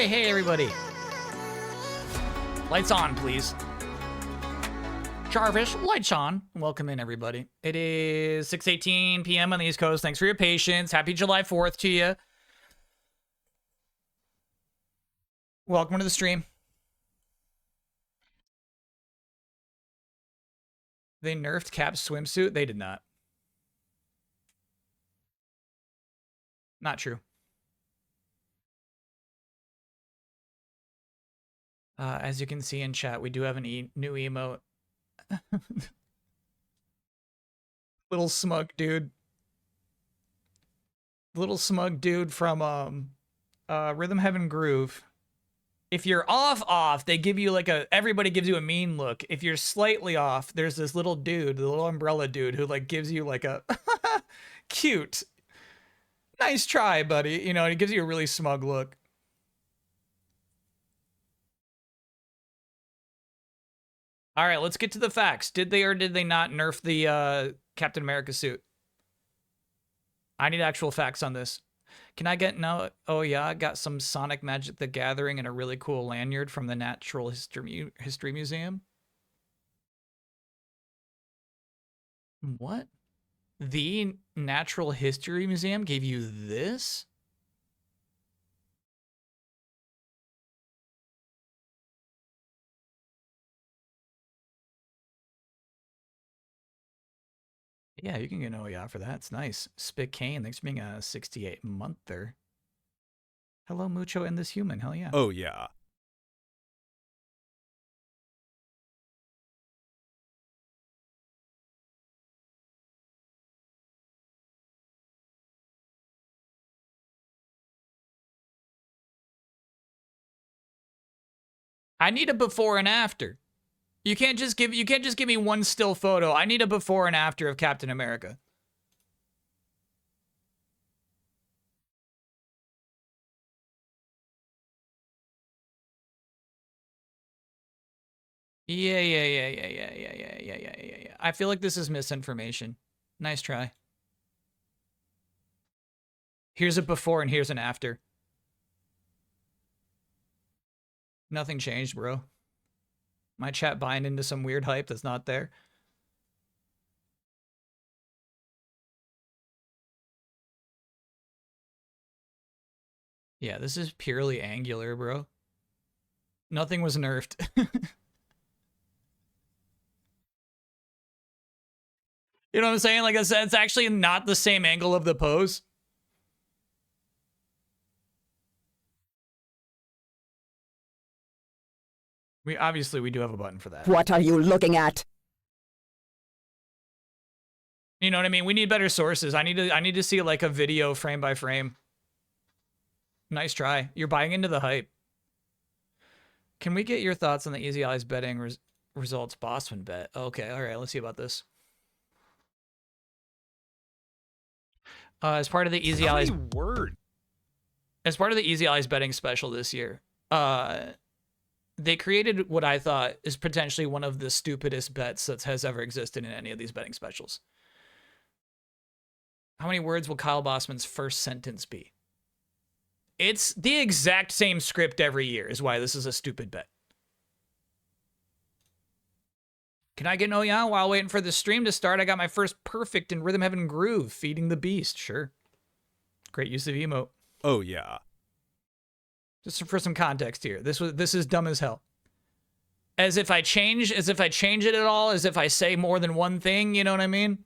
Hey, everybody. Lights on, please. Jarvis, lights on. Welcome in, everybody. It is 6:18 p.m. on the East Coast. Thanks for your patience. Happy July 4th to you. Welcome to the stream. They nerfed Cap's swimsuit? They did not. Not true. As you can see in chat, we do have a new emote. Little smug dude. Little smug dude from Rhythm Heaven Groove. If you're off, they give you like everybody gives you a mean look. If you're slightly off, there's this little dude, the little umbrella dude who like gives you like a cute. Nice try, buddy. You know, it gives you a really smug look. All right, let's get to the facts. Did they or did they not nerf the Captain America suit? I need actual facts on this. Can I get no? Oh yeah, I got some Sonic Magic the Gathering and a really cool lanyard from the Natural History Museum. What? The Natural History Museum gave you this? Yeah, you can get an OEA for that. It's nice. Spit Kane, thanks for being a 68-monther. Hello, Mucho and this human. Hell yeah. Oh, yeah. I need a before and after. You can't just give me one still photo. I need a before and after of Captain America. Yeah. I feel like this is misinformation. Nice try. Here's a before and here's an after. Nothing changed, bro. My chat buying into some weird hype that's not there. Yeah, this is purely angular, bro. Nothing was nerfed. You know what I'm saying? Like I said, it's actually not the same angle of the pose. We do have a button for that. What are you looking at? You know what I mean? We need better sources. I need to see like a video frame by frame. Nice try. You're buying into the hype. Can we get your thoughts on the Easy Eyes betting results Bosman bet? Okay, all right, let's see about this. As part of the Easy Eyes As part of the Easy Eyes betting special this year, they created what I thought is potentially one of the stupidest bets that has ever existed in any of these betting specials. How many words will Kyle Bossman's first sentence be? It's the exact same script every year is why this is a stupid bet. Can I get an OEA while waiting for the stream to start? I got my first perfect in Rhythm Heaven Groove, feeding the beast. Sure. Great use of emote. Oh, yeah. Just for some context here. This is dumb as hell. As if I change it at all, as if I say more than one thing, you know what I mean?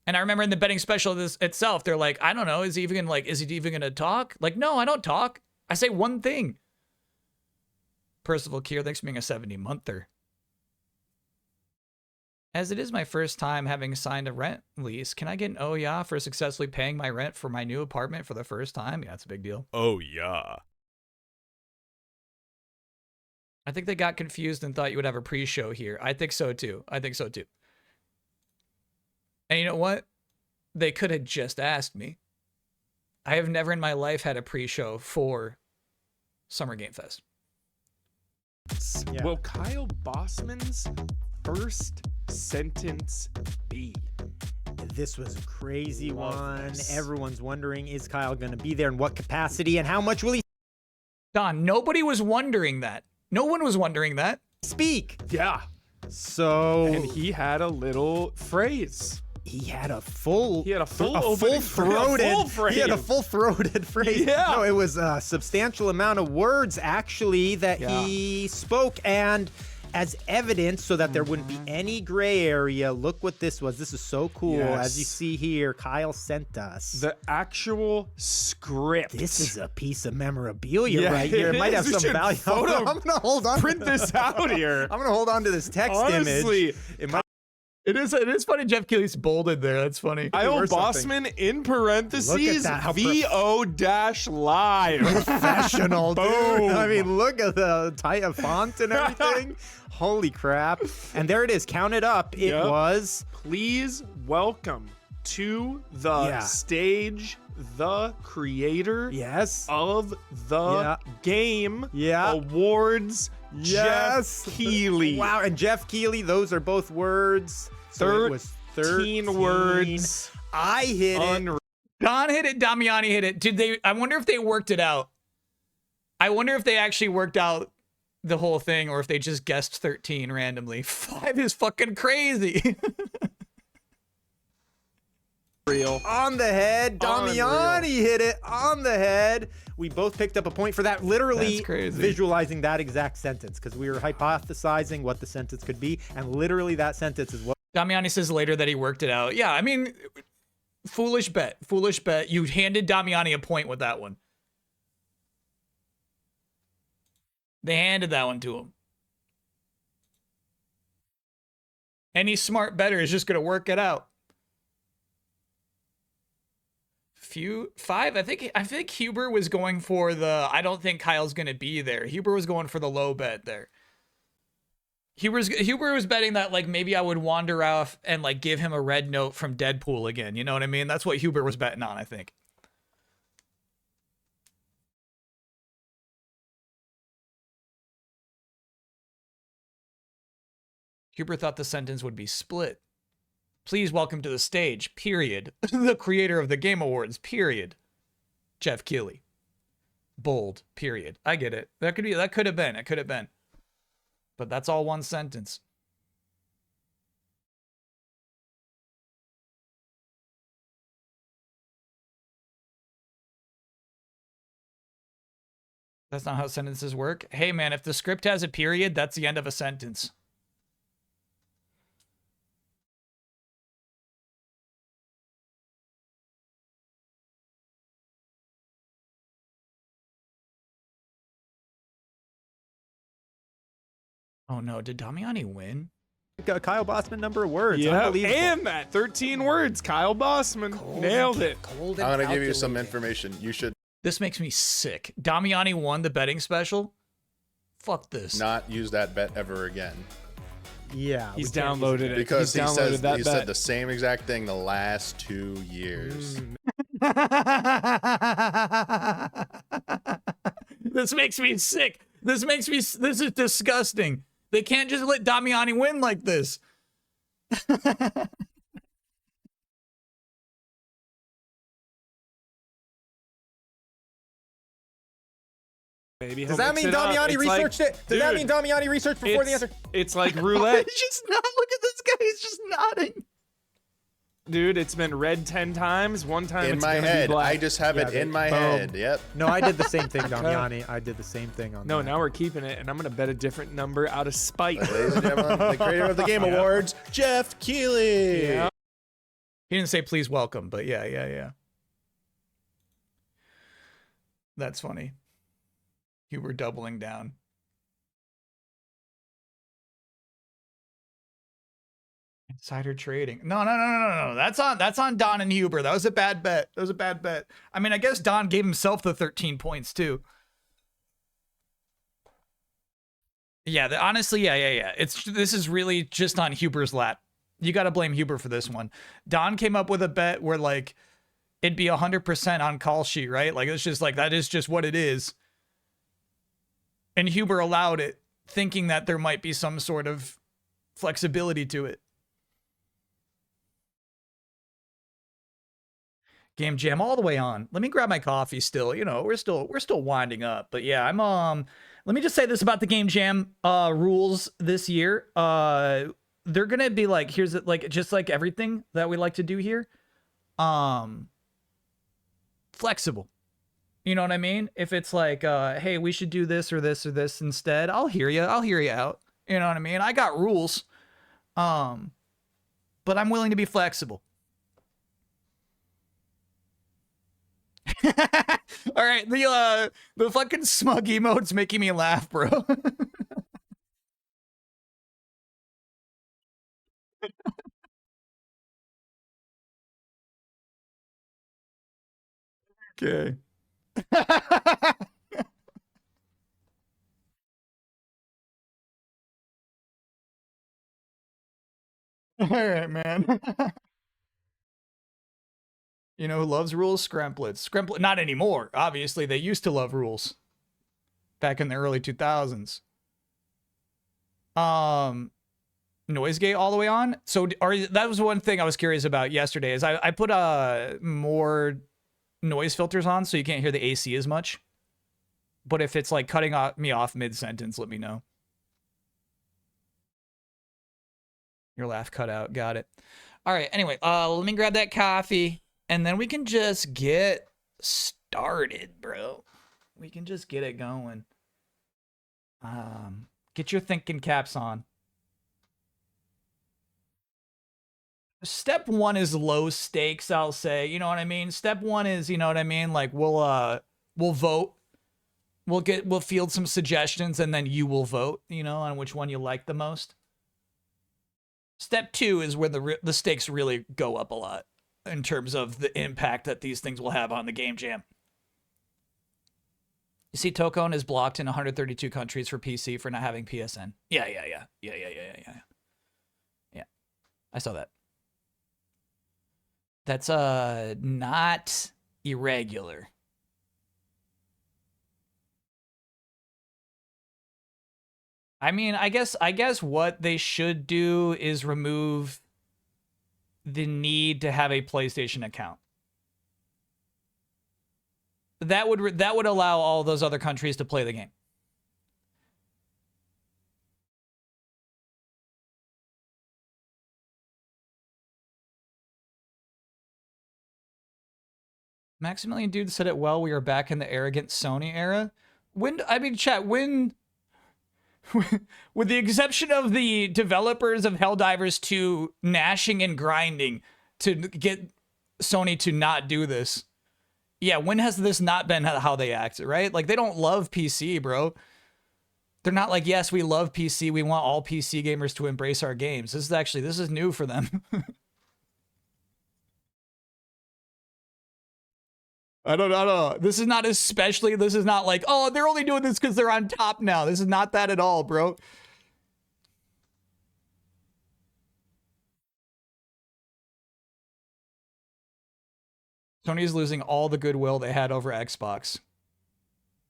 And I remember in the betting special itself, they're like, I don't know, is he even gonna talk? Like, no, I don't talk. I say one thing. Percival Kier, thanks for being a 70-monther. As it is my first time having signed a rent lease, can I get an OEA for successfully paying my rent for my new apartment for the first time? Yeah, it's a big deal. Oh, yeah. I think they got confused and thought you would have a pre-show here. I think so too. And you know what? They could have just asked me. I have never in my life had a pre-show for Summer Game Fest. Yeah. Will Kyle Bossman's first sentence be? This was a crazy one. Everyone's wondering, is Kyle going to be there, in what capacity, and how much will he Don, nobody was wondering that. No one was wondering that. Speak. Yeah. So And he had a little phrase. he had a full, He had a full full-throated, full phrase. he had a full-throated phrase. Yeah. No, it was a substantial amount of words actually that he spoke, and as evidence, so that there wouldn't be any gray area, look what this was. This is so cool. As you Yes. see here, Kyle sent us. The actual script. This is a piece of memorabilia Yeah, right here. It it might is. have We some should value. photo- I'm gonna hold on. Print this out here. I'm gonna hold on to this text Honestly, image. It might It is funny Jeff Keighley's bolded there. That's funny. Kyle or something. Bossman in parentheses that, how VO-live. professional, dude. Boom. I mean, look at the type of font and everything. Holy crap. And there it is. Count it up. It Yep. was Please welcome to the stage the creator yes. of the game awards, Yes. Jeff Keighley. Wow. And Jeff Keighley, those are both words. So it was 13 words. I hit it. Unreal. Don hit it. Damiani hit it. I wonder if they worked it out. I wonder if they actually worked out the whole thing or if they just guessed 13 randomly. 5 is fucking crazy. On the head. Damiani hit it on the head. We both picked up a point for that. Literally That's crazy. visualizing that exact sentence because we were hypothesizing what the sentence could be. And literally that sentence is what. Damiani says later that he worked it out. Yeah, I mean, foolish bet. Foolish bet. You handed Damiani a point with that one. They handed that one to him. Any smart bettor is just going to work it out. 5. I think Huber was going for the. I don't think Kyle's going to be there. Huber was going for the low bet there. Huber was betting that like maybe I would wander off and like give him a red note from Deadpool again. You know what I mean? That's what Huber was betting on, I think. Huber thought the sentence would be split. Please welcome to the stage, period. The creator of the Game Awards, period. Jeff Keighley. Bold, period. I get it. That could have been. It could have been. But that's all one sentence. That's not how sentences work. Hey man, if the script has a period, that's the end of a sentence. Oh no, did Damiani win? Kyle Bossman number of words. Yeah, Unbelievable. and that 13 words. Kyle Bossman nailed it. Cold I'm and gonna give you some calculated. information. You should This makes me sick. Damiani won the betting special? Fuck this. not use that bet ever again Yeah. He's we can't use downloaded it. because He's he downloaded says that he bet. said the same exact thing the last 2 years. This makes me sick. This is disgusting. They can't just let Damiani win like this. Maybe Does he'll that mix mean it up. Damiani It's like- researched it? Does that dude, mean Damiani researched before the answer? It's like roulette. He's just not. Look at this guy. He's just nodding. Dude, it's been red 10 times. One time In it's my gonna head, be black. I just have it Yeah, in my boom. head. Yep. No, I did the same thing, Damiani. I did the same thing on No, that. now we're keeping it, and I'm gonna bet a different number out of spite. Ladies and gentlemen, the creator of the Game Awards, Jeff Keighley. Yeah. He didn't say please welcome, but yeah. That's funny. You were doubling down. Insider trading. No. That's on Don and Huber. That was a bad bet. I mean, I guess Don gave himself the 13 points too. Yeah, honestly, yeah. This is really just on Huber's lap. You got to blame Huber for this one. Don came up with a bet where like it'd be 100% on call sheet, right? Like it's just like that is just what it is. And Huber allowed it, thinking that there might be some sort of flexibility to it. Game Jam all the way on. Let me grab my coffee still. You know, we're still winding up. But yeah, I'm let me just say this about the Game Jam rules this year. They're gonna be like, here's it, like just like everything that we like to do here. Flexible. You know what I mean? If it's like, hey, we should do this or this or this instead, I'll hear you. I'll hear you out. You know what I mean? I got rules. But I'm willing to be flexible. All right, the fucking smug emote's making me laugh, bro. Okay. All right, man. You know who loves rules? Scremplets. Scremplet, not anymore. Obviously, they used to love rules back in the early 2000s. Noise gate all the way on. So that was one thing I was curious about yesterday is I put more noise filters on so you can't hear the AC as much. But if it's like cutting me off mid-sentence, let me know. Your laugh cut out. Got it. All right. Anyway, let me grab that coffee. And then we can just get started, bro. We can just get it going. Get your thinking caps on. Step one is low stakes, I'll say. You know what I mean? Step one is, you know what I mean? Like we'll vote. We'll field some suggestions and then you will vote, you know, on which one you like the most. Step two is where the stakes really go up a lot in terms of the impact that these things will have on the game jam. You see, Tokone is blocked in 132 countries for PC for not having PSN. Yeah. I saw that. That's not irregular. I mean, I guess what they should do is remove the need to have a PlayStation account. That would allow all those other countries to play the game. Maximilian Dude said it well. We are back in the arrogant Sony era. With the exception of the developers of Helldivers 2 gnashing and grinding to get Sony to not do this. Yeah, when has this not been how they act, right? Like, they don't love PC, bro. They're not like, yes, we love PC. We want all PC gamers to embrace our games. This is new for them. I don't know. This is not like, oh, they're only doing this because they're on top now. This is not that at all, bro. Sony's losing all the goodwill they had over Xbox.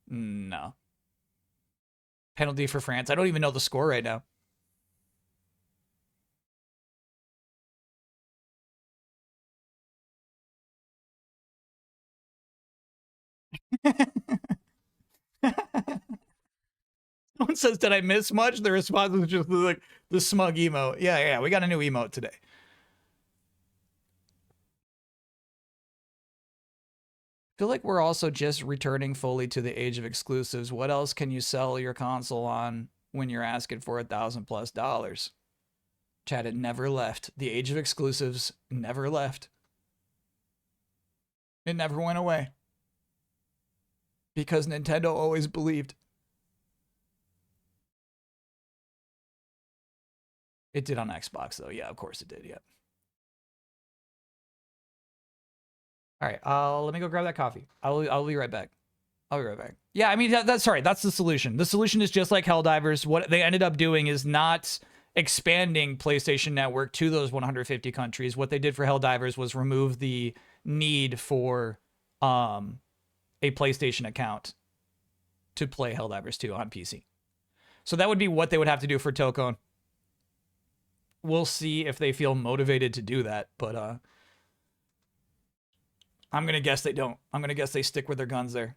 No. Penalty for France. I don't even know the score right now. Someone says, did I miss much? The response was just like the smug emote. Yeah, we got a new emote today. I feel like we're also just returning fully to the age of exclusives. What else can you sell your console on when you're asking for $1,000+? Chad, it never left. The age of exclusives never left. It never went away. Because Nintendo always believed. It did on Xbox, though. Yeah, of course it did. Yeah. All right. Let me go grab that coffee. I'll be right back. Yeah, I mean, that's the solution. The solution is just like Helldivers. What they ended up doing is not expanding PlayStation Network to those 150 countries. What they did for Helldivers was remove the need for a PlayStation account to play Helldivers 2 on PC. So that would be what they would have to do for Tokone. We'll see if they feel motivated to do that, but I'm going to guess they don't. I'm going to guess they stick with their guns there.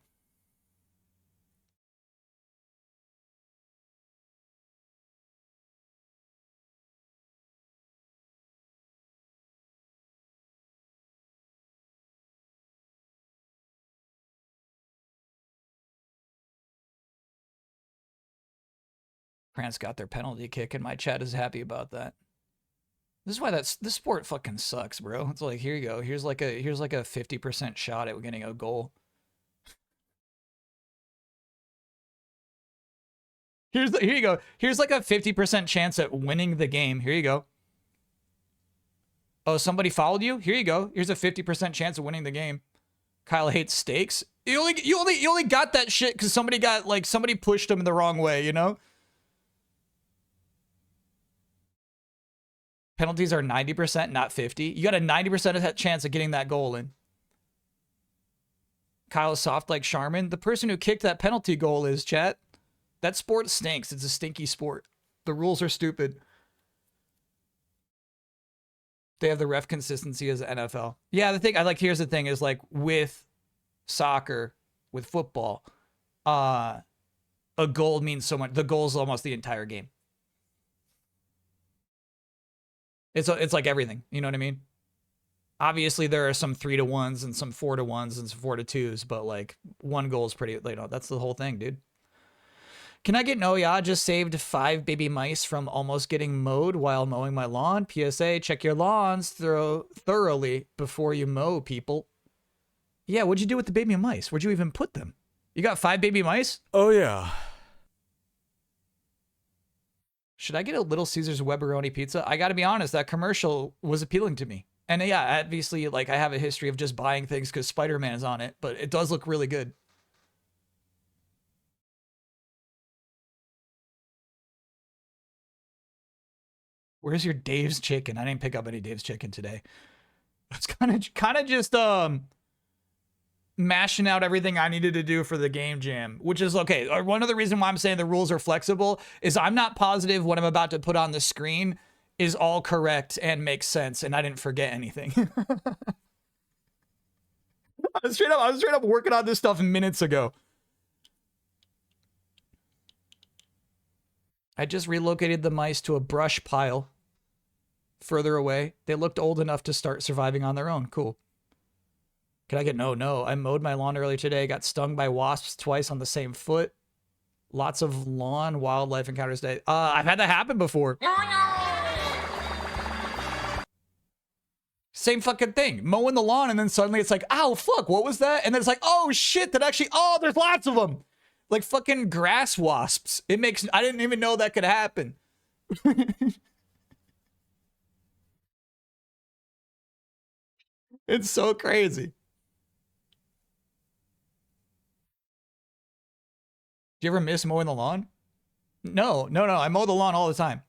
France got their penalty kick, and my chat is happy about that. This is why this sport fucking sucks, bro. It's like, here you go. Here's like a 50% shot at getting a goal. Here you go. Here's like a 50% chance at winning the game. Here you go. Oh, somebody fouled you? Here you go. Here's a 50% chance of winning the game. Kyle hates steaks. You only got that shit because somebody pushed him the wrong way, you know? Penalties are 90%, not 50. You got a 90% chance of getting that goal in. Kyle is soft like Charmin. The person who kicked that penalty goal is, chat. That sport stinks. It's a stinky sport. The rules are stupid. They have the ref consistency as the NFL. Yeah, here's the thing is like with soccer, with football, a goal means so much. The goal is almost the entire game. It's like everything. You know what I mean? Obviously, there are some 3-to-1s and some 4-to-1s and some 4-to-2s, but like one goal is pretty, that's the whole thing, dude. Can I get no? Yeah, I just saved 5 baby mice from almost getting mowed while mowing my lawn. PSA, check your lawns thoroughly before you mow, people. Yeah, what'd you do with the baby mice? Where'd you even put them? You got 5 baby mice? Oh, yeah. Should I get a Little Caesars Webberoni pizza? I got to be honest, that commercial was appealing to me. And yeah, obviously, like, I have a history of just buying things because Spider-Man is on it, but it does look really good. Where's your Dave's chicken? I didn't pick up any Dave's chicken today. It's kind of just mashing out everything I needed to do for the game jam, which is okay. One of the reasons why I'm saying the rules are flexible is I'm not positive what I'm about to put on the screen is all correct and makes sense, and I didn't forget anything. I was straight up working on this stuff minutes ago. I just relocated the mice to a brush pile further away. They looked old enough to start surviving on their own. Cool. Can I get no? I mowed my lawn earlier today. Got stung by wasps twice on the same foot. Lots of lawn wildlife encounters today. I've had that happen before. Same fucking thing. Mowing the lawn and then suddenly it's like, ow, fuck, what was that? And then it's like, oh shit, there's lots of them. Like fucking grass wasps. I didn't even know that could happen. It's so crazy. Do you ever miss mowing the lawn? No. I mow the lawn all the time.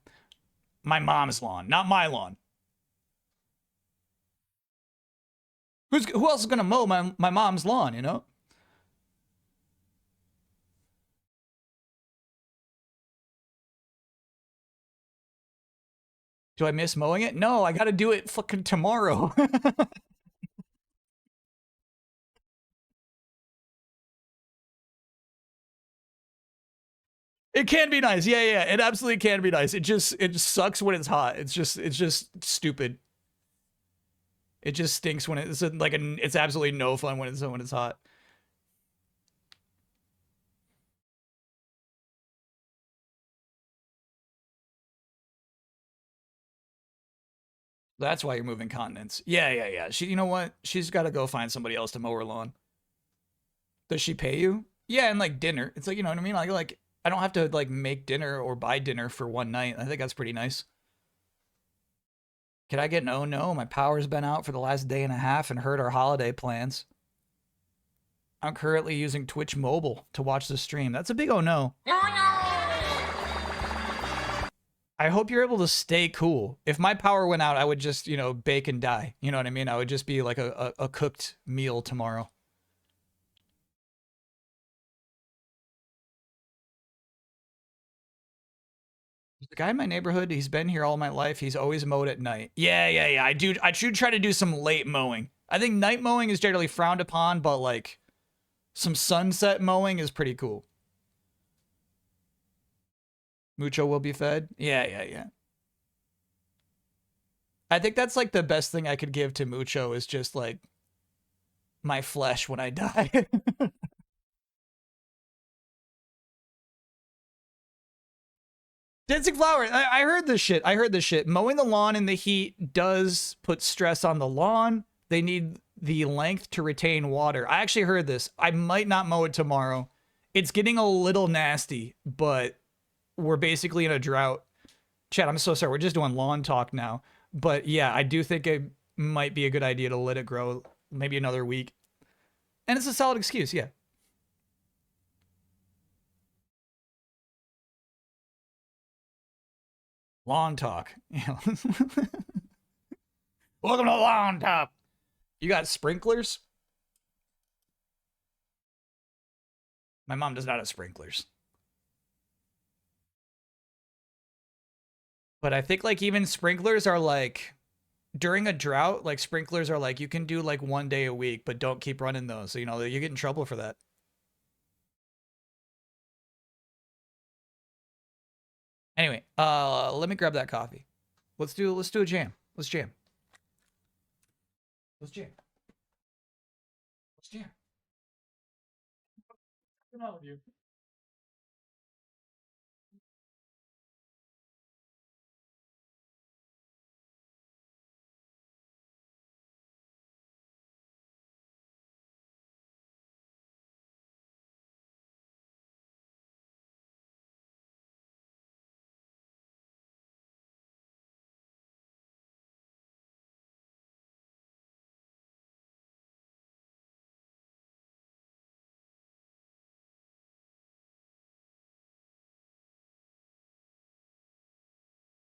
My mom's lawn, not my lawn. Who else is gonna mow my mom's lawn, you know? Do I miss mowing it? No, I gotta do it fucking tomorrow. It can be nice. Yeah. It absolutely can be nice. It just sucks when it's hot. It's just stupid. It just stinks when it's absolutely no fun when it's hot. That's why you're moving continents. Yeah. You know what? She's got to go find somebody else to mow her lawn. Does she pay you? Yeah, and like dinner. It's like, you know what I mean? Like I don't have to like make dinner or buy dinner for one night. I think that's pretty nice. Can I get no? My power's been out for the last day and a half and hurt our holiday plans. I'm currently using Twitch Mobile to watch the stream. That's a big oh no. I hope you're able to stay cool. If my power went out, I would just, bake and die. You know what I mean? I would just be like a cooked meal tomorrow. The guy in my neighborhood, he's been here all my life. He's always mowed at night. Yeah. I do try to do some late mowing. I think night mowing is generally frowned upon, but like some sunset mowing is pretty cool. Mucho will be fed. Yeah. I think that's like the best thing I could give to Mucho is just like my flesh when I die. Dancing flower. I heard this shit. Mowing the lawn in the heat does put stress on the lawn. They need the length to retain water. I actually heard this. I might not mow it tomorrow. It's getting a little nasty, but we're basically in a drought. Chad, I'm so sorry. We're just doing lawn talk now. But yeah, I do think it might be a good idea to let it grow maybe another week. And it's a solid excuse, yeah. Lawn talk. Welcome to Lawn Talk. You got sprinklers? My mom does not have sprinklers. But I think like even sprinklers are like during a drought, like sprinklers are like you can do like 1 day a week, but don't keep running those. So you know you get in trouble for that. Anyway, let me grab that coffee. Let's do a jam. Let's jam. Let's jam. Let's jam. What's wrong with you?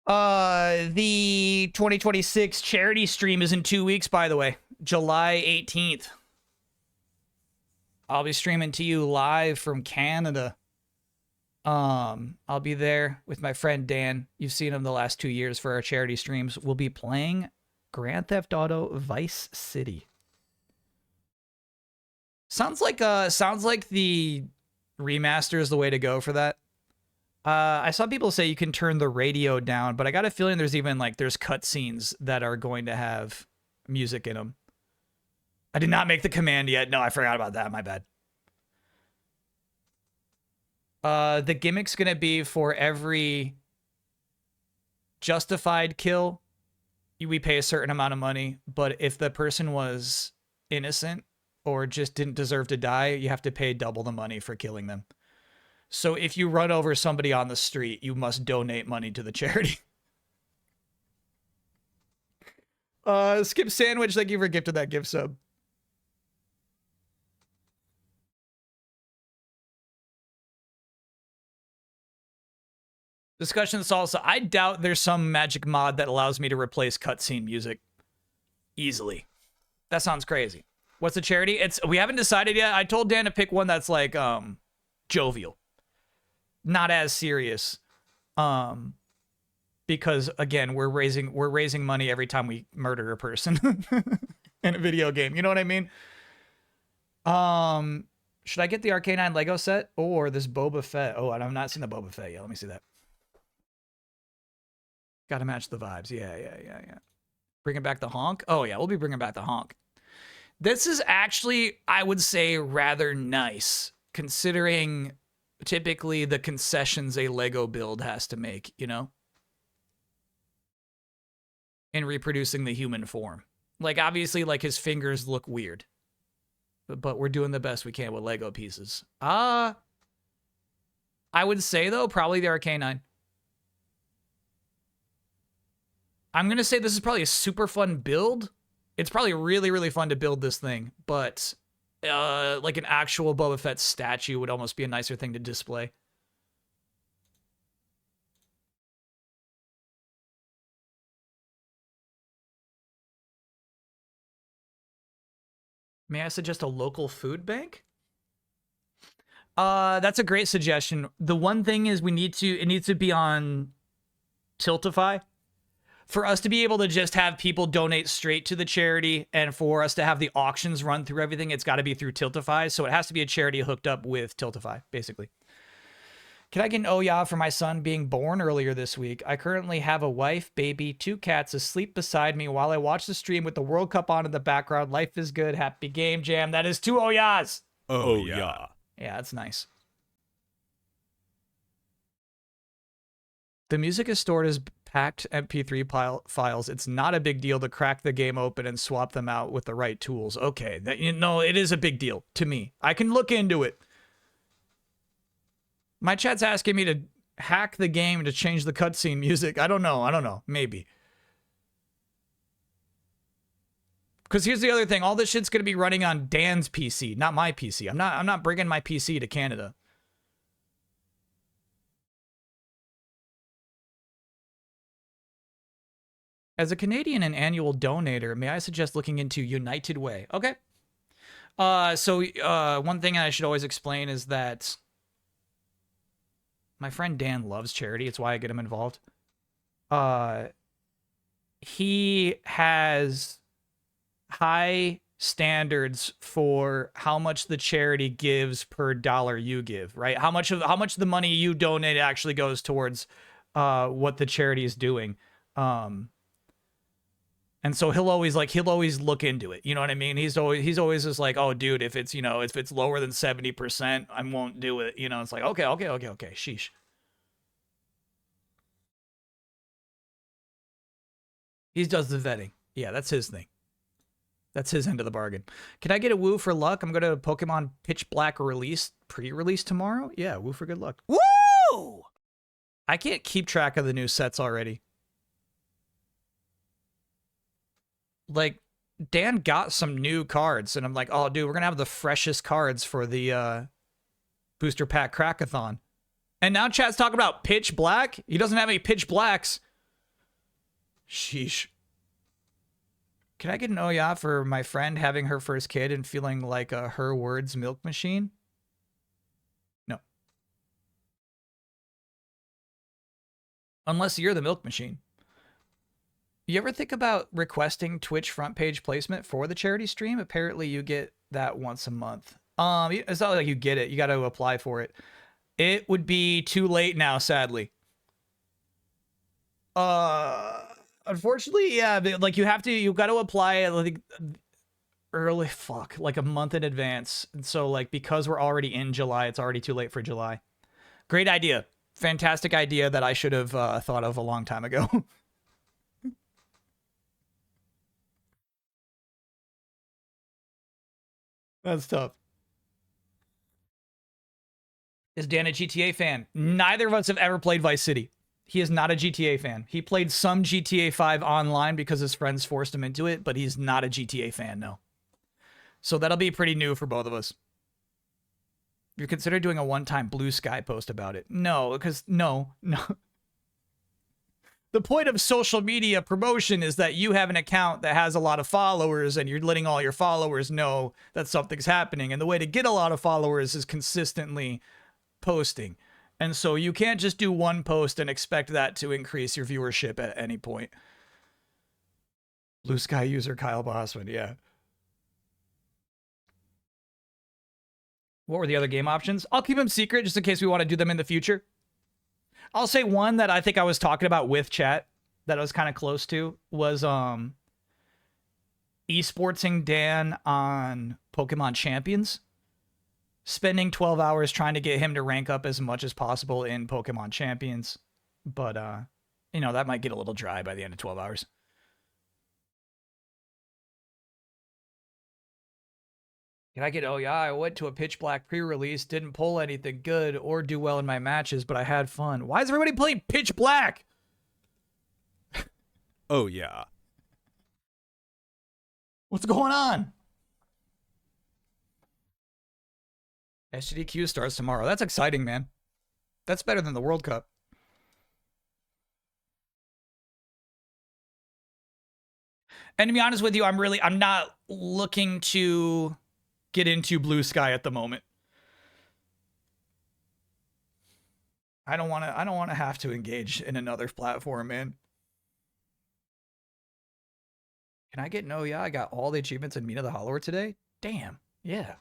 The 2026 charity stream is in 2 weeks, by the way. July 18th. I'll be streaming to you live from Canada. I'll be there with my friend Dan. You've seen him the last 2 years for our charity streams. We'll be playing Grand Theft Auto Vice City. Sounds like the remaster is the way to go for that. I saw people say you can turn the radio down, but I got a feeling there's cutscenes that are going to have music in them. I did not make the command yet. No, I forgot about that. My bad. The gimmick's gonna be for every justified kill, we pay a certain amount of money, but if the person was innocent or just didn't deserve to die, you have to pay double the money for killing them. So if you run over somebody on the street, you must donate money to the charity. Skip Sandwich, thank you for gifting that gift sub. Discussion salsa. I doubt there's some magic mod that allows me to replace cutscene music easily. That sounds crazy. What's the charity? We haven't decided yet. I told Dan to pick one that's like jovial, not as serious. Because again, we're raising money every time we murder a person in a video game. You know what I mean? Should I get the Arcanine Lego set or this Boba Fett? Oh, I've not seen the Boba Fett yet. Let me see that. Got to match the vibes. Yeah. Bringing back the honk. Oh yeah, we'll be bringing back the honk. This is actually, I would say, rather nice considering typically the concessions a Lego build has to make, you know, in reproducing the human form. Like obviously, like his fingers look weird, but we're doing the best we can with Lego pieces. I would say though, probably the Arcanine. I'm going to say this is probably a super fun build. It's probably really, really fun to build this thing, but like an actual Boba Fett statue would almost be a nicer thing to display. May I suggest a local food bank? That's a great suggestion. The one thing is it needs to be on Tiltify. For us to be able to just have people donate straight to the charity and for us to have the auctions run through everything, it's got to be through Tiltify. So it has to be a charity hooked up with Tiltify, basically. Can I get an oh yeah for my son being born earlier this week? I currently have a wife, baby, 2 cats asleep beside me while I watch the stream with the World Cup on in the background. Life is good. Happy game jam. That is 2 oh yeahs. Oh yeah. Yeah, that's nice. The music is stored as packed MP3 files. It's not a big deal to crack the game open and swap them out with the right tools. Okay, it is a big deal to me. I can look into it. My chat's asking me to hack the game to change the cutscene music. I don't know. Maybe. Because here's the other thing. All this shit's going to be running on Dan's PC, not my PC. I'm not bringing my PC to Canada. As a Canadian and annual donator, may I suggest looking into United Way? Okay. So one thing I should always explain is that my friend Dan loves charity. It's why I get him involved. He has high standards for how much the charity gives per dollar you give, right? How much the money you donate actually goes towards what the charity is doing. And so he'll always look into it. You know what I mean? He's always just like, oh, dude, if it's lower than 70%, I won't do it. You know, it's like, okay. Sheesh. He does the vetting. Yeah, that's his thing. That's his end of the bargain. Can I get a woo for luck? I'm going to Pokemon Pitch Black pre-release tomorrow. Yeah, woo for good luck. Woo! I can't keep track of the new sets already. Like, Dan got some new cards, and I'm like, oh, dude, we're going to have the freshest cards for the Booster Pack Crackathon. And now chat's talking about Pitch Black? He doesn't have any Pitch Blacks. Sheesh. Can I get an oh yeah for my friend having her first kid and feeling like a her words milk machine? No. Unless you're the milk machine. You ever think about requesting Twitch front page placement for the charity stream? Apparently you get that once a month. It's not like you get it. You got to apply for it. It would be too late now, sadly. Unfortunately, yeah, like you've got to apply like early, like a month in advance. And so like, because we're already in July, it's already too late for July. Great idea. Fantastic idea that I should have thought of a long time ago. That's tough. Is Dan a GTA fan? Neither of us have ever played Vice City. He is not a GTA fan. He played some GTA 5 online because his friends forced him into it, but he's not a GTA fan, no. So that'll be pretty new for both of us. You consider doing a one-time Blue Sky post about it? No, because no. The point of social media promotion is that you have an account that has a lot of followers and you're letting all your followers know that something's happening. And the way to get a lot of followers is consistently posting. And so you can't just do one post and expect that to increase your viewership at any point. Blue Sky user Kyle Bossman, yeah. What were the other game options? I'll keep them secret just in case we want to do them in the future. I'll say one that I think I was talking about with chat that I was kind of close to was esportsing Dan on Pokemon Champions. Spending 12 hours trying to get him to rank up as much as possible in Pokemon Champions. But, that might get a little dry by the end of 12 hours. Can I get, oh yeah, I went to a Pitch Black pre-release, didn't pull anything good or do well in my matches, but I had fun. Why is everybody playing Pitch Black? Oh yeah. What's going on? SGDQ starts tomorrow. That's exciting, man. That's better than the World Cup. And to be honest with you, I'm not looking to get into Blue Sky at the moment. I don't want to have to engage in another platform, man. Can I get no? Yeah, I got all the achievements in Mina the Hollower today. Damn. Yeah.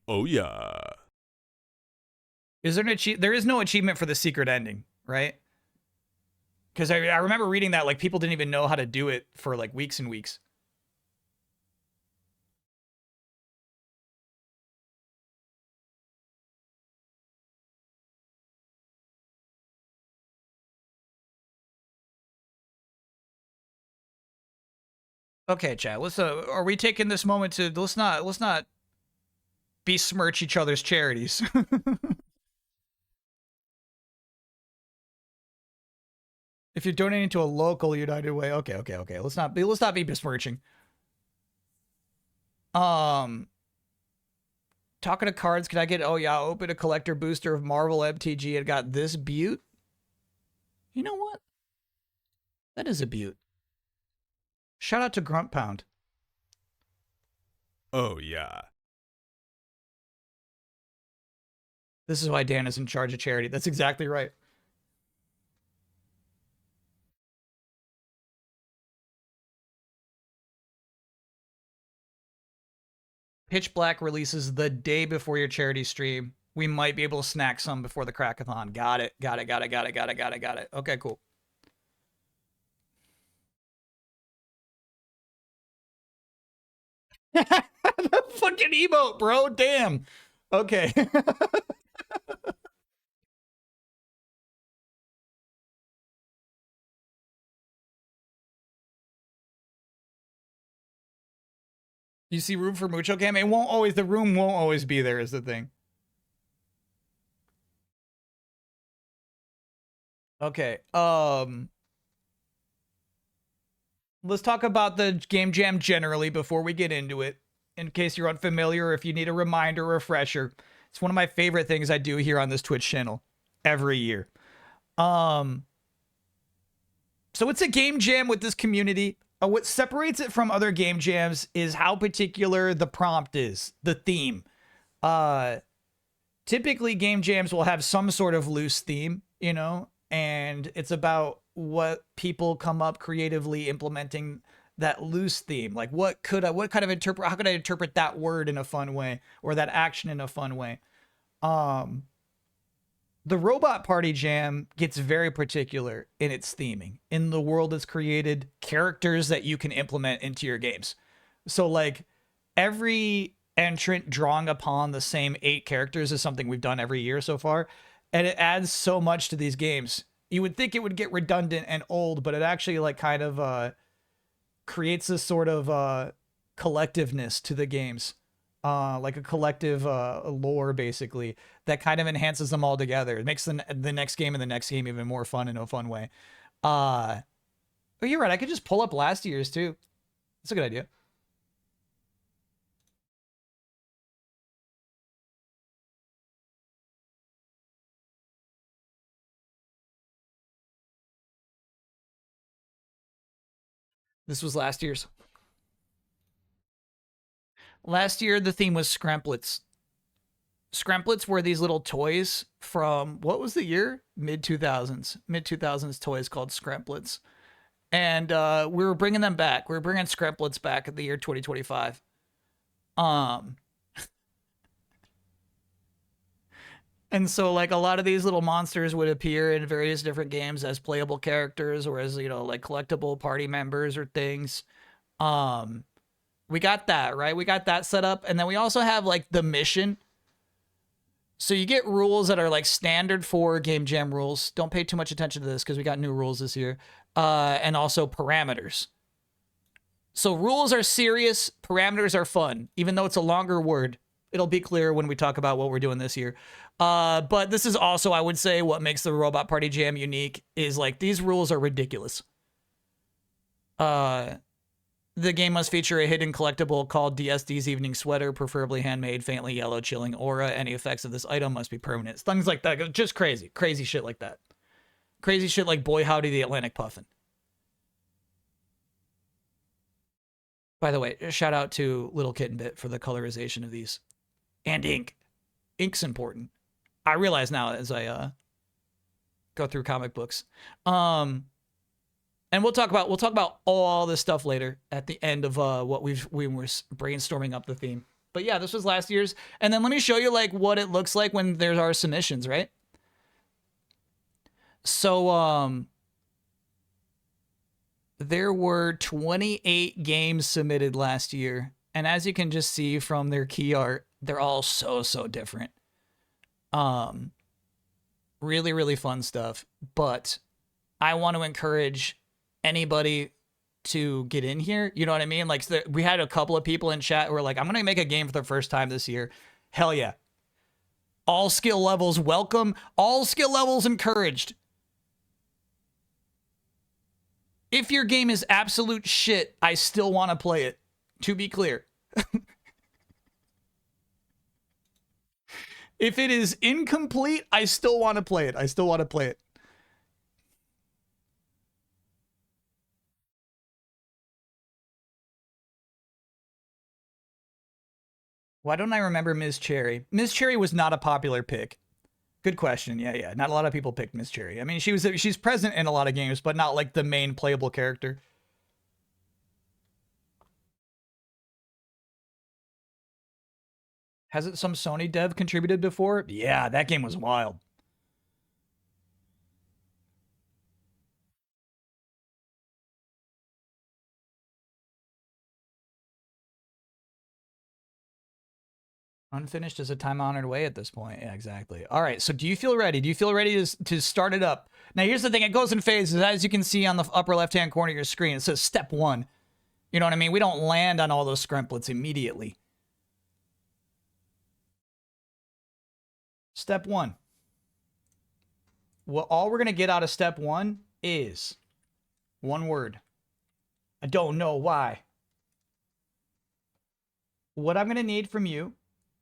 Oh yeah. Is there an There is no achievement for the secret ending, right? Because I remember reading that like people didn't even know how to do it for like weeks and weeks. Okay, chat. Let's are we taking this moment to let's not besmirch each other's charities. If you're donating to a local United Way, okay. Let's not be besmirching. Talking to cards, can I get open a collector booster of Marvel MTG and got this butte? You know what? That is a butte. Shout out to Grunt Pound. Oh yeah. This is why Dan is in charge of charity. That's exactly right. Pitch Black releases the day before your charity stream. We might be able to snack some before the Crackathon. Got it. Okay, cool. The fucking emote, bro. Damn. Okay. You see room for Mucho Cam? The room won't always be there is the thing. Okay. Let's talk about the game jam generally before we get into it. In case you're unfamiliar or if you need a reminder or refresher. It's one of my favorite things I do here on this Twitch channel every year. So it's a game jam with this community. What separates it from other game jams is how particular the prompt is, the theme. Typically, game jams will have some sort of loose theme, you know, and it's about what people come up creatively implementing that loose theme. Like, how could I interpret that word in a fun way or that action in a fun way? The Robot Party Jam gets very particular in its theming, in the world it's created, characters that you can implement into your games. So like every entrant drawing upon the same 8 characters is something we've done every year so far. And it adds so much to these games. You would think it would get redundant and old, but it actually like kind of creates this sort of collectiveness to the games. Like a collective lore, basically, that kind of enhances them all together. It makes the next game and the next game even more fun in a fun way. But you're right. I could just pull up last year's, too. That's a good idea. This was last year's. Last year, the theme was Scramplets. Scramplets were these little toys from, what was the year? Mid-2000s. Mid-2000s toys called Scramplets. And we were bringing them back. We were bringing Scramplets back in the year 2025. And so, like, a lot of these little monsters would appear in various different games as playable characters or as, you know, like collectible party members or things. We got that, right? We got that set up. And then we also have, like, the mission. So you get rules that are, like, standard for Game Jam rules. Don't pay too much attention to this because we got new rules this year. And also parameters. So rules are serious. Parameters are fun. Even though it's a longer word. It'll be clear when we talk about what we're doing this year. But this is also, I would say, what makes the Robot Party Jam unique is, like, these rules are ridiculous. The game must feature a hidden collectible called DSD's Evening Sweater, preferably handmade, faintly yellow, chilling aura. Any effects of this item must be permanent. Things like that. Just crazy. Crazy shit like that. Crazy shit like Boy Howdy the Atlantic Puffin. By the way, shout out to Little Kitten Bit for the colorization of these. And ink. Ink's important. I realize now as I go through comic books. And And we'll talk about all this stuff later at the end of what we were brainstorming up the theme. But yeah, this was last year's. And then let me show you like what it looks like when there's our submissions, right? So there were 28 games submitted last year. And as you can just see from their key art, they're all so different. Really, really fun stuff. But I want to encourage anybody to get in here. You know what I mean? Like, we had a couple of people in chat who were like, I'm going to make a game for the first time this year. Hell yeah. All skill levels welcome. All skill levels encouraged. If your game is absolute shit, I still want to play it. To be clear. If it is incomplete, I still want to play it. I still want to play it. Why don't I remember Ms. Cherry? Ms. Cherry was not a popular pick. Good question. Yeah. Not a lot of people picked Ms. Cherry. I mean, she's present in a lot of games, but not like the main playable character. Hasn't some Sony dev contributed before? Yeah, that game was wild. Unfinished is a time-honored way at this point. Yeah, exactly. All right, so do you feel ready? Do you feel ready to start it up? Now, here's the thing. It goes in phases. As you can see on the upper left-hand corner of your screen, it says step 1. You know what I mean? We don't land on all those scrimplets immediately. Step 1. Well, all we're going to get out of step 1 is one word. I don't know why. What I'm going to need from you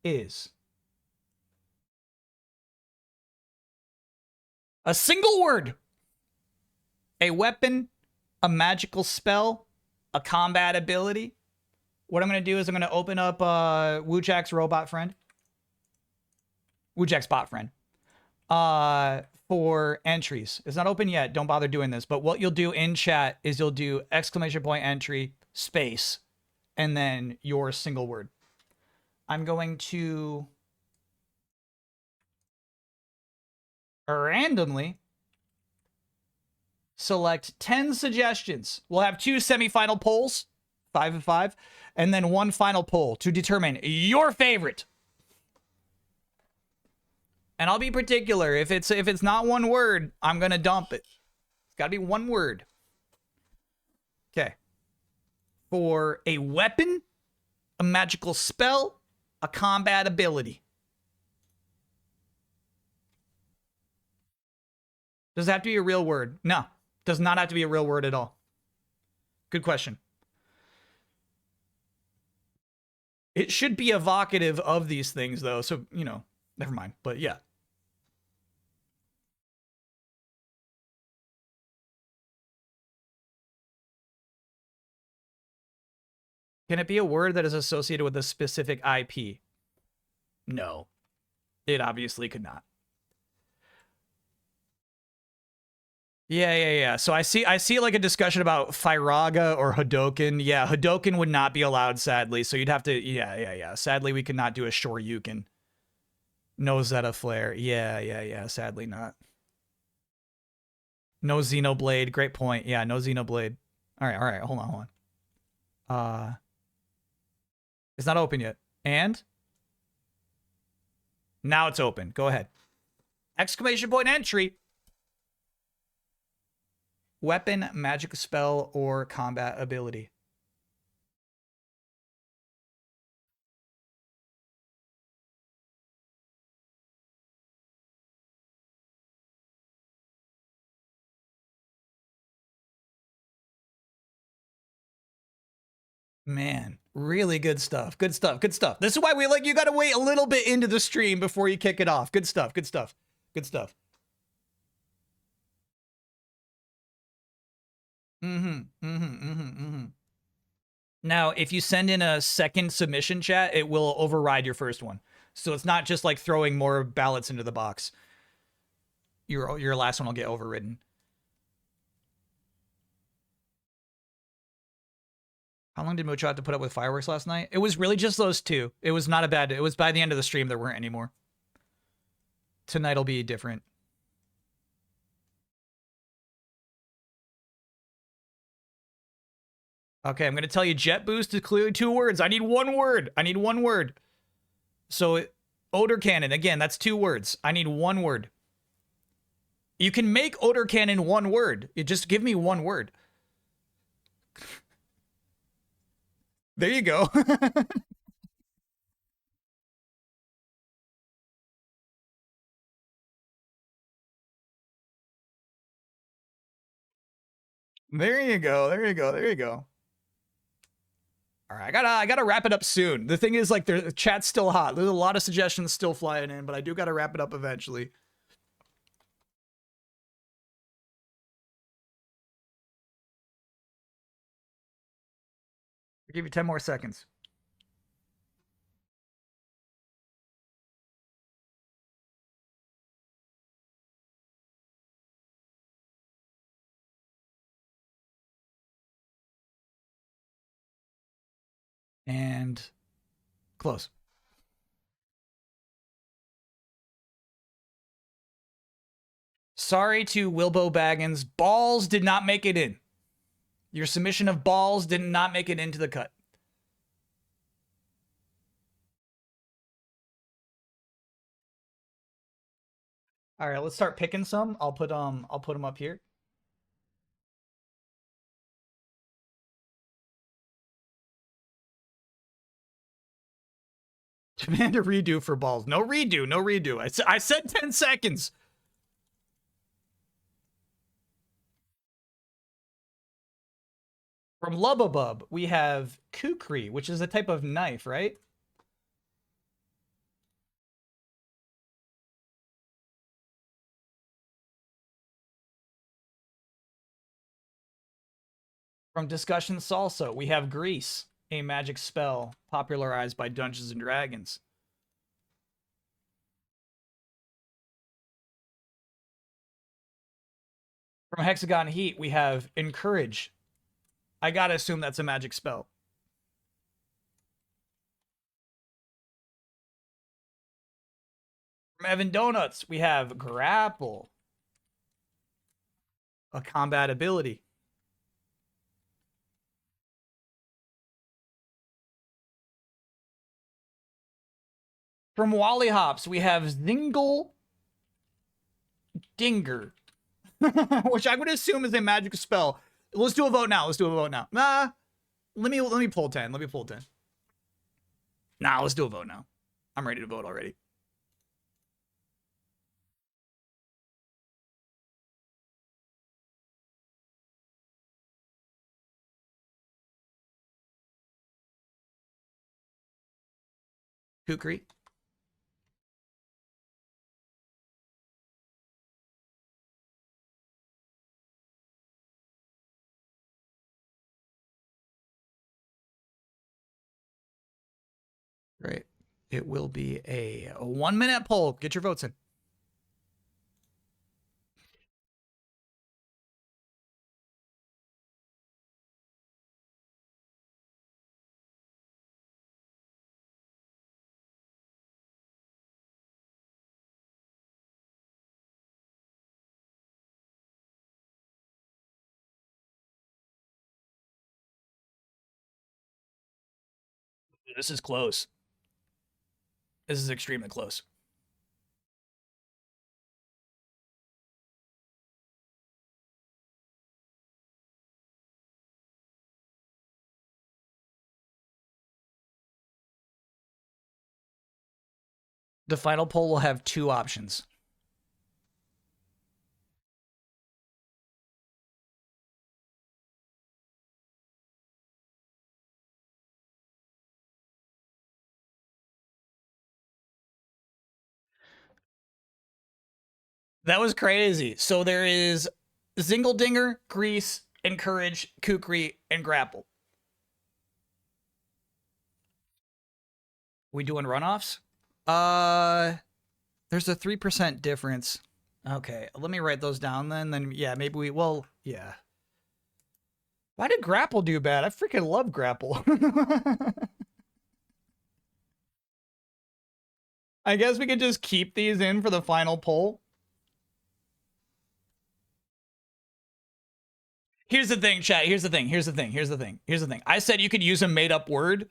is a single word, a weapon, a magical spell, a combat ability. What I'm going to do is I'm going to open up Wujak's robot friend. Wujak's bot friend. For entries. It's not open yet. Don't bother doing this. But what you'll do in chat is you'll do exclamation point entry space and then your single word. I'm going to randomly select 10 suggestions. We'll have 2 semifinal polls, 5 and 5, and then 1 final poll to determine your favorite. And I'll be particular. If it's not one word, I'm going to dump it. It's got to be one word. Okay. For a weapon, a magical spell, a combat ability. Does it have to be a real word? No. Does not have to be a real word at all. Good question. It should be evocative of these things, though. So, you know, never mind. But yeah. Can it be a word that is associated with a specific IP? No. It obviously could not. Yeah. So I see like a discussion about Firaga or Hadoken. Yeah, Hadoken would not be allowed, sadly. So you'd have to, yeah. Sadly, we could not do a Shoryuken. No Zeta Flare. Yeah. Sadly not. No Xenoblade. Great point. Yeah, no Xenoblade. All right. Hold on. It's not open yet. And? Now it's open. Go ahead. Exclamation point entry. Weapon, magic spell, or combat ability. Man, really good stuff. Good stuff. This is why we like, you got to wait a little bit into the stream before you kick it off. Good stuff. Now, if you send in a second submission chat, it will override your first one. So it's not just like throwing more ballots into the box. Your last one will get overridden. How long did Mucho have to put up with fireworks last night? It was really just those two. It was not a bad... It was by the end of the stream there weren't any more. Tonight'll be different. Okay, I'm going to tell you jet boost is clearly 2 words. I need 1 word. I need 1 word. So, odor cannon. Again, that's 2 words. I need 1 word. You can make odor cannon 1 word. You just give me 1 word. There you go. There you go. There you go. There you go. All right, I gotta wrap it up soon. The thing is, like, the chat's still hot. There's a lot of suggestions still flying in, but I do gotta wrap it up eventually. I'll give you 10 more seconds. And close. Sorry to Wilbo Baggins. Balls did not make it in. Your submission of balls did not make it into the cut. All right, let's start picking some. I'll put them up here. Demand a redo for balls. No redo, no redo. I said 10 seconds. From Lubbabub, we have kukri, which is a type of knife, right? From Discussion Salsa, we have Grease, a magic spell popularized by Dungeons & Dragons. From Hexagon Heat, we have Encourage. I gotta assume that's a magic spell. From Evan Donuts, we have Grapple, a combat ability. From Wally Hops, we have Zingle Dinger, which I would assume is a magic spell. Let's do a vote now. Let's do a vote now. Nah, let me pull 10. Let me pull 10. Nah, let's do a vote now. I'm ready to vote already. Kukri. Great. It will be a 1-minute poll. Get your votes in. This is close. This is extremely close. The final poll will have 2 options. That was crazy. So there is Zingledinger, Grease, Encourage, Kukri, and Grapple. We doing runoffs? There's a 3% difference. Okay, let me write those down then. Then, yeah, maybe we, well, yeah. Why did grapple do bad? I freaking love grapple. I guess we could just keep these in for the final poll. Here's the thing, chat. Here's the thing. I said you could use a made-up word.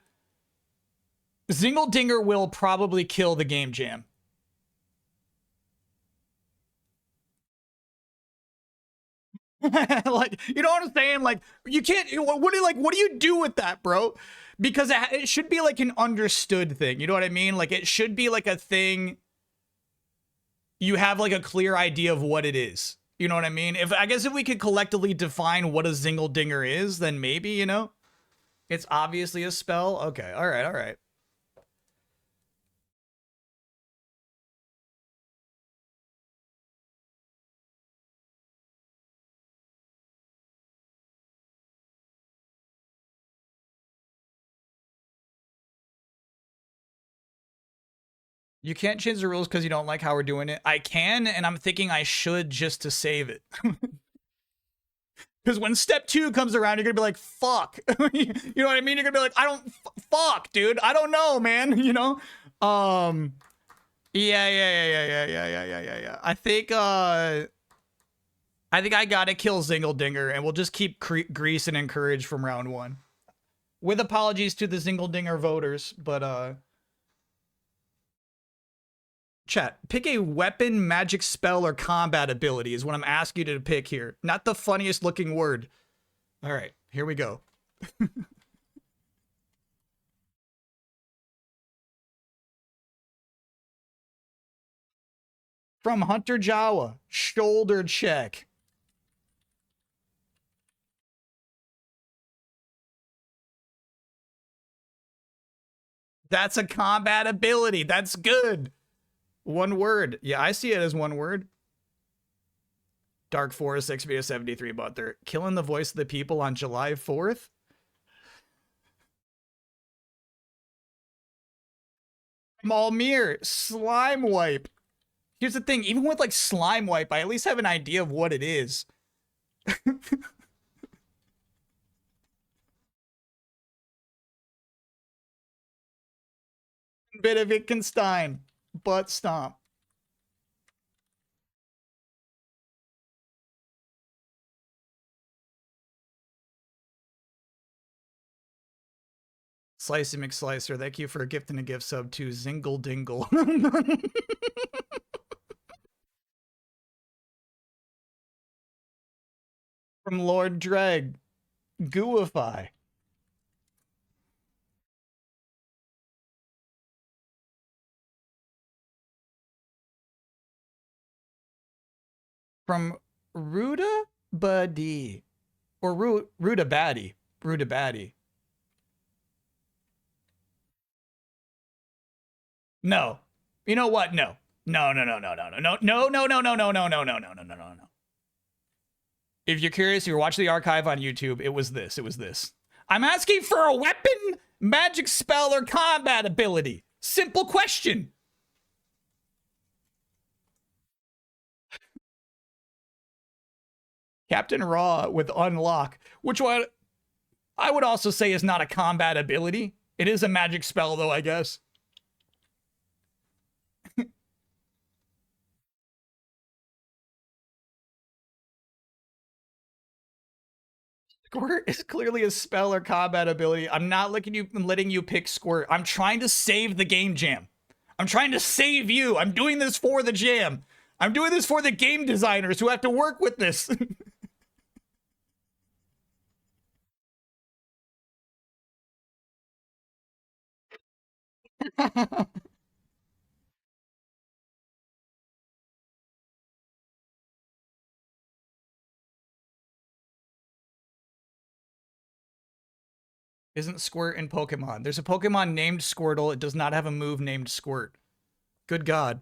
Zingledinger will probably kill the game jam. Like, you know what I'm saying? Like, you can't. What do you do with that, bro? Because it should be like an understood thing. You know what I mean? Like, it should be like a thing. You have like a clear idea of what it is. You know what I mean? I guess if we could collectively define what a Zingledinger is, then maybe, you know, it's obviously a spell. Okay, all right. You can't change the rules because you don't like how we're doing it. I can, and I'm thinking I should just to save it. Because when step 2 comes around, you're going to be like, fuck. You know what I mean? You're going to be like, fuck, dude. I don't know, man. You know? Yeah. I think I gotta kill Zingledinger, and we'll just keep Grease and Encourage from round 1. With apologies to the Zingledinger voters, but chat, pick a weapon, magic spell, or combat ability is what I'm asking you to pick here. Not the funniest looking word. All right, here we go. From Hunter Jawa, shoulder check. That's a combat ability. That's good. One word. Yeah, I see it as one word. Dark Forest, XP 73 Butler. Killing the voice of the people on July 4th? Malmir, Slime Wipe. Here's the thing, even with like Slime Wipe, I at least have an idea of what it is. Bit of Wittgenstein. Butt stomp. Slicey McSlicer, thank you for gifting a gift sub to Zingle Dingle. From Lord Dreg, Gooify. From Ruda Buddy. Or Ruda Batty. Ruda Batty. No. You know what? No. No. If you're curious, if you're watching the archive on YouTube, it was this. I'm asking for a weapon, magic spell, or combat ability. Simple question. Captain Raw with Unlock, which one I would also say is not a combat ability. It is a magic spell, though, I guess. Squirt is clearly a spell or combat ability. I'm not letting you pick Squirt. I'm trying to save the game jam. I'm trying to save you. I'm doing this for the jam. I'm doing this for the game designers who have to work with this. Isn't Squirt in Pokemon? There's a Pokemon named Squirtle. It does not have a move named Squirt. Good God.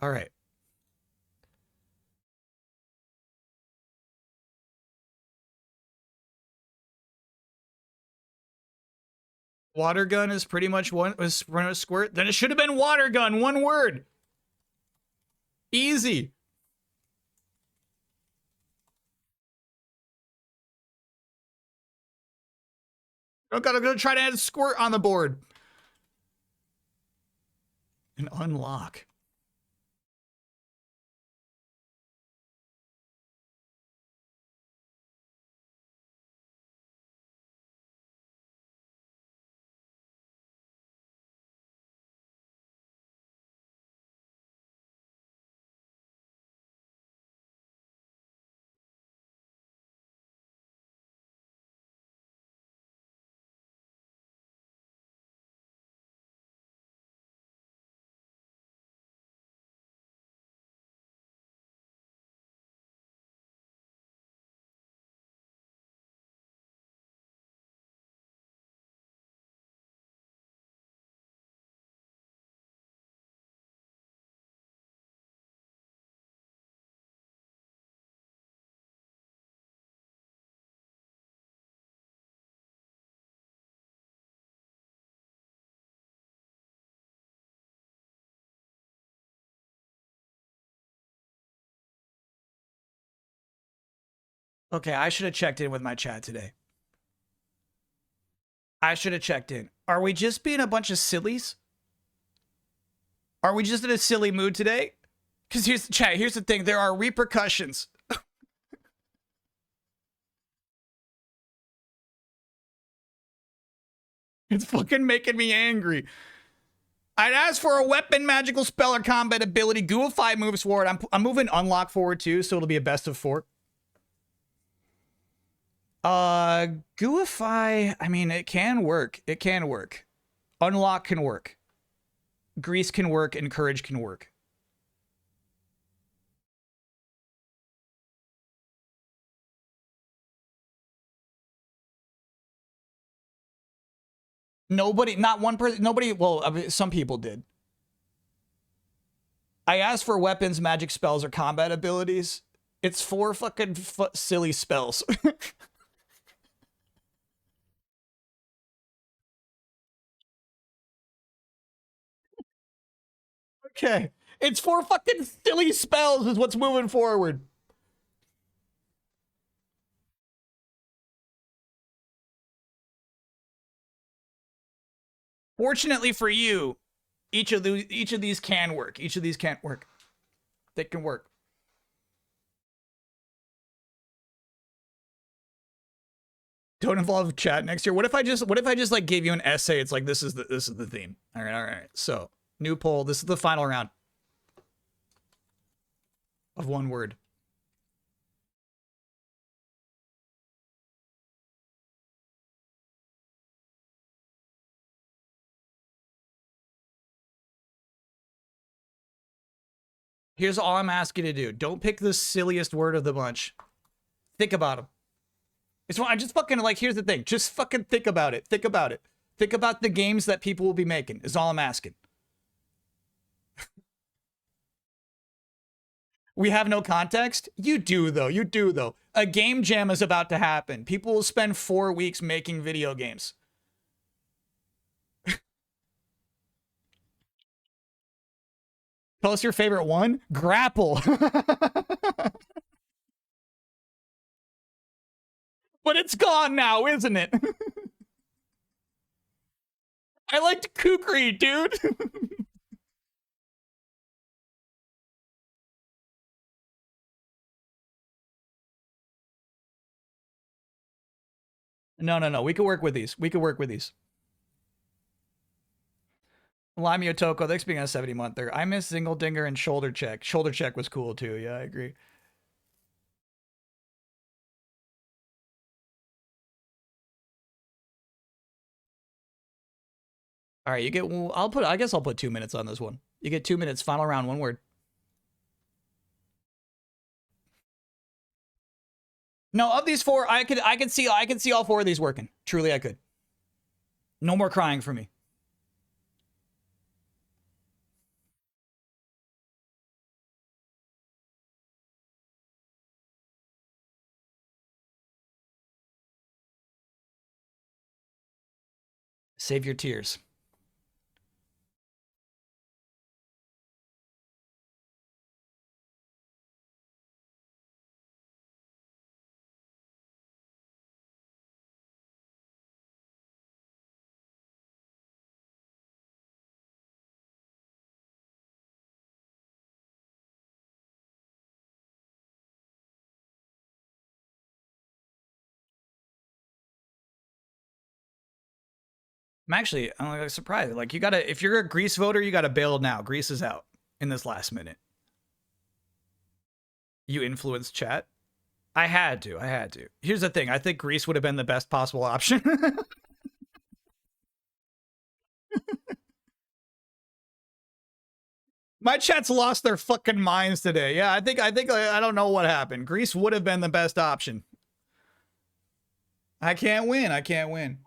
All right. Water gun is pretty much was Squirt. Then it should have been water gun. One word. Easy. I'm gonna try to add squirt on the board. And unlock. Okay, I should have checked in with my chat today. I should have checked in. Are we just being a bunch of sillies? Are we just in a silly mood today? Because here's the chat. Here's the thing. There are repercussions. It's fucking making me angry. I'd ask for a weapon, magical spell, or combat ability. Gooify moves forward. I'm moving unlock forward too, so it'll be a best of 4. Gooify, I mean, it can work. It can work. Unlock can work. Grease can work, and courage can work. Nobody, not one person, nobody, well, I mean, some people did. I asked for weapons, magic spells, or combat abilities. It's 4 fucking silly spells. Okay. It's 4 fucking silly spells is what's moving forward. Fortunately for you, each of these can work. Each of these can't work. They can work. Don't involve chat next year. What if I just like gave you an essay? It's like this is the theme. All right. So, new poll. This is the final round of 1 word. Here's all I'm asking you to do. Don't pick the silliest word of the bunch. Think about them. It's I just fucking like, here's the thing. Just fucking think about it. Think about it. Think about the games that people will be making is all I'm asking. We have no context? You do though. You do though. A game jam is about to happen. People will spend 4 weeks making video games. Tell us your favorite one. Grapple. But it's gone now, isn't it? I liked Kukri, dude. No. We could work with these. We could work with these. Lamio Toko, thanks for being on a 70 monther. I miss Zingle Dinger and Shoulder Check. Shoulder Check was cool too. Yeah, I agree. All right, you get. Well, I guess I'll put 2 minutes on this one. You get 2 minutes. Final round. 1 word. No, of these 4, I could see all 4 of these working. Truly, I could. No more crying for me. Save your tears. I'm like surprised. Like, you gotta, if you're a Greece voter, you gotta bail now. Greece is out in this last minute. You influenced chat. I had to. Here's the thing. I think Greece would have been the best possible option. My chat's lost their fucking minds today. Yeah, I think I don't know what happened. Greece would have been the best option. I can't win.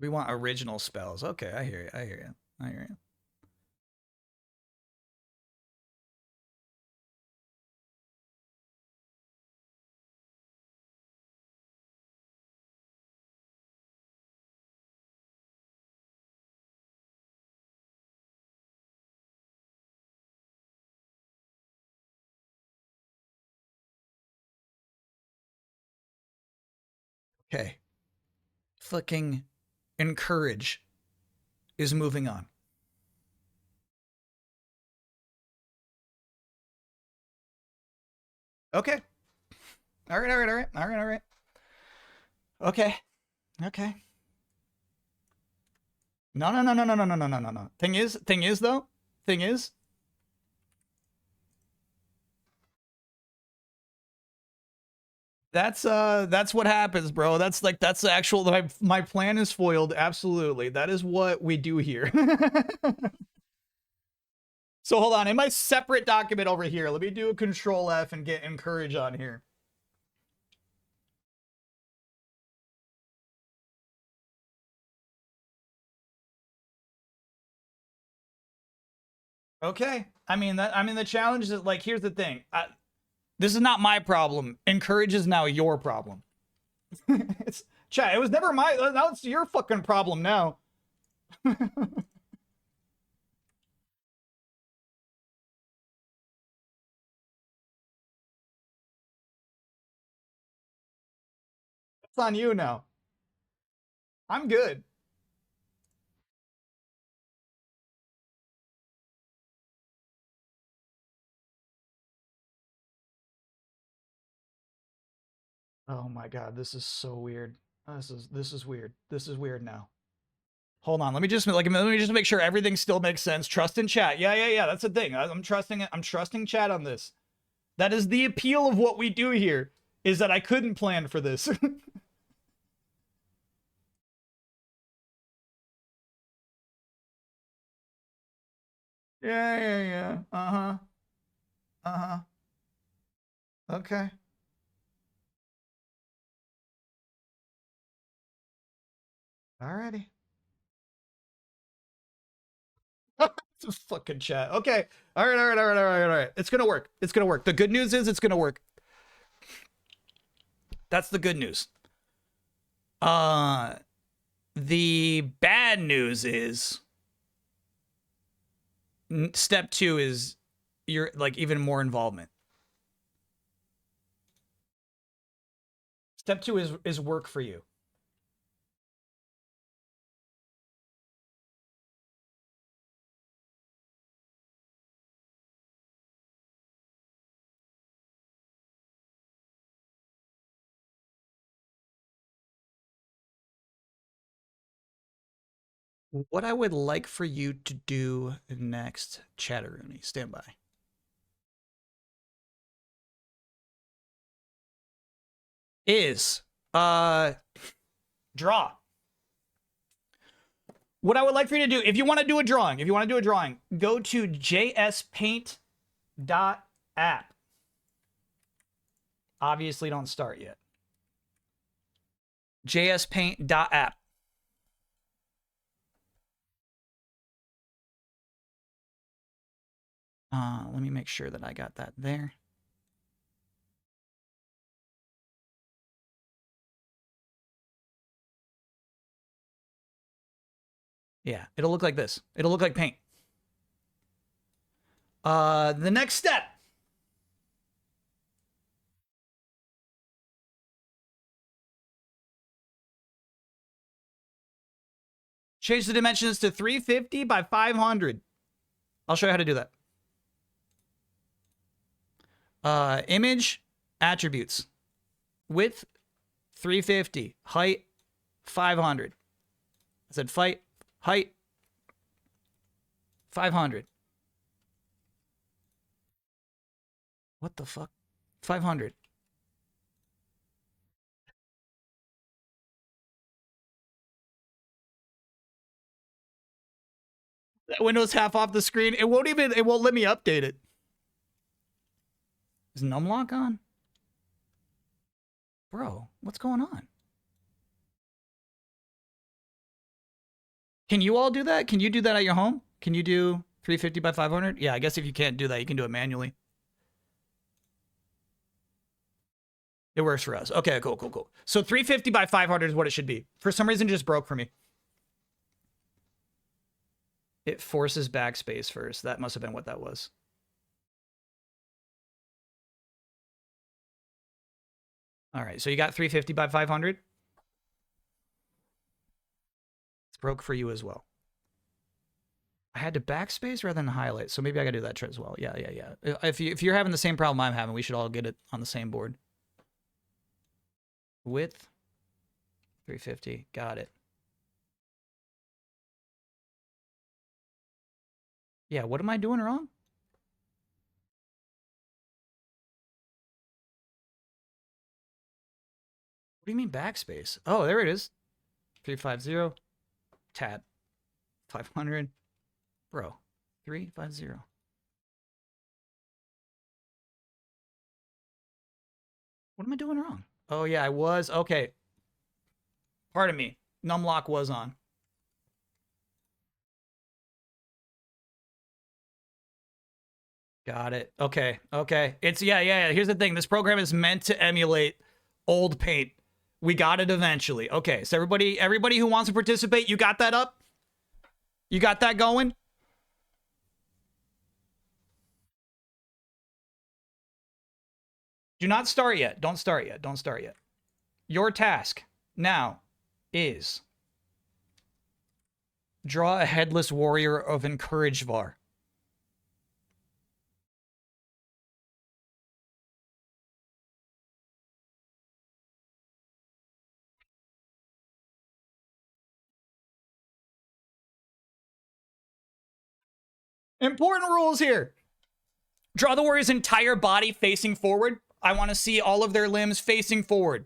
We want original spells. Okay, I hear you. Okay. Fucking encourage is moving on. Okay. All right. Okay. No. Thing is, that's what happens, bro. That's the actual, my plan is foiled. Absolutely. That is what we do here. So hold on, in my separate document over here, let me do a control F and get encourage on here. Okay. I mean the challenge is, like, here's the thing. This is not my problem. Encourage is now your problem. It's chat. It was never my. Now it's your fucking problem now. It's on you now. I'm good. Oh my god, this is so weird. This is weird. This is weird now. Hold on, let me just make sure everything still makes sense. Trust in chat. Yeah. That's the thing. I'm trusting it. I'm trusting chat on this. That is the appeal of what we do here. Is that I couldn't plan for this. Yeah. Uh-huh. Okay. Alrighty. It's a fucking chat. Okay. All right. It's gonna work. The good news is it's gonna work. That's the good news. The bad news is step 2 is you're like even more involvement. Step 2 is work for you. What I would like for you to do next, Chatteroony, stand by. Is draw. What I would like for you to do, if you want to do a drawing, go to jspaint.app. Obviously don't start yet. jspaint.app. Let me make sure that I got that there. Yeah, it'll look like this. It'll look like paint. The next step. Change the dimensions to 350 by 500. I'll show you how to do that. Image, attributes. Width, 350. Height, 500. I said height, 500. What the fuck? 500. That window's half off the screen. It won't let me update it. Is numlock on? Bro, what's going on? Can you all do that? Can you do that at your home? Can you do 350 by 500? Yeah, I guess if you can't do that, you can do it manually. It works for us. Okay, cool. So 350 by 500 is what it should be. For some reason, it just broke for me. It forces backspace first. That must have been what that was. All right, so you got 350 by 500. It's broke for you as well. I had to backspace rather than highlight, so maybe I gotta do that as well. Yeah. If you're having the same problem I'm having, we should all get it on the same board. Width, 350. Got it. Yeah, what am I doing wrong? What do you mean backspace? Oh, there it is. 350. Tab. 500. Bro. 350. What am I doing wrong? Oh, yeah, I was. Okay. Pardon me. Numlock was on. Got it. Okay. It's yeah. Here's the thing. This program is meant to emulate old paint. We got it eventually. Okay, so everybody who wants to participate, you got that up? You got that going? Do not start yet. Don't start yet. Your task now is draw a headless warrior of Encouragevar. Important rules here. Draw the warrior's entire body facing forward. I want to see all of their limbs facing forward.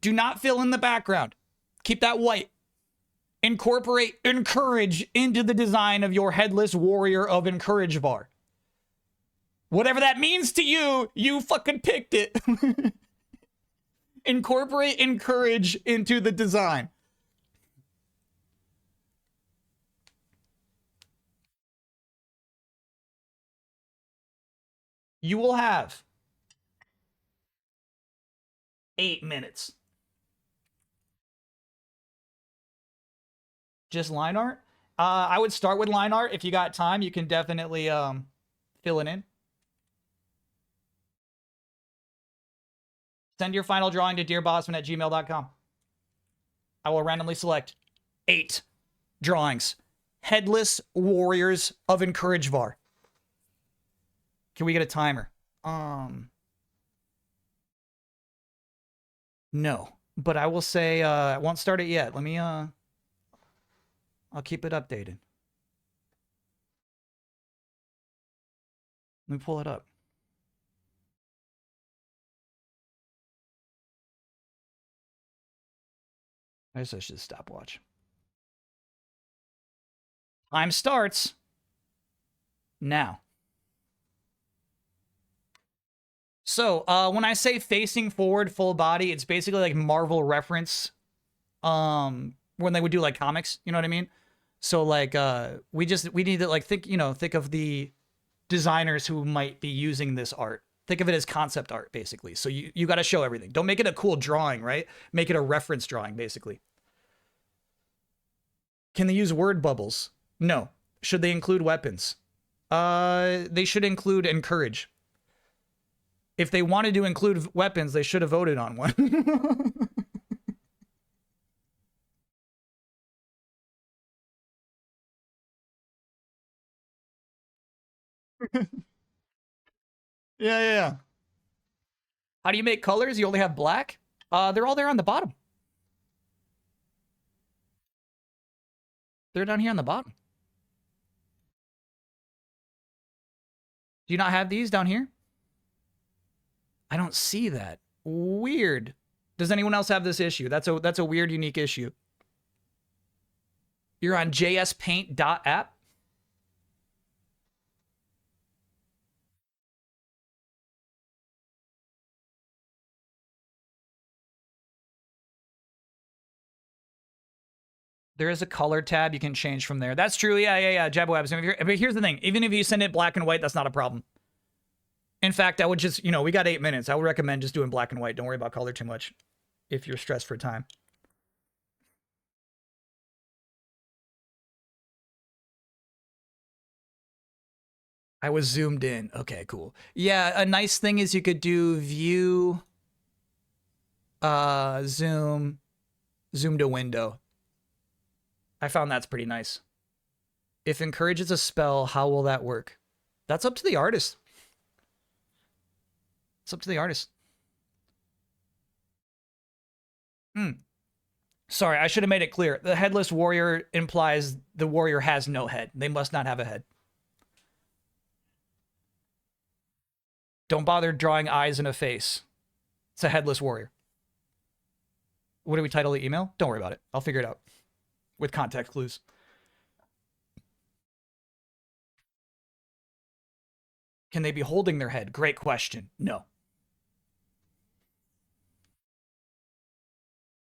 Do not fill in the background. Keep that white. Incorporate encourage into the design of your headless warrior of Encouragevar. Whatever that means to you, you fucking picked it. Incorporate encourage into the design. You will have 8 minutes. Just line art? I would start with line art. If you got time, you can definitely fill it in. Send your final drawing to dearbossman@gmail.com. I will randomly select 8 drawings. Headless warriors of Encouragevar. Can we get a timer? No. But I will say I won't start it yet. Let me I'll keep it updated. Let me pull it up. I guess I should stopwatch. Time starts now. So, when I say facing forward full body, it's basically like Marvel reference. When they would do like comics, you know what I mean? So like we need to like think of the designers who might be using this art. Think of it as concept art, basically. So you got to show everything. Don't make it a cool drawing, right? Make it a reference drawing, basically. Can they use word bubbles? No. Should they include weapons? They should include encourage. If they wanted to include weapons, they should have voted on one. Yeah. How do you make colors? You only have black? They're all there on the bottom. They're down here on the bottom. Do you not have these down here? I don't see that. Weird. Does anyone else have this issue? That's a weird, unique issue. You're on jspaint.app. There is a color tab you can change from there. That's true. Yeah. Jabwabs. But here's the thing. Even if you send it black and white, that's not a problem. In fact, I would just, we got 8 minutes. I would recommend just doing black and white. Don't worry about color too much if you're stressed for time. I was zoomed in. Okay, cool. Yeah, a nice thing is you could do view, zoom to window. I found that's pretty nice. If encourages a spell, how will that work? That's up to the artist. It's up to the artist. Sorry, I should have made it clear. The headless warrior implies the warrior has no head. They must not have a head. Don't bother drawing eyes and a face. It's a headless warrior. What do we title the email? Don't worry about it. I'll figure it out with context clues. Can they be holding their head? Great question. No.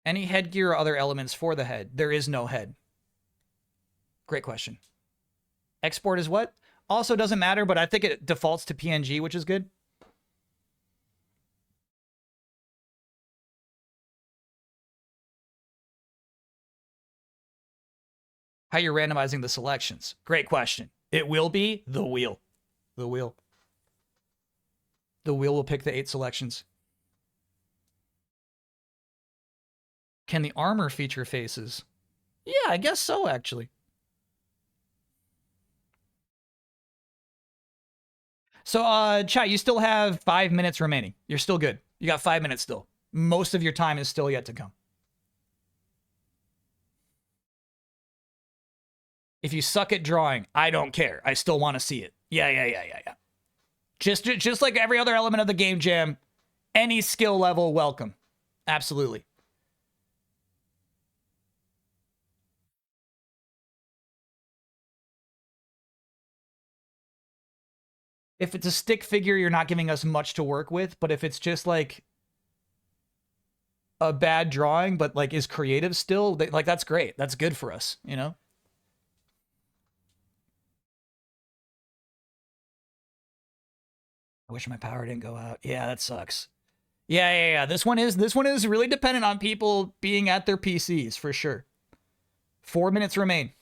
Any headgear or other elements for the head? There is no head. Great question. Export is what? Also doesn't matter, but I think it defaults to PNG, which is good. How you're randomizing the selections? Great question. It will be the wheel. The wheel. The wheel will pick the 8 selections. Can the armor feature faces? Yeah, I guess so, actually. So, chat, you still have 5 minutes remaining. You're still good. You got 5 minutes still. Most of your time is still yet to come. If you suck at drawing, I don't care. I still want to see it. Yeah. Just like every other element of the game jam, any skill level, welcome. Absolutely. If it's a stick figure, you're not giving us much to work with, but if it's just like a bad drawing, but like is creative still, like that's great. That's good for us, you know? I wish my power didn't go out. Yeah, that sucks. Yeah. This one is really dependent on people being at their PCs for sure. 4 minutes remain.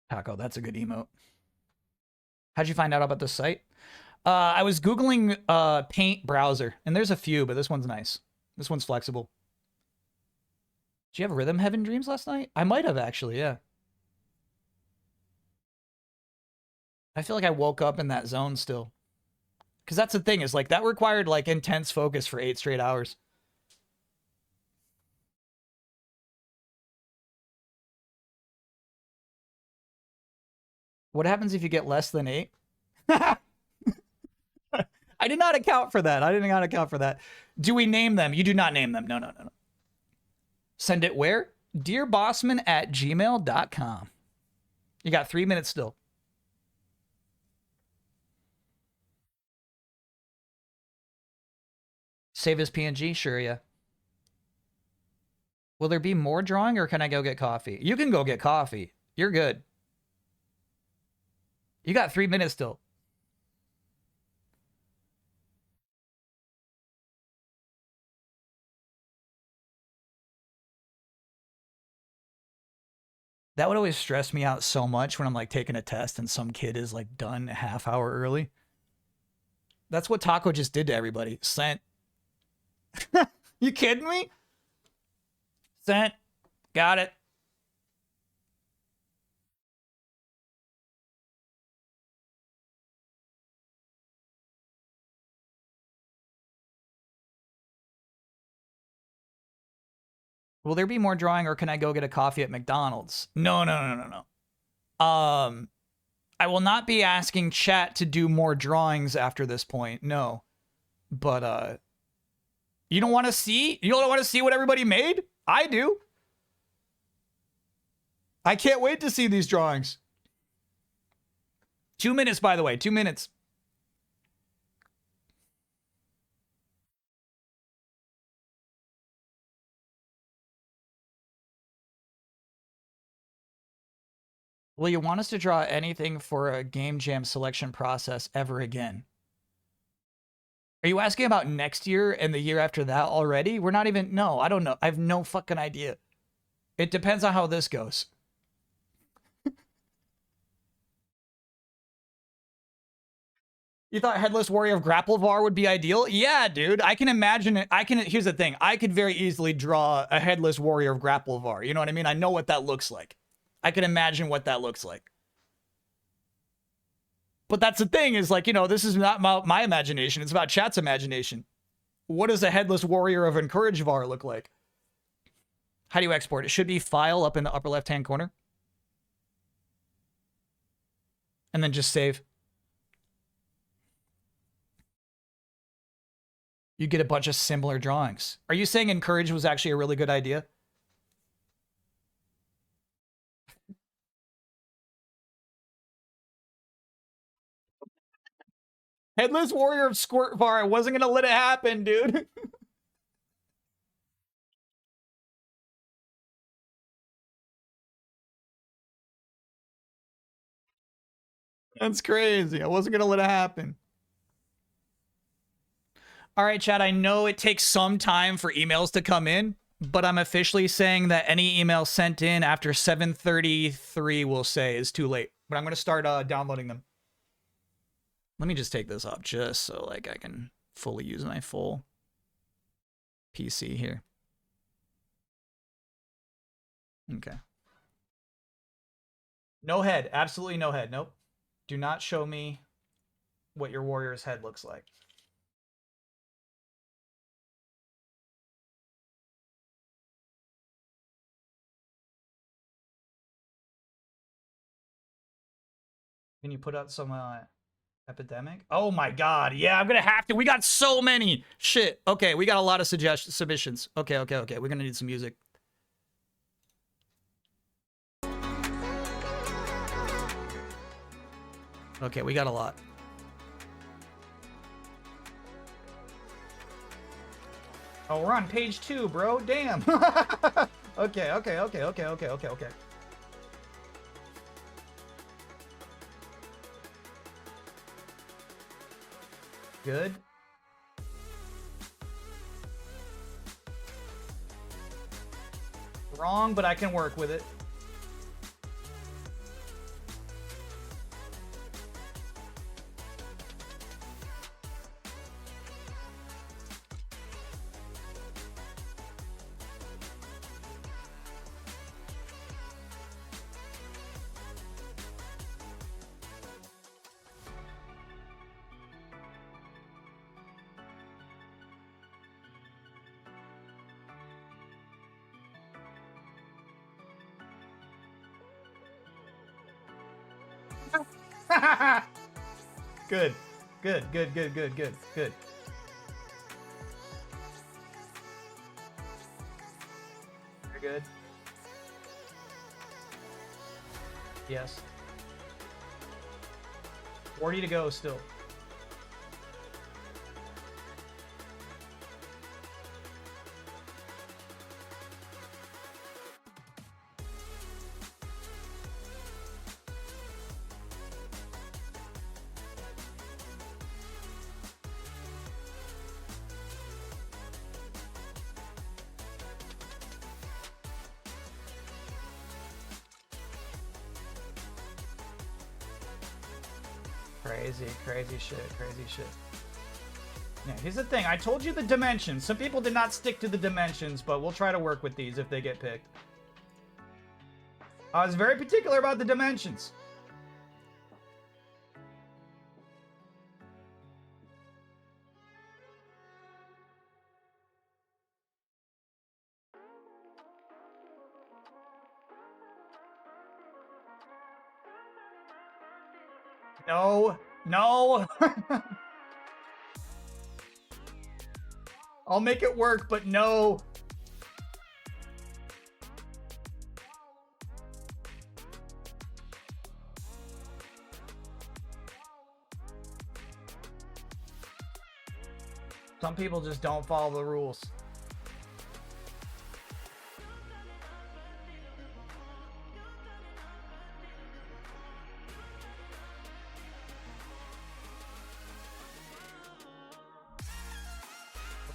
Paco, that's a good emote. How'd you find out about the site? I was Googling Paint browser, and there's a few, but this one's nice. This one's flexible. Did you have Rhythm Heaven dreams last night? I might have, actually, yeah. I feel like I woke up in that zone still. Because that's the thing, is like that required like intense focus for 8 straight hours. What happens if you get less than 8? I did not account for that. I did not account for that. Do we name them? You do not name them. No. Send it where? dearbossman@gmail.com. You got 3 minutes still. Save as PNG? Sure, yeah. Will there be more drawing, or can I go get coffee? You can go get coffee. You're good. You got 3 minutes still. That would always stress me out so much when I'm like taking a test and some kid is like done a half hour early. That's what Taco just did to everybody. Sent. You kidding me? Sent. Got it. Will there be more drawing, or can I go get a coffee at McDonald's? No. I will not be asking chat to do more drawings after this point. No. But you don't want to see? You don't want to see what everybody made? I do. I can't wait to see these drawings. 2 minutes, by the way. 2 minutes. Will you want us to draw anything for a game jam selection process ever again? Are you asking about next year and the year after that already? We're not even... No, I don't know. I have no fucking idea. It depends on how this goes. You thought Headless Warrior of Grapplevar would be ideal? Yeah, dude. I can imagine it. Here's the thing. I could very easily draw a Headless Warrior of Grapplevar. You know what I mean? I know what that looks like. I can imagine what that looks like. But that's the thing is, like, you know, this is not my imagination. It's about chat's imagination. What does a Headless Warrior of Encouragevar look like? How do you export? It should be file up in the upper left-hand corner. And then just save. You get a bunch of similar drawings. Are you saying Encourage was actually a really good idea? Headless Warrior of Squirtvar. I wasn't going to let it happen, dude. That's crazy. I wasn't going to let it happen. All right, chat. I know it takes some time for emails to come in, but I'm officially saying that any email sent in after 7:33, we'll say, is too late. But I'm going to start downloading them. Let me just take this off just so like I can fully use my full PC here. Okay. No head. Absolutely no head. Nope. Do not show me what your warrior's head looks like. Can you put out some epidemic? Oh my god. Yeah, I'm gonna have to. We got so many. Shit. Okay, we got a lot of submissions. Okay. We're gonna need some music. Okay, we got a lot. Oh, we're on page 2, bro. Damn. Okay. Good. Wrong, but I can work with it. Good. Very good. Yes. 40 to go still. Crazy shit. Yeah, here's the thing. I told you the dimensions. Some people did not stick to the dimensions, but we'll try to work with these if they get picked. I was very particular about the dimensions. No, no. I'll make it work, but no. Some people just don't follow the rules.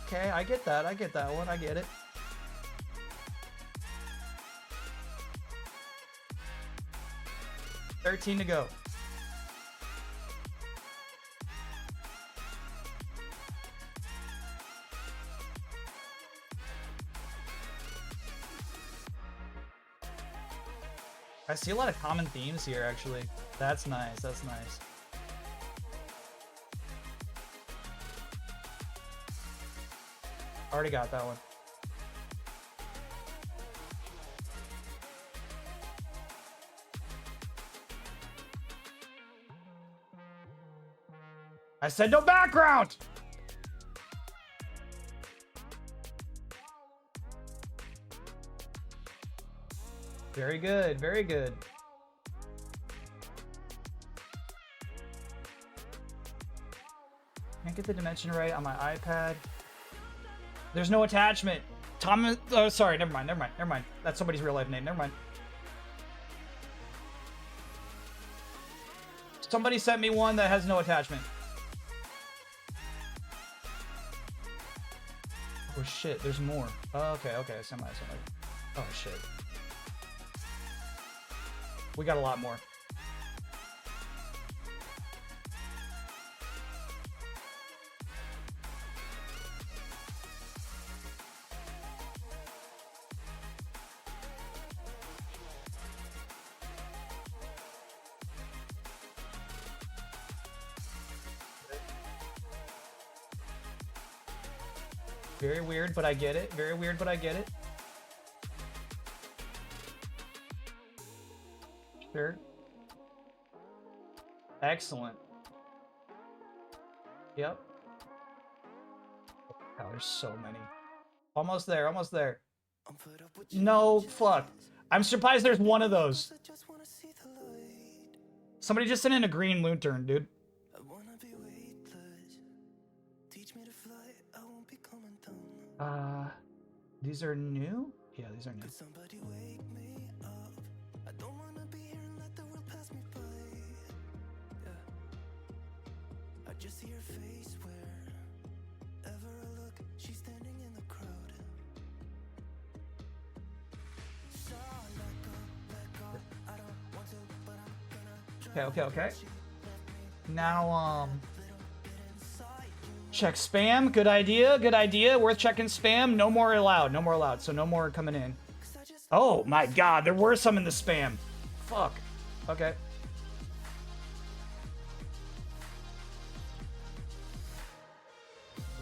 Okay, I get that. I get that one. I get it. $13 to go. I see a lot of common themes here, actually. That's nice. That's nice. Already got that one. I said no background! Very good, very good. Can't get the dimension right on my iPad. There's no attachment. Thomas, oh, sorry, never mind. That's somebody's real life name, never mind. Somebody sent me one that has no attachment. Oh shit, there's more. Oh, okay, semi. Oh shit. We got a lot more. Very weird, but I get it. Very weird, but I get it. Sure. Excellent. Yep. Oh, there's so many. Almost there, almost there. No, fuck. I'm surprised there's one of those. Somebody just sent in a green Loonturn, dude. These are new? Yeah, these are new. Just see her face wherever I look, she's standing in the crowd. Okay. Now, check spam. Good idea. Worth checking spam. No more allowed. So no more coming in. Oh my god, there were some in the spam. Fuck. Okay.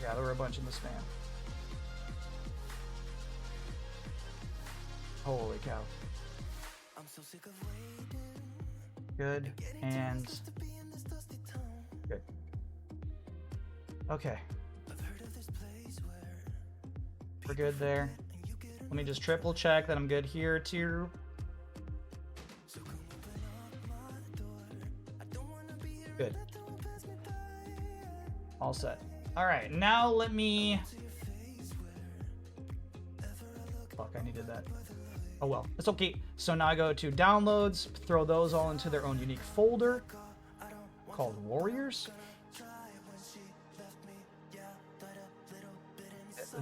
Yeah, there were a bunch in the spam. Holy cow. I'm so sick of waiting. Good and good. Okay. We're good there. Let me just triple check that I'm good here too. Good. All set. All right, now let me... Fuck, I needed that. Oh well, it's okay. So now I go to downloads, throw those all into their own unique folder called Warriors.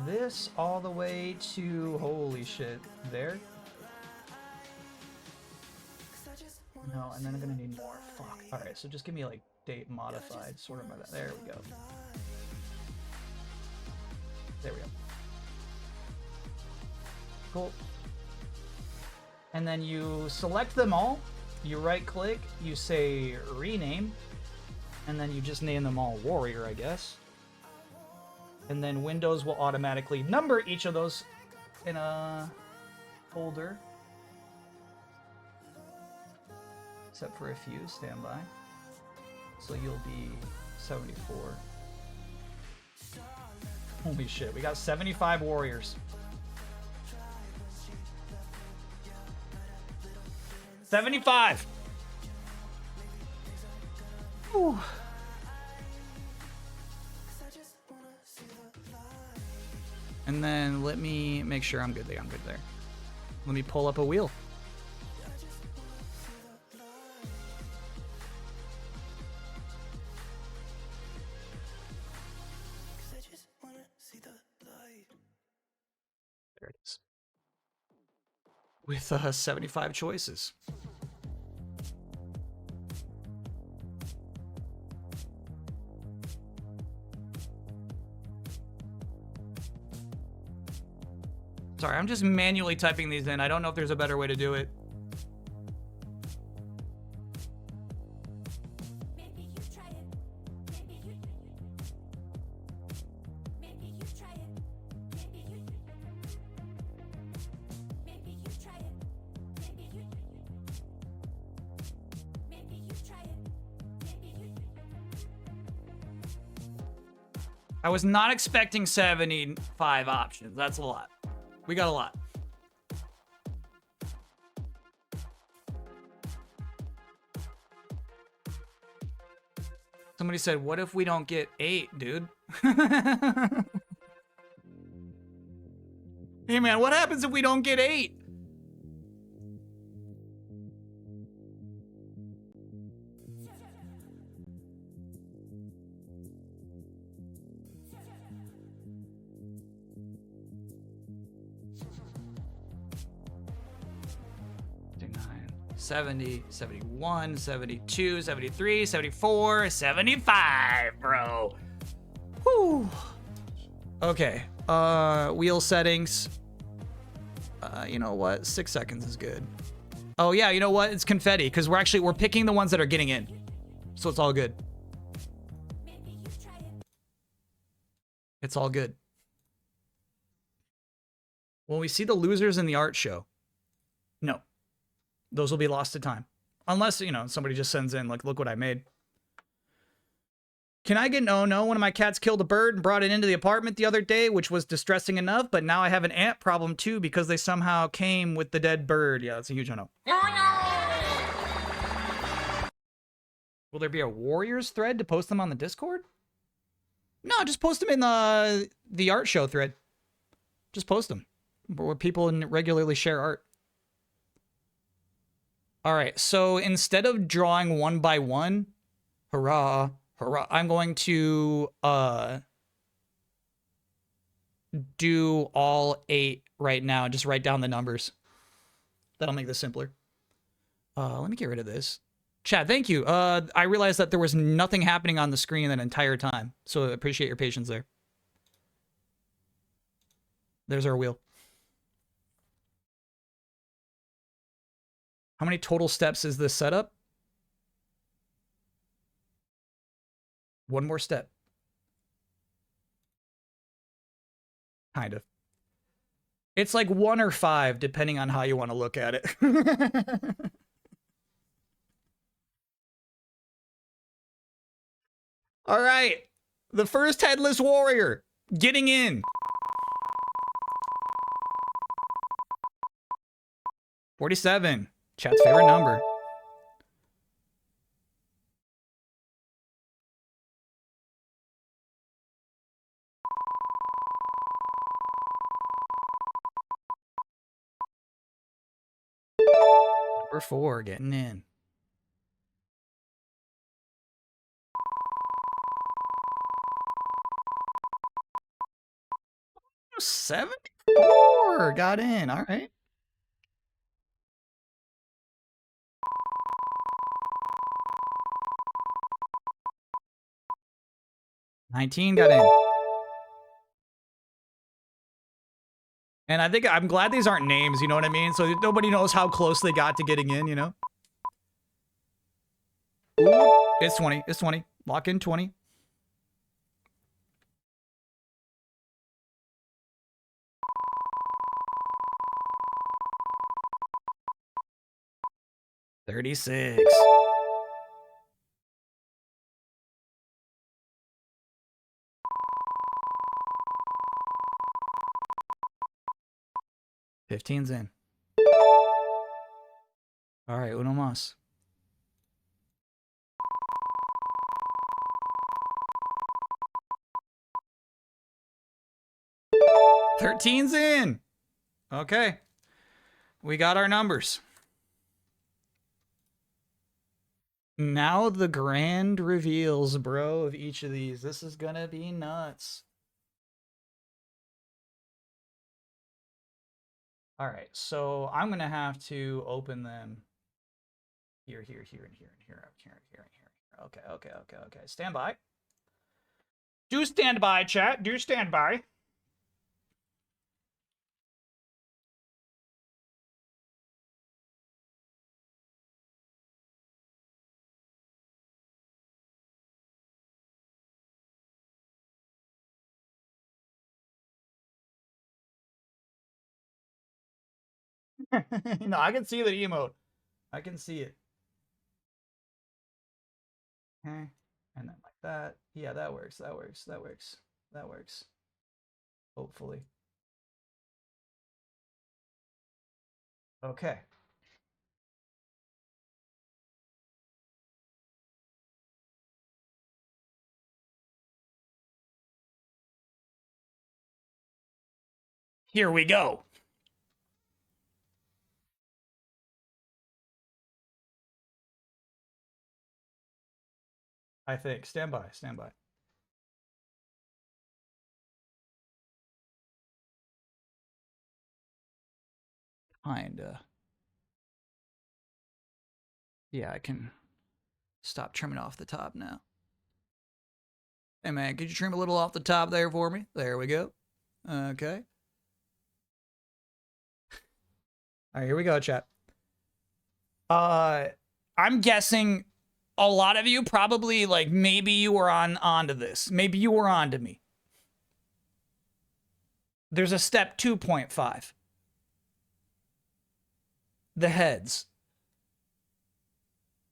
This all the way to, holy shit, there. No, and then I'm gonna need more. Fuck. All right, so just give me like date modified, sort of. There we go. There we go. Cool. And then you select them all. You right click, you say rename, and then you just name them all warrior, I guess. And then Windows will automatically number each of those in a folder. Except for a few, stand by. So you'll be 74. Holy shit, we got 75 warriors. 75! Whew. And then let me make sure I'm good there. I'm good there. Let me pull up a wheel. There it is. With 75 choices. Sorry, I'm just manually typing these in. I don't know if there's a better way to do it. I was not expecting 75 options. That's a lot. We got a lot. Somebody said, what if we don't get 8, dude? Hey, man, what happens if we don't get 8? Nine, 70, 71, 72, 73, 74, 75, bro. Whew. Okay. Wheel settings. You know what? 6 seconds is good. Oh yeah, you know what? It's confetti because we're picking the ones that are getting in. So it's all good. It's all good. When we see the losers in the art show, no. Those will be lost to time. Unless, you know, somebody just sends in, like, look what I made. Can I get no? One of my cats killed a bird and brought it into the apartment the other day, which was distressing enough, but now I have an ant problem too because they somehow came with the dead bird. Yeah, that's a huge no. Will there be a Warriors thread to post them on the Discord? No, just post them in the art show thread. Just post them where people regularly share art. All right, so instead of drawing one by one, hurrah, I'm going to do all 8 right now. Just write down the numbers. That'll make this simpler. Let me get rid of this. Chad, thank you. I realized that there was nothing happening on the screen that entire time, so I appreciate your patience there. There's our wheel. How many total steps is this setup? One more step. Kind of. It's like 1 or 5, depending on how you want to look at it. All right. The first headless warrior getting in. 47. Chat's favorite number. Number 4 getting in. 74 got in. All right. $19 got in. And I think I'm glad these aren't names, you know what I mean? So nobody knows how close they got to getting in, you know? Ooh, it's 20. It's 20. Lock in 20. $36. $15's in. All right, uno más. $13's in. Okay. We got our numbers. Now the grand reveals, bro, of each of these. This is gonna be nuts. All right, so I'm gonna have to open them here, and here, and here, and here, and here. Okay. Stand by. Do stand by, chat. Do stand by. No, I can see the emote. I can see it. Okay. And then like that. Yeah, that works. That works. Hopefully. Okay. Here we go. I think. Stand by. Kinda. Yeah, I can stop trimming off the top now. Hey man, could you trim a little off the top there for me? There we go. Okay. All right, here we go, chat. I'm guessing a lot of you probably, like, maybe you were onto this. Maybe you were onto me. There's a step 2.5. The heads.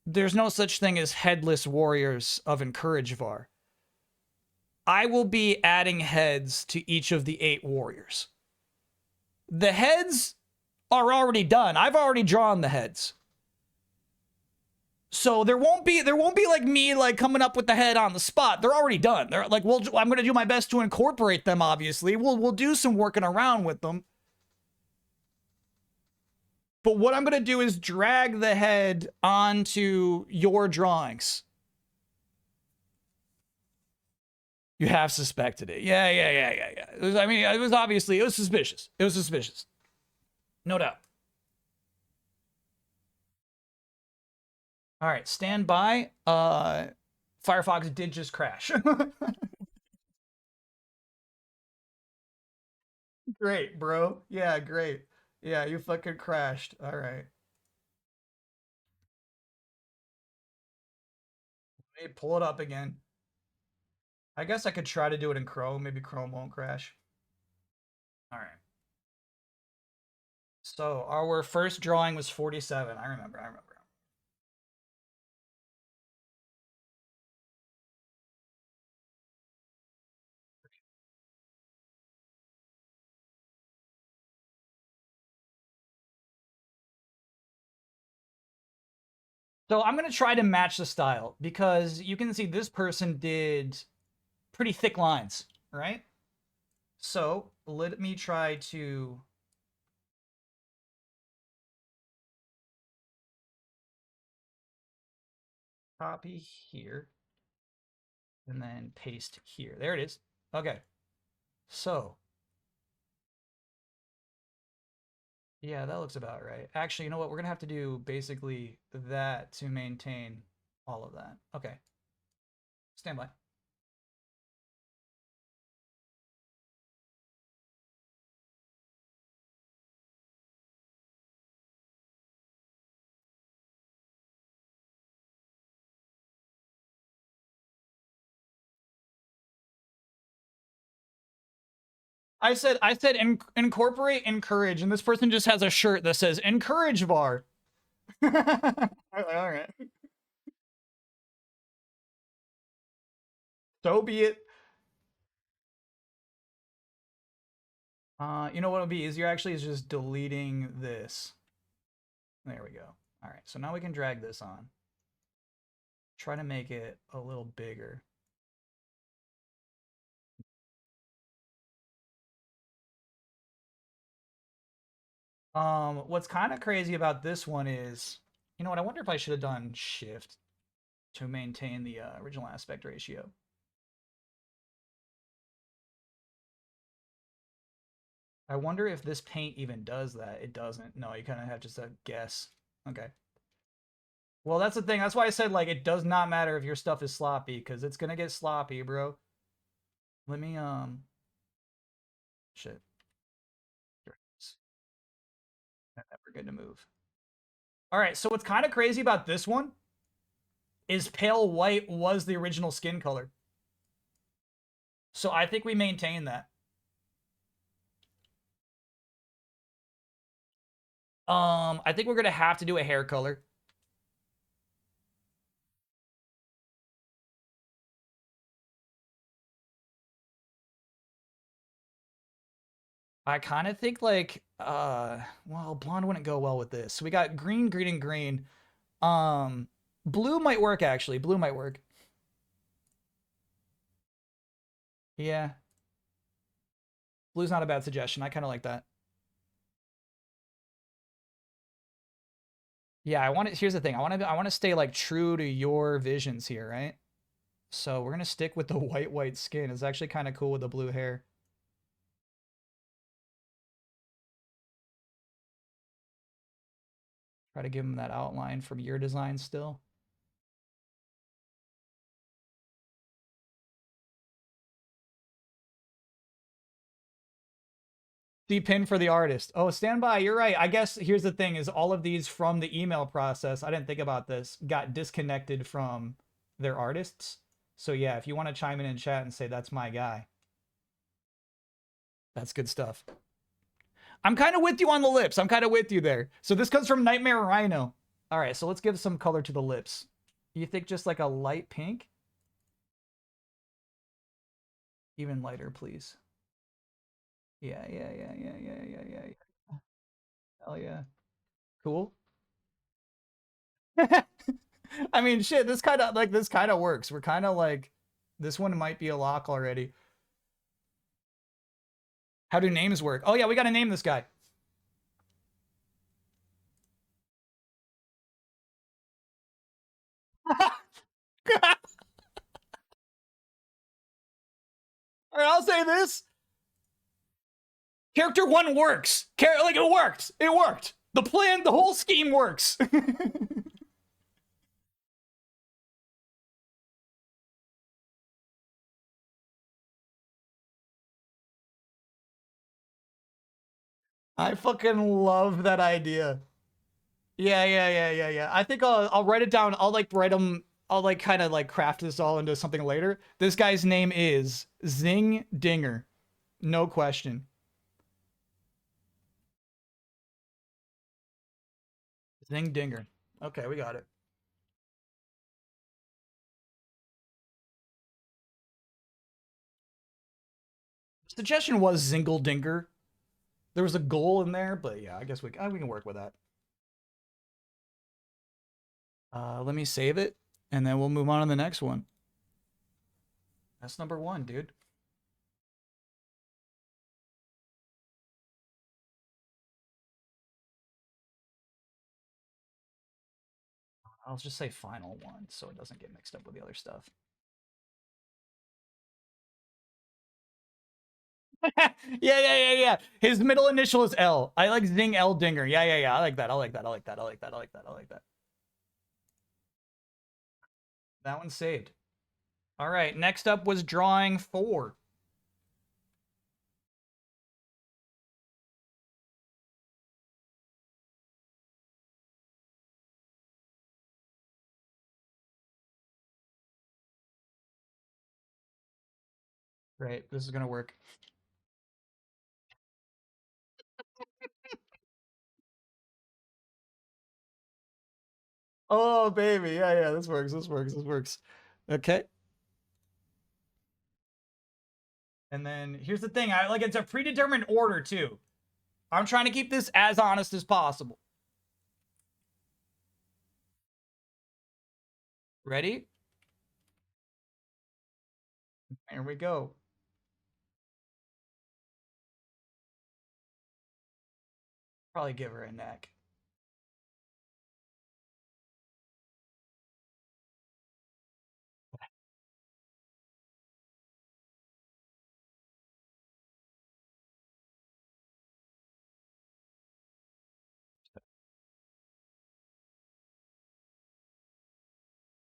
There's no such thing as headless warriors of Encouragevar. I will be adding heads to each of the 8 warriors. The heads are already done. I've already drawn the heads. So there won't be like me like coming up with the head on the spot. They're already done. They're like, I'm going to do my best to incorporate them, obviously. We'll do some working around with them. But what I'm going to do is drag the head onto your drawings. You have suspected it. Yeah. It was, I mean, it was obviously, it was suspicious. No doubt. All right, stand by. Firefox did just crash. Great, bro. Yeah, great. Yeah, you fucking crashed. All right. Let me pull it up again. I guess I could try to do it in Chrome. Maybe Chrome won't crash. All right. So our first drawing was 47. I remember. So I'm going to try to match the style because you can see this person did pretty thick lines, right? So let me try to copy here and then paste here. There it is. Okay. So yeah, that looks about right. Actually, you know what? We're gonna have to do basically that to maintain all of that. Okay. Stand by. I said incorporate encourage, and this person just has a shirt that says encourage bar. All right. So be it. You know what would be easier actually is just deleting this. There we go. All right, so now we can drag this on. Try to make it a little bigger. What's kind of crazy about this one is, you know what? I wonder if I should have done shift to maintain the original aspect ratio. I wonder if this paint even does that. It doesn't. No, you kind of have just a guess. Okay. Well, that's the thing. That's why I said, like, it does not matter if your stuff is sloppy, because it's gonna get sloppy, bro. Let me, shit. We're good to move. All right, so what's kind of crazy about this one is pale white was the original skin color. So I think we maintain that. I think we're gonna have to do a hair color. I kind of think like, well, blonde wouldn't go well with this. So we got green, green, and green. Blue might work actually. Blue might work. Yeah. Blue's not a bad suggestion. I kind of like that. Yeah, I want to, here's the thing. I want to stay like true to your visions here, right? So we're going to stick with the white skin. It's actually kind of cool with the blue hair. Try to give him that outline from your design still. The pin for the artist. Oh, stand by. You're right. I guess here's the thing is all of these from the email process, I didn't think about this, got disconnected from their artists. So yeah, if you want to chime in chat and say that's my guy. That's good stuff. I'm kind of with you on the lips. I'm kind of with you there. So this comes from Nightmare Rhino. All right, so let's give some color to the lips. You think just like a light pink? Even lighter, please. Yeah. Hell yeah. Cool. I mean, shit, this kind of works. We're kind of like, this one might be a lock already. How do names work? Oh yeah, we got to name this guy. All right, I'll say this. Character 1 works. Like, it worked. It worked. The plan, the whole scheme works. I fucking love that idea. Yeah. I think I'll write it down. I'll like write them. I'll like kind of like craft this all into something later. This guy's name is Zing Dinger. No question. Zing Dinger. Okay, we got it. Suggestion was Zingle Dinger. There was a goal in there, but yeah, I guess we can work with that. Let me save it, and then we'll move on to the next one. That's number 1, dude. I'll just say final 1 so it doesn't get mixed up with the other stuff. Yeah. His middle initial is L. I like Zing L Dinger. Yeah. I like that. I like that. That one's saved. All right. Next up was drawing 4. Great. This is gonna work. Oh, baby. Yeah, this works. This works. Okay. And then here's the thing. I like it's a predetermined order too. I'm trying to keep this as honest as possible. Ready? Here we go. Probably give her a neck.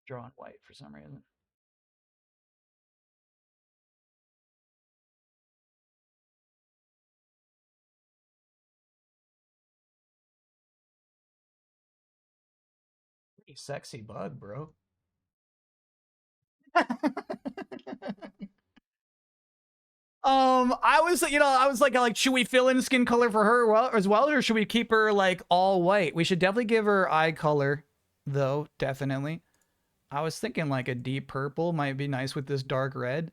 Drawing white for some reason. Pretty sexy bug, bro. I was like, should we fill in skin color for her as well, or should we keep her like all white? We should definitely give her eye color, though. Definitely. I was thinking like a deep purple might be nice with this dark red.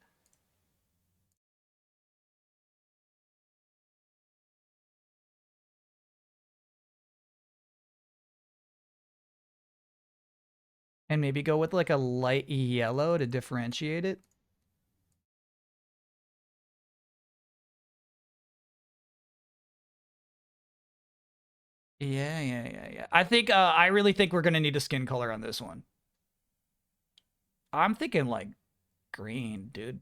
And maybe go with like a light yellow to differentiate it. Yeah. I really think we're gonna need a skin color on this one. I'm thinking like green, dude.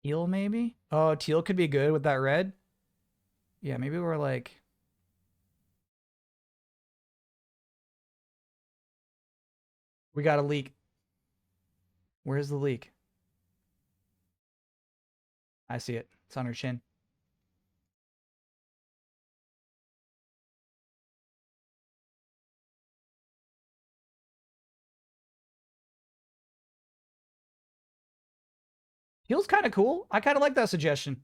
Teal maybe? Oh, teal could be good with that red. Yeah, maybe we're like we got a leak. Where's the leak? I see it. It's on her chin. Teal's kind of cool. I kind of like that suggestion.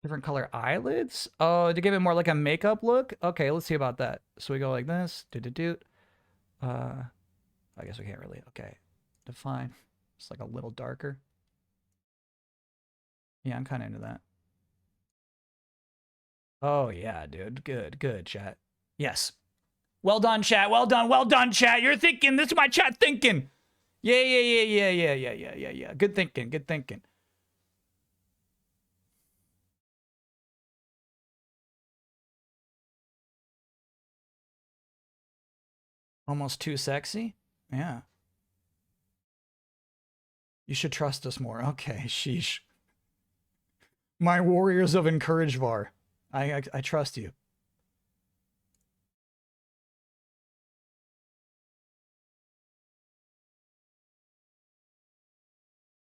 Different color eyelids? Oh, to give it more like a makeup look? Okay, let's see about that. So we go like this. Do. I guess we can't really. Okay. Define. It's like a little darker. Yeah, I'm kind of into that. Oh, yeah, dude. Good, chat. Yes. Well done, chat. Well done, chat. You're thinking. This is my chat thinking. Yeah. Good thinking. Almost too sexy? Yeah. You should trust us more. Okay, sheesh. My warriors of Encouragevar. I trust you.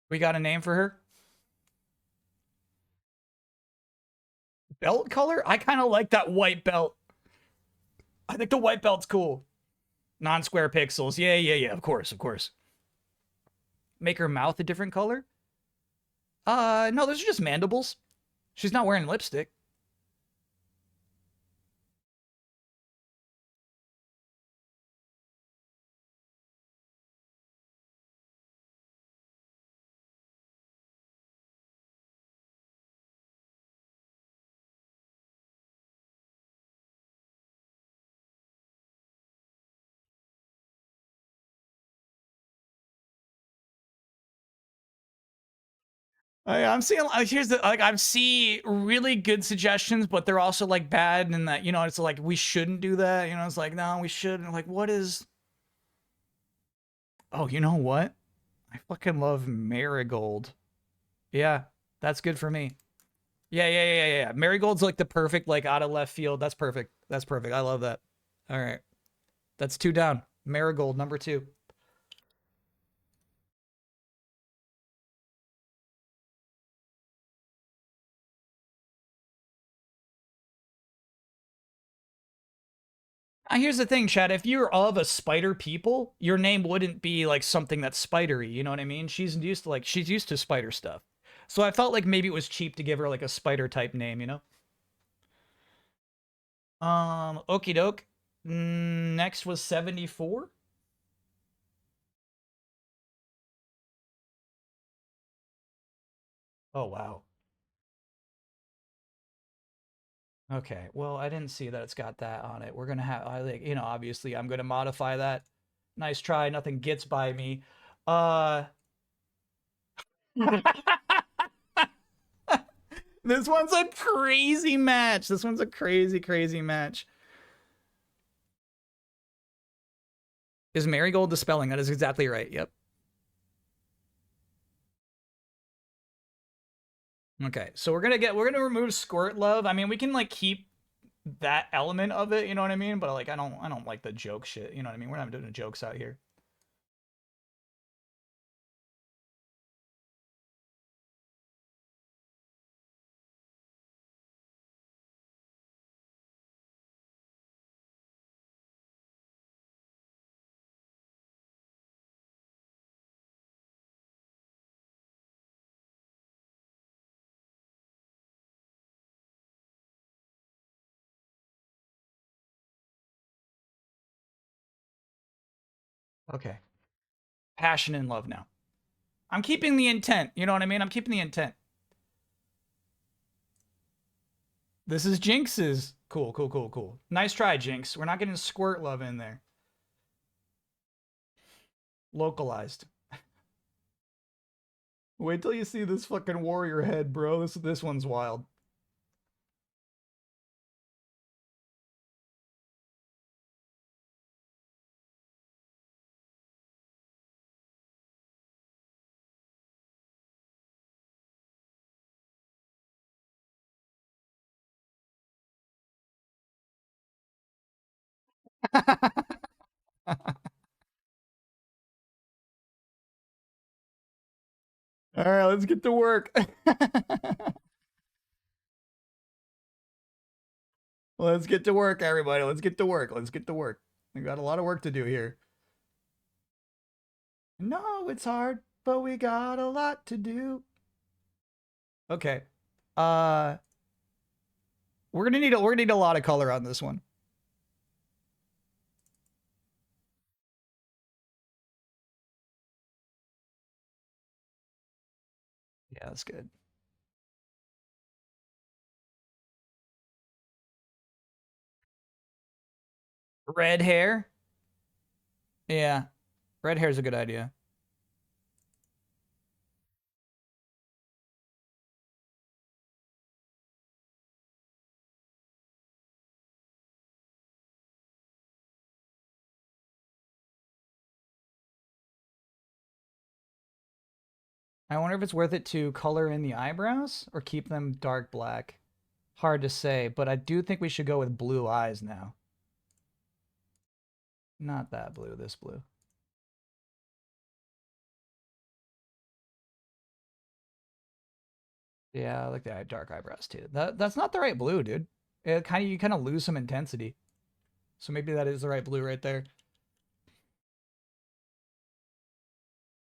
We got a name for her? Belt color? I kind of like that white belt. I think the white belt's cool. Non-square pixels. Yeah. Of course. Make her mouth a different color? No, those are just mandibles. She's not wearing lipstick. I'm seeing here's the like I see really good suggestions, but they're also like bad, and that it's like we shouldn't do that. It's like no, we shouldn't. Like what is? Oh, you know what? I fucking love marigold. Yeah, that's good for me. Yeah. Marigold's like the perfect like out of left field. That's perfect. I love that. All right, that's 2 down. Marigold number 2. Here's the thing, Chad. If you're of a spider people, your name wouldn't be like something that's spidery. You know what I mean? She's used to spider stuff. So I felt like maybe it was cheap to give her like a spider type name, you know? Okie doke. Next was 74. Oh, wow. Okay, well, I didn't see that it's got that on it. We're gonna have, obviously I'm gonna modify that. Nice try, nothing gets by me. Uh, this one's a crazy match. This one's a crazy, crazy match. Is Marigold the spelling? That is exactly right. Yep. Okay, so we're gonna remove Squirt Love. I mean, we can like keep that element of it, you know what I mean? But like I don't like the joke shit, you know what I mean? We're not doing jokes out here. Okay. Passion and love now. I'm keeping the intent, you know what I mean? I'm keeping the intent. This is Jinx's. Cool, cool, cool, cool. Nice try, Jinx. We're not getting Squirt Love in there. Localized. Wait till you see this fucking warrior head, bro. This one's wild. All right, let's get to work. Let's get to work, everybody. Let's get to work. Let's get to work. We got a lot of work to do here. No, it's hard, but we got a lot to do. Okay. Uh we're gonna need a lot of color on this one. Yeah, that's good. Red hair. Yeah. Red hair's a good idea. I wonder if it's worth it to color in the eyebrows or keep them dark black. Hard to say, but I do think we should go with blue eyes now. Not that blue, this blue. Yeah, I like the dark eyebrows too. That's not the right blue, dude. You kind of lose some intensity. So maybe that is the right blue right there.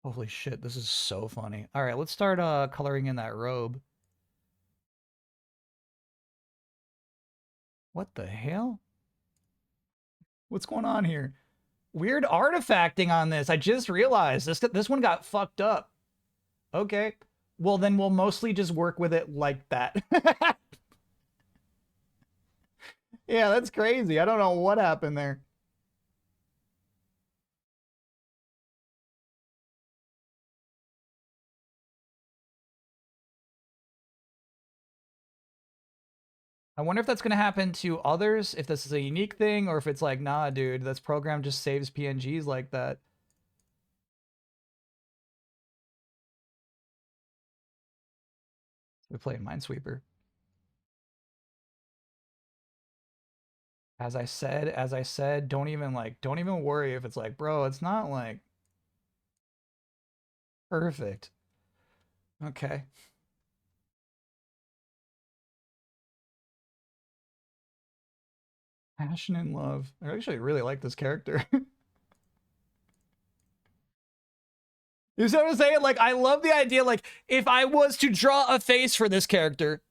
Holy shit, this is so funny. All right, let's start coloring in that robe. What the hell? What's going on here? Weird artifacting on this. I just realized this one got fucked up. Okay. Well, then we'll mostly just work with it like that. Yeah, that's crazy. I don't know what happened there. I wonder if that's going to happen to others, if this is a unique thing, or if it's like, nah, dude, this program just saves PNGs like that. We play Minesweeper. As I said, don't even worry if it's like, bro, it's not like perfect. Okay. Passion and love. I actually really like this character. You see what I'm saying? Like, I love the idea, like, if I was to draw a face for this character,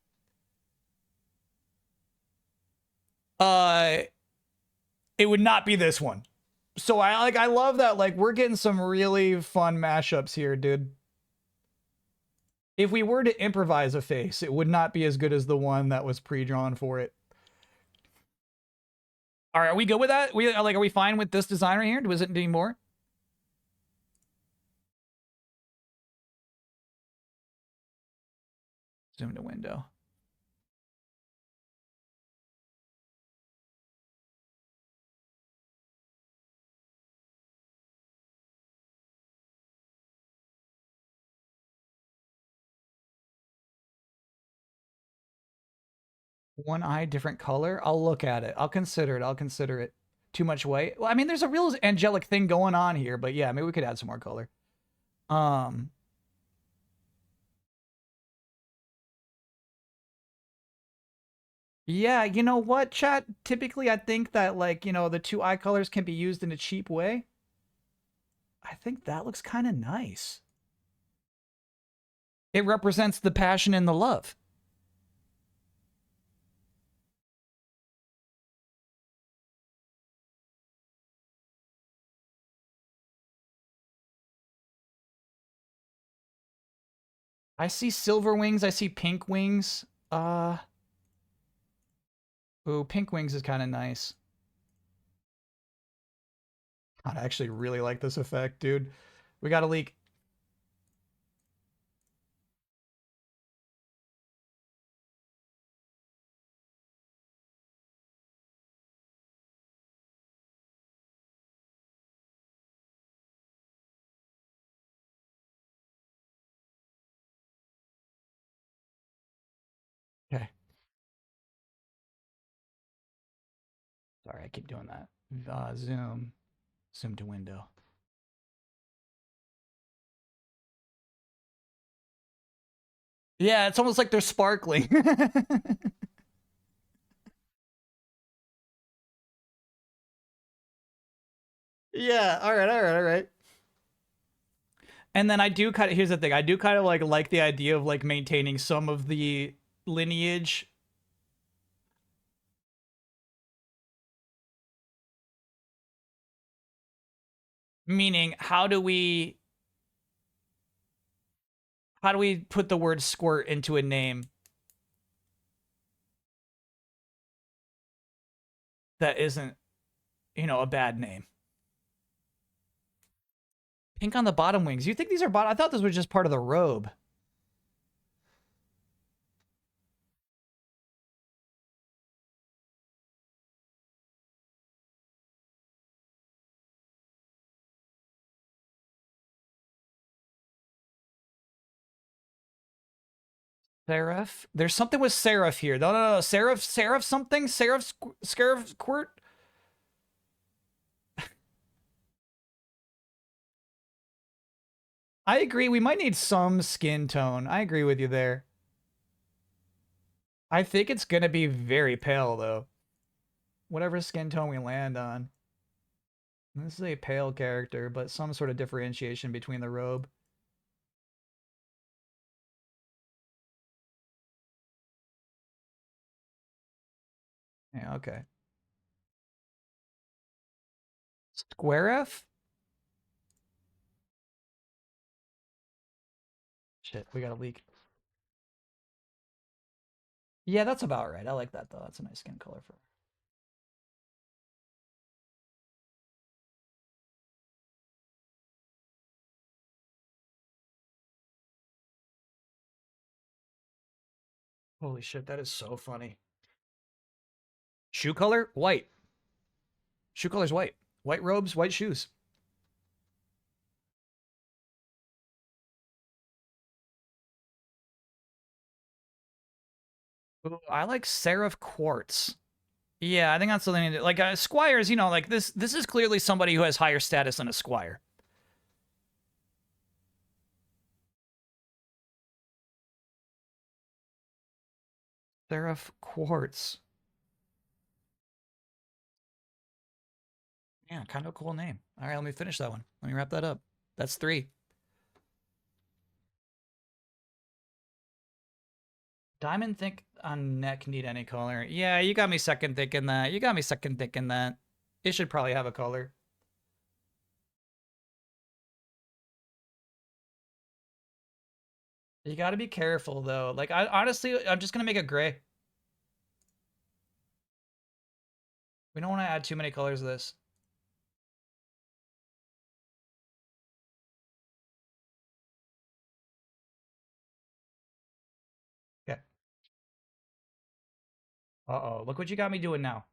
it would not be this one. So I love that, like, we're getting some really fun mashups here, dude. If we were to improvise a face, it would not be as good as the one that was pre-drawn for it. All right, are we good with that? Are we fine with this design right here? Was it any more? Zoom to window. One eye, different color. I'll look at it. I'll consider it. I'll consider it. Too much white. Well, I mean, there's a real angelic thing going on here, but yeah, maybe we could add some more color. Yeah, you know what, chat? Typically, I think that, like, you know, the two eye colors can be used in a cheap way. I think that looks kind of nice. It represents the passion and the love. I see silver wings. I see pink wings. Ooh, pink wings is kind of nice. God, I actually really like this effect, dude. We got a leak. Okay. Sorry, I keep doing that. Zoom. Zoom to window. Yeah, it's almost like they're sparkling. Yeah, all right, all right, all right. And then I do kind of, here's the thing, I do kind of like the idea of like maintaining some of the lineage. Meaning, how do we put the word squirt into a name that isn't, you know, a bad name? Pink on the bottom wings. You think these are bottom? I thought this was just part of the robe. Seraph? There's something with Seraph here. No, no, no. Seraph something? Seraph Squirt? I agree. We might need some skin tone. I agree with you there. I think it's going to be very pale, though. Whatever skin tone we land on. This is a pale character, but some sort of differentiation between the robe. Yeah, okay. Square F? Shit, we got a leak. Yeah, that's about right. I like that, though. That's a nice skin color for her. Holy shit, that is so funny. Shoe color? White. Shoe color's white. White robes, white shoes. Ooh, I like Seraph Quartz. Yeah, I think that's something to, like squires, you know, like this is clearly somebody who has higher status than a squire. Seraph Quartz. Yeah, kind of a cool name. All right, let me finish that one. Let me wrap that up. That's 3. Diamond think on neck need any color. Yeah, you got me second thinking that. You got me second thinking that. It should probably have a color. You got to be careful though. Like honestly, I'm just gonna make it gray. We don't want to add too many colors to this. Okay. Uh-oh, look what you got me doing now.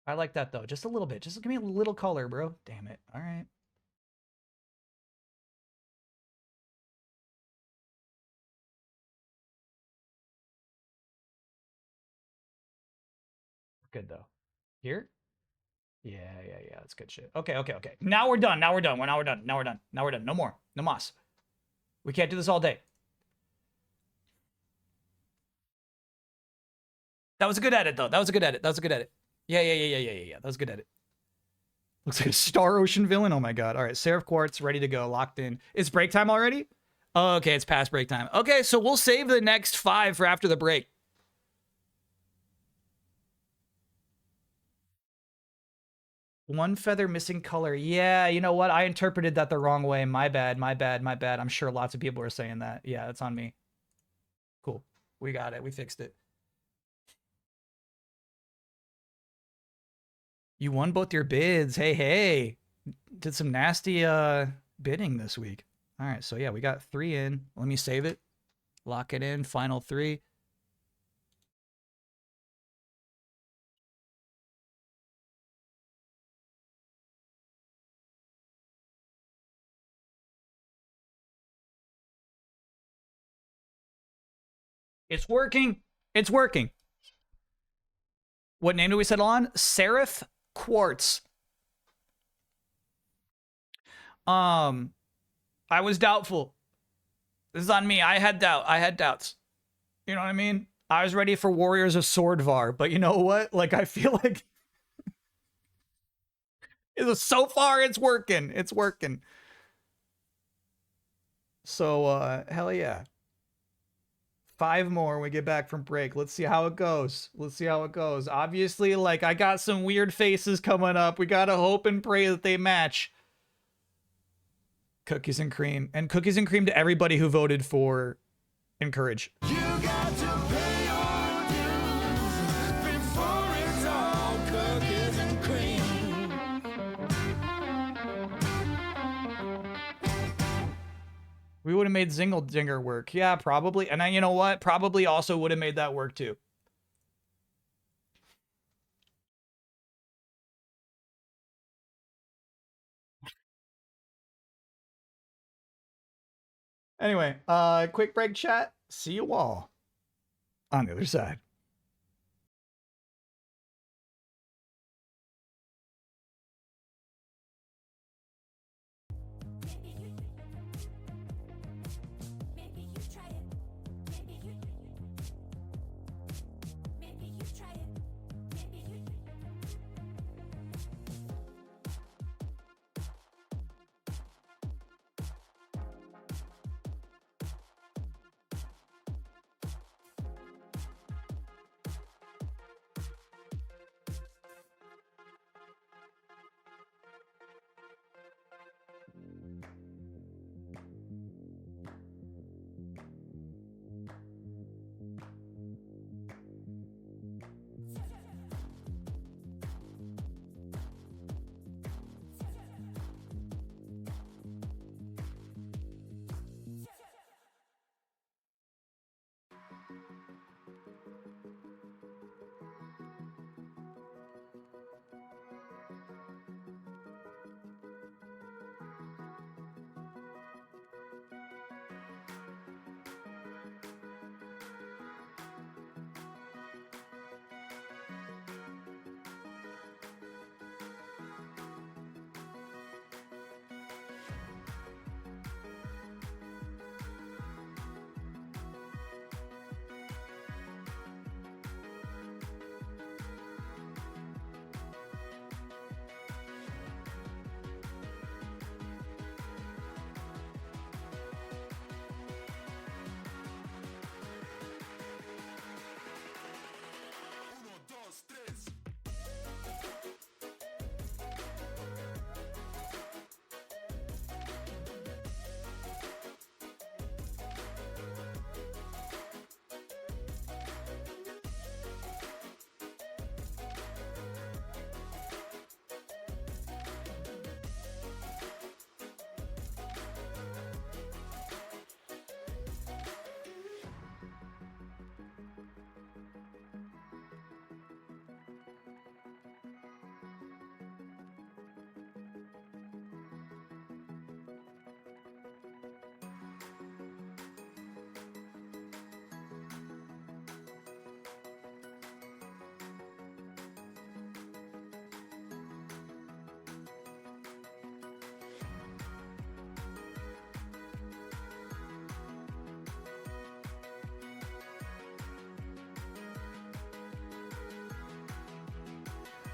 I like that though, just a little bit. Just give me a little color, bro. Damn it. All right. Good though. Here? Yeah. That's good shit. Okay. Now we're done. Now we're done. Now we're done. Now we're done. No more. No mas. We can't do this all day. That was a good edit, though. That was a good edit. Yeah. That was a good edit. Looks like a Star Ocean villain. Oh my god. All right, Seraph Quartz ready to go, locked in. It's break time already? Oh, okay, it's past break time. Okay, so we'll save the next 5 for after the break. One feather missing color. Yeah, you know what? I interpreted that the wrong way. My bad. I'm sure lots of people are saying that. Yeah, that's on me. Cool. We got it. We fixed it. You won both your bids. Hey. Did some nasty bidding this week. All right, so yeah, we got 3 in. Let me save it. Lock it in. Final 3. It's working. It's working. What name do we settle on? Seraph Quartz. I was doubtful. This is on me. I had doubts. You know what I mean? I was ready for Warriors of Swordvar, but you know what? Like, I feel like so far it's working. It's working. So, hell yeah. 5 more when we get back from break. Let's see how it goes. Obviously, like, I got some weird faces coming up. We gotta hope and pray that they match. Cookies and cream. And cookies and cream to everybody who voted for Encourage. You got to pay your dues before it's all cookies and cream. We would have made Zingle Dinger work. Yeah, probably. And you know what? Probably also would have made that work too. Anyway, quick break chat. See you all on the other side.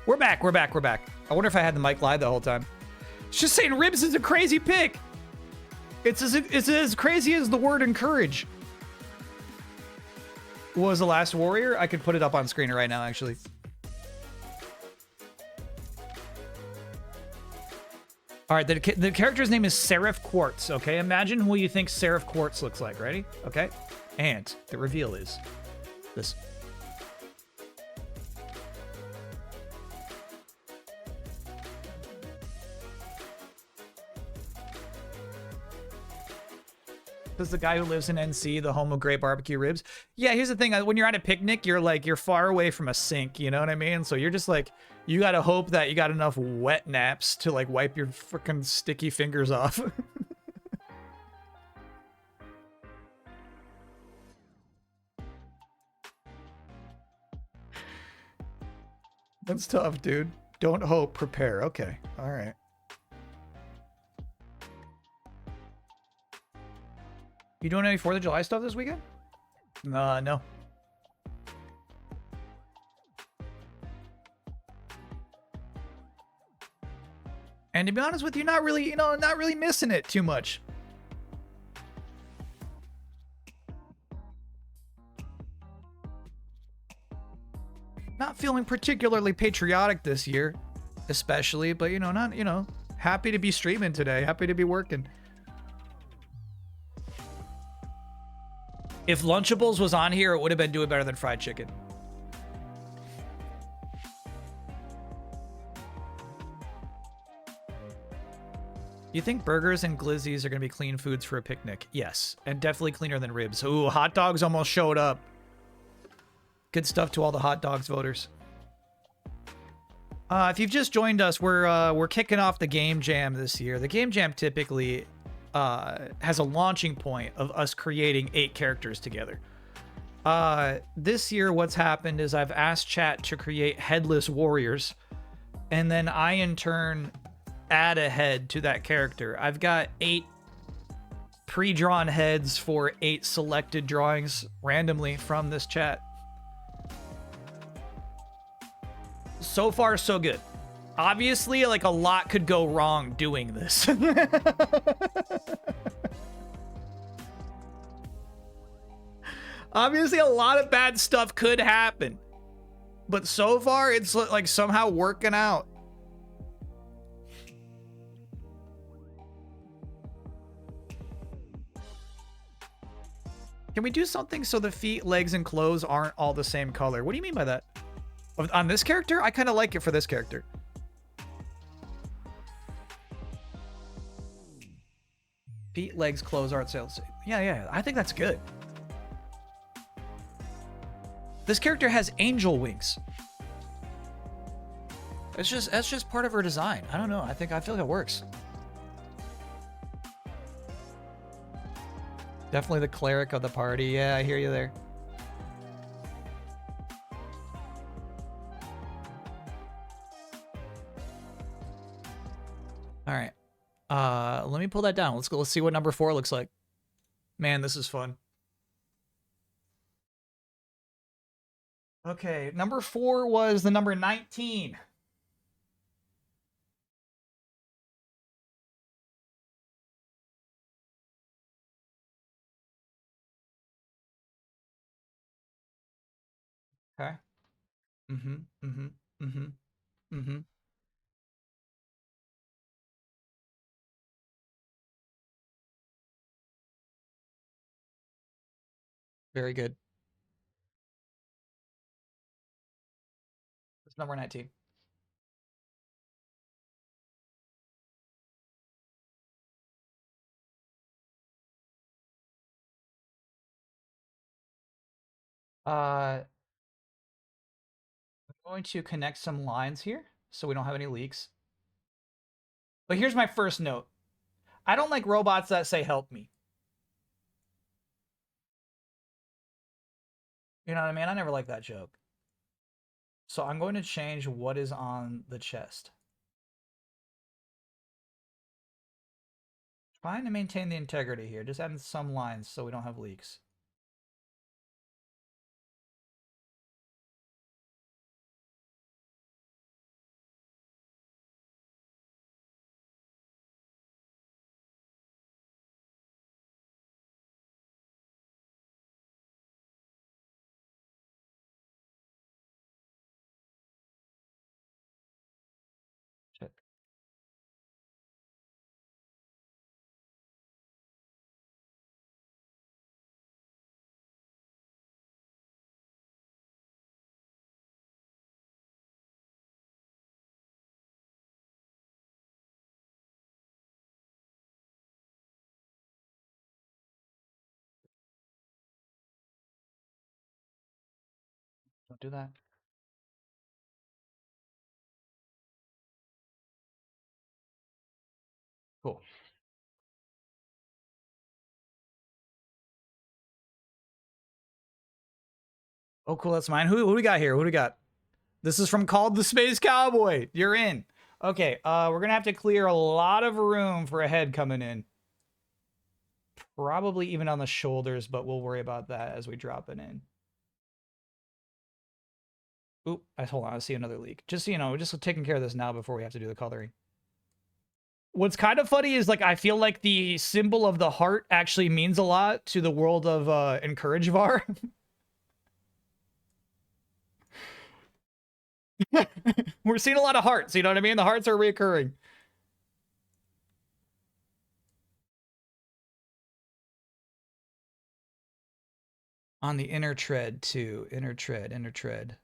We're back. We're back. We're back. I wonder if I had the mic live the whole time. It's just saying ribs is a crazy pick. It's as crazy as the word encourage. What was the last warrior? I could put it up on screen right now, actually. All right, the character's name is Seraph Quartz, okay? Imagine who you think Seraph Quartz looks like. Ready? Okay? And the reveal is this. This is the guy who lives in NC, the home of great barbecue ribs. Yeah, here's the thing. When you're at a picnic, you're far away from a sink, you know what I mean? So you're just like, you gotta hope that you got enough wet naps to like wipe your freaking sticky fingers off. That's tough, dude. Don't hope, prepare. Okay, all right. You doing any 4th of July stuff this weekend? No. And to be honest with you, not really, not really missing it too much. Not feeling particularly patriotic this year, especially, but happy to be streaming today, happy to be working. If Lunchables was on here, it would have been doing better than fried chicken. You think burgers and glizzies are going to be clean foods for a picnic? Yes, and definitely cleaner than ribs. Ooh, hot dogs almost showed up. Good stuff to all the hot dogs voters. If you've just joined us, we're kicking off the Game Jam this year. The Game Jam typically has a launching point of us creating 8 characters together. This year, what's happened is I've asked chat to create headless warriors, and then I in turn add a head to that character. I've got 8 pre-drawn heads for 8 selected drawings randomly from this chat. So far, so good. Obviously, like, a lot could go wrong doing this. Obviously, a lot of bad stuff could happen. But so far, it's like somehow working out. Can we do something so the feet, legs, and clothes aren't all the same color? What do you mean by that? On this character? I kind of like it for this character. Feet, legs, clothes, art sales. Yeah, I think that's good. This character has angel wings. That's just part of her design. I don't know. I feel like it works. Definitely the cleric of the party. Yeah, I hear you there. All right. Let me pull that down. Let's go. Let's see what number 4 looks like. Man, this is fun. Okay, number 4 was the number 19. Okay. Mm-hmm. Very good. It's number 19. I'm going to connect some lines here so we don't have any leaks. But here's my first note. I don't like robots that say help me. You know what I mean? I never liked that joke. So I'm going to change what is on the chest. Trying to maintain the integrity here. Just adding some lines so we don't have leaks. Don't do that. Cool. Oh, cool. That's mine. Who do we got here? Who do we got? This is from Called the Space Cowboy. You're in. Okay. We're gonna have to clear a lot of room for a head coming in. Probably even on the shoulders, but we'll worry about that as we drop it in. Oop, hold on, I see another leak. Just so you know, just taking care of this now before we have to do the coloring. What's kind of funny is, like, I feel like the symbol of the heart actually means a lot to the world of Encouragevar. We're seeing a lot of hearts, you know what I mean? The hearts are reoccurring. On the inner tread, too. Inner tread, inner tread.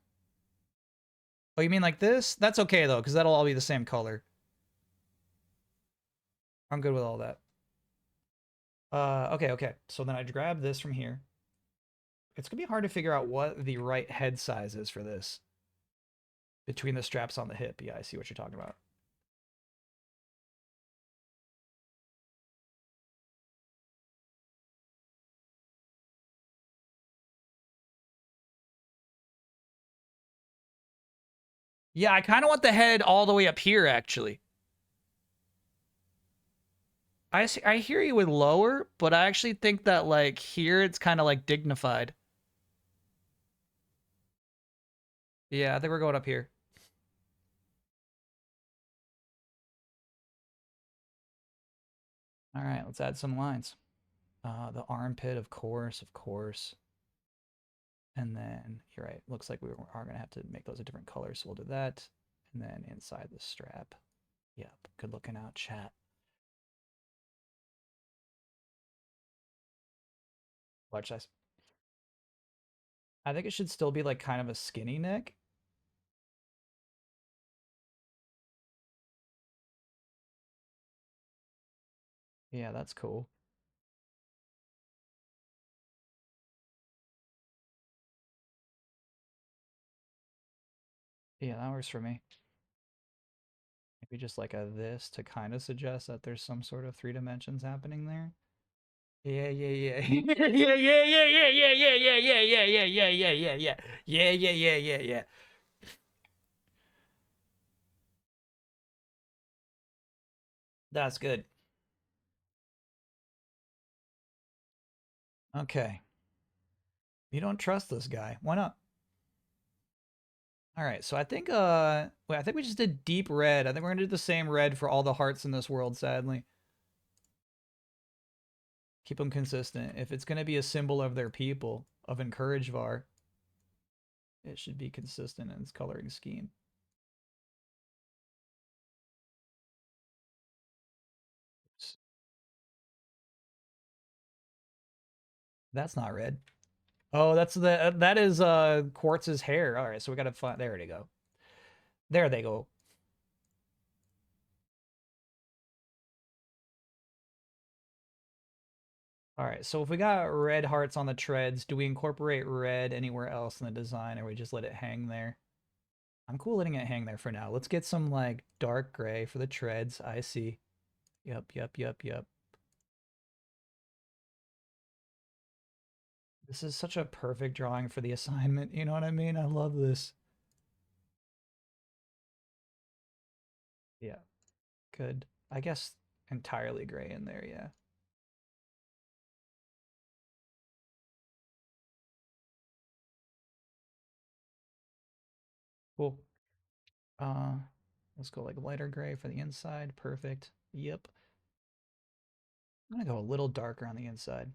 Oh, you mean like this? That's okay, though, because that'll all be the same color. I'm good with all that. Okay. So then I grab this from here. It's going to be hard to figure out what the right head size is for this. Between the straps on the hip. Yeah, I see what you're talking about. Yeah, I kind of want the head all the way up here, actually. I hear you with lower, but I actually think that, like, here it's kind of, like, dignified. Yeah, I think we're going up here. All right, let's add some lines. The armpit, of course. And then, you're right, looks like we are going to have to make those a different color, so we'll do that. And then inside the strap. Yep, good looking out, chat. Large size. I think it should still be, like, kind of a skinny neck. Yeah, that's cool. Yeah, that works for me. Maybe just like a this to kind of suggest that there's some sort of 3 dimensions happening there. Yeah. Yeah. That's good. Okay. You don't trust this guy. Why not? All right, so I think wait, I think we just did deep red. I think we're gonna do the same red for all the hearts in this world, sadly. Keep them consistent. If it's gonna be a symbol of their people, of Encouragevar, it should be consistent in its coloring scheme. Oops. That's not red. Oh, that is Quartz's hair. All right, so we gotta find. There they go. There they go. All right, so if we got red hearts on the treads, do we incorporate red anywhere else in the design, or we just let it hang there? I'm cool letting it hang there for now. Let's get some, like, dark gray for the treads. I see. Yep. This is such a perfect drawing for the assignment. You know what I mean? I love this. Yeah, good. I guess entirely gray in there, yeah. Cool. Uh, let's go like lighter gray for the inside. Perfect. Yep. I'm gonna go a little darker on the inside.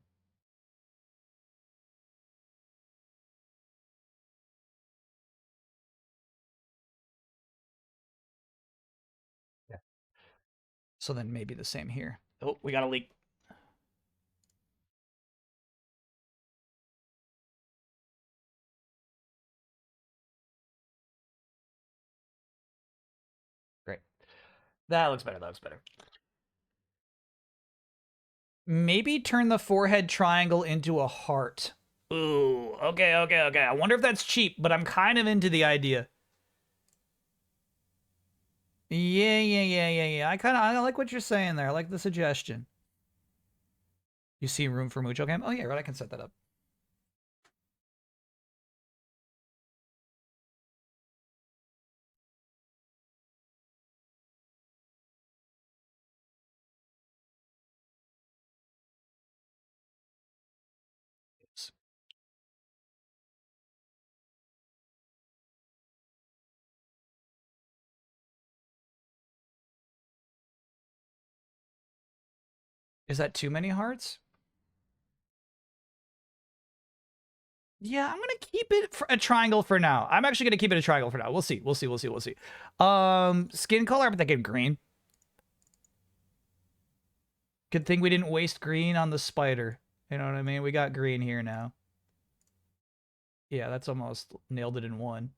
Yeah. So then maybe the same here. Oh, we got a leak. Great. That looks better. That looks better. Maybe turn the forehead triangle into a heart. Ooh, okay. I wonder if that's cheap, but I'm kind of into the idea. Yeah. I like what you're saying there. I like the suggestion. You see room for Mucho Cam? Oh yeah, right. I can set that up. Is that too many hearts? Yeah, I'm gonna keep it a triangle for now. I'm actually gonna keep it a triangle for now. We'll see. Skin color, I'm thinking green. Good thing we didn't waste green on the spider. You know what I mean? We got green here now. Yeah, that's almost nailed it in one.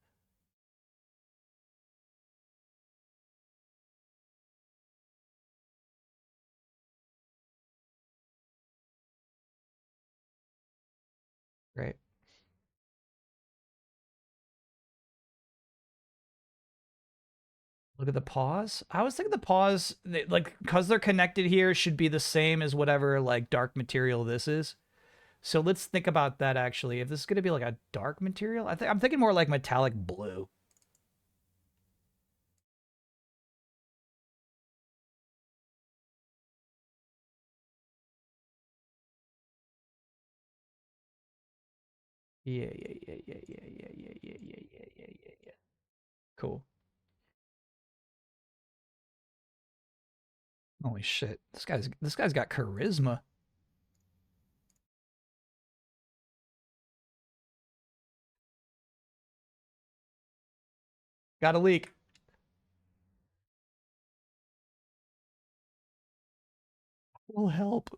Great. Look at the paws. I was thinking the paws, like, because they're connected here, should be the same as whatever, like, dark material this is. So let's think about that, actually. If this is going to be, like, a dark material, I'm thinking more like metallic blue. Yeah. Cool. Holy shit. This guy's got charisma. Got a leak. Will help.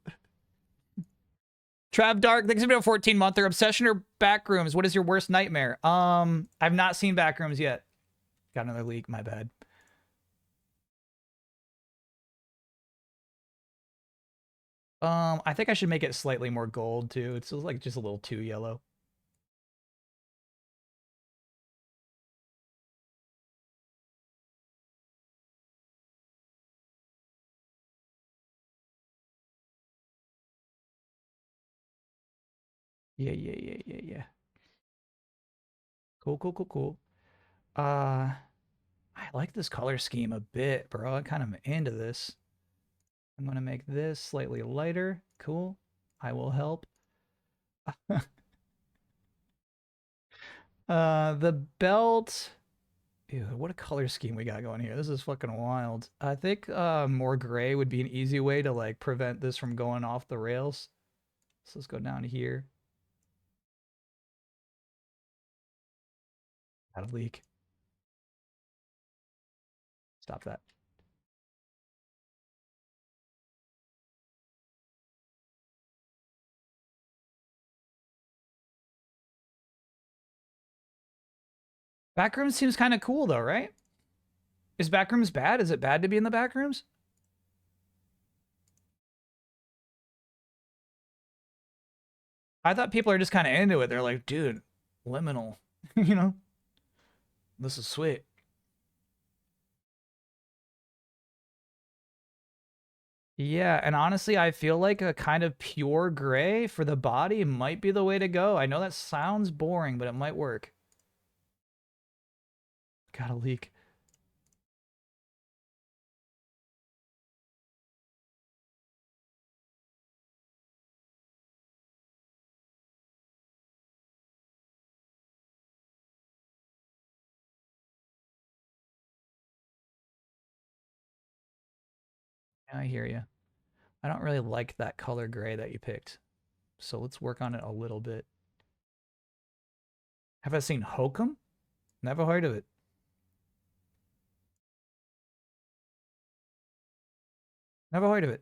Trav Dark, thanks for being a 14-monther. Obsession or Backrooms? What is your worst nightmare? I've not seen Backrooms yet. Got another leak, my bad. I think I should make it slightly more gold too. It's like just a little too yellow. Yeah. Cool. I like this color scheme a bit, bro. I kind of into this. I'm gonna make this slightly lighter. Cool. I will help. The belt. Ew, what a color scheme we got going here. This is fucking wild. I think more gray would be an easy way to like prevent this from going off the rails. So let's go down here. Got a leak. Stop that. Backrooms seems kind of cool though, right? Is Backrooms bad? Is it bad to be in the Backrooms? I thought people are just kind of into it. They're like, dude, liminal, you know? This is sweet. Yeah, and honestly, I feel like a kind of pure gray for the body might be the way to go. I know that sounds boring, but it might work. Got a leak. I hear you. I don't really like that color gray that you picked. So let's work on it a little bit. Have I seen Hokum? Never heard of it. Never heard of it.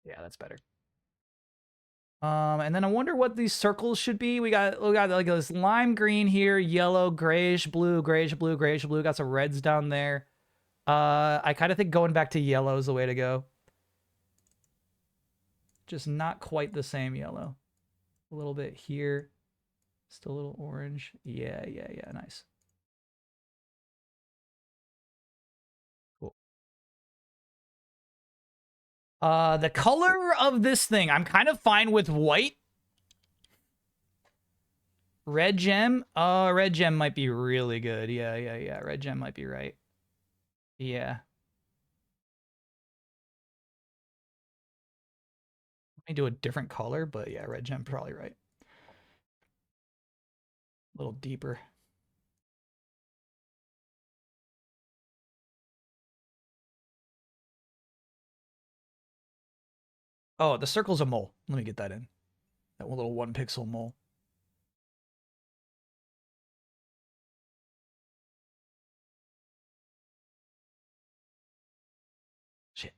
Yeah, that's better. And then I wonder what these circles should be. We got like this lime green here, yellow, grayish blue. Got some reds down there. I kind of think going back to yellow is the way to go. just not quite the same yellow. A little bit here. Still a little orange. Yeah, nice. Cool. The color of this thing, I'm kind of fine with white. Red gem? Red gem might be really good. Yeah. Red gem might be right. Yeah. Let me do a different color, but yeah, red gem probably right. A little deeper. Oh, the circle's a mole. Let me get that in. That little 1 pixel mole. Shit.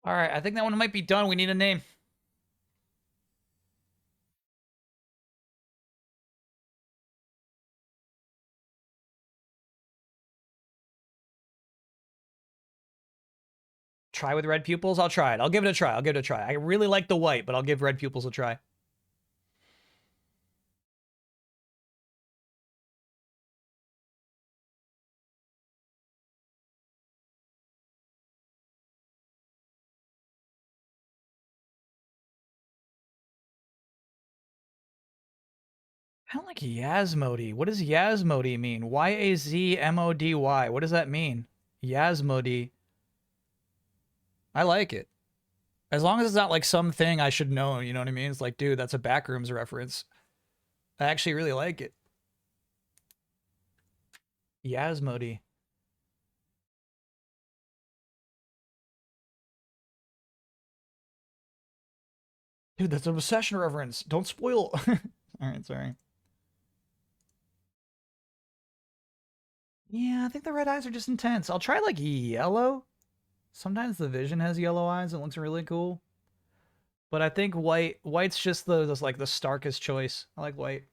All right, I think that one might be done. We need a name. Try with red pupils? I'll try it. I'll give it a try. I really like the white, but I'll give red pupils a try. I don't like Yazmody. What does Yazmody mean? Y-A-Z-M-O-D-Y. What does that mean? Yazmody. I like it. As long as it's not like something I should know, you know what I mean? It's like, dude, that's a Backrooms reference. I actually really like it. Yazmody. Dude, that's an obsession reference. Don't spoil. All right, sorry. Yeah, I think the red eyes are just intense. I'll try like yellow. Sometimes the vision has yellow eyes. It looks really cool. But I think white's just like the starkest choice. I like white.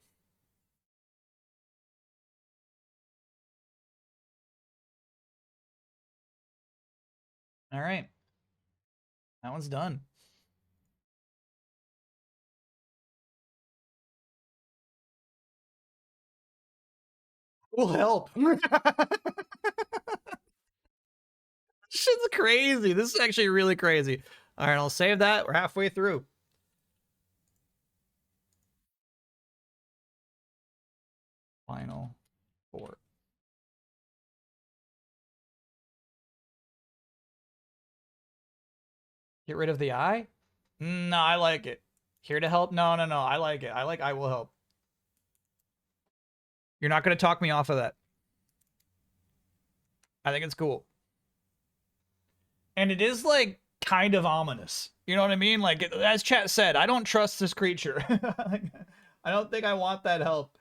All right. That one's done. Will help. Shit's crazy. This is actually really crazy. All right, I'll save that. We're halfway through. Final 4. Get rid of the eye? No, I like it. Here to help? No. I like it. I will help. You're not going to talk me off of that. I think it's cool. And it is like kind of ominous. You know what I mean? Like as chat said, I don't trust this creature. I don't think I want that help.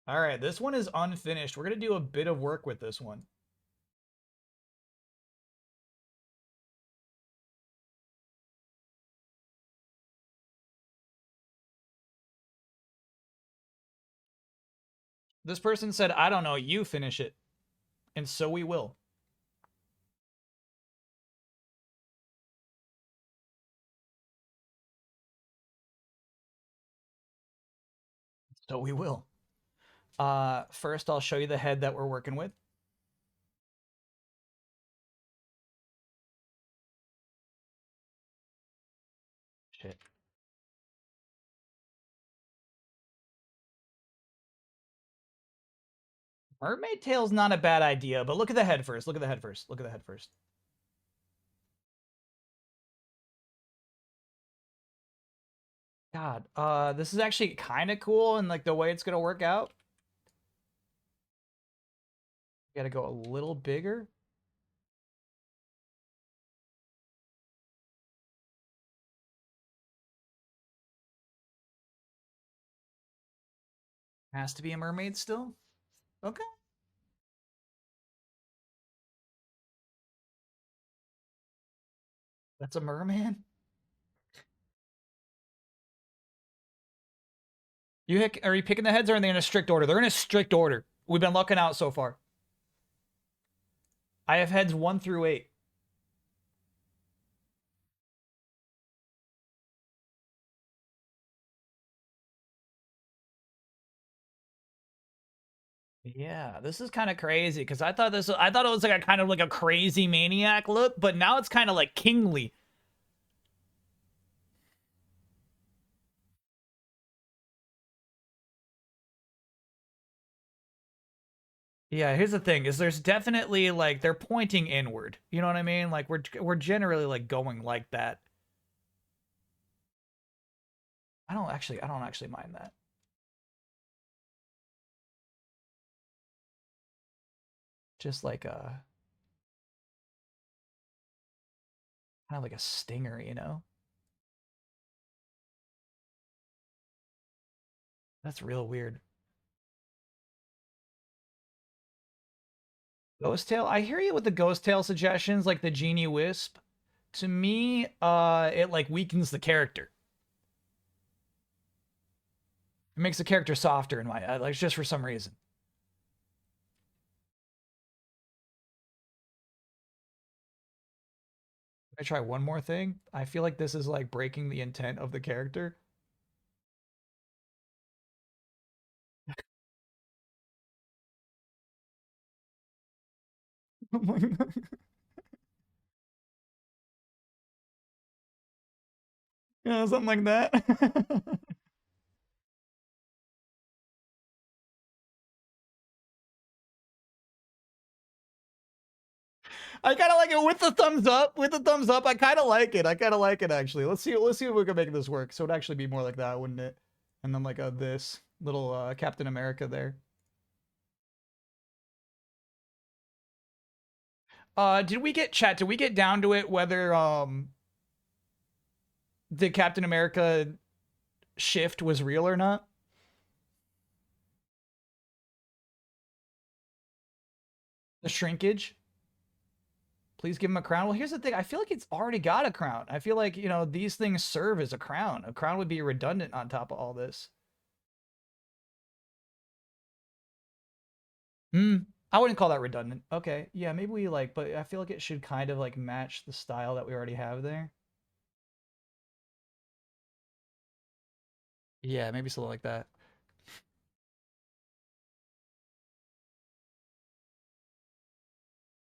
All right, this one is unfinished. We're going to do a bit of work with this one. This person said, I don't know, you finish it. And so we will. So we will. First, I'll show you the head that we're working with. Shit. Mermaid tail's not a bad idea, but look at the head first. Look at the head first. Look at the head first. God, this is actually kind of cool and like the way it's gonna work out. Got to go a little bigger. Has to be a mermaid still. Okay. That's a merman? Are you picking the heads or are they in a strict order? They're in a strict order. We've been lucking out so far. I have heads 1 through 8. Yeah, this is kind of crazy because I thought it was like a kind of like a crazy maniac look, but now it's kind of like kingly. Yeah, here's the thing: is there's definitely like they're pointing inward. You know what I mean? Like we're generally like going like that. I don't actually mind that. Just like a kind of like a stinger, you know? That's real weird. Ghost tail. I hear you with the ghost tail suggestions, like the genie wisp. To me, it like weakens the character. It makes the character softer in my like just for some reason. I try one more thing. I feel like this is like breaking the intent of the character. Yeah, something like that. I kind of like it with the thumbs up. With the thumbs up, I kind of like it. I kind of like it actually. Let's see. Let's see if we can make this work. So it'd actually be more like that, wouldn't it? And then like this little Captain America there. Did we get chat? Did we get down to it whether the Captain America shift was real or not? The shrinkage. Please give him a crown. Well, here's the thing. I feel like it's already got a crown. I feel like, you know, these things serve as a crown. A crown would be redundant on top of all this. Hmm. I wouldn't call that redundant. Okay. Yeah, maybe we like, but I feel like it should kind of like match the style that we already have there. Yeah, maybe something like that.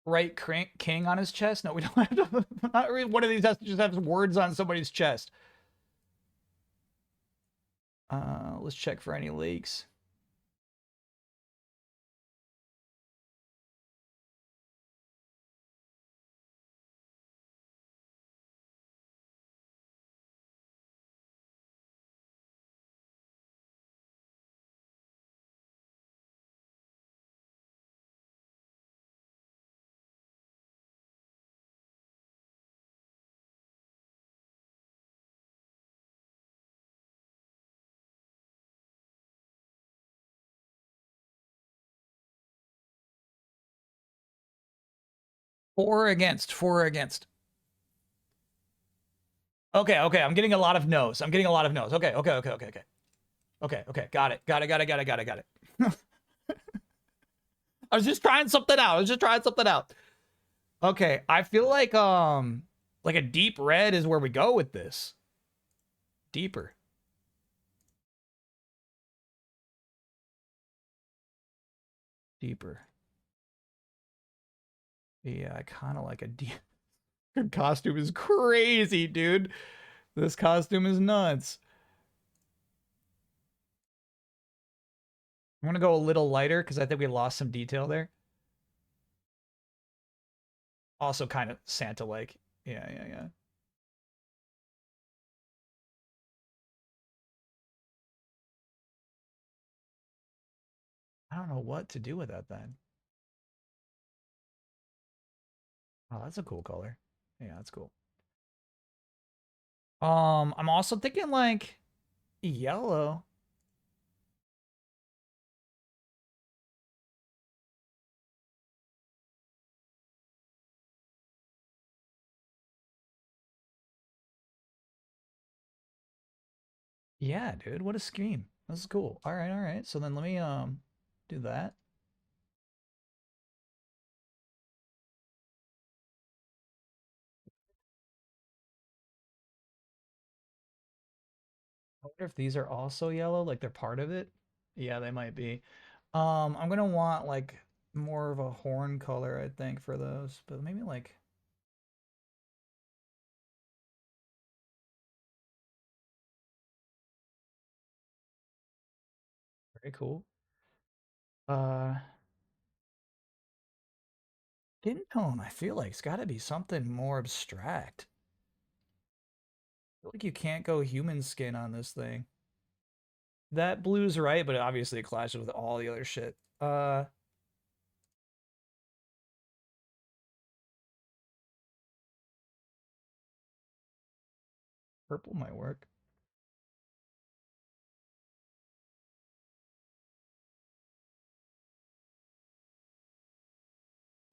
Right king on his chest? No, we don't have to. Not really. One of these has to just have words on somebody's chest. Let's check for any leaks. For or against? For or against? Okay, okay. I'm getting a lot of no's. I'm getting a lot of no's. Okay, okay, okay, okay, okay. Okay, okay. Got it. Got it, got it, got it, got it, got it. I was just trying something out. I was just trying something out. Okay, I feel like a deep red is where we go with this. Deeper. Deeper. Yeah, I kind of like a deep. Your costume is crazy, dude. This costume is nuts. I'm gonna go a little lighter because I think we lost some detail there. Also, kind of Santa-like. Yeah, yeah, yeah. I don't know what to do with that then. Oh, that's a cool color. Yeah, that's cool. I'm also thinking like yellow. Yeah, dude, what a scheme. This is cool. All right, all right. So then let me do that. I wonder if these are also yellow, like they're part of it. Yeah, they might be. I'm gonna want like more of a horn color, I think, for those, but maybe like very cool. Uh, skin tone, I feel like it's got to be something more abstract. I feel like you can't go human skin on this thing. That blue's right, but obviously it clashes with all the other shit. Purple might work.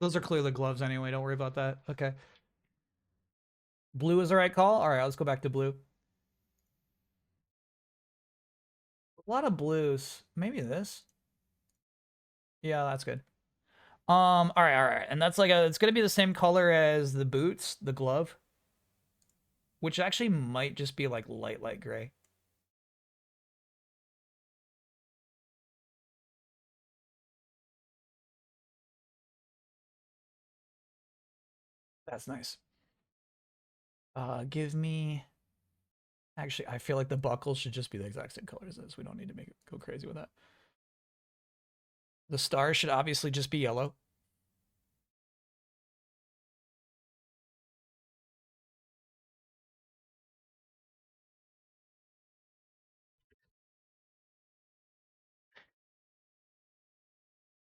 Those are clearly gloves anyway. Don't worry about that. Okay. Blue is the right call. All right, let's go back to blue. A lot of blues. Maybe this. Yeah, that's good. All right, all right. And that's like it's gonna be the same color as the boots, the glove, which actually might just be like light gray. That's nice. Give me. Actually, I feel like the buckle should just be the exact same color as this. We don't need to make it go crazy with that. The star should obviously just be yellow.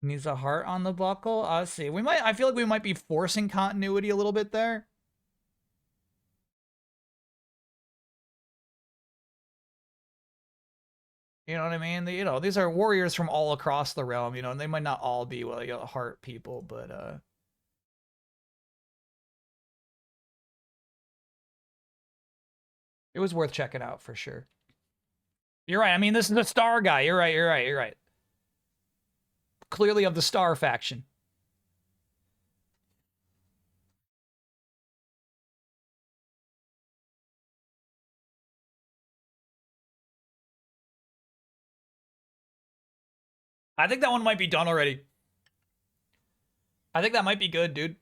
Needs a heart on the buckle. Let's see. We might. I feel like we might be forcing continuity a little bit there. You know what I mean? These are warriors from all across the realm. And they might not all be heart people, but it was worth checking out for sure. You're right. I mean, this is a star guy. You're right. You're right. You're right. Clearly of the star faction. I think that one might be done already. I think that might be good, dude.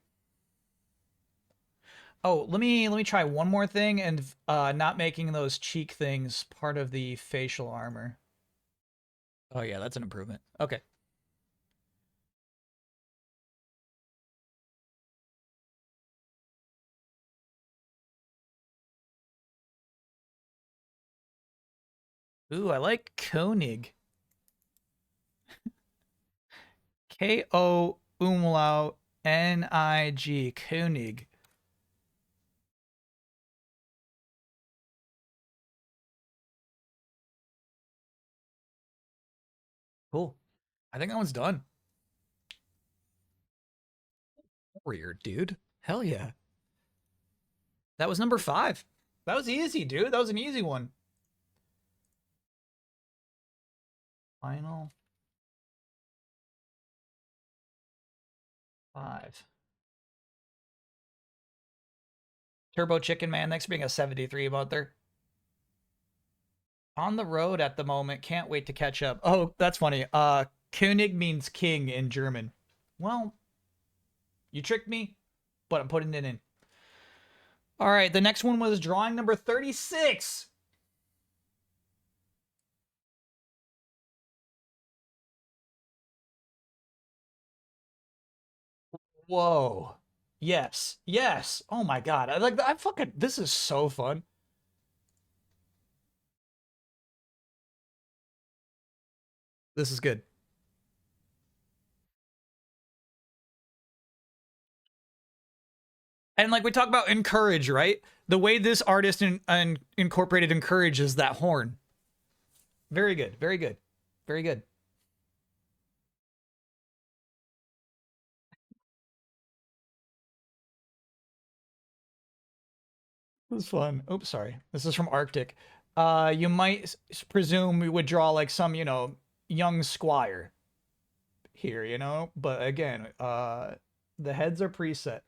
Oh, let me try one more thing and not making those cheek things part of the facial armor. Oh yeah, that's an improvement. Okay. Ooh, I like Koenig. K-O umlaut N-I-G. Koenig. Cool. I think that one's done. Warrior, dude. Hell yeah. That was number 5. That was easy, dude. That was an easy one. Final 5. Turbo Chicken Man, thanks for being a 73 about there. On the road at the moment. Can't wait to catch up. Oh, that's funny. König means king in German. Well, you tricked me, but I'm putting it in. All right, the next one was drawing number 36. Whoa. Yes. Yes. Oh my god. I fucking this is so fun. This is good. And like we talk about encourage, right? The way this artist incorporated encourage is that horn. Very good. Very good. Very good. This is fun. Oops, sorry. This is from Arctic. you might presume we would draw like some, you know, young squire here, you know? But again, the heads are preset.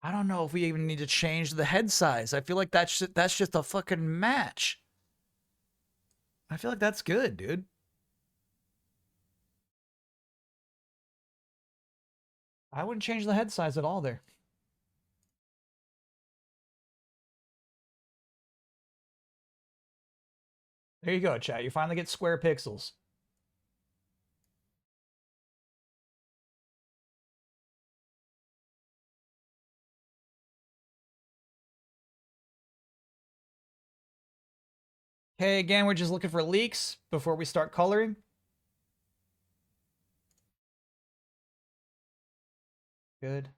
I don't know if we even need to change the head size. I feel like that's just a fucking match. I feel like that's good, dude. I wouldn't change the head size at all there. There you go, chat. You finally get square pixels. Okay, again, we're just looking for leaks before we start coloring. Good,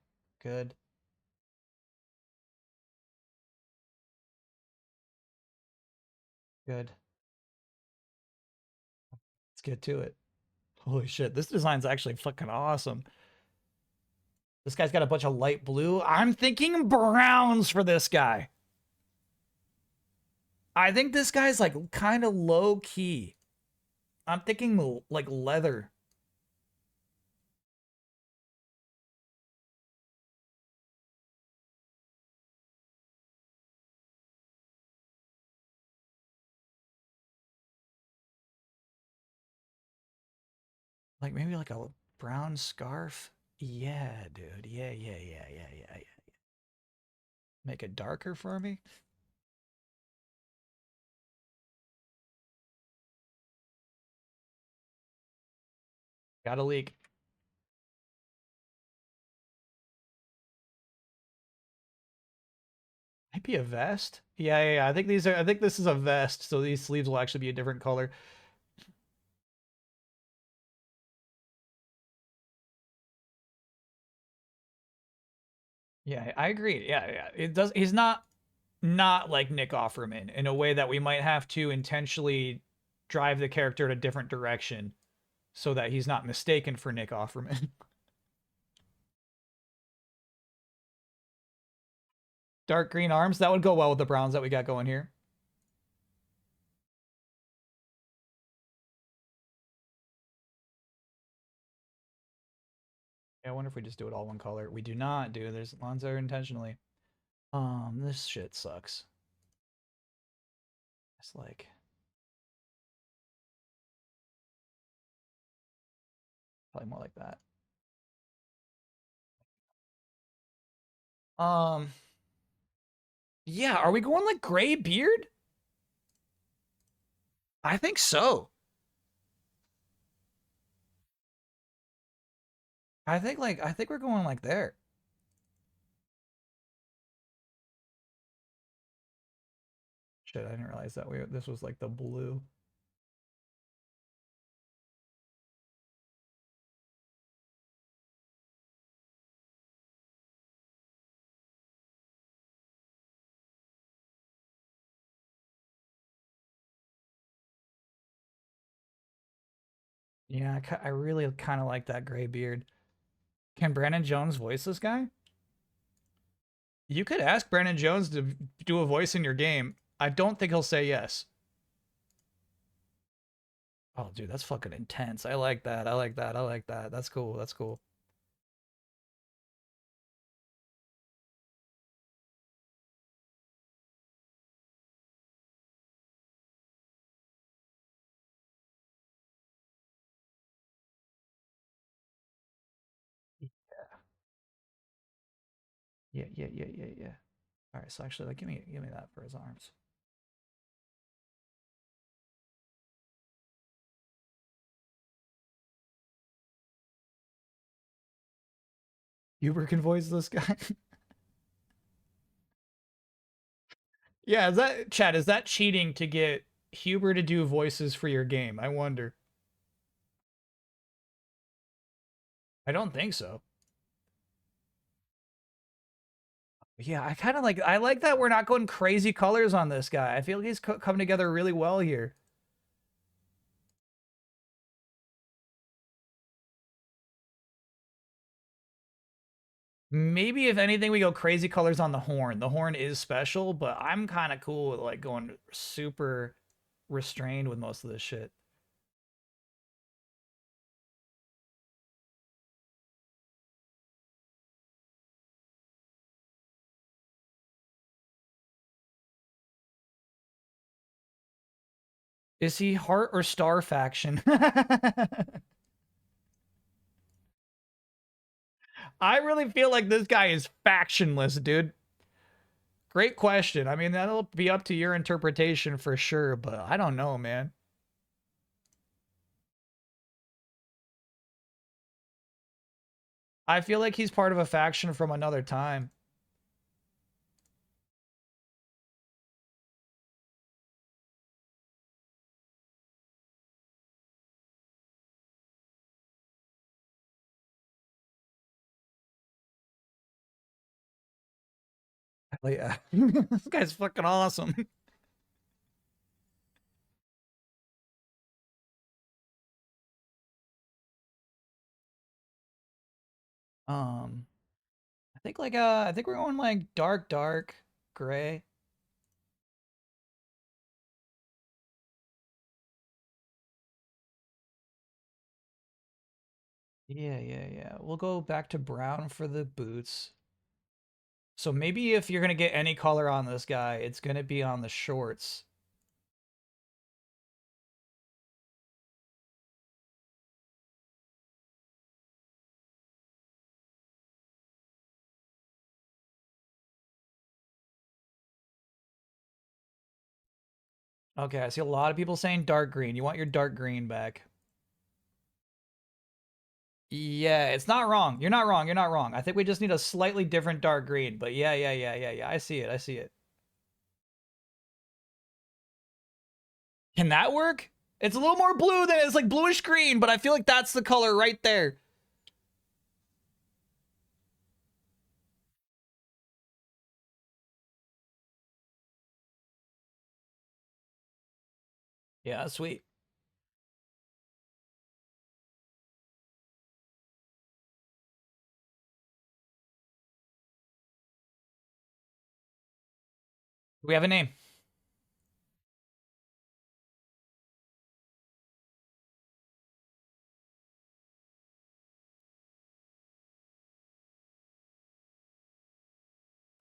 good. Good. Let's get to it. Holy shit, this design's actually fucking awesome. This guy's got a bunch of light blue. I'm thinking browns for this guy. I think this guy's like kind of low key. I'm thinking like leather. Like maybe like a brown scarf. Yeah, dude. Yeah. Make it darker for me. Got a leak. Might be a vest. Yeah. I think I think this is a vest, so these sleeves will actually be a different color. Yeah, I agree. Yeah. It does. He's not like Nick Offerman in a way that we might have to intentionally drive the character in a different direction so that he's not mistaken for Nick Offerman. Dark green arms, that would go well with the browns that we got going here. Yeah, I wonder if we just do it all one color. We do not, dude. There's ones that are intentionally. This shit sucks. It's like probably more like that. Um, yeah, are we going like gray beard? I think so. I think we're going like there. Shit, I didn't realize that this was like the blue. Yeah, I really kind of like that gray beard. Can Brandon Jones voice this guy? You could ask Brandon Jones to do a voice in your game. I don't think he'll say yes. Oh, dude, that's fucking intense. I like that. I like that. I like that. That's cool. That's cool. Yeah. All right, so actually, like, give me that for his arms. Huber can voice this guy. Yeah, is that Chad? Is that cheating to get Huber to do voices for your game? I wonder. I don't think so. Yeah, I like that we're not going crazy colors on this guy. I feel like he's coming together really well here. Maybe if anything, we go crazy colors on the horn. The horn is special, but I'm kind of cool with like going super restrained with most of this shit. Is he heart or star faction? I really feel like this guy is factionless, dude. Great question. I mean, that'll be up to your interpretation for sure, but I don't know, man. I feel like he's part of a faction from another time. Hell yeah. This guy's fucking awesome. Um, I think we're going like dark gray. Yeah. We'll go back to brown for the boots. So maybe if you're gonna get any color on this guy, it's gonna be on the shorts. Okay, I see a lot of people saying dark green. You want your dark green back. Yeah, it's not wrong. You're not wrong. You're not wrong. I think we just need a slightly different dark green. But yeah. I see it. I see it. Can that work? It's a little more blue than it's like bluish green, but I feel like that's the color right there. Yeah, sweet. We have a name.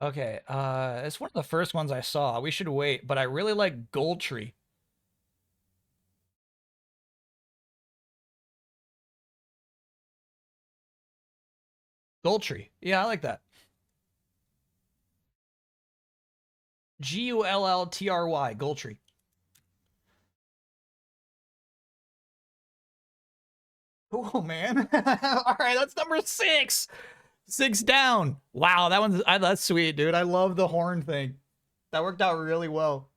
Okay, it's one of the first ones I saw. We should wait, but I really like Gold Tree. Gold Tree. Yeah, I like that. Gulltry. Gold Tree. Cool, man. All right, that's number 6. 6 down. Wow, that's sweet, dude. I love the horn thing. That worked out really well.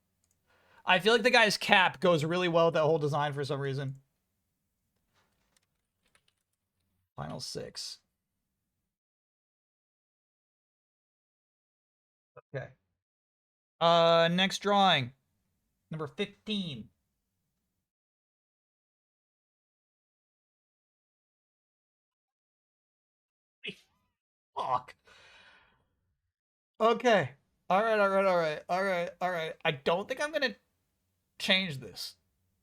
I feel like the guy's cap goes really well with that whole design for some reason. Final 6. Okay. Next drawing. Number 15. Fuck. Okay. All right. I don't think I'm gonna change this.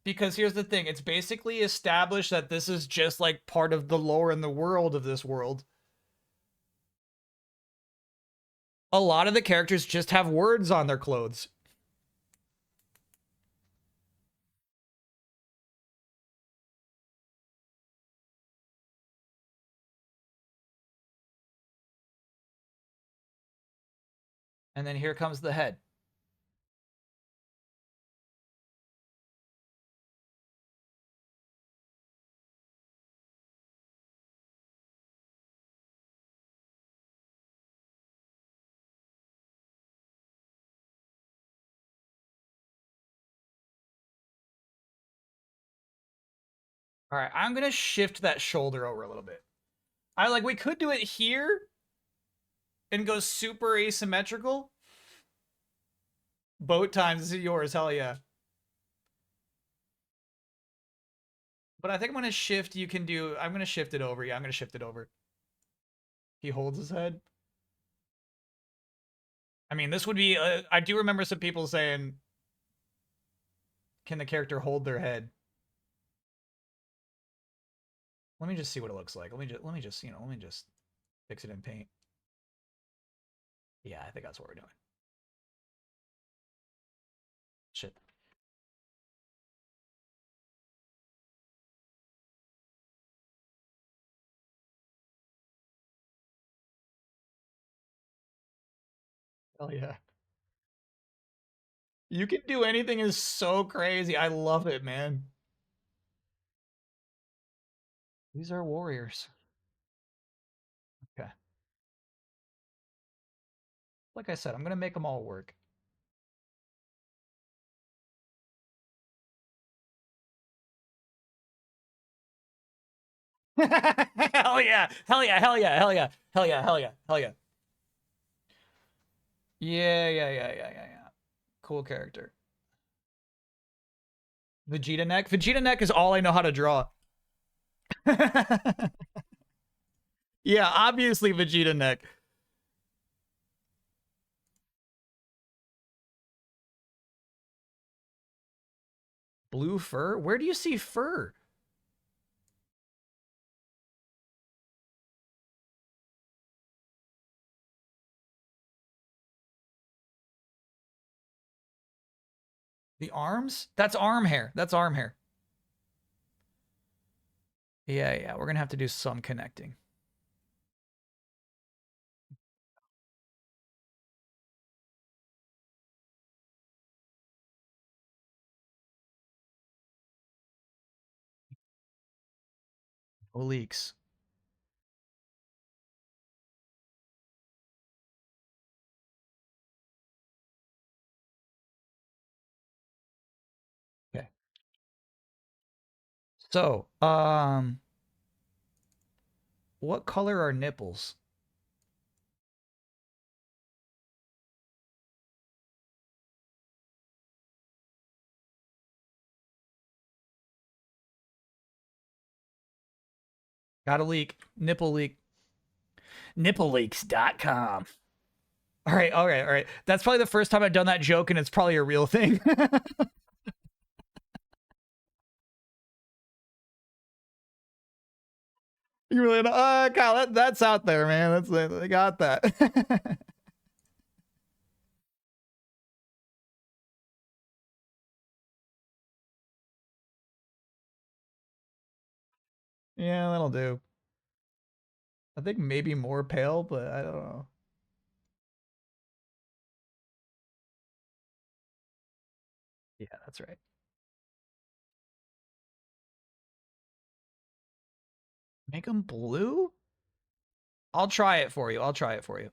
Because here's the thing, it's basically established that this is just like part of the lore and the world of this world. A lot of the characters just have words on their clothes. And then here comes the head. All right, I'm gonna shift that shoulder over a little bit. We could do it here and go super asymmetrical. Boat times is yours, hell yeah. But I think I'm gonna shift. I'm gonna shift it over. Yeah, I'm gonna shift it over. He holds his head. I mean, this would be. I do remember some people saying, "Can the character hold their head?" Let me just see what it looks like. Let me just fix it in paint. Yeah, I think that's what we're doing. Shit. Hell yeah. You can do anything is so crazy. I love it, man. These are warriors. Okay. Like I said, I'm gonna make them all work. Hell yeah! Hell yeah! Hell yeah! Hell yeah! Hell yeah! Hell yeah! Hell yeah! Yeah. Cool character. Vegeta neck. Vegeta neck is all I know how to draw. Yeah, obviously Vegeta neck. Blue fur? Where do you see fur? The arms? That's arm hair. That's arm hair. Yeah. We're gonna have to do some connecting. No leaks. Okay. So, what color are nipples? Got a leak. Nipple leak. Nippleleaks.com. All right. That's probably the first time I've done that joke, and it's probably a real thing. You really know? Kyle, that's out there, man. They got that. Yeah, that'll do. I think maybe more pale, but I don't know. Yeah, that's right. Make them blue? I'll try it for you. I'll try it for you.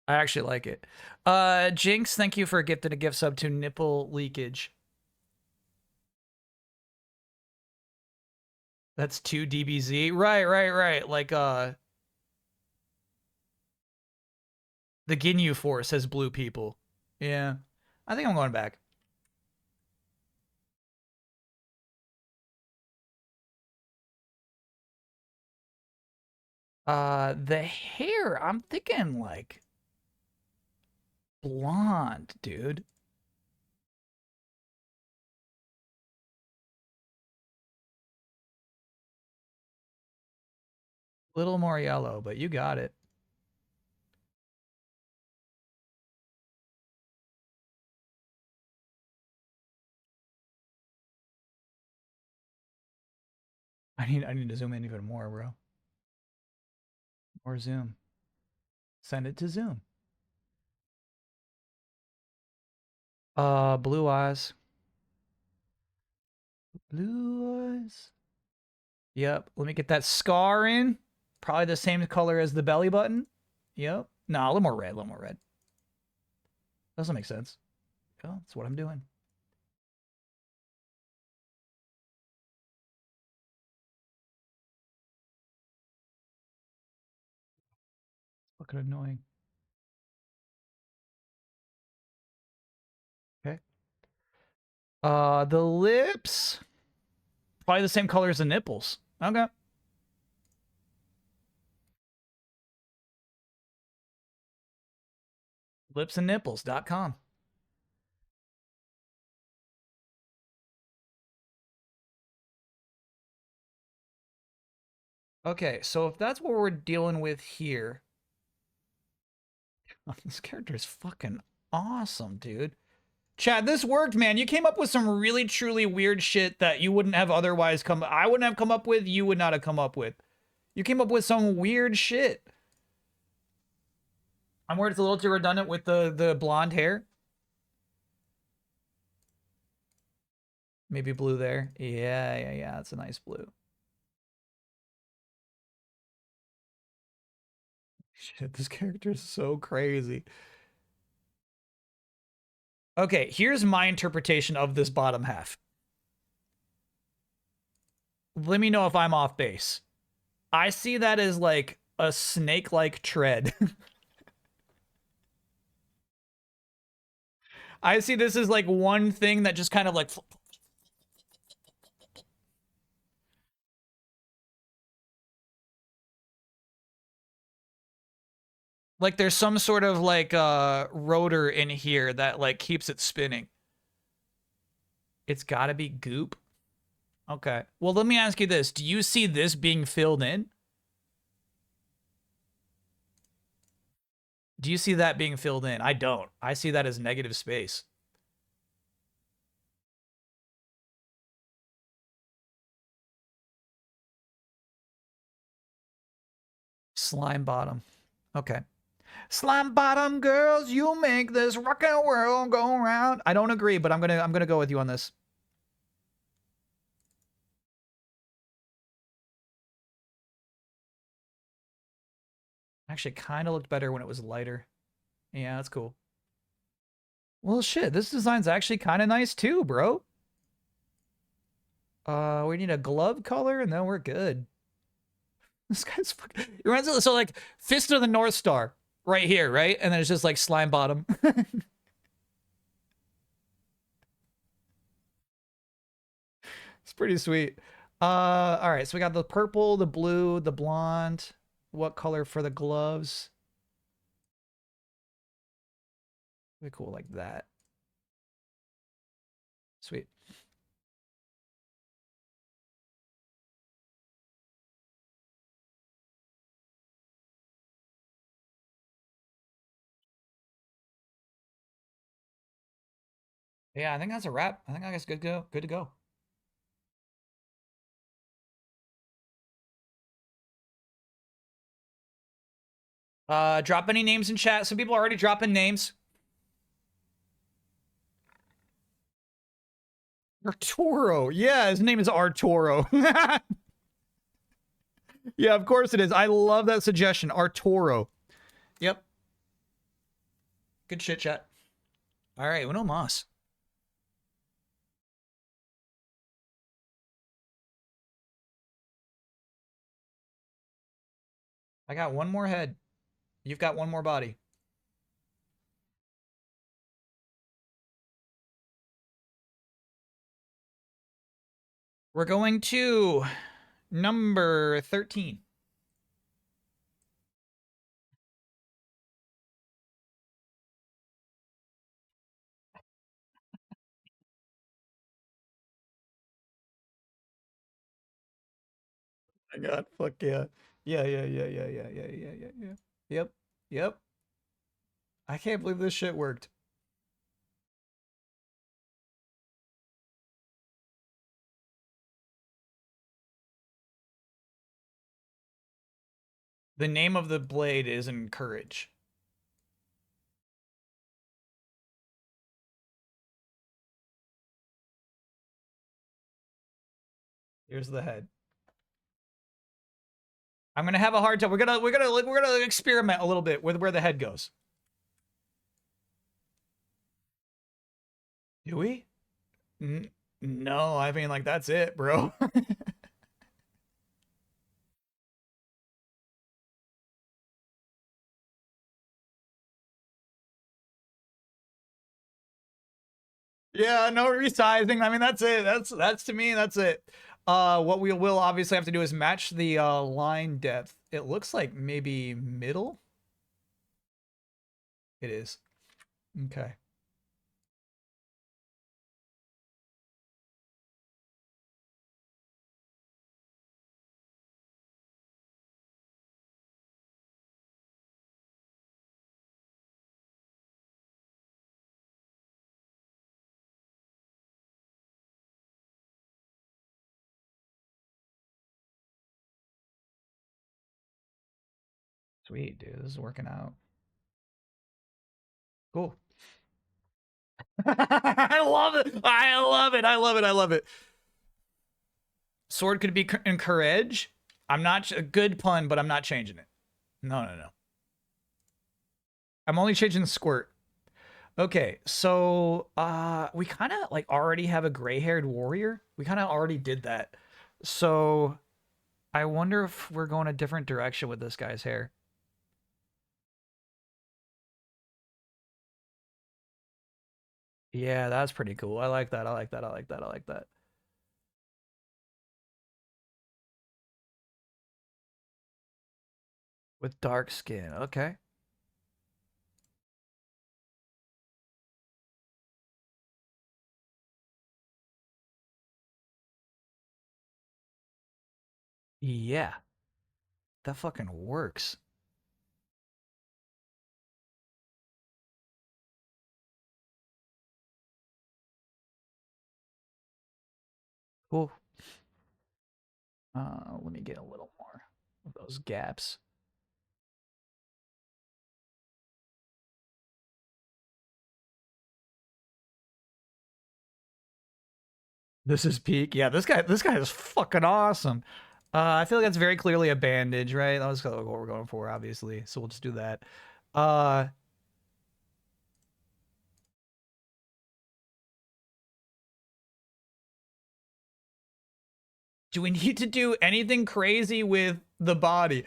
I actually like it. Jinx, thank you for gifting a gift sub to Nipple Leakage. That's 2 DBZ. Right. Like the Ginyu Force has blue people. Yeah. I think I'm going back. The hair, I'm thinking like blonde, dude. Little more yellow, but you got it. I need to zoom in even more, bro. Or zoom. Send it to zoom. Blue eyes. Blue eyes. Yep. Let me get that scar in. Probably the same color as the belly button. Yep. No, a little more red. A little more red. Doesn't make sense. Oh, that's what I'm doing. Fucking annoying. Okay. The lips. Probably the same color as the nipples. Okay. Lipsandnipples.com. Okay, so if that's what we're dealing with here. This character is fucking awesome, dude. Chad, this worked, man. You came up with some really, truly weird shit that you wouldn't have otherwise come... I wouldn't have come up with, you would not have come up with. You came up with some weird shit. I'm worried it's a little too redundant with the blonde hair. Maybe blue there. Yeah. That's a nice blue. Shit, this character is so crazy. Okay, here's my interpretation of this bottom half. Let me know if I'm off base. I see that as like a snake-like tread. I see this as like one thing that just kind of like... Like there's some sort of like rotor in here that like keeps it spinning. It's gotta be goop. Okay. Well, let me ask you this. Do you see this being filled in? Do you see that being filled in? I don't. I see that as negative space. Slime bottom. Okay. Slime bottom girls, you make this rockin' world go round. I don't agree, but I'm gonna go with you on this. Actually, kind of looked better when it was lighter. Yeah, that's cool. Well, shit, this design's actually kind of nice too, bro. We need a glove color, and then we're good. This guy's fucking... It reminds me, so like Fist of the North Star right here, right? And then it's just like slime bottom. It's pretty sweet. All right, so we got the purple, the blue, the blonde. What color for the gloves? Pretty cool like that. Sweet. Yeah, I think that's a wrap. I think I guess good to go. Good to go. Drop any names in chat. Some people are already dropping names. Arturo. Yeah, his name is Arturo. Yeah, of course it is. I love that suggestion. Arturo. Yep. Good shit, chat. All right, Uno Mas. I got one more head. You've got one more body. We're going to number 13. My God, fuck yeah. Yeah. Yep. I can't believe this shit worked. The name of the blade is Encourage. Here's the head. I'm gonna have a hard time. We're gonna experiment a little bit with where the head goes. Do we? No, I mean like that's it, bro. Yeah, no resizing. I mean, that's it. That's to me, that's it. What we will obviously have to do is match the line depth. It looks like maybe middle. It is. Okay. Sweet, dude. This is working out. Cool. I love it. I love it. I love it. I love it. Sword could be encourage. I'm not a good pun, but I'm not changing it. No, no, no. I'm only changing the squirt. Okay, so we kind of like already have a gray-haired warrior. We kind of already did that. So I wonder if we're going a different direction with this guy's hair. Yeah, that's pretty cool. I like that. I like that. I like that. I like that. With dark skin. Okay. Yeah, that fucking works. Cool. Let me get a little more of those gaps. This is peak. Yeah, this guy is fucking awesome. I feel like that's very clearly a bandage, right? That was what we're going for, obviously. So we'll just do that. Uh, do we need to do anything crazy with the body?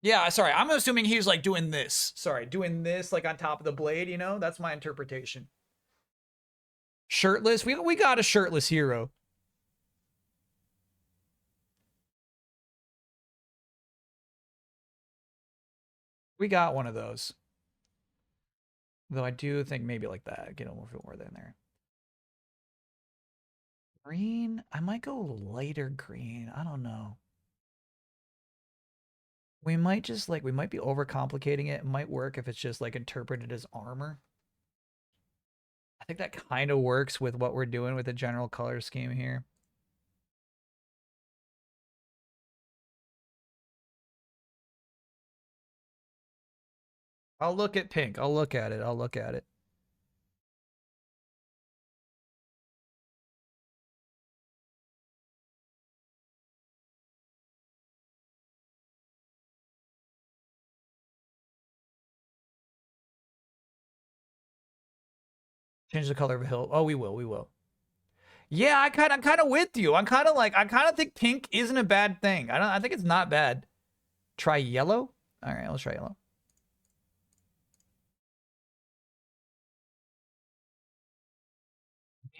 Yeah, sorry. I'm assuming he's like doing this. Sorry, doing this like on top of the blade, you know? That's my interpretation. Shirtless? We got a shirtless hero. We got one of those. Though I do think maybe like that. Get a little bit more than there. Green? I might go lighter green. I don't know. We might just like, we might be overcomplicating it. It might work if it's just like interpreted as armor. I think that kind of works with what we're doing with the general color scheme here. I'll look at pink. I'll look at it. I'll look at it. Change the color of a hill. Oh, we will. We will. Yeah, I'm kind of with you. I'm kind of like, I kind of think pink isn't a bad thing. I think it's not bad. Try yellow. All right, let's try yellow.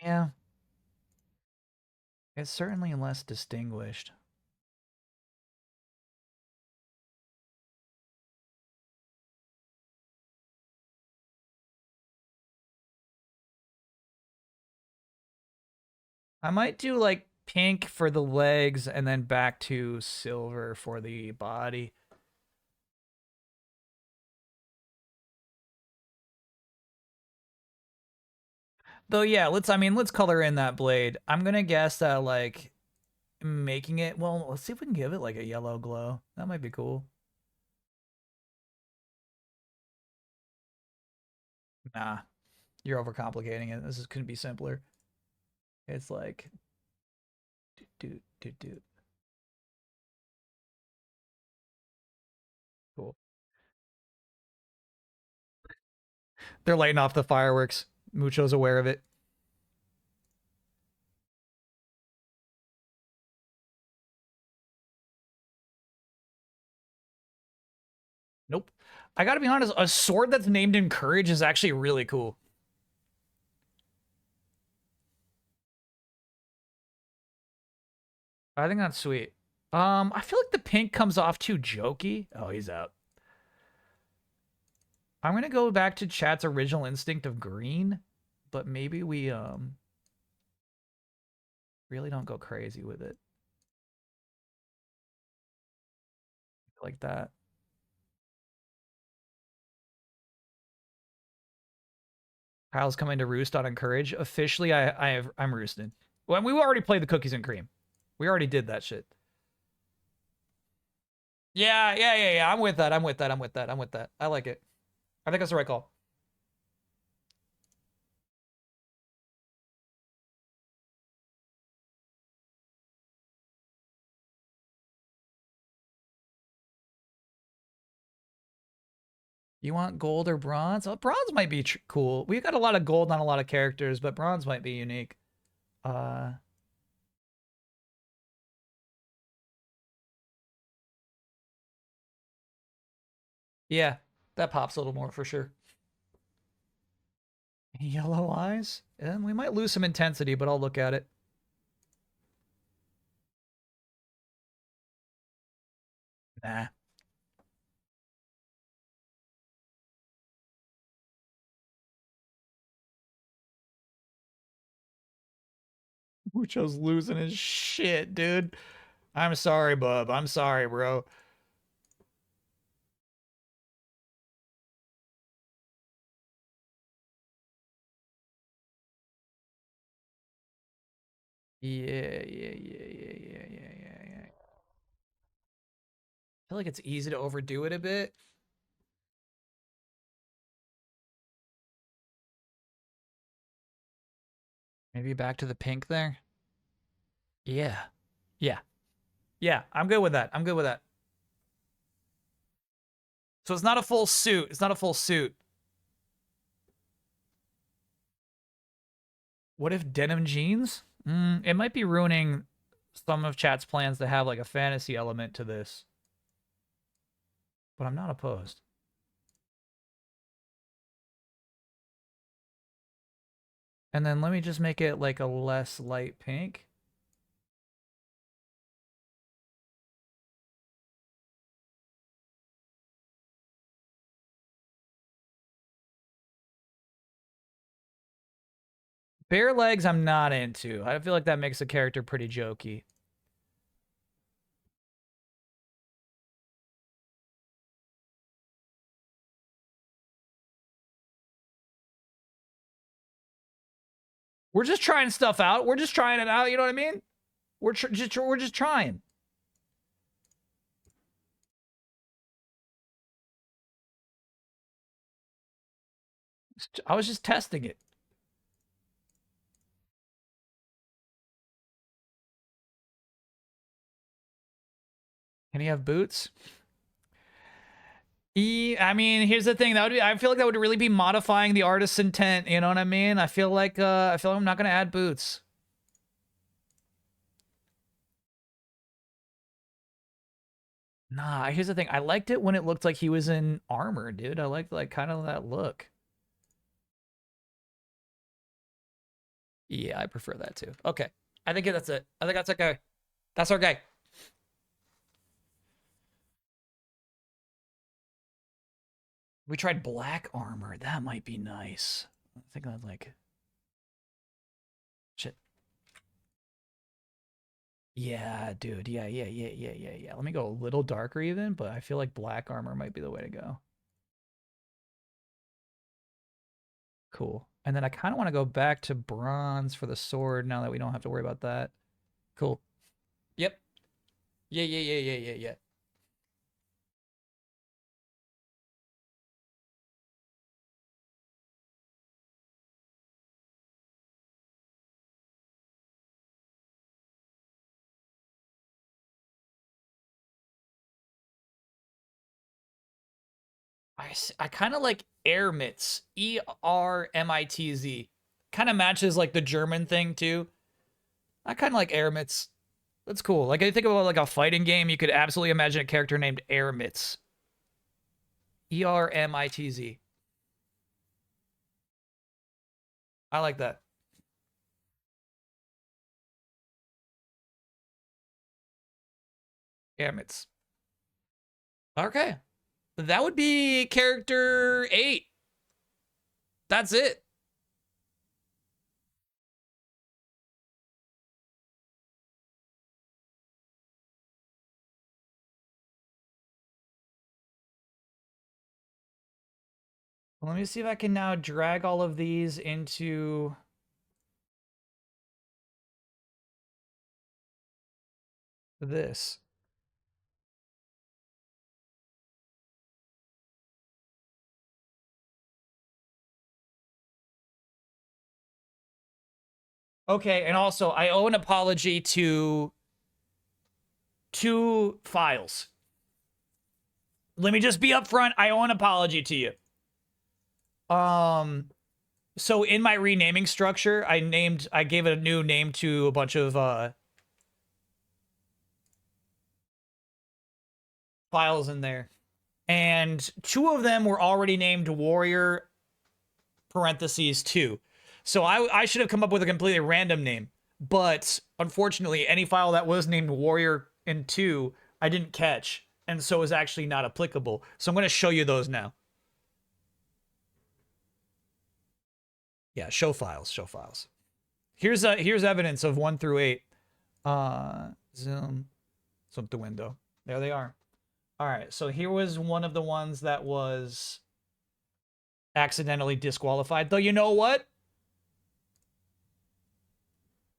Yeah. It's certainly less distinguished. I might do like pink for the legs and then back to silver for the body. Though yeah, let's color in that blade. I'm gonna guess that like making it, well, let's see if we can give it like a yellow glow. That might be cool. Nah, you're overcomplicating it. This is couldn't be simpler. It's like do. Cool. They're lighting off the fireworks. Mucho's aware of it. Nope. I gotta be honest, a sword that's named Encourage is actually really cool. I think that's sweet. I feel like the pink comes off too jokey. Oh, he's out. I'm gonna go back to chat's original instinct of green, but maybe we really don't go crazy with it. Like that. Kyle's coming to roost on Encourage. Officially, I'm roosting. Well, we already played the cookies and cream. We already did that shit. Yeah. I'm with that. I'm with that. I like it. I think that's the right call. You want gold or bronze? Oh, bronze might be cool. We've got a lot of gold on a lot of characters, but bronze might be unique. Yeah, that pops a little more for sure. Yellow eyes? And we might lose some intensity, but I'll look at it. Nah. Mucho's losing his shit, dude. I'm sorry, bub. I'm sorry, bro. Yeah. I feel like it's easy to overdo it a bit. Maybe back to the pink there. Yeah. Yeah, I'm good with that. I'm good with that. So it's not a full suit. It's not a full suit. What if denim jeans? It might be ruining some of chat's plans to have like a fantasy element to this. But I'm not opposed. And then let me just make it like a less light pink. Bare legs, I'm not into. I feel like that makes the character pretty jokey. We're just trying stuff out. We're just trying it out. You know what I mean? We're just trying. I was just testing it. Can he have boots? I mean, here's the thing. That would be. I feel like that would really be modifying the artist's intent. You know what I mean? I feel like I'm not gonna add boots. Nah. Here's the thing. I liked it when it looked like he was in armor, dude. I liked like kind of that look. Yeah, I prefer that too. Okay. I think that's it. I think that's okay. That's our guy. We tried black armor. That might be nice. I think I'd like... Shit. Yeah, dude. Yeah. Let me go a little darker even, but I feel like black armor might be the way to go. Cool. And then I kind of want to go back to bronze for the sword now that we don't have to worry about that. Cool. Yep. Yeah. I kind of like Ermitz. Ermitz. Kind of matches like the German thing too. I kind of like Ermitz. That's cool. Like I think about like a fighting game, you could absolutely imagine a character named Ermitz. ERMITZ. I like that. Ermits. Okay. That would be character 8. That's it. Let me see if I can now drag all of these into this. Okay, and also I owe an apology to 2 files. Let me just be upfront. I owe an apology to you. So in my renaming structure, I gave it a new name to a bunch of files in there. And 2 of them were already named Warrior parentheses 2. So I should have come up with a completely random name. But unfortunately, any file that was named Warrior in 2, I didn't catch. And so is actually not applicable. So I'm going to show you those now. Yeah, show files, show files. Here's evidence of 1 through 8. Zoom the window. There they are. All right, so here was one of the ones that was accidentally disqualified. Though you know what?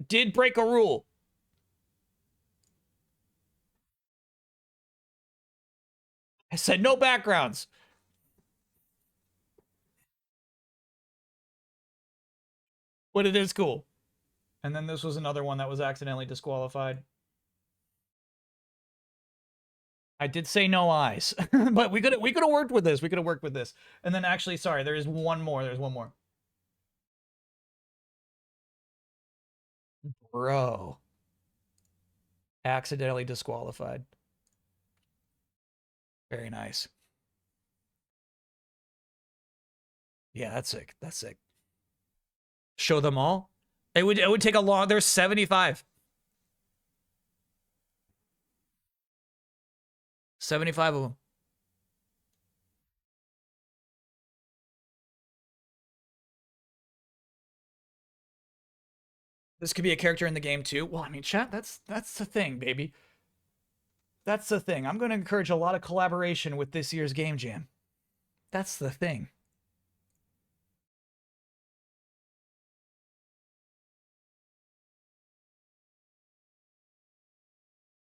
Did break a rule. I said no backgrounds. But it is cool. And then this was another one that was accidentally disqualified. I did say no eyes, but we could have worked with this. We could have worked with this. And then actually, sorry, there is one more. There's one more. Bro. Accidentally disqualified. Very nice. Yeah, that's sick. That's sick. Show them all? It would take a long. There's 75. 75 of them. This could be a character in the game too. Well, I mean, chat, that's the thing, baby. That's the thing. I'm going to encourage a lot of collaboration with this year's Game Jam. That's the thing.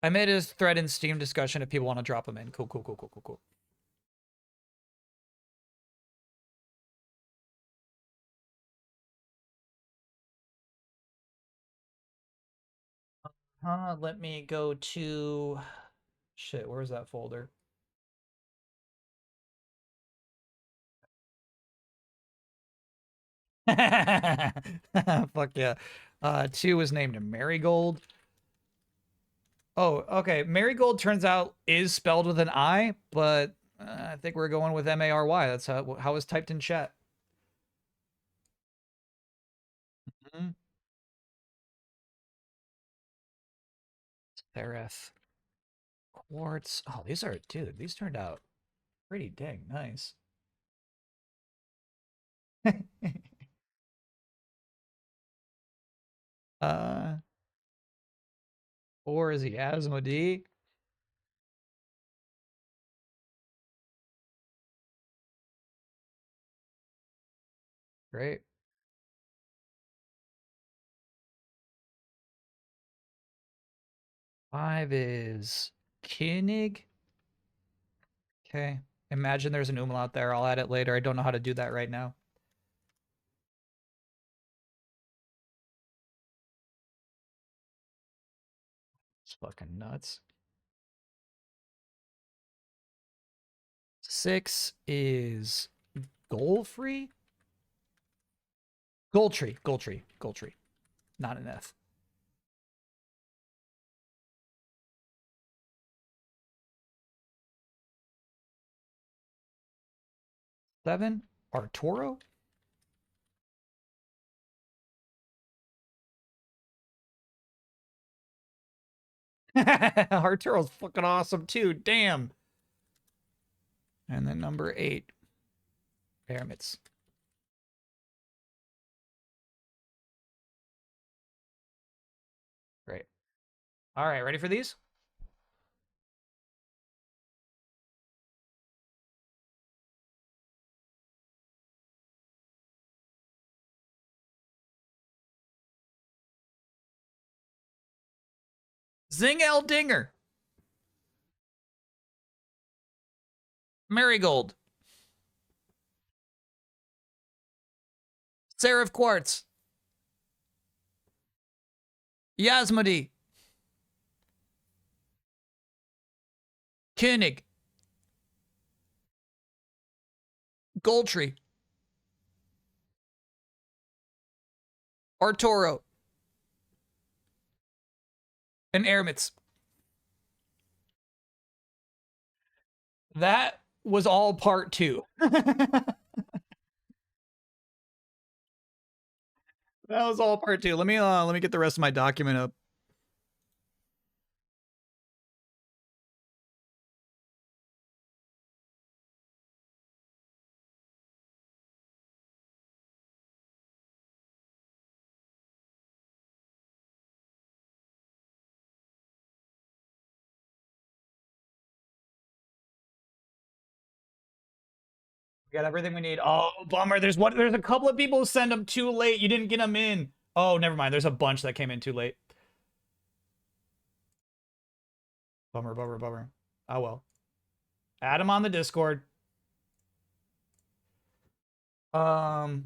I made a thread in Steam discussion if people want to drop them in. Cool, cool, cool, cool, cool, cool. Let me go to... Shit, where's that folder? Fuck yeah. 2 was named Marigold. Oh, okay. Marigold turns out is spelled with an I, but I think we're going with M-A-R-Y. That's how it's typed in chat. Mm-hmm. Seraph. Quartz. Oh, dude, these turned out pretty dang nice. uh, or is he Asmodee? Great. Five is Koenig. Okay. Imagine there's an umlaut there. I'll add it later. I don't know how to do that right now. It's fucking nuts. 6 is Goldfree? Goldtree. Not an F. 7. Arturo? Arturo's fucking awesome too. Damn. And then number 8. Pyramids. Great. All right, ready for these? Zing El Dinger. Marigold. Seraph Quartz. Yasmodi. Koenig. Goldtree. Arturo. And Eremits. That was all part 2. That was all part 2. Let me get the rest of my document up. We got everything we need. Oh, bummer. There's a couple of people who send them too late. You didn't get them in. Oh, never mind. There's a bunch that came in too late. Bummer, bummer, bummer. Oh well. Add them on the Discord. Damn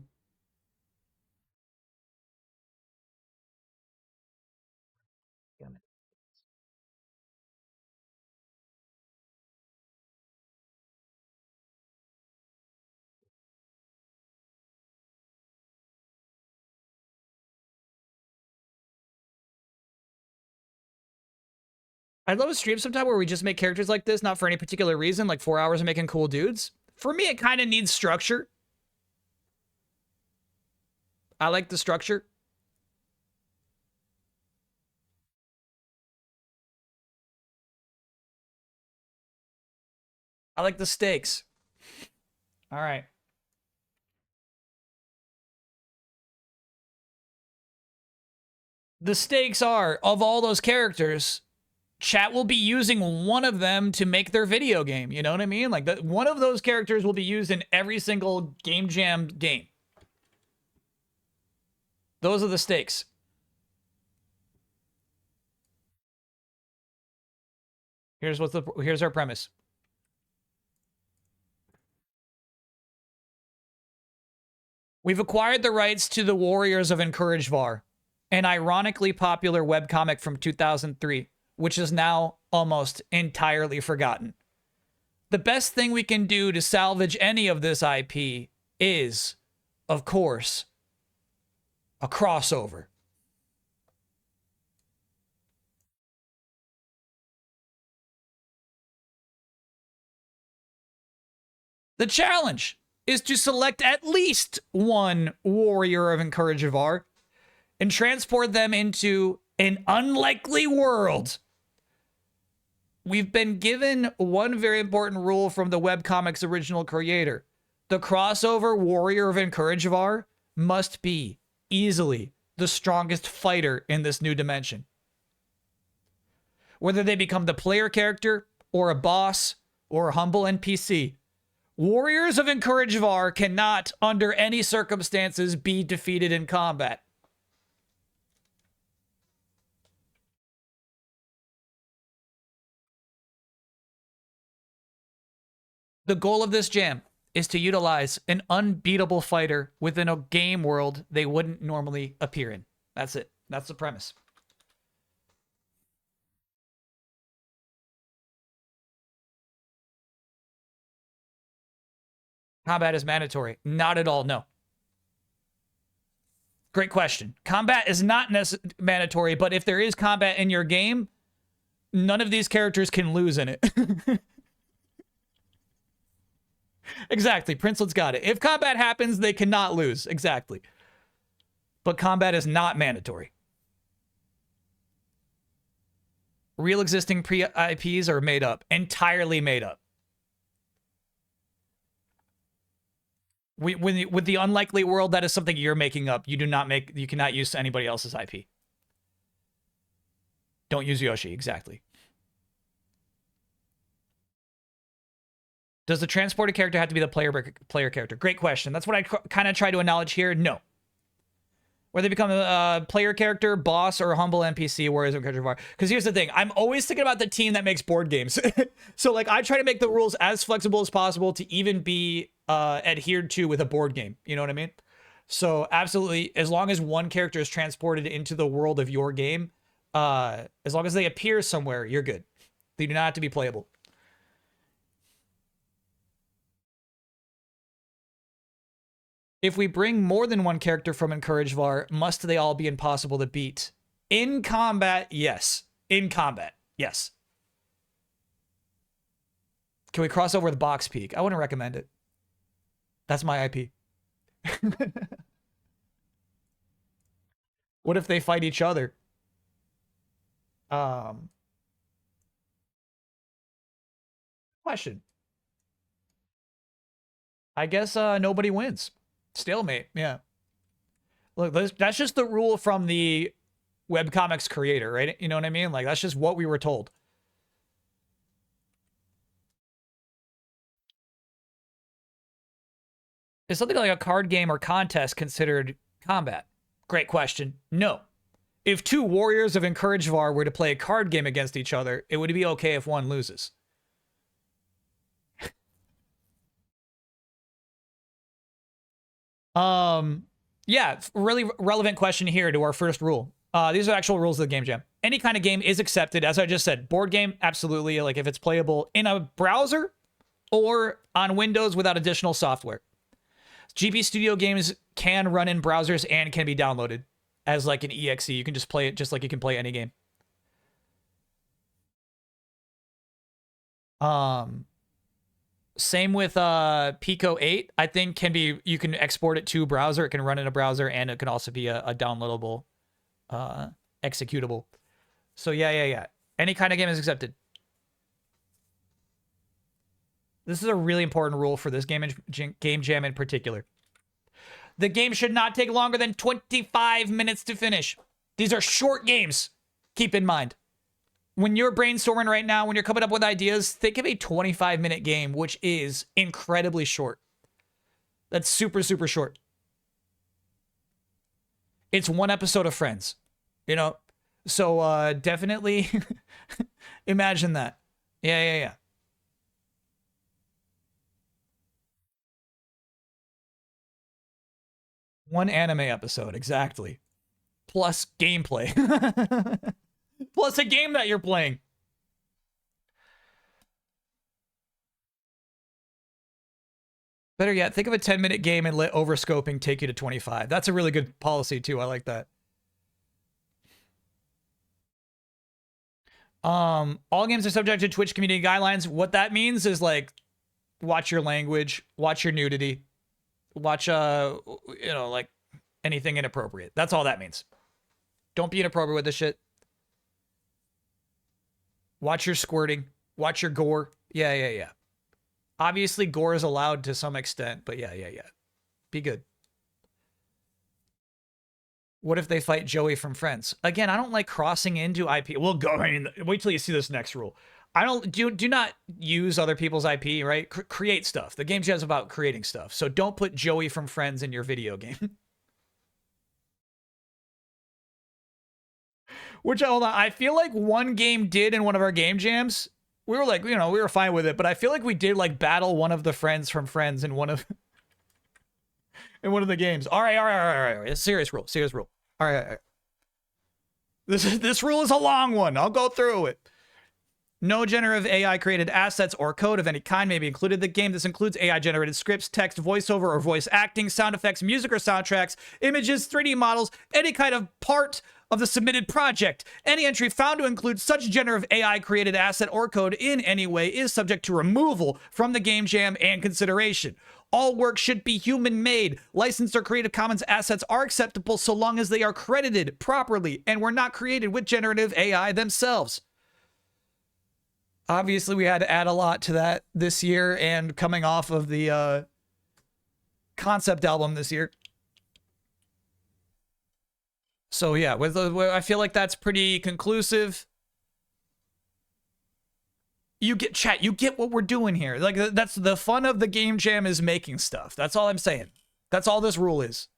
it. I'd love a stream sometime where we just make characters like this, not for any particular reason, like 4 hours of making cool dudes. For me, it kind of needs structure. I like the structure. I like the stakes. All right. The stakes are, of all those characters, chat will be using one of them to make their video game. You know what I mean? Like, one of those characters will be used in every single Game Jam game. Those are the stakes. Here's our premise. We've acquired the rights to the Warriors of Encouragevar, an ironically popular webcomic from 2003, which is now almost entirely forgotten. The best thing we can do to salvage any of this IP is, of course, a crossover. The challenge is to select at least one Warrior of Encouragevar and transport them into an unlikely world. We've been given one very important rule from the webcomic's original creator. The crossover Warrior of Encouragevar must be easily the strongest fighter in this new dimension. Whether they become the player character, or a boss, or a humble NPC, Warriors of Encouragevar cannot, under any circumstances, be defeated in combat. The goal of this jam is to utilize an unbeatable fighter within a game world they wouldn't normally appear in. That's it. That's the premise. Combat is mandatory. Not at all, no. Great question. Combat is not mandatory, but if there is combat in your game, none of these characters can lose in it. Exactly. Princelet's got it. If combat happens, they cannot lose. Exactly. But combat is not mandatory. Real existing pre-IPs are made up. Entirely made up. With the unlikely world, that is something you're making up. You cannot use anybody else's IP. Don't use Yoshi. Exactly. Does the transported character have to be the player character? Great question. That's what I kind of try to acknowledge here. No. Whether they become a player character, boss, or a humble NPC, warriors, or character. Because here's the thing. I'm always thinking about the team that makes board games. So, like, I try to make the rules as flexible as possible to even be adhered to with a board game. You know what I mean? So, absolutely, as long as one character is transported into the world of your game, as long as they appear somewhere, you're good. They do not have to be playable. If we bring more than one character from Encourage VAR, must they all be impossible to beat? In combat, yes. In combat, yes. Can we cross over with Box Peak? I wouldn't recommend it. That's my IP. What if they fight each other? Question. I guess nobody wins. Stalemate, yeah. Look, that's just the rule from the webcomics creator, right? You know what I mean? Like, that's just what we were told. Is something like a card game or contest considered combat? Great question. No. If two warriors of Encourage VAR were to play a card game against each other, it would be okay if one loses. Yeah, really relevant question here to our first rule. These are actual rules of the game jam. Any kind of game is accepted, as I just said. Board game, absolutely. Like if it's playable in a browser or on Windows without additional software. GP Studio games can run in browsers and can be downloaded as like an EXE. You can just play it just like you can play any game. Same with Pico 8, I think you can export it to browser. It can run in a browser and it can also be a downloadable executable. So yeah. Any kind of game is accepted. This is a really important rule for this game jam in particular. The game should not take longer than 25 minutes to finish. These are short games. Keep in mind. When you're brainstorming right now, when you're coming up with ideas, think of a 25-minute game, which is incredibly short. That's super, super short. It's one episode of Friends, you know? So definitely imagine that. Yeah. One anime episode, exactly. Plus gameplay. Plus a game that you're playing. Better yet, think of a 10-minute game and let overscoping take you to 25. That's a really good policy too. I like that. All games are subject to Twitch community guidelines. What that means is like watch your language, watch your nudity, watch like anything inappropriate. That's all that means. Don't be inappropriate with this shit. Watch your squirting. Watch your gore. Yeah. Obviously, gore is allowed to some extent, but yeah. Be good. What if they fight Joey from Friends? Again, I don't like crossing into IP. We'll go. I mean, wait till you see this next rule. I don't do not use other people's IP, right? Create stuff. The game jam's about creating stuff. So don't put Joey from Friends in your video game. Which, hold on, I feel like one game did in one of our game jams. We were like, we were fine with it, but I feel like we did like battle one of the friends from Friends in one of the games. All right. Serious rule. All right. This rule is a long one. I'll go through it. No generative AI created assets or code of any kind may be included in the game. This includes AI generated scripts, text, voiceover or voice acting, sound effects, music or soundtracks, images, 3D models, any kind of part of the submitted project. Any entry found to include such generative AI created asset or code in any way is subject to removal from the game jam and consideration. All work should be human made. Licensed or Creative Commons assets are acceptable so long as they are credited properly and were not created with generative AI themselves. Obviously, we had to add a lot to that this year and coming off of the concept album this year. So yeah, I feel like that's pretty conclusive. You get chat, you get what we're doing here. Like that's the fun of the game jam is making stuff. That's all I'm saying. That's all this rule is.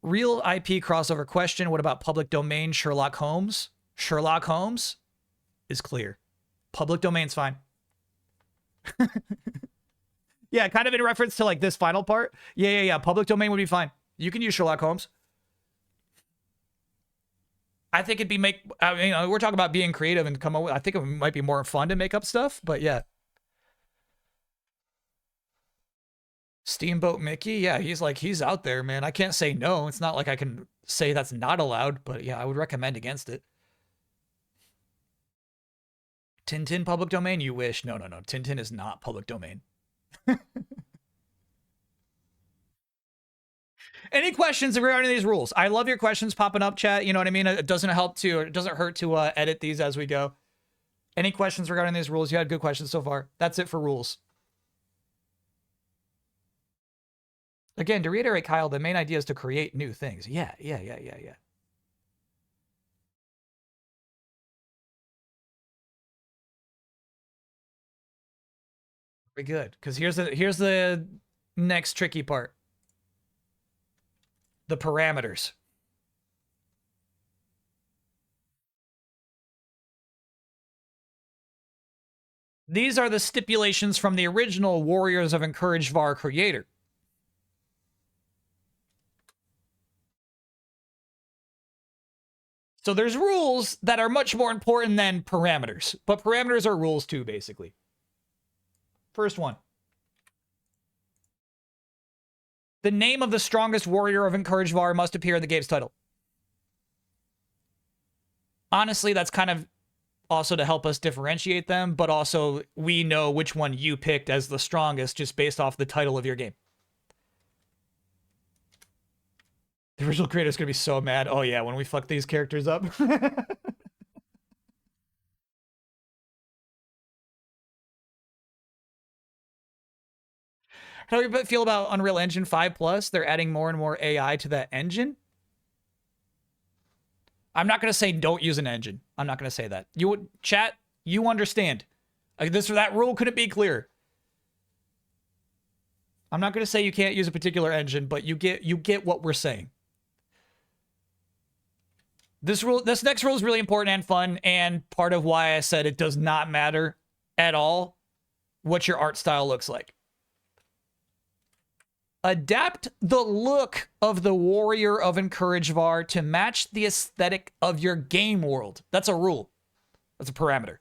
Real IP crossover question. What about public domain Sherlock Holmes? Sherlock Holmes is clear. Public domain's fine. Yeah, kind of in reference to like this final part. Yeah. Public domain would be fine. You can use Sherlock Holmes. I think it'd be we're talking about being creative and come up with, I think it might be more fun to make up stuff, but yeah. Steamboat Mickey, yeah, he's out there, man. I can't say no. It's not like I can say that's not allowed, but yeah, I would recommend against it. Tintin public domain? You wish. No. Tintin is not public domain. Any questions regarding these rules? I love your questions popping up, chat. You know what I mean? It doesn't hurt to edit these as we go. Any questions regarding these rules? You had good questions so far. That's it for rules. Again, to reiterate, Kyle, the main idea is to create new things. Yeah. Very good. Because here's the next tricky part. The parameters. These are the stipulations from the original Warriors of Encouraged VAR creator. So there's rules that are much more important than parameters, but parameters are rules too, basically. First one. The name of the strongest warrior of Encouraged VAR must appear in the game's title. Honestly, that's kind of also to help us differentiate them, but also we know which one you picked as the strongest just based off the title of your game. The original creator's gonna be so mad. Oh yeah, when we fuck these characters up. How do you feel about Unreal Engine 5 Plus? They're adding more and more AI to that engine. I'm not going to say don't use an engine. I'm not going to say that. You would chat, you understand. Like that rule couldn't be clearer. I'm not going to say you can't use a particular engine, but you get what we're saying. This next rule is really important and fun, and part of why I said it does not matter at all what your art style looks like. Adapt the look of the Warrior of Encouraged VAR to match the aesthetic of your game world. That's a rule. That's a parameter.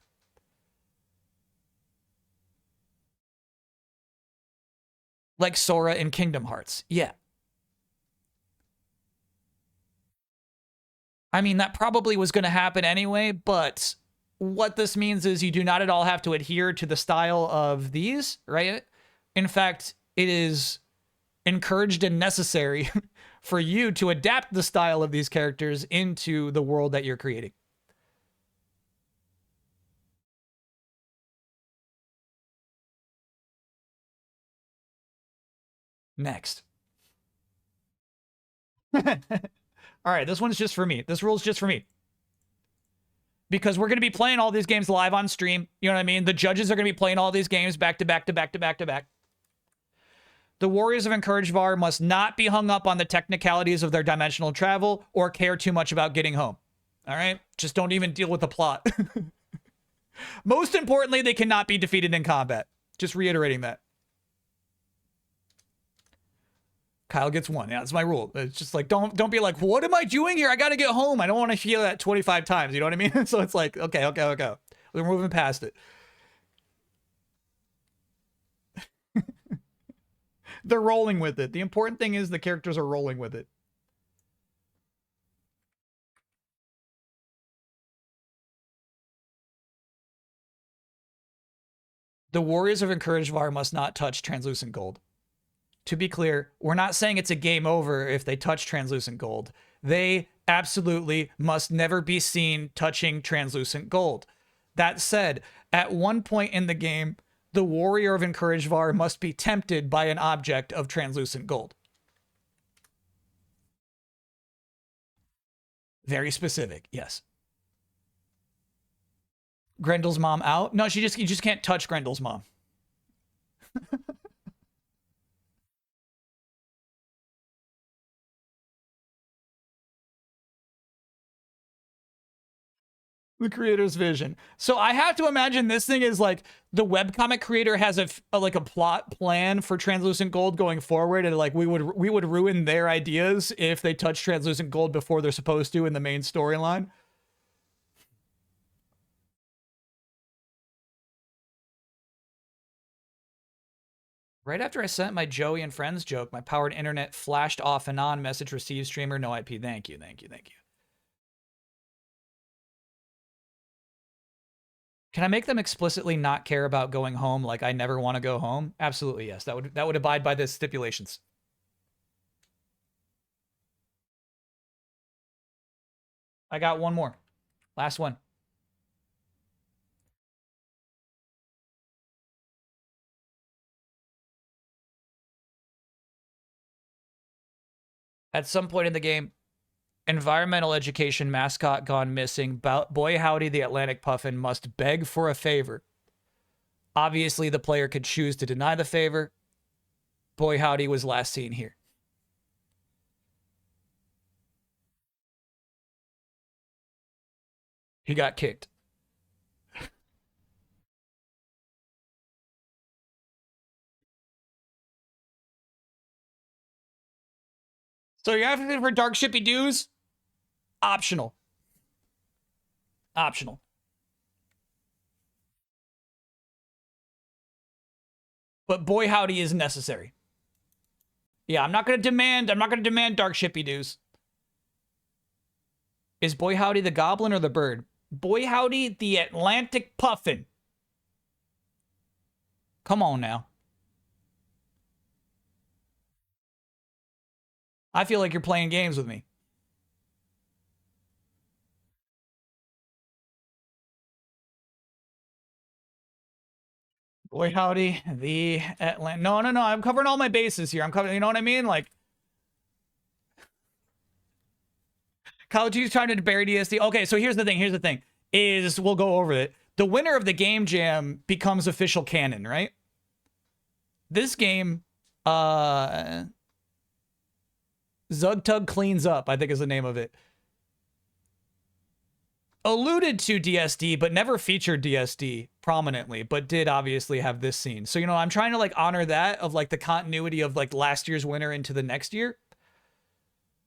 Like Sora in Kingdom Hearts. Yeah. I mean, that probably was going to happen anyway, but what this means is you do not at all have to adhere to the style of these, right? In fact, it is encouraged and necessary for you to adapt the style of these characters into the world that you're creating. Next. All right, this one's just for me. This rule's just for me. Because we're going to be playing all these games live on stream. You know what I mean? The judges are going to be playing all these games back to back to back to back to back. The Warriors of Encouraged VAR must not be hung up on the technicalities of their dimensional travel or care too much about getting home. All right? Just don't even deal with the plot. Most importantly, they cannot be defeated in combat. Just reiterating that. Kyle gets 1. Yeah, that's my rule. It's just like, don't be like, what am I doing here? I got to get home. I don't want to hear that 25 times. You know what I mean? So it's like, okay. We're moving past it. They're rolling with it. The important thing is the characters are rolling with it. The Warriors of Encouraged VAR must not touch translucent gold. To be clear, we're not saying it's a game over if they touch translucent gold. They absolutely must never be seen touching translucent gold. That said, at one point in the game, the Warrior of Encouraged VAR must be tempted by an object of translucent gold. Very specific, yes. Grendel's mom out? No, you just can't touch Grendel's mom. The creator's vision. So I have to imagine this thing is like the webcomic creator has like a plot plan for translucent gold going forward, and like we would ruin their ideas if they touch translucent gold before they're supposed to in the main storyline. Right after I sent my Joey and Friends joke, my powered internet flashed off and on. Message received, streamer, no IP. Thank you. Can I make them explicitly not care about going home, like I never want to go home? Absolutely, yes. That would abide by the stipulations. I got one more. Last one. At some point in the game, environmental education mascot gone missing. Boy howdy, the Atlantic Puffin must beg for a favor. Obviously, the player could choose to deny the favor. Boy howdy was last seen here. He got kicked. So you're asking for dark shippy dues? Optional. Optional. But boy howdy is necessary. Yeah, I'm not gonna demand dark shippy dues. Is boy howdy the goblin or the bird? Boy howdy the Atlantic Puffin. Come on now. I feel like you're playing games with me. Boy howdy, the Atlantic. No. I'm covering all my bases here. I'm covering, you know what I mean? Like, College G's trying to bury DSD. Okay, so here's the thing. Is we'll go over it. The winner of the game jam becomes official canon, right? This game, Zugtug Cleans Up, I think is the name of it. Alluded to DSD, but never featured DSD prominently, but did obviously have this scene. So, you know, I'm trying to like honor that of like the continuity of like last year's winner into the next year.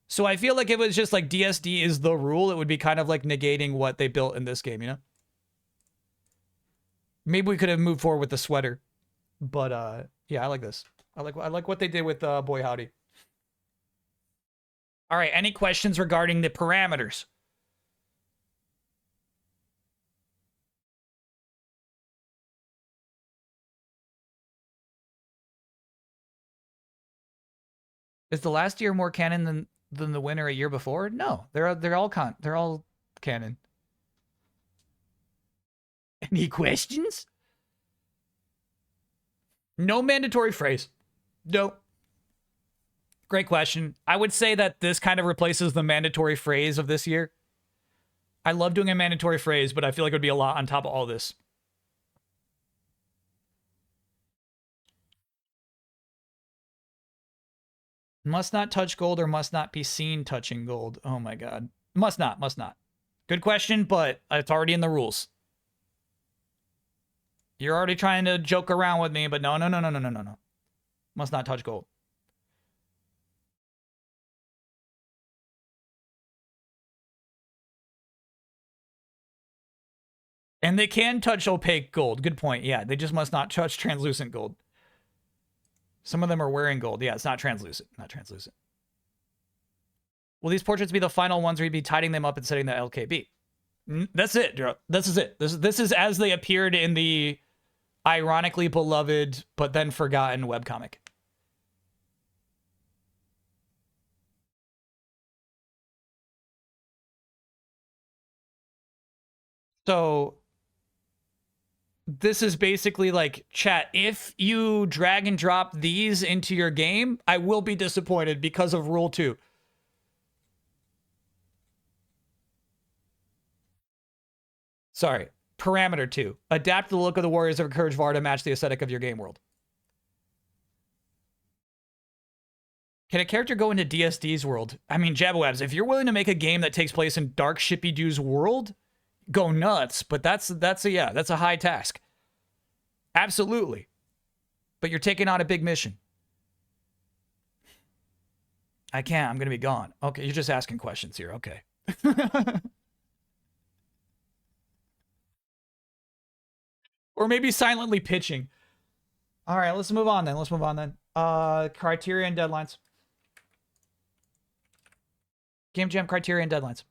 So I feel like if it was just like DSD is the rule, it would be kind of like negating what they built in this game, you know? Maybe we could have moved forward with the sweater. But yeah, I like this. I like what they did with Boy Howdy. All right, any questions regarding the parameters? Is the last year more canon than the winner a year before? No, they're all canon. Any questions? No mandatory phrase. Nope. Great question. I would say that this kind of replaces the mandatory phrase of this year. I love doing a mandatory phrase, but I feel like it would be a lot on top of all this. Must not touch gold or must not be seen touching gold. Oh my god. Must not. Good question, but it's already in the rules. You're already trying to joke around with me, but no. Must not touch gold. And they can touch opaque gold. Good point. Yeah, they just must not touch translucent gold. Some of them are wearing gold. Yeah, it's not translucent. Not translucent. Will these portraits be the final ones, or you'd be tidying them up and setting the LKB? That's it, Drew. This is it. This is as they appeared in the ironically beloved but then forgotten webcomic. So this is basically like, chat, if you drag and drop these into your game, I will be disappointed because of rule 2. Sorry. Parameter 2. Adapt the look of the Warriors of Courage VAR to match the aesthetic of your game world. Can a character go into DSD's world? I mean, Jabawabs, if you're willing to make a game that takes place in Dark Shippy Doo's world, go nuts. But that's a high task. Absolutely. But you're taking on a big mission. I can't. I'm going to be gone. Okay, you're just asking questions here. Okay. Or maybe silently pitching. All right, let's move on then. Criteria and deadlines. Game Jam criteria and deadlines.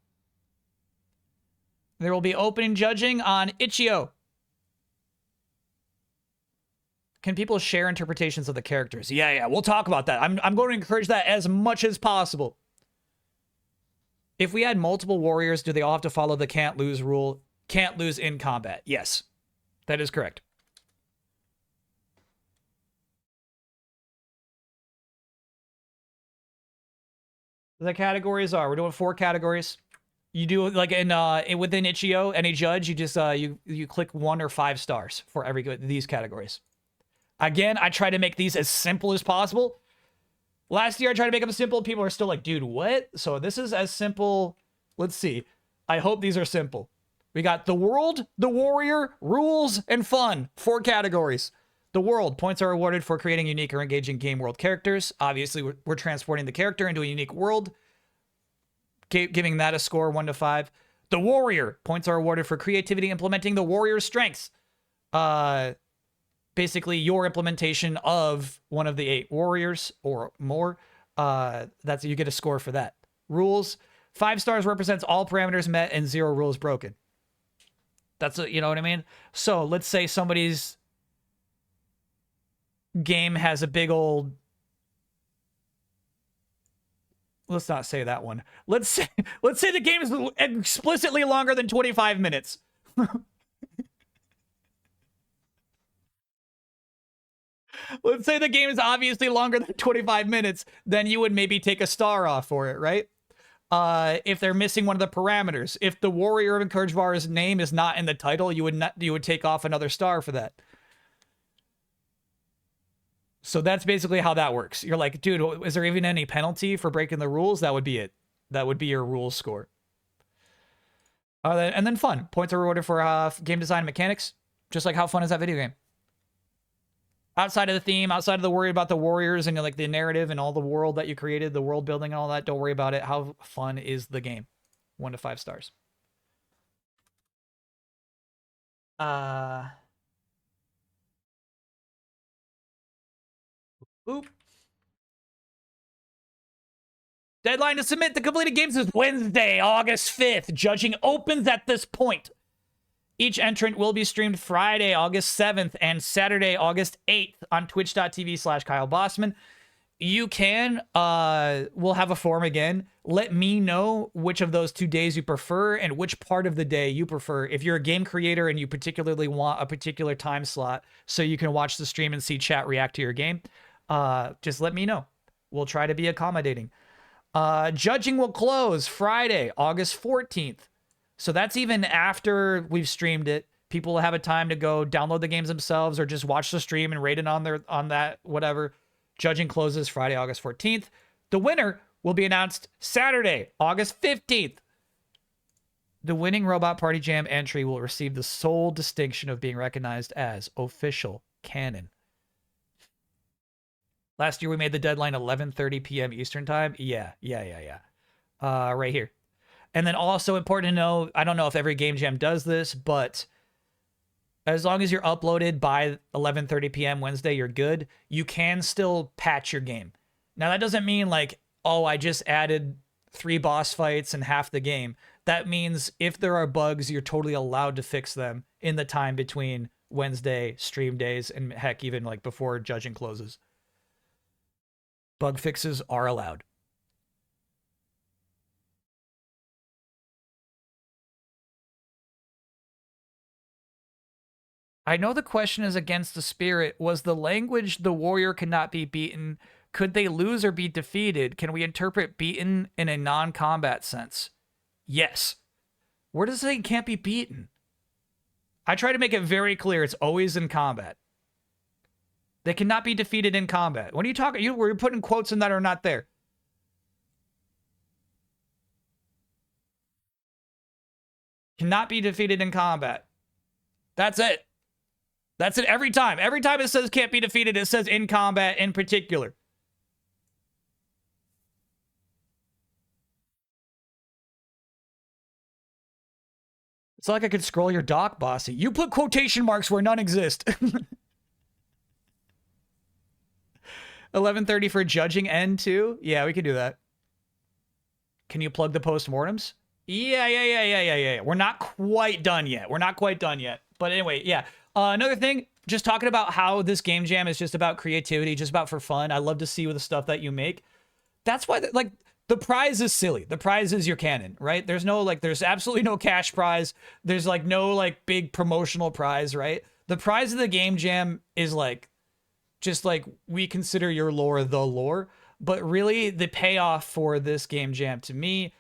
There will be opening judging on Itch.io. Can people share interpretations of the characters? Yeah, we'll talk about that. I'm going to encourage that as much as possible. If we had multiple warriors, do they all have to follow the can't lose rule? Can't lose in combat. Yes. That is correct. The categories are, we're doing 4 categories. You do like within Itch.io, any judge, you just you click 1 or 5 stars for every these categories. Again, I try to make these as simple as possible. Last year I tried to make them simple. People are still like, dude, what? So this is as simple. Let's see. I hope these are simple. We got the world, the warrior, rules, and fun. 4 categories. The world. Points are awarded for creating unique or engaging game world characters. Obviously, we're transporting the character into a unique world. Giving that a score 1 to 5. The warrior. Points are awarded for creativity implementing the warrior's strengths. Basically, your implementation of one of the 8 warriors or more. That's you get a score for that. Rules. 5 stars represents all parameters met and 0 rules broken. That's you know what I mean? So let's say somebody's game has a big old... Let's not say that one. Let's say the game is explicitly longer than 25 minutes. Let's say the game is obviously longer than 25 minutes, then you would maybe take a star off for it, right? If they're missing one of the parameters. If the Warrior of Encouragevar's name is not in the title, you would take off another star for that. So that's basically how that works. You're like, dude, is there even any penalty for breaking the rules? That would be it. That would be your rules score. And then fun. Points are rewarded for game design and mechanics. Just like how fun is that video game? Outside of the theme, outside of the worry about the warriors and like the narrative and all the world that you created, the world building and all that, don't worry about it. How fun is the game? 1 to 5 stars. Oop. Deadline to submit the completed games is Wednesday, August 5th. Judging opens at this point. Each entrant will be streamed Friday, August 7th and Saturday, August 8th on twitch.tv/Kyle Bossman. You can, we'll have a form again. Let me know which of those 2 days you prefer and which part of the day you prefer. If you're a game creator and you particularly want a particular time slot so you can watch the stream and see chat react to your game, just let me know. We'll try to be accommodating. Judging will close Friday, August 14th. So that's even after we've streamed it. People will have a time to go download the games themselves or just watch the stream and rate it on that, whatever. Judging closes Friday, August 14th. The winner will be announced Saturday, August 15th. The winning Robot Party Jam entry will receive the sole distinction of being recognized as official canon. Last year we made the deadline 11:30 p.m. Eastern time. Yeah. Right here. And then also important to know, I don't know if every Game Jam does this, but As long as you're uploaded by 11:30 p.m. Wednesday, you're good. You can still patch your game. Now, that doesn't mean like, oh, I just added 3 boss fights and half the game. That means if there are bugs, you're totally allowed to fix them in the time between Wednesday stream days and heck, even like before judging closes. Bug fixes are allowed. I know the question is against the spirit. Was the language the warrior cannot be beaten? Could they lose or be defeated? Can we interpret beaten in a non-combat sense? Yes. Where does it say it can't be beaten? I try to make it very clear it's always in combat. They cannot be defeated in combat. What are you talking? We're putting quotes in that are not there. Cannot be defeated in combat. That's it. That's it every time. Every time it says can't be defeated, it says in combat in particular. It's like I could scroll your doc, bossy. You put quotation marks where none exist. 11:30 for judging end too? Yeah, we can do that. Can you plug the postmortems? Yeah. We're not quite done yet. But anyway, yeah. Another thing, just talking about how this game jam is just about creativity, just about for fun. I love to see the stuff that you make. That's why, the prize is silly. The prize is your cannon, right? There's no, there's absolutely no cash prize. There's, no, big promotional prize, right? The prize of the game jam is, just, we consider your lore the lore. But really, the payoff for this game jam, to me,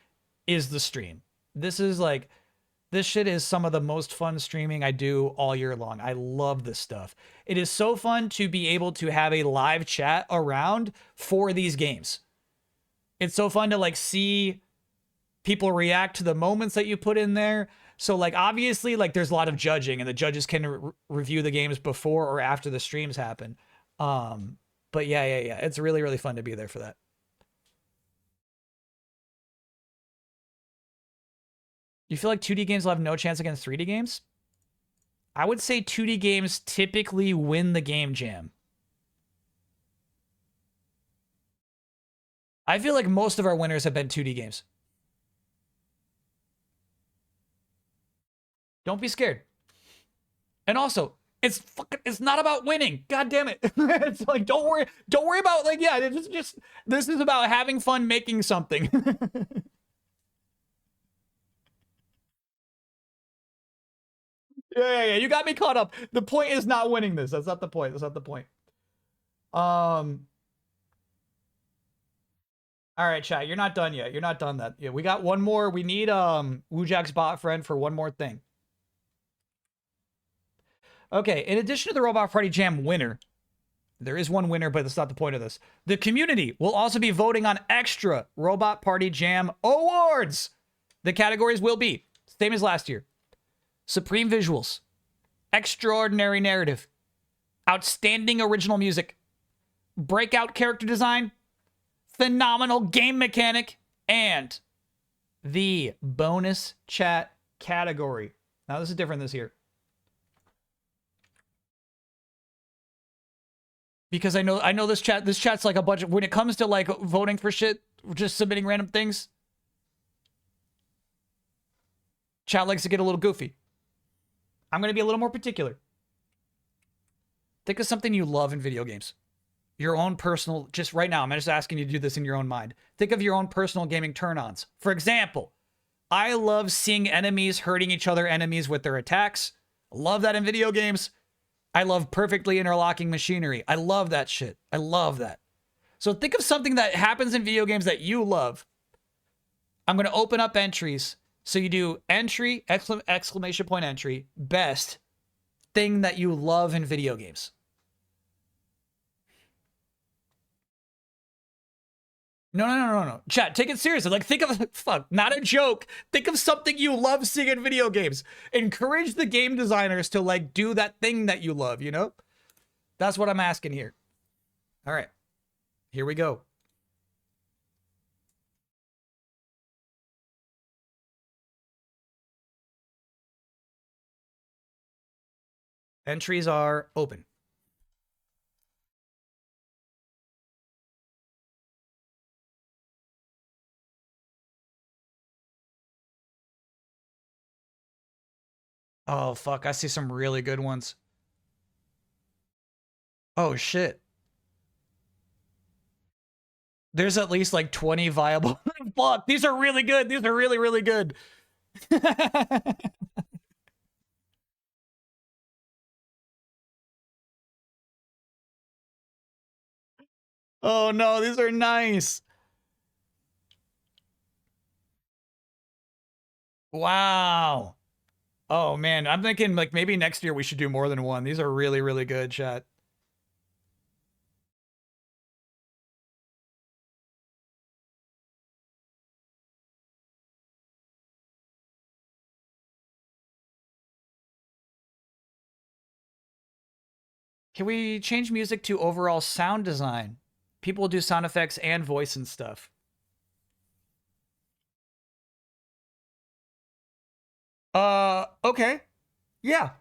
is the stream. This is, this shit is some of the most fun streaming I do all year long. I love this stuff. It is so fun to be able to have a live chat around for these games. It's so fun to see people react to the moments that you put in there. So obviously there's a lot of judging and the judges can review the games before or after the streams happen. But yeah. It's really, really fun to be there for that. You feel like 2D games will have no chance against 3D games? I would say 2D games typically win the game jam. I feel like most of our winners have been 2D games. Don't be scared. And also, it's not about winning. God damn it. It's don't worry about this is about having fun making something. Yeah. You got me caught up. The point is not winning this. That's not the point. All right, chat. You're not done yet. You're not done that. Yeah, we got one more. We need Woojack's bot friend for one more thing. Okay, in addition to the Robot Party Jam winner, there is one winner, but that's not the point of this. The community will also be voting on extra Robot Party Jam awards. The categories will be same as last year. Supreme Visuals, Extraordinary Narrative, Outstanding Original Music, Breakout Character Design, Phenomenal Game Mechanic, and the Bonus Chat category. Now, this is different this year. Because I know this chat's like a bunch of, when it comes to voting for shit, just submitting random things, chat likes to get a little goofy. I'm going to be a little more particular. Think of something you love in video games. Your own personal, just right now, I'm just asking you to do this in your own mind. Think of your own personal gaming turn-ons. For example, I love seeing enemies hurting enemies with their attacks. Love that in video games. I love perfectly interlocking machinery. I love that shit. I love that. So think of something that happens in video games that you love. I'm going to open up entries. So you do entry, exclamation point entry, best thing that you love in video games. No. Chat, take it seriously. Think of, not a joke. Think of something you love seeing in video games. Encourage the game designers to do that thing that you love, you know? That's what I'm asking here. All right, here we go. Entries are open. Oh, fuck. I see some really good ones. Oh, shit. There's at least like 20 viable. Fuck. These are really good. These are really, really good. Oh, no. These are nice. Wow. Oh, man. I'm thinking like maybe next year we should do more than one. These are really, really good, chat. Can we change music to overall sound design? People do sound effects and voice and stuff. Okay. Yeah.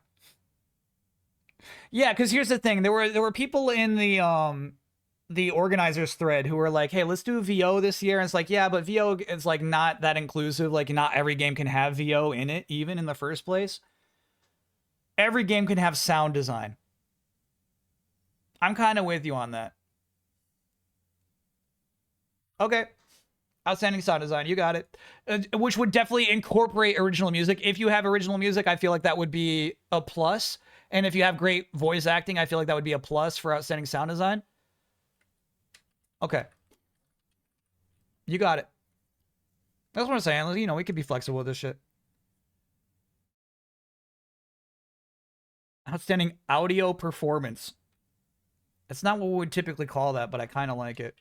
Yeah, because here's the thing. There were people in the organizers thread who were like, hey, let's do VO this year. And it's like, yeah, but VO is like not that inclusive. Like not every game can have VO in it, even in the first place. Every game can have sound design. I'm kind of with you on that. Okay. Outstanding sound design. You got it. Which would definitely incorporate original music. If you have original music, I feel like that would be a plus. And if you have great voice acting, I feel like that would be a plus for outstanding sound design. Okay. You got it. That's what I'm saying. You know, we could be flexible with this shit. Outstanding audio performance. It's not what we would typically call that, but I kind of like it.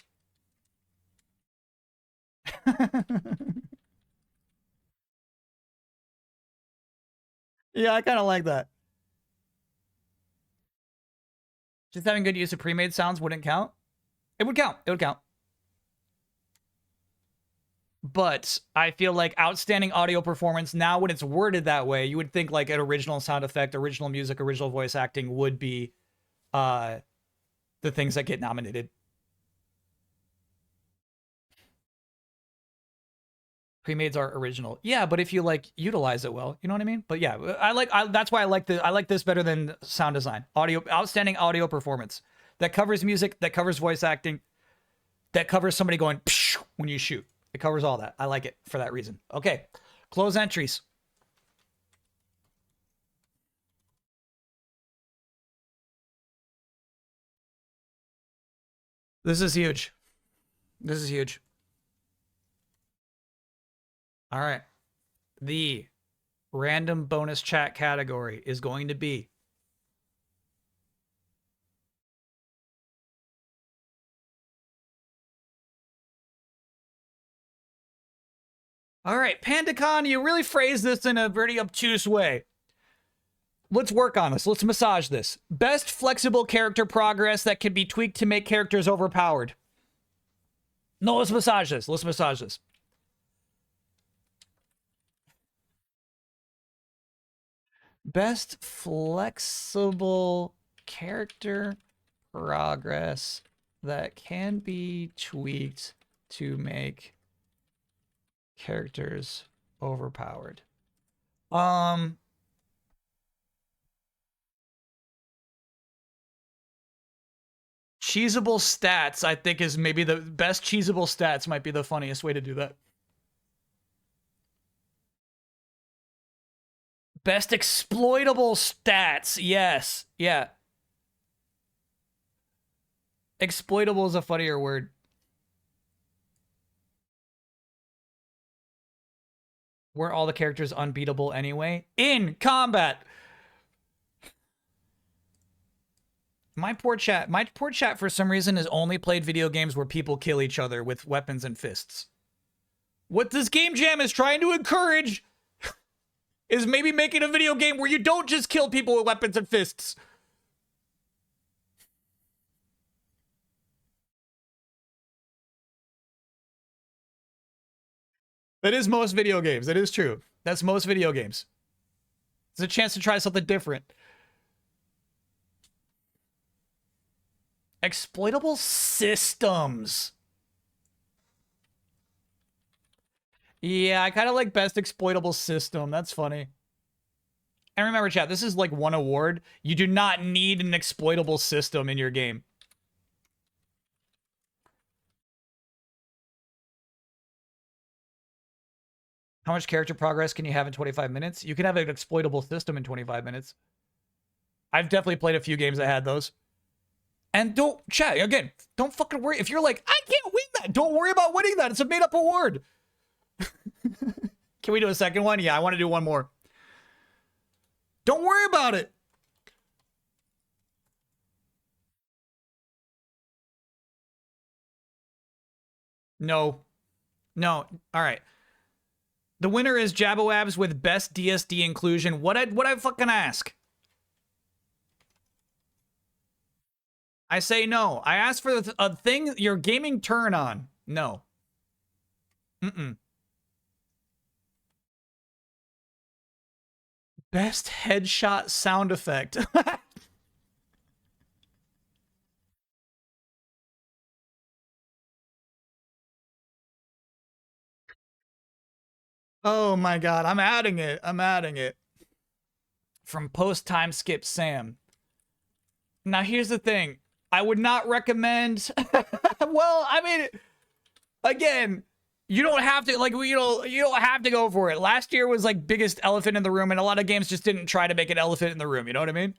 Yeah, I kind of like that. Just having good use of pre-made sounds wouldn't count? It would count. It would count. But I feel like outstanding audio performance, now when it's worded that way, you would think like an original sound effect, original music, original voice acting would be the things that get nominated. Pre-mades are original. Yeah, but if you like utilize it well, you know what I mean? But yeah, that's why I like this better than sound design. Outstanding audio performance. That covers music, that covers voice acting, that covers somebody going psh when you shoot. It covers all that. I like it for that reason. Okay. Close entries. This is huge. This is huge. All right. The random bonus chat category is going to be all right, PandaCon, you really phrased this in a very obtuse way. Let's work on this. Let's massage this. Best flexible character progress that can be tweaked to make characters overpowered. No, let's massage this. Let's massage this. Best flexible character progress that can be tweaked to make characters overpowered. Cheesable stats, I think, is maybe the best. Cheesable stats might be the funniest way to do that. Best exploitable stats. Yes. Yeah. Exploitable is a funnier word. Weren't all the characters unbeatable anyway? In combat. My poor chat for some reason has only played video games where people kill each other with weapons and fists. What this game jam is trying to encourage is maybe making a video game where you don't just kill people with weapons and fists. That is most video games. That is true. That's most video games. It's a chance to try something different. Exploitable systems. Yeah, I kind of like best exploitable system. That's funny. And remember, chat, this is like one award. You do not need an exploitable system in your game. How much character progress can you have in 25 minutes? You can have an exploitable system in 25 minutes. I've definitely played a few games that had those. And don't, chat, again, don't fucking worry. If you're like, I can't win that, don't worry about winning that. It's a made-up award. Can we do a second one? Yeah, I want to do one more. Don't worry about it. No. No. All right. The winner is Jabawabs with best DSD inclusion. What I fucking ask? I say no. I asked for a thing, your gaming turn on. No. Mm-mm. Best headshot sound effect. Oh my god, I'm adding it. I'm adding it. From post time skip Sam. Now here's the thing. I would not recommend well, I mean, again, you don't have to like you don't have to go for it. Last year was like biggest elephant in the room, and a lot of games just didn't try to make an elephant in the room, you know what I mean?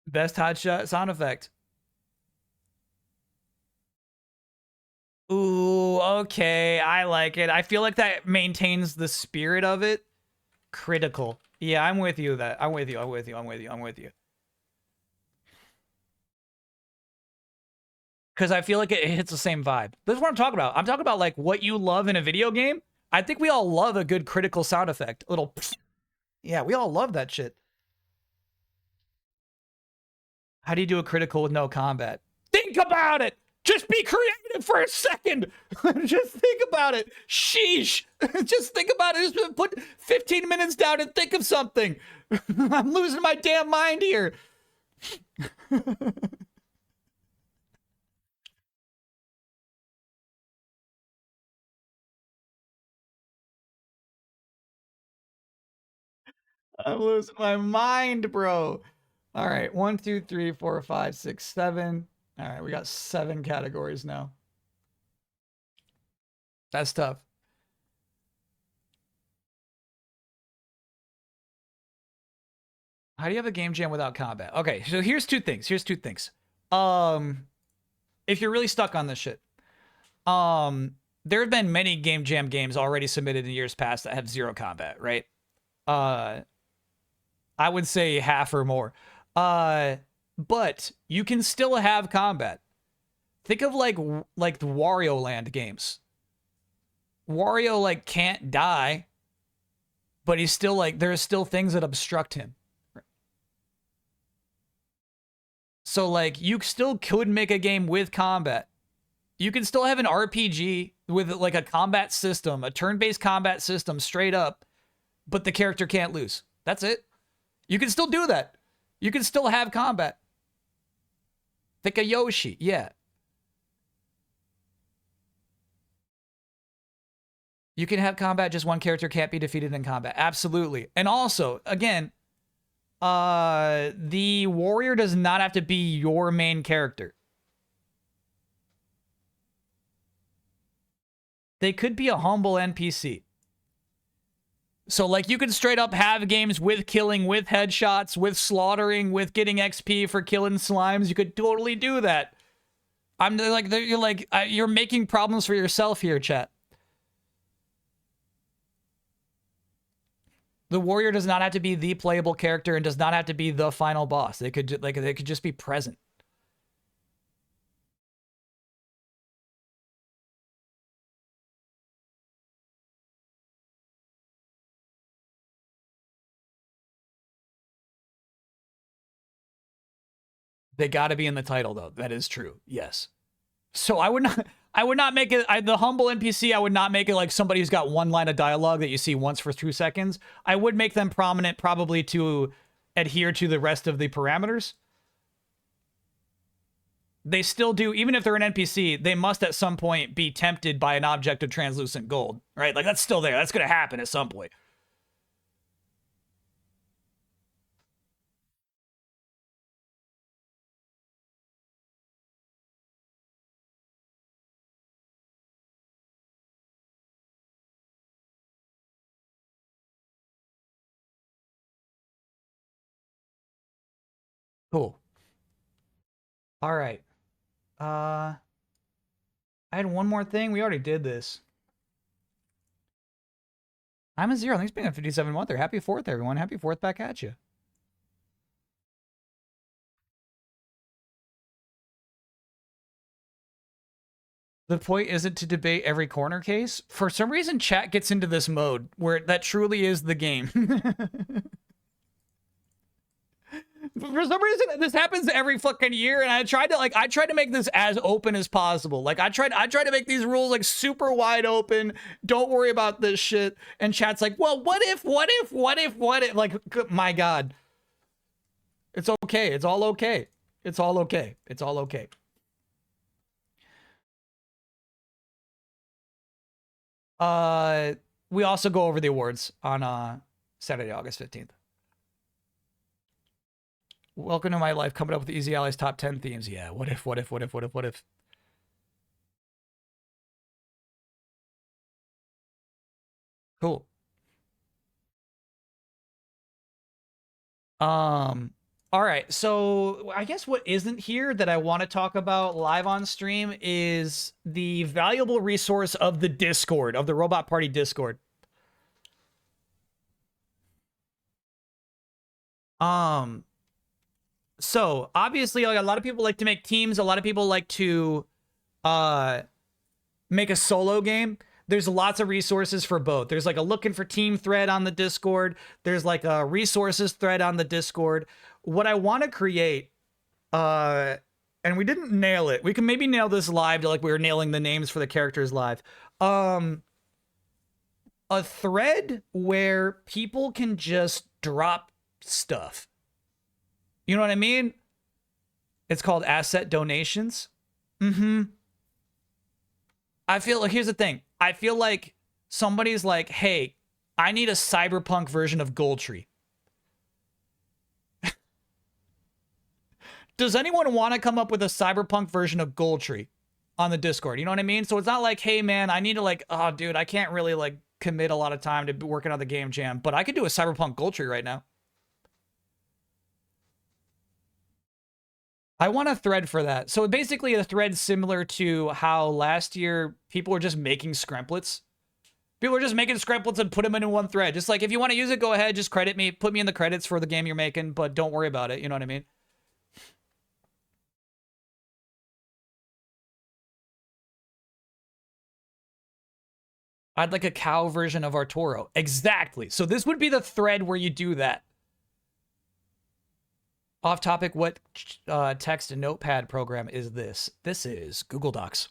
Best hotshot sound effect. Ooh, okay, I like it. I feel like that maintains the spirit of it. Critical. Yeah, I'm with you. I'm with you. I'm with you. I'm with you. I'm with you. Because I feel like it hits the same vibe. This is what I'm talking about. I'm talking about like what you love in a video game. I think we all love a good critical sound effect. A little. Yeah, we all love that shit. How do you do a critical with no combat? Think about it. Just be creative for a second. Just think about it. Sheesh. Just think about it. Just put 15 minutes down and think of something. I'm losing my damn mind here. I'm losing my mind, bro. All right. 1, 2, 3, 4, 5, 6, 7. All right. We got 7 categories now. That's tough. How do you have a game jam without combat? Okay, so here's two things. If you're really stuck on this shit, there have been many game jam games already submitted in years past that have 0 combat, right? I would say half or more. But you can still have combat. Think of like the Wario Land games. Wario like can't die, but he's still like there's still things that obstruct him. So like you still could make a game with combat. You can still have an RPG with like a combat system, a turn-based combat system straight up, but the character can't lose. That's it. You can still do that. You can still have combat. Think of Yoshi. Yeah. You can have combat, just one character can't be defeated in combat. Absolutely. And also, again, the warrior does not have to be your main character. They could be a humble NPC. So, like, you can straight up have games with killing, with headshots, with slaughtering, with getting XP for killing slimes. You could totally do that. You're making problems for yourself here, chat. The warrior does not have to be the playable character and does not have to be the final boss. They could just be present. They got to be in the title though. That is true. Yes. So I would not I would not make it the humble NPC. I would not make it like somebody who's got one line of dialogue that you see once for 2 seconds. I would make them prominent, probably to adhere to the rest of the parameters. They still do, even if they're an NPC, they must at some point be tempted by an object of translucent gold, right? Like that's still there. That's going to happen at some point. Cool. All right. I had one more thing. We already did this. I'm a zero. Thanks for being a 57 month. Happy 4th, everyone. Happy 4th back at you. The point isn't to debate every corner case. For some reason, chat gets into this mode where that truly is the game. For some reason, this happens every fucking year, and I tried to make this as open as possible. Like I tried to make these rules like super wide open. Don't worry about this shit. And chat's like, well, what if? Like, my God. It's okay. It's all okay. It's all okay. It's all okay. We also go over the awards on Saturday, August 15th. Welcome to my life, coming up with Easy Allies top 10 themes. Yeah, what if? Cool. All right, so I guess what isn't here that I want to talk about live on stream is the valuable resource of the Discord, of the Robot Party Discord. So obviously, like, a lot of people like to make teams. A lot of people like to make a solo game. There's lots of resources for both. There's like a looking for team thread on the Discord. There's like a resources thread on the Discord. What I want to create, and we didn't nail it. We can maybe nail this live, like we were nailing the names for the characters live. A thread where people can just drop stuff. You know what I mean? It's called asset donations. I feel like, here's the thing. I feel like somebody's like, hey, I need a cyberpunk version of Goldtree. Does anyone want to come up with a cyberpunk version of Goldtree on the Discord? You know what I mean? So it's not like, hey, man, I need to like, oh, dude, I can't really like commit a lot of time to working on the game jam, but I could do a cyberpunk Goldtree right now. I want a thread for that. So basically a thread similar to how last year people were just making scrimplets. People were just making scrimplets and put them in one thread. Just like, if you want to use it, go ahead, just credit me, put me in the credits for the game you're making, but don't worry about it. You know what I mean? I'd like a cow version of Arturo. Exactly. So this would be the thread where you do that. Off topic, what text and notepad program is this? This is Google Docs.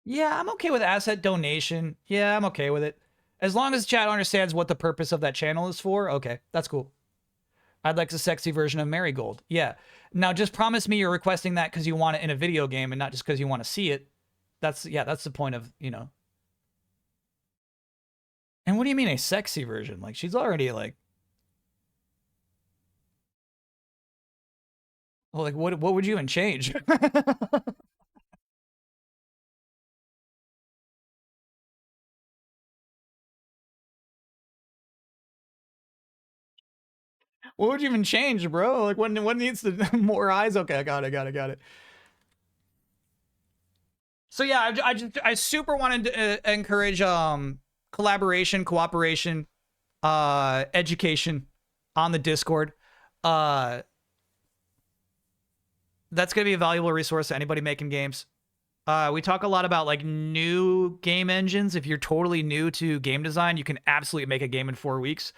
Yeah, I'm okay with asset donation. Yeah, I'm okay with it. As long as chat understands what the purpose of that channel is for, okay, that's cool. I'd like a sexy version of Marigold. Yeah. Now, just promise me you're requesting that because you want it in a video game and not just because you want to see it. That's the point of, you know. And what do you mean a sexy version? Like, she's already like... Well, like, what would you even change? What would you even change, bro? Like, what needs to... more eyes? Okay, I got it. So yeah, I super wanted to encourage collaboration, cooperation, education on the Discord. That's gonna be a valuable resource to anybody making games. We talk a lot about like new game engines. If you're totally new to game design, you can absolutely make a game in 4 weeks.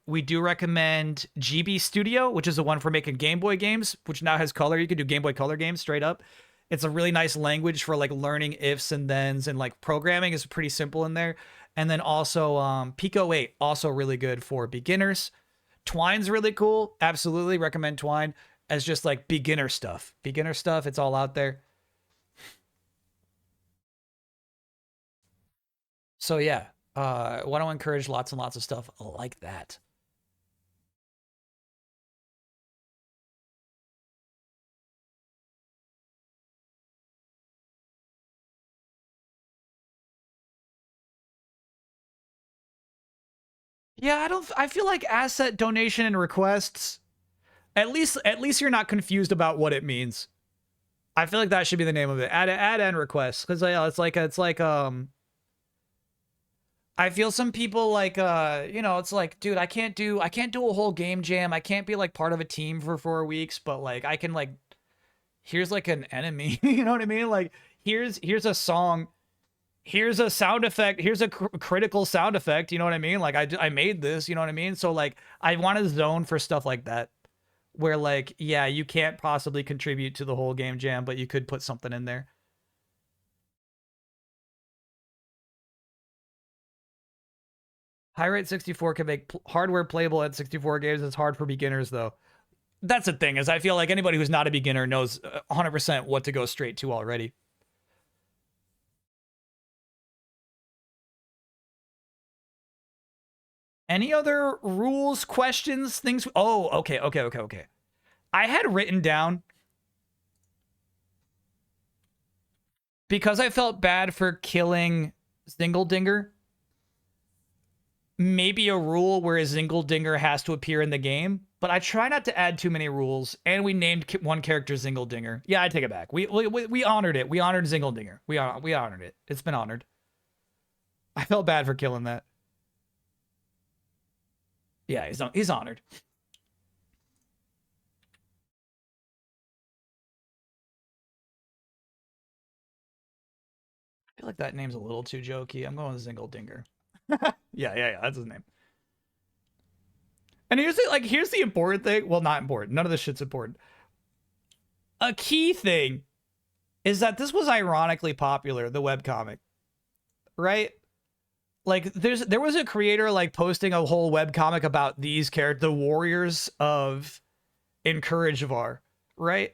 We do recommend GB Studio, which is the one for making Game Boy games, which now has color. You can do Game Boy Color games straight up. It's a really nice language for like learning ifs and thens, and like programming is pretty simple in there. And then also Pico 8, also really good for beginners. Twine's really cool. Absolutely recommend Twine as just like beginner stuff. Beginner stuff, it's all out there. So yeah, want to encourage lots and lots of stuff like that. Yeah, I feel like asset donation and requests, at least you're not confused about what it means. I feel like that should be the name of it. Add and requests, because it's like I feel some people like you know, it's like, dude, I can't do a whole game jam. I can't be like part of a team for 4 weeks, but like I can like, here's like an enemy. You know what I mean? Like here's a song, here's a sound effect, here's a critical sound effect. You know what I mean? Like I made this. You know what I mean? So like I want to zone for stuff like that, where like, yeah, you can't possibly contribute to the whole game jam, but you could put something in there. High rate 64 can make hardware playable at 64 games. It's hard for beginners though. That's the thing, is I feel like anybody who's not a beginner knows 100% what to go straight to already. Any other rules, questions, things? Oh, okay. I had written down, because I felt bad for killing Zingledinger, maybe a rule where a Zingledinger has to appear in the game, but I try not to add too many rules, and we named one character Zingledinger. Yeah, I take it back. We honored it. We honored Zingledinger. We honored it. It's been honored. I felt bad for killing that. Yeah, he's honored. I feel like that name's a little too jokey. I'm going with Zingledinger. Yeah, that's his name. And here's the important thing. Well, not important. None of this shit's important. A key thing is that this was ironically popular, the webcomic. Right? Like there was a creator like posting a whole webcomic about these characters, the warriors of Encouragevar, right?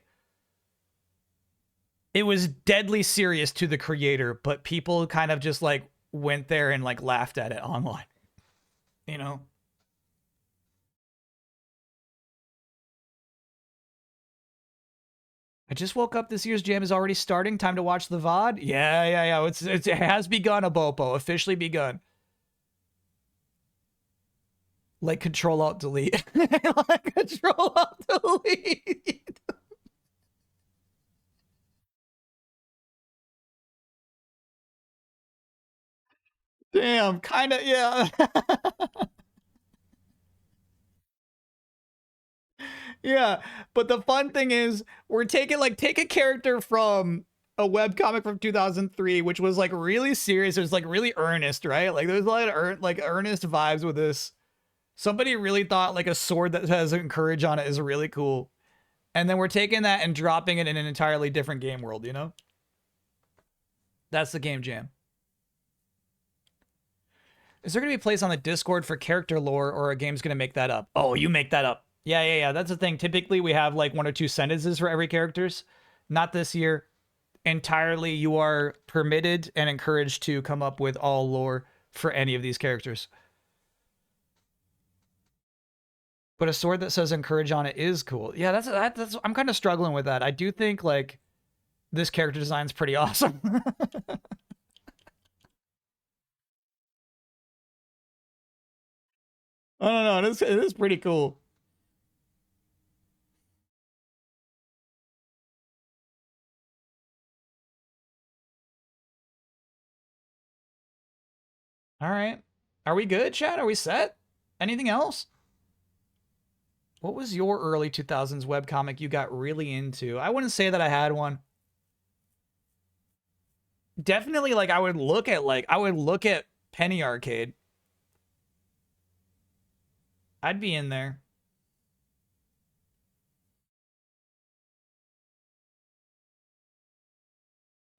It was deadly serious to the creator, but people kind of just like went there and like laughed at it online. You know? I just woke up. This year's jam is already starting. Time to watch the VOD. Yeah. It has begun, Abopo. Officially begun. Like Control Alt Delete. Like Control Alt Delete. Damn, kind of, yeah. Yeah, but the fun thing is we're taking take a character from a webcomic from 2003, which was like really serious. It was like really earnest, right? Like there's a lot of earnest vibes with this. Somebody really thought like a sword that has encourage on it is really cool. And then we're taking that and dropping it in an entirely different game world, you know? That's the game jam. Is there going to be a place on the Discord for character lore, or a game's going to make that up? Oh, you make that up. Yeah. That's the thing. Typically, we have like 1 or 2 sentences for every characters. Not this year. Entirely, you are permitted and encouraged to come up with all lore for any of these characters. But a sword that says encourage on it is cool. Yeah, that's I'm kind of struggling with that. I do think like this character design's pretty awesome. I don't know. It is pretty cool. All right. Are we good, chat? Are we set? Anything else? What was your early 2000s webcomic you got really into? I wouldn't say that I had one. Definitely, like, I would look at Penny Arcade. I'd be in there.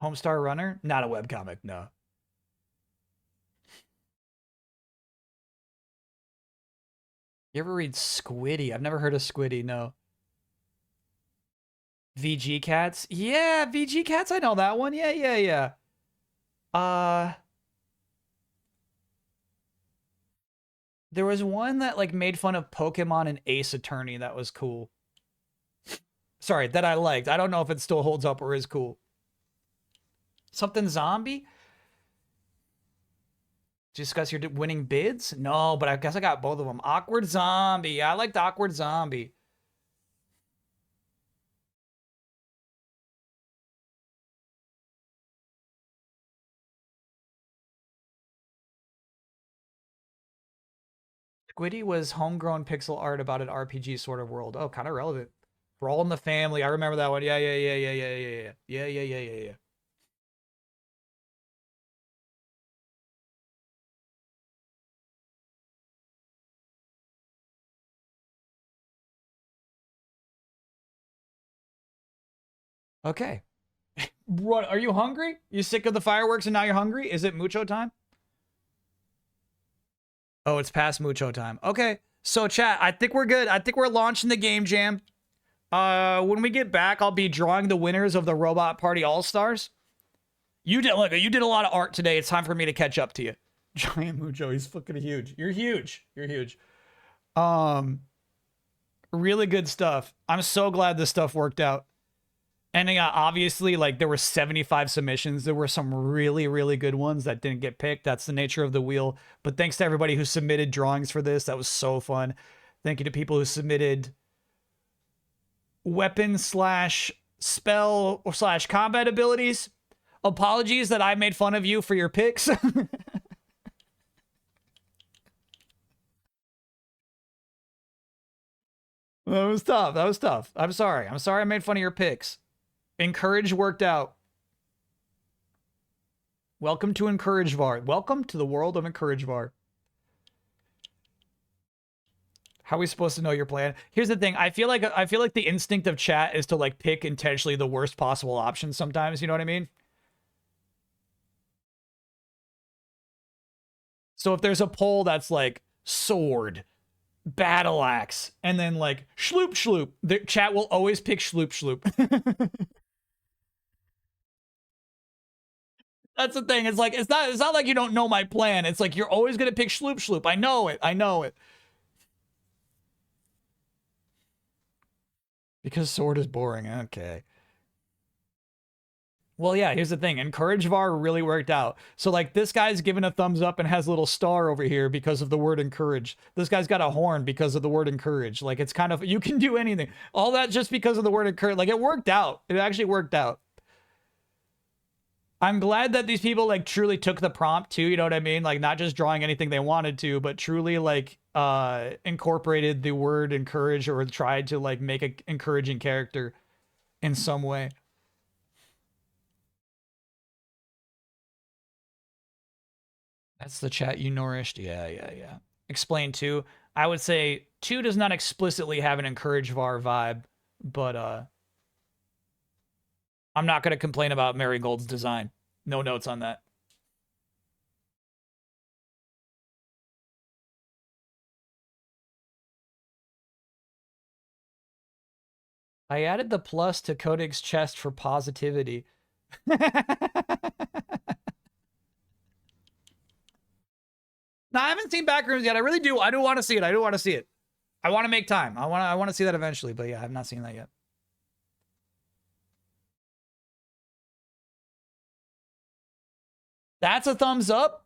Homestar Runner? Not a webcomic, no. You ever read Squiddy? I've never heard of Squiddy, no. VG Cats? Yeah, VG Cats, I know that one. Yeah, yeah, yeah. There was one that like made fun of Pokemon and Ace Attorney that was cool. Sorry, that I liked. I don't know if it still holds up or is cool. Something zombie? Discuss your winning bids? No, but I guess I got both of them. Awkward Zombie. I liked Awkward Zombie. Squiddy was homegrown pixel art about an RPG sort of world. Oh, kind of relevant. For All in the Family. I remember that one. Yeah, yeah, yeah, yeah, yeah, yeah, yeah. Yeah, yeah, yeah, yeah, yeah. Okay. What, are you hungry? You sick of the fireworks and now you're hungry? Is it mucho time? Oh, it's past mucho time. Okay. So chat, I think we're good. I think we're launching the game jam. When we get back, I'll be drawing the winners of the Robot Party All-Stars. You did a lot of art today. It's time for me to catch up to you. Giant Mucho, he's fucking huge. You're huge. You're huge. Really good stuff. I'm so glad this stuff worked out. And obviously, like, there were 75 submissions. There were some really, really good ones that didn't get picked. That's the nature of the wheel. But thanks to everybody who submitted drawings for this. That was so fun. Thank you to people who submitted weapon slash spell or slash combat abilities. Apologies that I made fun of you for your picks. That was tough. That was tough. I'm sorry. I'm sorry I made fun of your picks. Encourage worked out. Welcome to Encourage VAR. Welcome to the world of Encourage VAR. How are we supposed to know your plan? Here's the thing. I feel like the instinct of chat is to like pick intentionally the worst possible option sometimes, you know what I mean? So if there's a poll that's like sword, battle axe, and then like shloop shloop, the chat will always pick shloop shloop. That's the thing. It's like it's not like you don't know my plan. It's like you're always gonna pick shloop shloop. I know it. I know it. Because sword is boring. Okay. Well, yeah, here's the thing. Encourage VAR really worked out. So, like, this guy's given a thumbs up and has a little star over here because of the word encourage. This guy's got a horn because of the word encourage. Like, it's kind of, you can do anything. All that just because of the word encourage. Like, it worked out. It actually worked out. I'm glad that these people, like, truly took the prompt, too. You know what I mean? Like, not just drawing anything they wanted to, but truly, like, incorporated the word encourage or tried to, like, make an encouraging character in some way. That's the chat you nourished. Yeah, yeah, yeah. Explain 2. I would say 2 does not explicitly have an encourage VAR vibe, but I'm not going to complain about Marigold's design. No notes on that. I added the plus to Kodig's chest for positivity. No, I haven't seen Backrooms yet. I really do. I do want to see it. I do want to see it. I want to make time. I want to see that eventually, but yeah, I have not seen that yet. That's a thumbs up.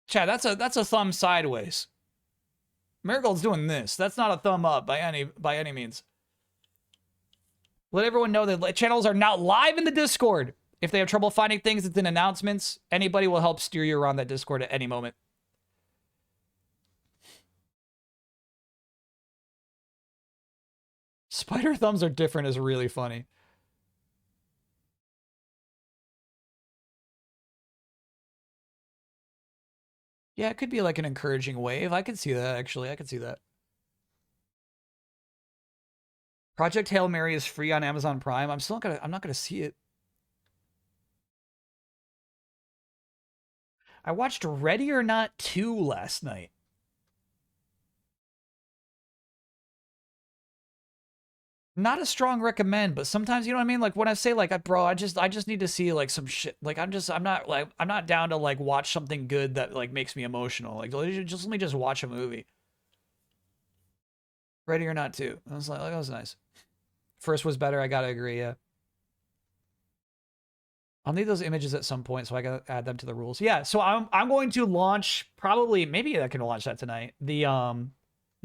Chad, that's a thumb sideways. Marigold's doing this. That's not a thumb up by any means. Let everyone know that channels are now live in the Discord. If they have trouble finding things, it's in announcements. Anybody will help steer you around that Discord at any moment. Spider thumbs are different is really funny. Yeah, it could be like an encouraging wave. I could see that, actually. I could see that. Project Hail Mary is free on Amazon Prime. I'm not gonna see it. I watched Ready or Not 2 last night. Not a strong recommend, but sometimes, you know what I mean? Like when I say like, bro, I just need to see like some shit. Like I'm not down to like watch something good that like makes me emotional. Like just let me just watch a movie. Ready or Not 2. I was like, that was nice. First was better. I gotta agree. Yeah. I'll need those images at some point, so I gotta add them to the rules. Yeah. So I'm going to launch, probably, maybe I can launch that tonight. The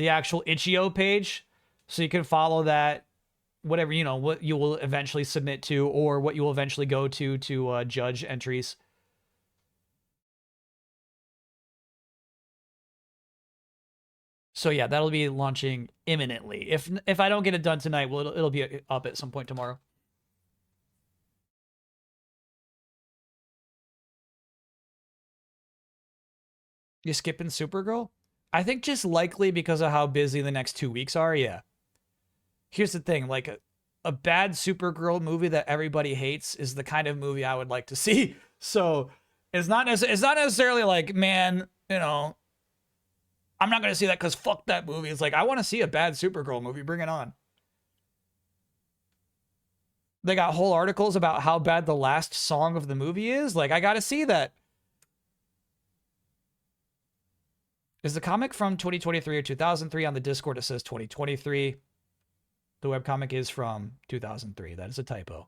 actual Itch.io page, so you can follow that. Whatever, you know, what you will eventually submit to, or what you will eventually go to judge entries. So yeah, that'll be launching imminently. If I don't get it done tonight, well, it'll be up at some point tomorrow. You skipping Supergirl? I think just likely because of how busy the next 2 weeks are. Yeah. Here's the thing, like a bad Supergirl movie that everybody hates is the kind of movie I would like to see. So it's not necessarily like, man, you know, I'm not gonna see that because fuck that movie. It's like, I want to see a bad Supergirl movie. Bring it on. They got whole articles about how bad the last song of the movie is. Like, I gotta see that. Is the comic from 2023 or 2003? On the Discord, it says 2023. The webcomic is from 2003. That is a typo.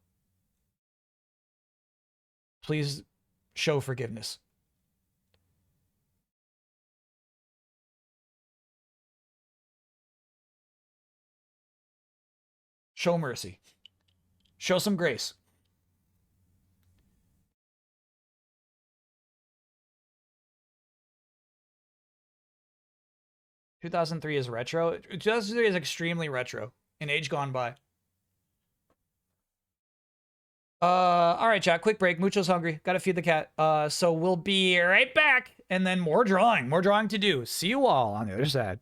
Please show forgiveness. Show mercy. Show some grace. "2003 is retro." 2003 is extremely retro. An age gone by. All right, chat. Quick break. Mucho's hungry. Gotta feed the cat. So we'll be right back. And then more drawing. More drawing to do. See you all on the other side.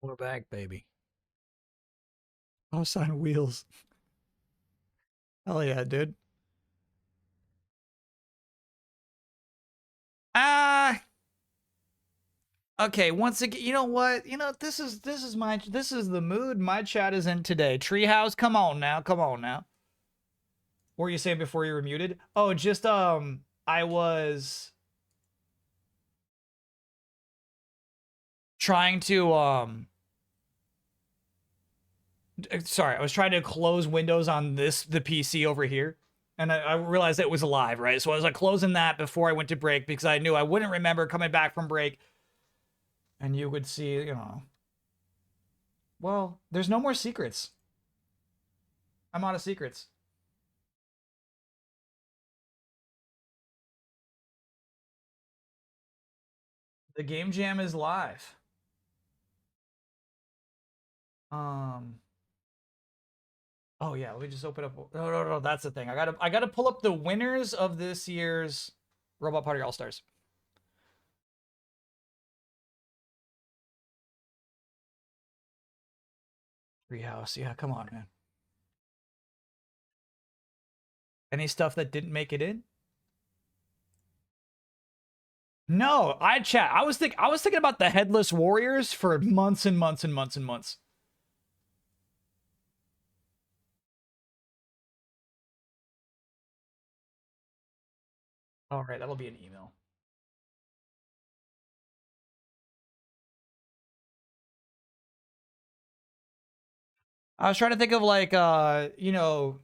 We're back, baby. House on wheels. Hell yeah, dude. Ah. Okay, once again, you know what? You know, this is the mood my chat is in today. Treehouse, come on now. Come on now. What were you saying before you were muted? Oh, just I was trying to sorry, I was trying to close Windows on the PC over here, and I realized it was live, right? So I was like closing that before I went to break because I knew I wouldn't remember coming back from break, and you would see, you know. Well, there's no more secrets. I'm out of secrets. The game jam is live. Oh yeah, let me just open up. No, that's the thing. I gotta pull up the winners of this year's Robot Party All Stars. Treehouse, yeah, come on, man. Any stuff that didn't make it in? No, I was thinking about the Headless Warriors for months and months and months and months. All right, that'll be an email. I was trying to think of like you know,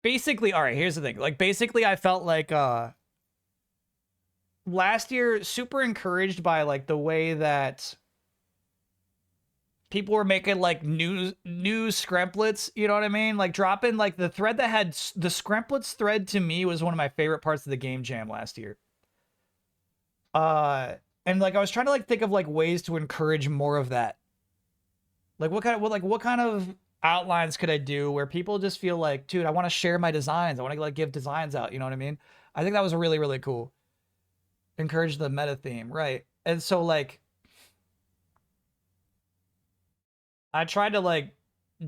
basically, all right, here's the thing. Like basically I felt like last year super encouraged by like the way that people were making like new scremplets, you know what I mean? Like dropping like the thread that had the scremplets thread to me was one of my favorite parts of the game jam last year. And like I was trying to like think of like ways to encourage more of that. Like what kind of outlines could I do where people just feel like, dude, I want to share my designs. I want to like give designs out, you know what I mean? I think that was really, really cool. Encourage the meta theme, right? And so like I tried to like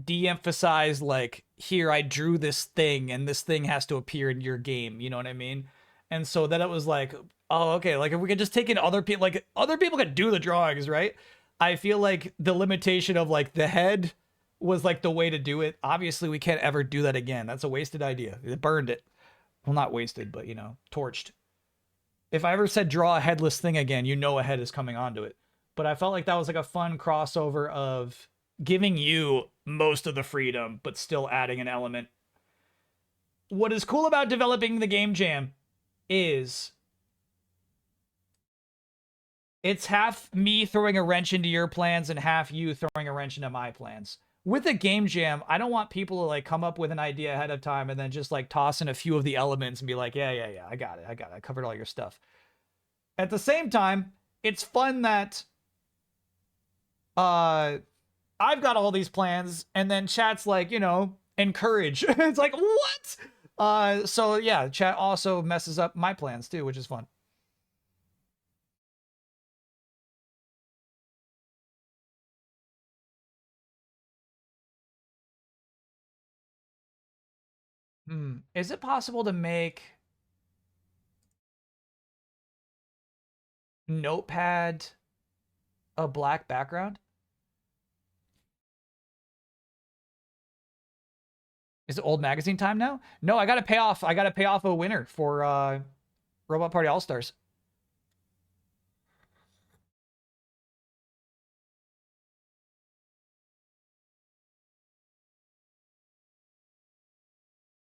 de-emphasize like here I drew this thing and this thing has to appear in your game, you know what I mean? And so then it was like, oh, okay, like if we could just take in other people, like other people could do the drawings, right? I feel like the limitation of like the head was like the way to do it. Obviously, we can't ever do that again. That's a wasted idea. It burned it. Well, not wasted, but you know, torched. If I ever said draw a headless thing again, you know a head is coming onto it. But I felt like that was like a fun crossover of giving you most of the freedom, but still adding an element. What is cool about developing the game jam is it's half me throwing a wrench into your plans and half you throwing a wrench into my plans. With a game jam, I don't want people to like come up with an idea ahead of time and then just like toss in a few of the elements and be like, yeah, I got it. I covered all your stuff. At the same time, it's fun that I've got all these plans and then chat's like, you know, encourage. It's like, what? So yeah, chat also messes up my plans too, which is fun. Is it possible to make Notepad a black background? Is it old magazine time now? No, I gotta pay off a winner for Robot Party All Stars.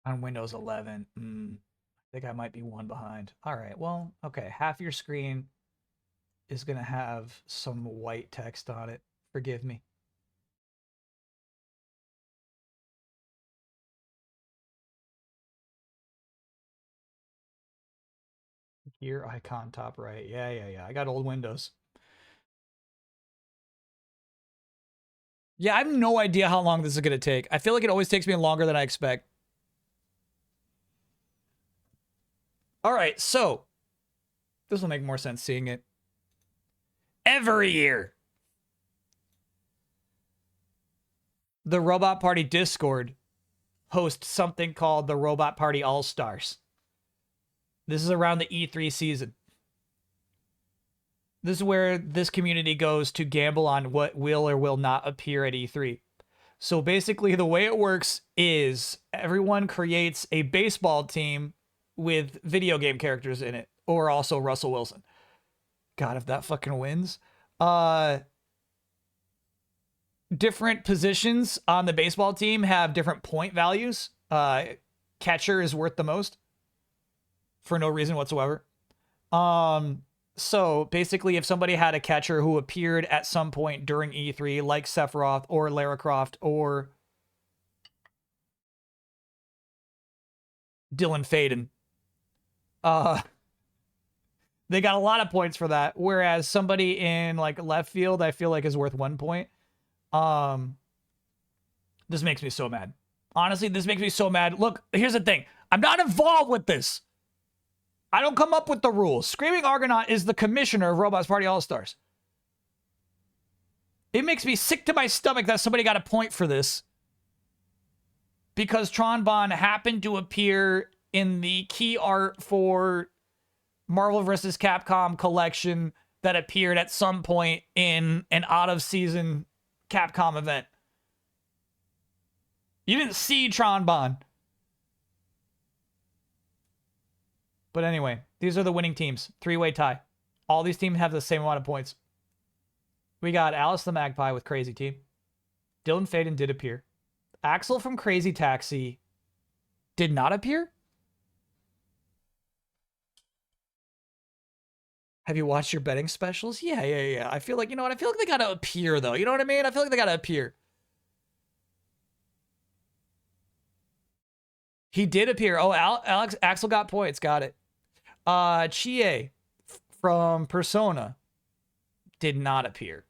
On Windows 11. I think I might be one behind. All right, well, okay. Half your screen is gonna have some white text on it. Forgive me. Gear icon top right. Yeah. I got old Windows. Yeah, I have no idea how long this is gonna take. I feel like it always takes me longer than I expect. All right, so This will make more sense seeing it. Every year. The Robot Party Discord hosts something called the Robot Party All-Stars. This is around the E3 season. This is where this community goes to gamble on what will or will not appear at E3. So basically the way it works is everyone creates a baseball team with video game characters in it, or also Russell Wilson. God, if that fucking wins. Different positions on the baseball team have different point values. Catcher is worth the most for no reason whatsoever. So basically, if somebody had a catcher who appeared at some point during E3, like Sephiroth or Lara Croft or Dylan Faden, they got a lot of points for that. Whereas somebody in like left field, I feel like is worth 1 point. This makes me so mad. Honestly, this makes me so mad. Look, here's the thing. I'm not involved with this. I don't come up with the rules. Screaming Argonaut is the commissioner of Robots Party All-Stars. It makes me sick to my stomach that somebody got a point for this. Because Tron Bonne happened to appear in the key art for Marvel vs. Capcom collection that appeared at some point in an out-of-season Capcom event. You didn't see Tron Bonne. But anyway, these are the winning teams. 3-way tie. All these teams have the same amount of points. We got Alice the Magpie with Crazy Team. Dylan Faden did appear. Axel from Crazy Taxi did not appear? Have you watched your betting specials? Yeah. I feel like, you know what? I feel like they gotta appear, though. You know what I mean? I feel like they gotta appear. He did appear. Oh, Axel got points. Got it. Chie from Persona did not appear.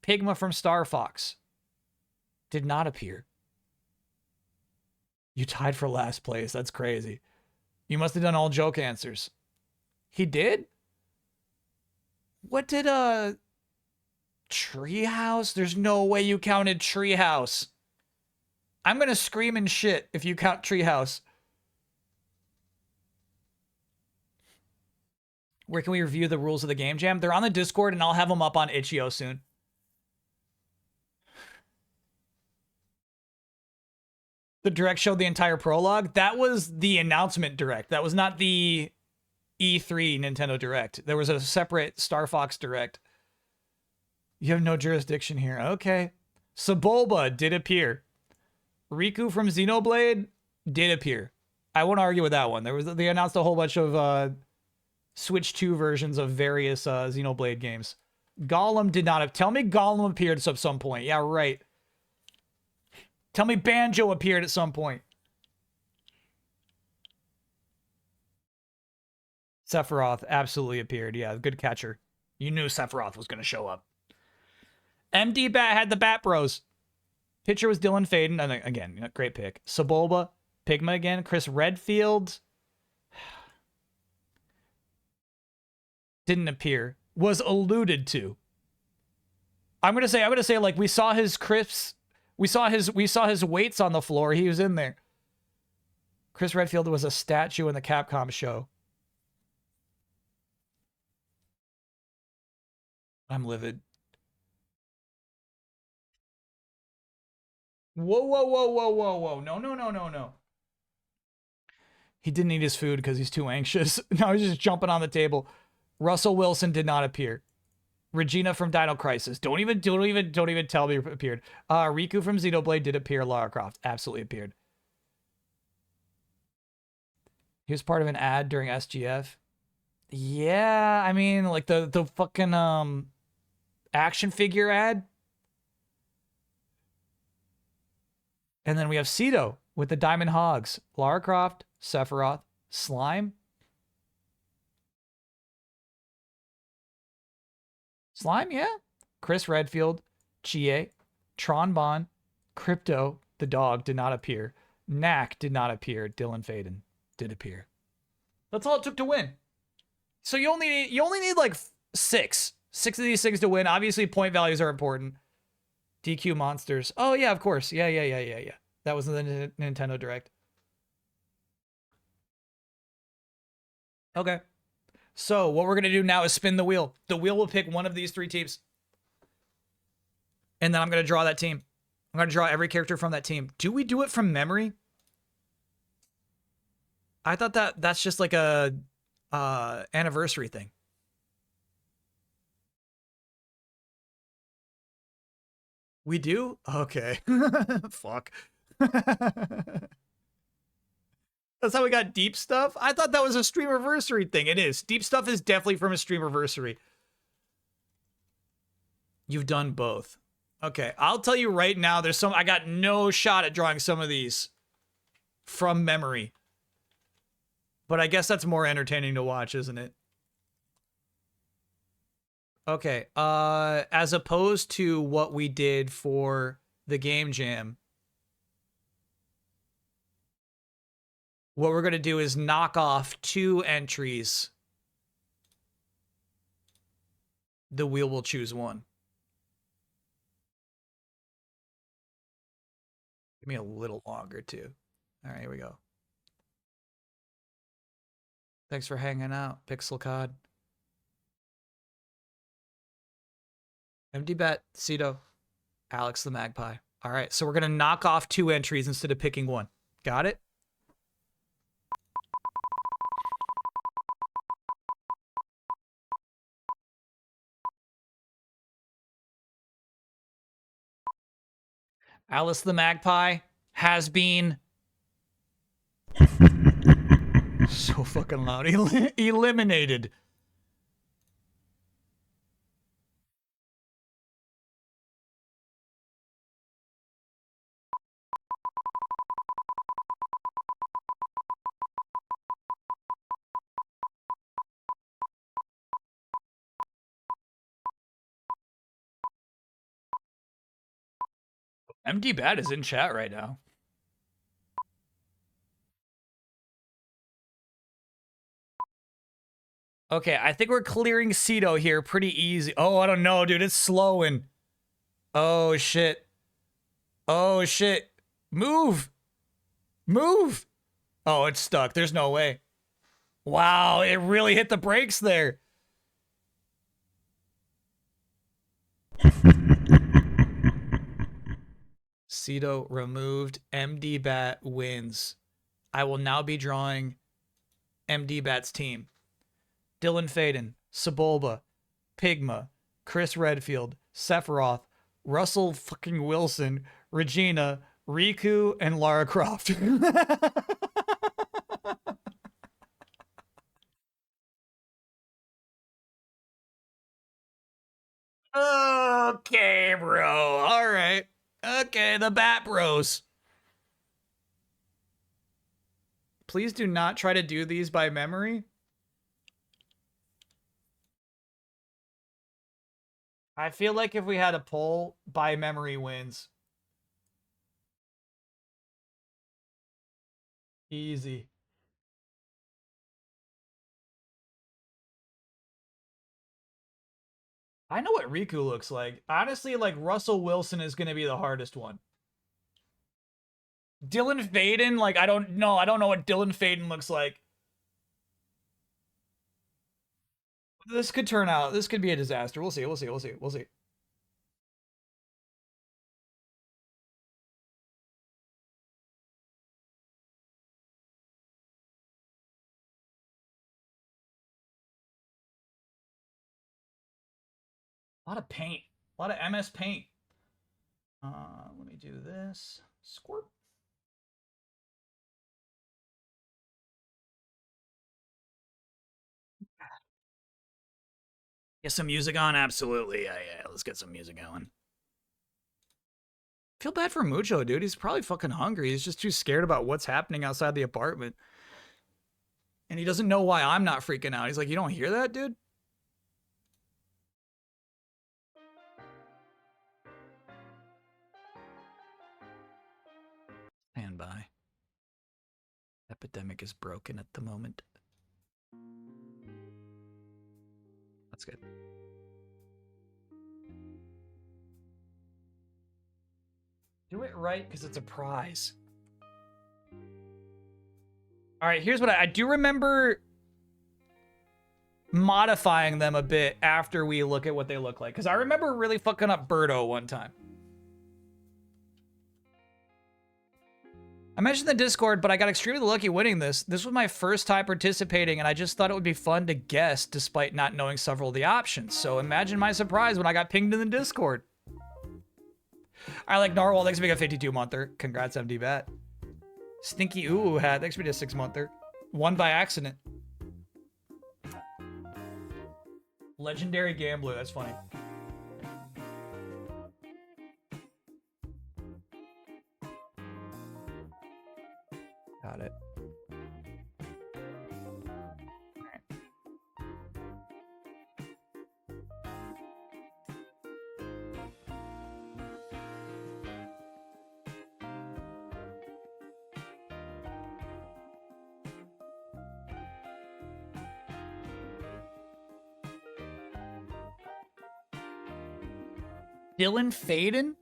Pigma from Star Fox did not appear. You tied for last place. That's crazy. You must have done all joke answers. He did? What did Treehouse? There's no way you counted Treehouse. I'm gonna scream and shit if you count Treehouse. Where can we review the rules of the game jam? They're on the Discord, and I'll have them up on Itch.io soon. The direct showed the entire prologue. That was the announcement direct. That was not the E3 Nintendo Direct. There was a separate Star Fox Direct. You have no jurisdiction here. Okay. Sebulba did appear. Riku from Xenoblade did appear. I won't argue with that one. They announced a whole bunch of Switch 2 versions of various Xenoblade games. Gollum did not. Tell me Gollum appeared at some point. Yeah, right. Tell me Banjo appeared at some point. Sephiroth absolutely appeared. Yeah, good catcher. You knew Sephiroth was going to show up. MD Bat had the Bat Bros. Pitcher was Dylan Faden. And again, great pick. Sebulba, Pigma again. Chris Redfield didn't appear. Was alluded to. I'm gonna say like we saw his crisps. We saw his weights on the floor. He was in there. Chris Redfield was a statue in the Capcom show. I'm livid. Whoa. No. He didn't eat his food because he's too anxious. Now he's just jumping on the table. Russell Wilson did not appear. Regina from Dino Crisis. Don't even tell me appeared. Riku from Xenoblade did appear. Lara Croft absolutely appeared. He was part of an ad during SGF. Yeah, I mean, like the fucking action figure ad. And then we have Cedo with the Diamond Hogs. Lara Croft, Sephiroth, Slime. Slime, yeah. Chris Redfield, Chie, Tron Bonne, Crypto, the dog, did not appear. Knack did not appear. Dylan Faden did appear. That's all it took to win. So you only need like six of these things to win. Obviously, point values are important. DQ monsters. Oh yeah, of course. Yeah. That was the Nintendo Direct. Okay. So what we're gonna do now is spin the wheel. The wheel will pick one of these three teams, and then I'm gonna draw that team. I'm gonna draw every character from that team. Do we do it from memory? I thought that's just like a anniversary thing. We do? Okay. Fuck. That's how we got deep stuff? I thought that was a streamiversary thing. It is. Deep stuff is definitely from a streamiversary. You've done both. Okay, I'll tell you right now, I got no shot at drawing some of these from memory. But I guess that's more entertaining to watch, isn't it? Okay, as opposed to what we did for the Game Jam, what we're going to do is knock off 2 entries. The wheel will choose one. Give me a little longer, too. All right, here we go. Thanks for hanging out, Pixel Cod. MDBet, Cito, Alex the Magpie. All right, so we're going to knock off 2 entries instead of picking one. Got it? Alice the Magpie has been so fucking loud. Eliminated. MD Bad is in chat right now. Okay, I think we're clearing Cito here pretty easy. Oh, I don't know, dude. It's slowing. Oh, shit. Oh, shit. Move. Move. Oh, it's stuck. There's no way. Wow, it really hit the brakes there. Cito removed. MD Bat wins. I will now be drawing MD Bat's team. Dylan Faden, Sebulba, Pigma, Chris Redfield, Sephiroth, Russell fucking Wilson, Regina, Riku, and Lara Croft. Okay, bro. All right. Okay, the Bat Bros. Please do not try to do these by memory. I feel like if we had a poll, by memory wins. Easy. I know what Riku looks like. Honestly, like Russell Wilson is going to be the hardest one. Dylan Faden, like I don't know what Dylan Faden looks like. This could turn out. This could be a disaster. We'll see. We'll see. We'll see. We'll see. A lot of paint. A lot of MS Paint. Let me do this. Squirt. Get some music on? Absolutely. Yeah. Let's get some music going. Feel bad for Mucho, dude. He's probably fucking hungry. He's just too scared about what's happening outside the apartment. And he doesn't know why I'm not freaking out. He's like, you don't hear that, dude? Stand by. Epidemic is broken at the moment. That's good. Do it right because it's a prize. All right, here's what I do remember modifying them a bit after we look at what they look like. Because I remember really fucking up Birdo one time. I mentioned the Discord, but I got extremely lucky winning this. This was my first time participating, and I just thought it would be fun to guess despite not knowing several of the options. So imagine my surprise when I got pinged in the Discord. I like Narwhal. Thanks for being a 52-monther. Congrats, MD Bat. Stinky Ooh Hat. Thanks for being a 6-monther. Won by accident. Legendary Gambler. That's funny. Got it. Dylan Faden?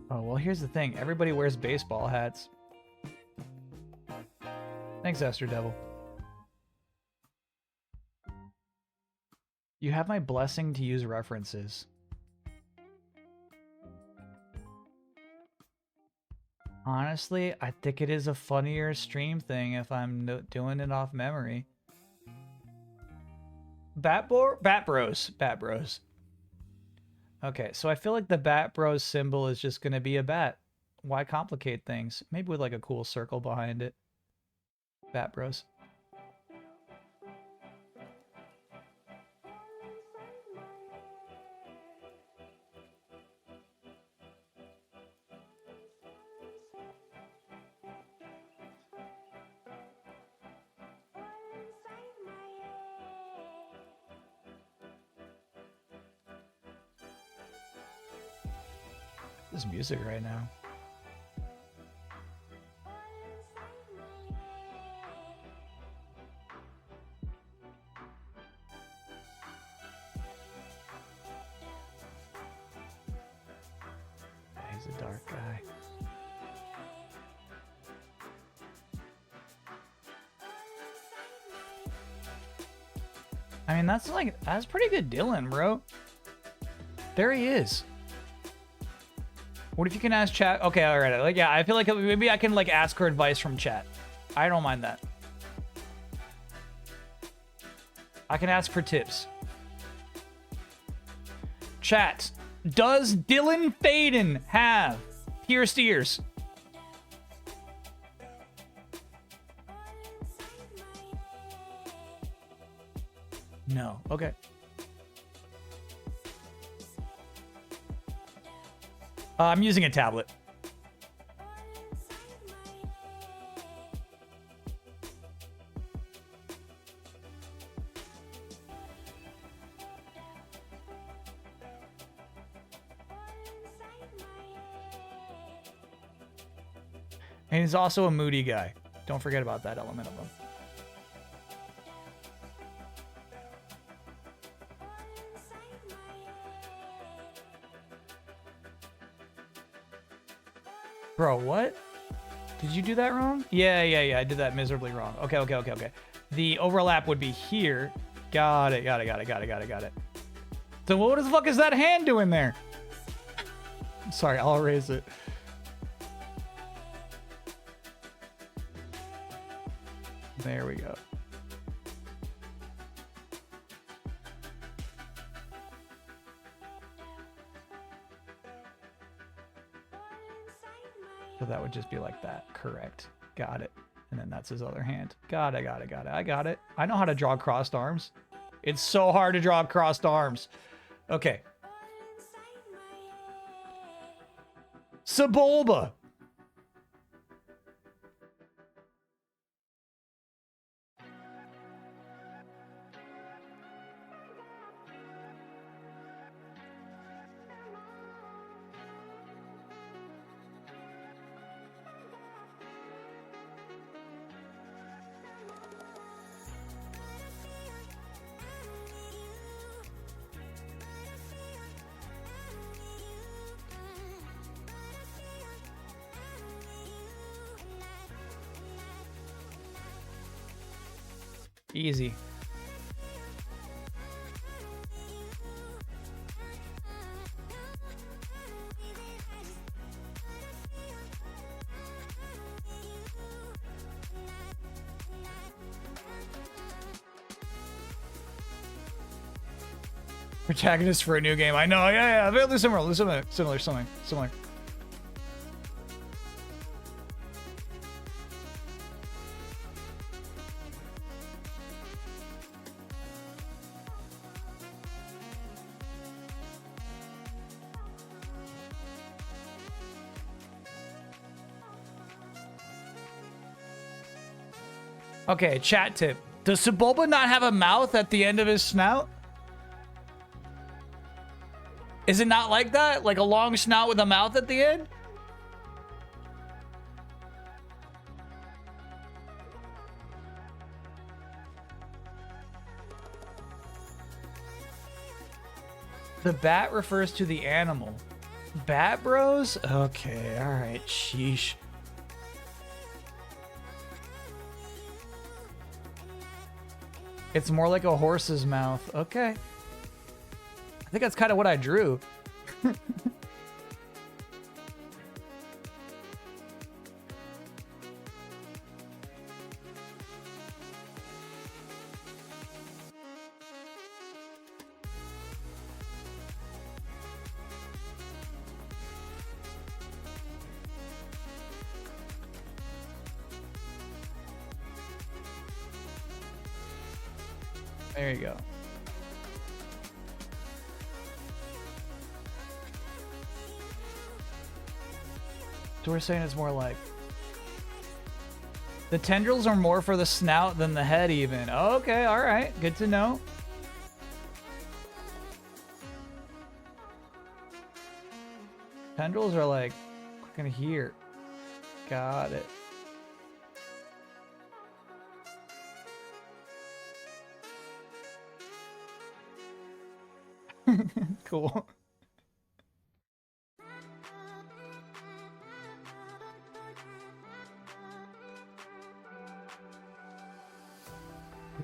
Oh, well, here's the thing. Everybody wears baseball hats. Thanks, Esther Devil. You have my blessing to use references. Honestly, I think it is a funnier stream thing if I'm doing it off memory. Bat Bros. Bat Bros. Okay, so I feel like the Bat Bros symbol is just going to be a bat. Why complicate things? Maybe with like a cool circle behind it. Bat Bros. This music right now. He's a dark guy. I mean, that's pretty good Dylan, bro. There he is. What if you can ask chat? Okay, all right. Like, yeah, I feel like maybe I can like ask her advice from chat. I don't mind that. I can ask for tips. Chat, does Dylan Faden have pierced ears? No. Okay. I'm using a tablet. And he's also a moody guy. Don't forget about that element of him. Bro, what? Did you do that wrong? Yeah. I did that miserably wrong. Okay. The overlap would be here. Got it. So what the fuck is that hand doing there? Sorry, I'll erase it. There we go. So that would just be like that. Correct. Got it. And then that's his other hand. Got it. I got it. I know how to draw crossed arms. It's so hard to draw crossed arms. Okay. Sebulba. Easy. Protagonist for a new game. I know. Yeah. Very similar. Similar. Okay, chat tip. Does Sebulba not have a mouth at the end of his snout? Is it not like that? Like a long snout with a mouth at the end? The bat refers to the animal. Bat bros? Okay, alright, sheesh. It's more like a horse's mouth. Okay. I think that's kind of what I drew. There you go. So we're saying it's more like the tendrils are more for the snout than the head even. Okay, all right. Good to know. Tendrils are like fucking here. Got it. Cool.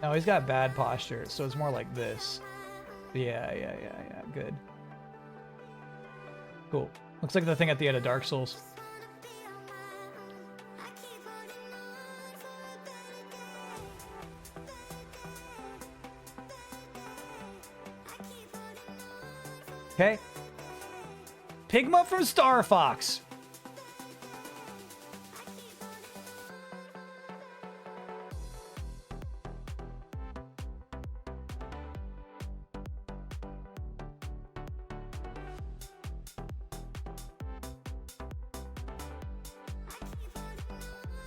No, he's got bad posture, so it's more like this. Yeah. Good. Cool. Looks like the thing at the end of Dark Souls. Okay. Pigma from Star Fox.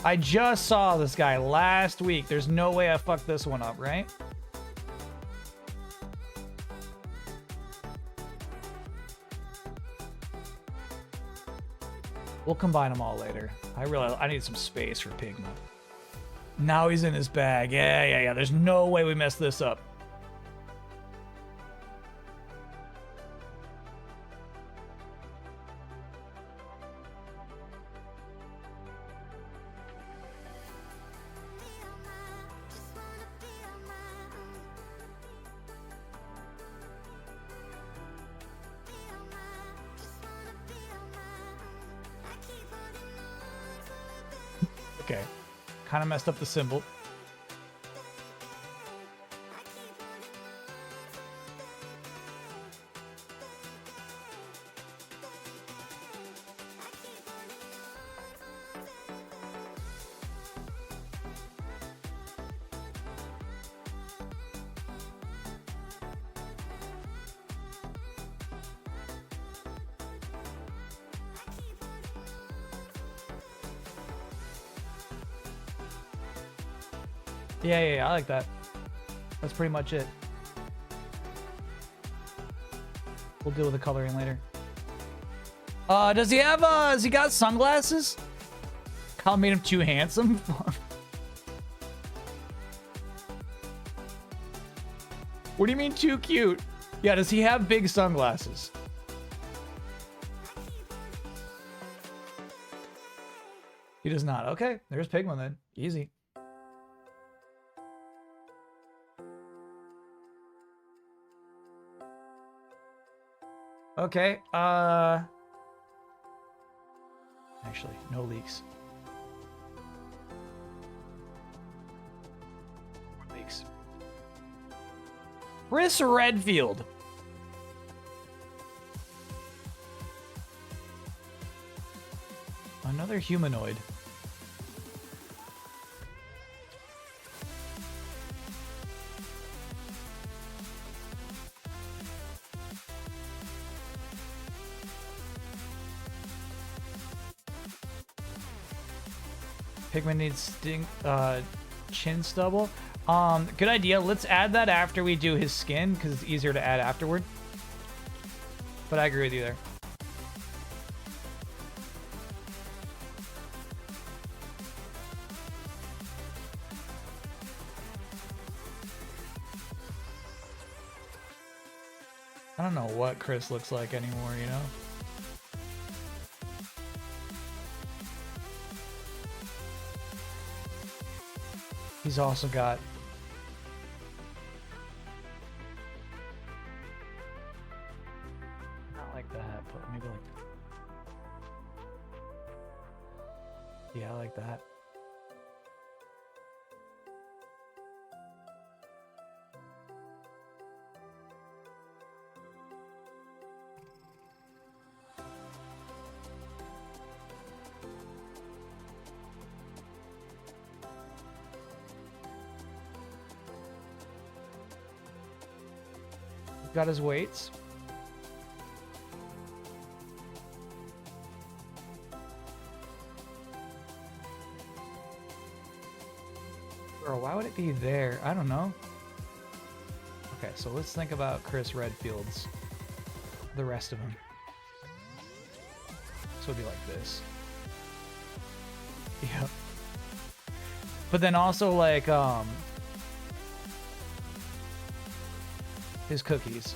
I just saw this guy last week. There's no way I fucked this one up, right? We'll combine them all later. I need some space for Pigma. Now he's in his bag. Yeah. There's no way we messed this up. Okay. Kind of messed up the symbol. Yeah, I like that. That's pretty much it. We'll deal with the coloring later. Does he have, has he got sunglasses? Kyle made him too handsome? What do you mean too cute? Yeah, does he have big sunglasses? He does not. Okay, there's Pigma then. Easy. Okay. Actually, no leaks. Leaks. Chris Redfield. Another humanoid. Pigman needs chin stubble. Good idea. Let's add that after we do his skin because it's easier to add afterward. But I agree with you there. I don't know what Chris looks like anymore, you know? He's also got not like that, but maybe like yeah, I like that. Got his weights. Bro, why would it be there? I don't know. Okay, so let's think about Chris Redfield's. The rest of him. So it'd be like this. Yeah. But then also like his cookies.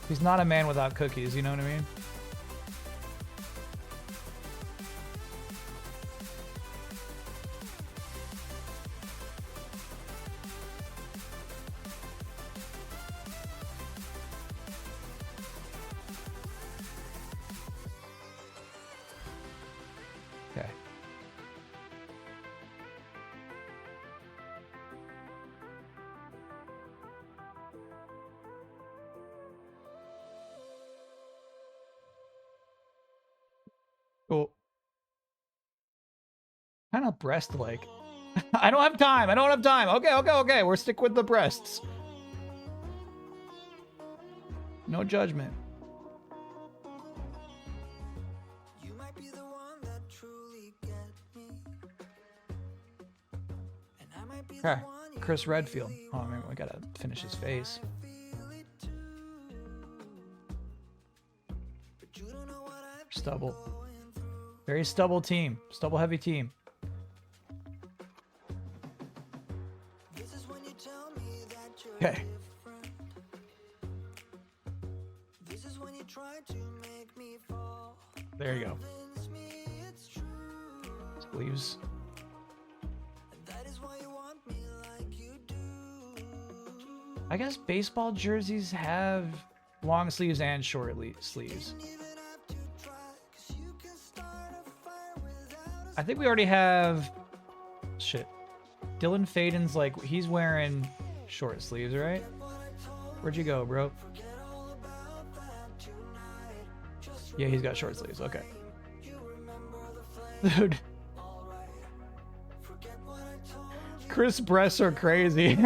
He's not a man without cookies, you know what I mean? Okay. Cool. Kind of breast-like. I don't have time. I don't have time. Okay. We're stick with the breasts. No judgment. You might be the one that truly get me. And I might be the Okay. one you Chris Redfield. Oh, I mean, we gotta finish his face. feel it too. But you don't know what I've been Stubble. going through. Very stubble team. Stubble heavy team. This is when you tell me that you're Okay. different. This is when you try to make me fall. There you go. Convince me it's true. Sleeves. And that is why you want me like you do. I guess baseball jerseys have long sleeves and short sleeves. Didn't even have to try, 'cause you can start a fire without a I think we already have... Shit. Dylan Faden's like, he's wearing short sleeves, right? Where'd you go, bro? forget all about that tonight. Just Yeah, he's got short sleeves. Okay. you remember the flame. Dude, Alright. Forget what I told you Chris' breasts are crazy.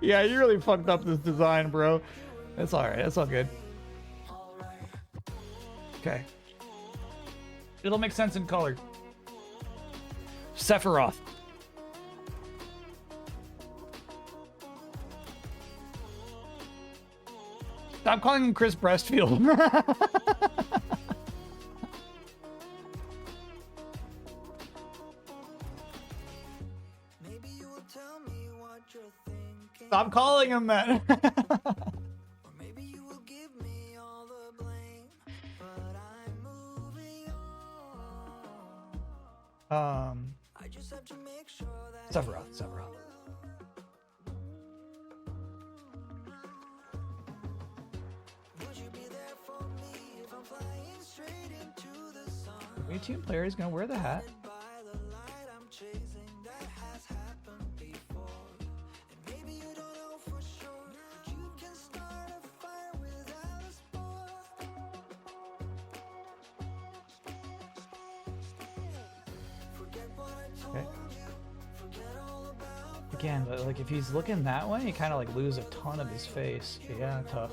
Yeah, you really fucked up this design, bro. That's alright. That's all good. Okay. It'll make sense in color. Sephiroth. Stop calling him Chris Breastfield. Maybe you will tell me what you're thinking. Stop calling him that. Or maybe you will give me all the blame. But I'm moving on. I just have to make sure that Sephiroth. Your team player is gonna wear the hat. Okay. Again, but like if he's looking that way, he kind of like lose a ton of his face. Yeah, tough.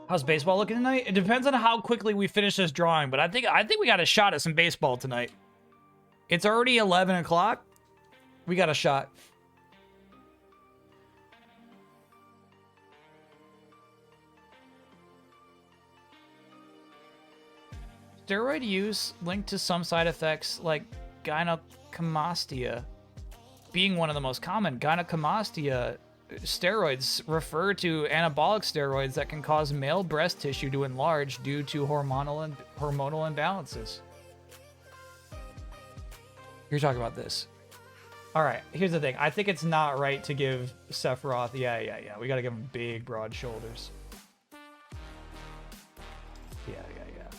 How's baseball looking tonight? It depends on how quickly we finish this drawing, but I think we got a shot at some baseball tonight. It's already 11 o'clock. We got a shot. Steroid use linked to some side effects like gynecomastia being one of the most common. Gynecomastia steroids refer to anabolic steroids that can cause male breast tissue to enlarge due to hormonal imbalances. You're talking about this. All right, here's the thing. I think it's not right to give Sephiroth. Yeah. We got to give him big, broad shoulders. Yeah.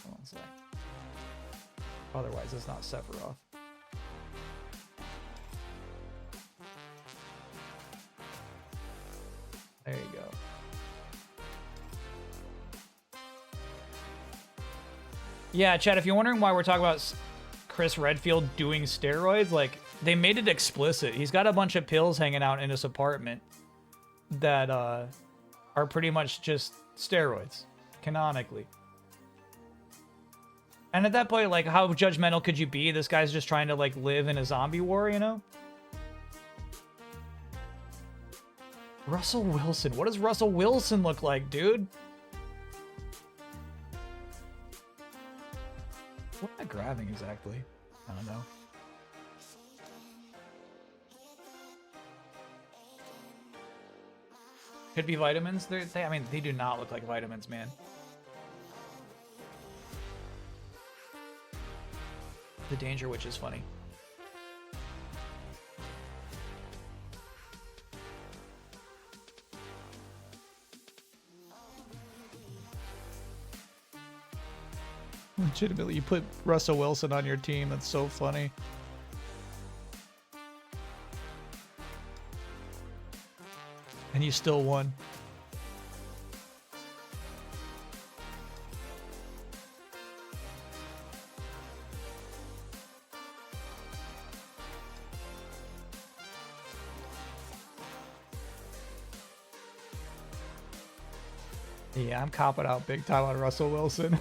Hold on a sec. Otherwise, it's not Sephiroth. There you go. Yeah, Chad, if you're wondering why we're talking about Chris Redfield doing steroids, like, they made it explicit. He's got a bunch of pills hanging out in his apartment that are pretty much just steroids, canonically. And at that point, like, how judgmental could you be? This guy's just trying to, like, live in a zombie war, you know? Russell Wilson. What does Russell Wilson look like, dude? What am I grabbing exactly? I don't know. Could be vitamins. I mean, they do not look like vitamins, man. The Danger Witch is funny. Legitimately, you put Russell Wilson on your team. That's so funny. And you still won. Yeah, I'm copping out big time on Russell Wilson.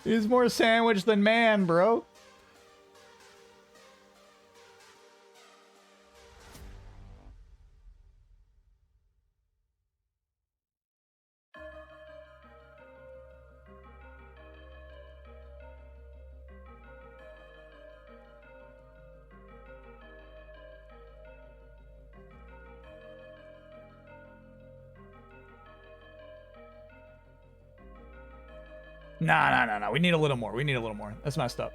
He's more sandwich than man, bro. No. We need a little more. That's messed up.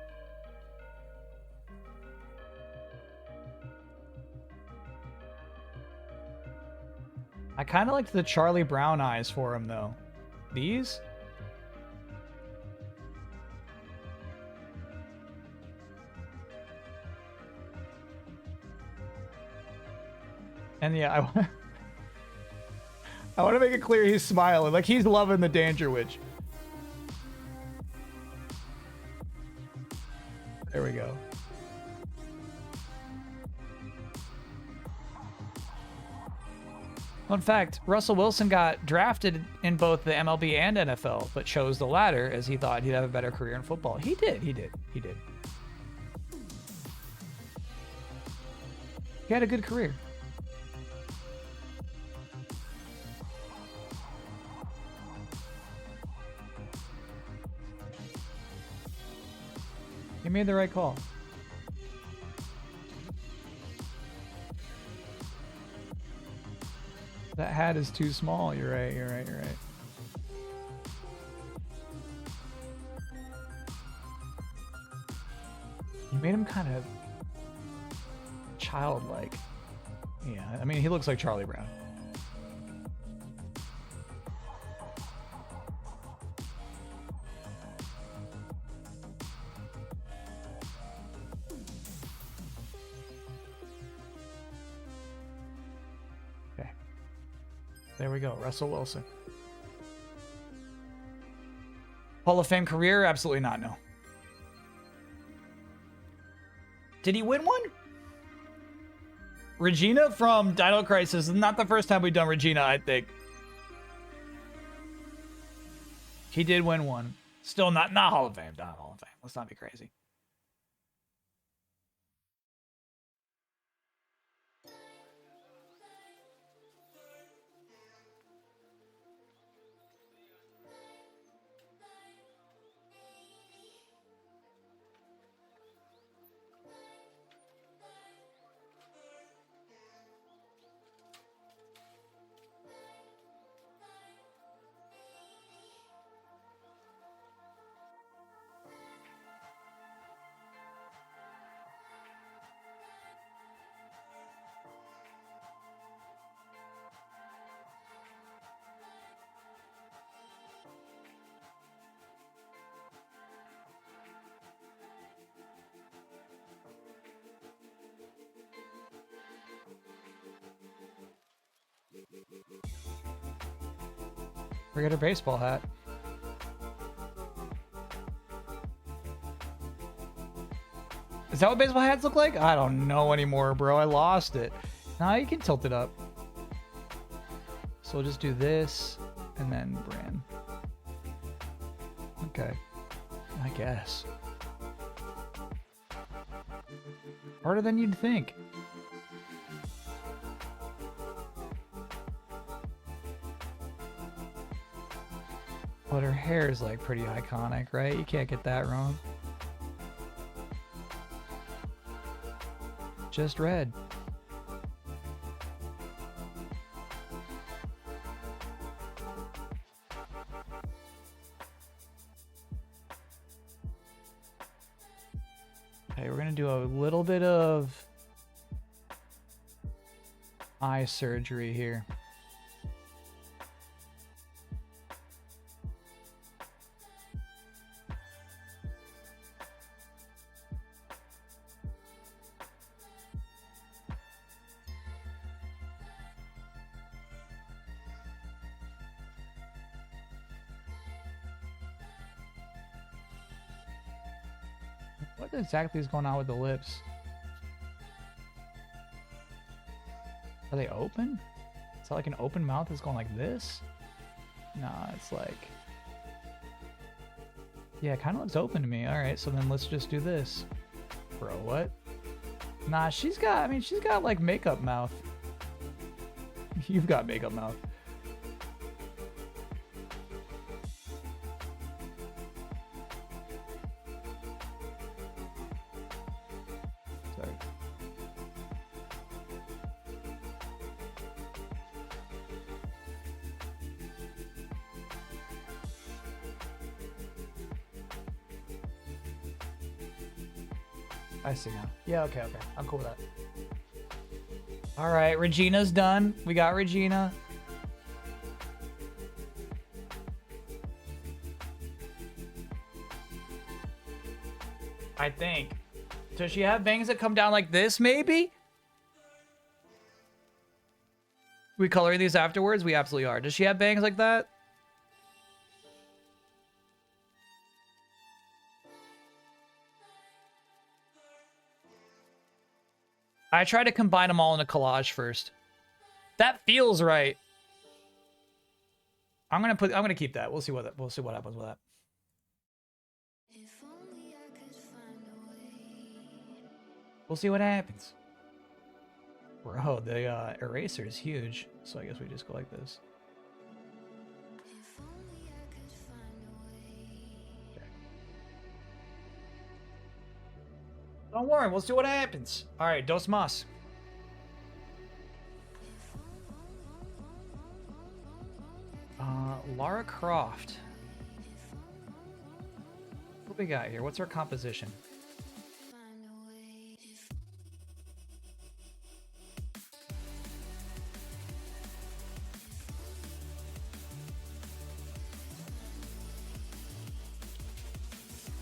I kind of liked the Charlie Brown eyes for him, though. These? And yeah, I want to make it clear he's smiling. Like, he's loving the Danger Witch. There we go. Fun fact, Russell Wilson got drafted in both the MLB and NFL, but chose the latter as he thought he'd have a better career in football. He did. He had a good career. He made the right call. That hat is too small. You're right. You made him kind of childlike. Yeah, I mean, he looks like Charlie Brown. There we go, Russell Wilson. Hall of Fame career? Absolutely not, no. Did he win one? Regina from Dino Crisis is not the first time we've done Regina, I think. He did win one. Still not Hall of Fame, not Hall of Fame. Let's not be crazy. Forget her baseball hat. Is that what baseball hats look like? I don't know anymore, bro. I lost it. Now you can tilt it up. So we'll just do this and then brand. Okay. I guess. Harder than you'd think. But her hair is like pretty iconic, right? You can't get that wrong. Just red. Okay, we're gonna do a little bit of eye surgery here. What exactly is going on with the lips? Are they open? Is that like an open mouth that's going like this? Nah, it's like... Yeah, it kind of looks open to me. Alright, so then let's just do this. Bro, what? Nah, she's got, I mean, she's got like makeup mouth. You've got makeup mouth. Sorry. I see now. Yeah, okay. I'm cool with that. All right, Regina's done. We got Regina. I think. Does she have bangs that come down like this, maybe? We color these afterwards? We absolutely are. Does she have bangs like that? I try to combine them all in a collage first. That feels right. I'm gonna keep that. We'll see what happens with that. We'll see what happens. Bro, the eraser is huge, so I guess we just go like this. Okay. Don't worry, we'll see what happens. All right, dos mas. Lara Croft. What we got here? What's our composition?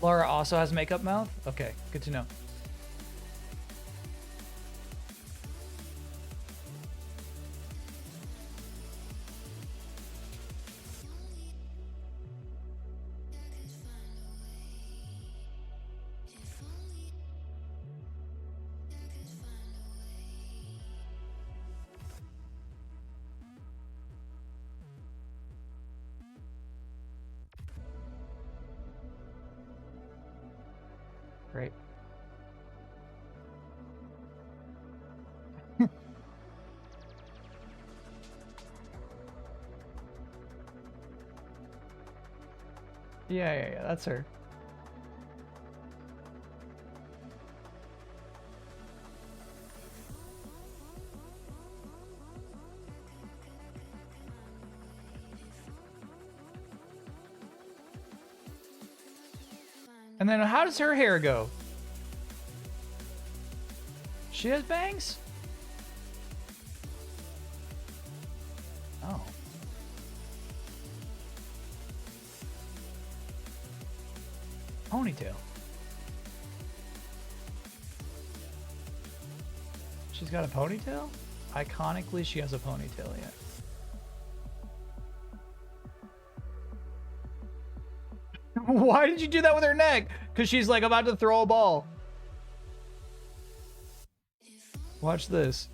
Laura also has makeup mouth? Okay, good to know. Great. Yeah, that's her. And then how does her hair go? She has bangs? Oh. Ponytail. She's got a ponytail? Iconically, she has a ponytail, yeah. Why did you do that with her neck? Because she's like about to throw a ball. Watch this.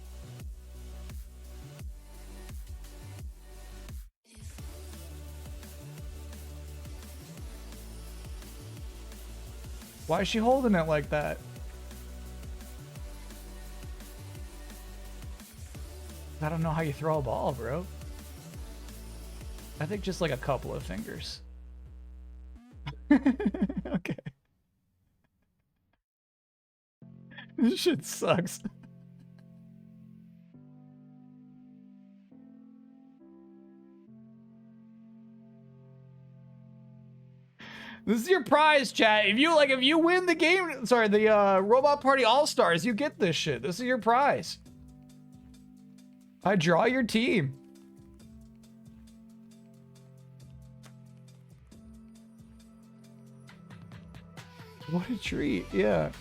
Why is she holding it like that? I don't know how you throw a ball, bro. I think just like a couple of fingers. Okay. This shit sucks. This is your prize, chat. If you win the game, sorry, the Robot Party All-Stars, you get this shit. This is your prize. I draw your team. What a treat, yeah.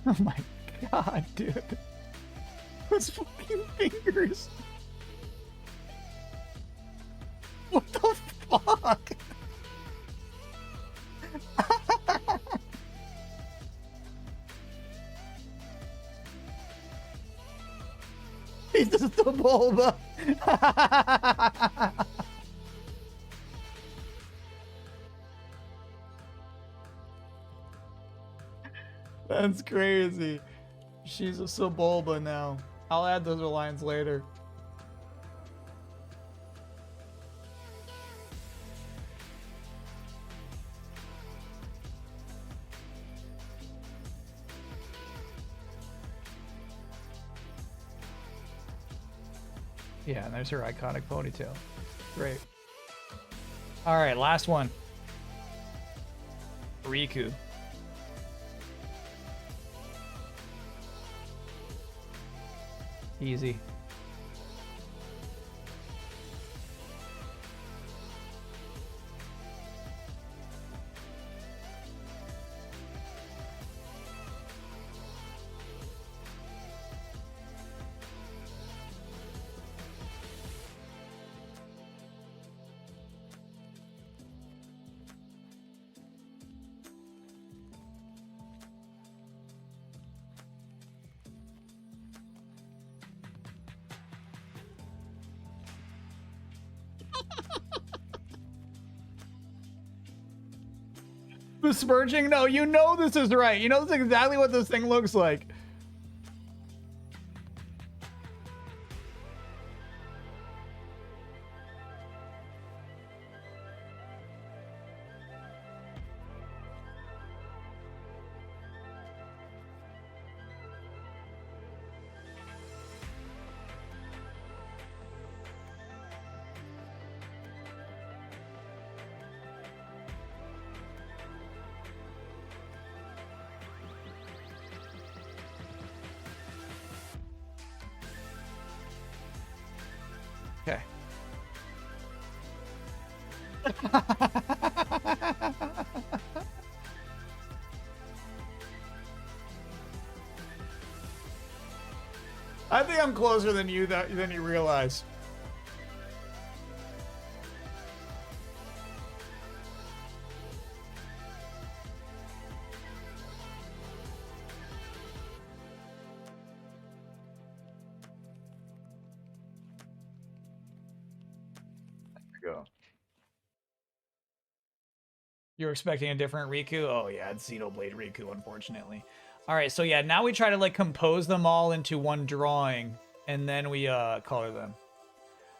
Oh my god, dude. Those fucking fingers. What the fuck? He's just the bulba. That's crazy. She's a Sebulba now. I'll add those lines later. Yeah, and there's her iconic ponytail. Great. All right, last one. Riku. Easy. Besmirching? No, you know this is right. You know this is exactly what this thing looks like. Okay. I think I'm closer than you than you realize. Go. You're expecting a different Riku? Oh yeah, it's Xenoblade Riku, unfortunately. All right, so yeah, now we try to like compose them all into one drawing, and then we color them.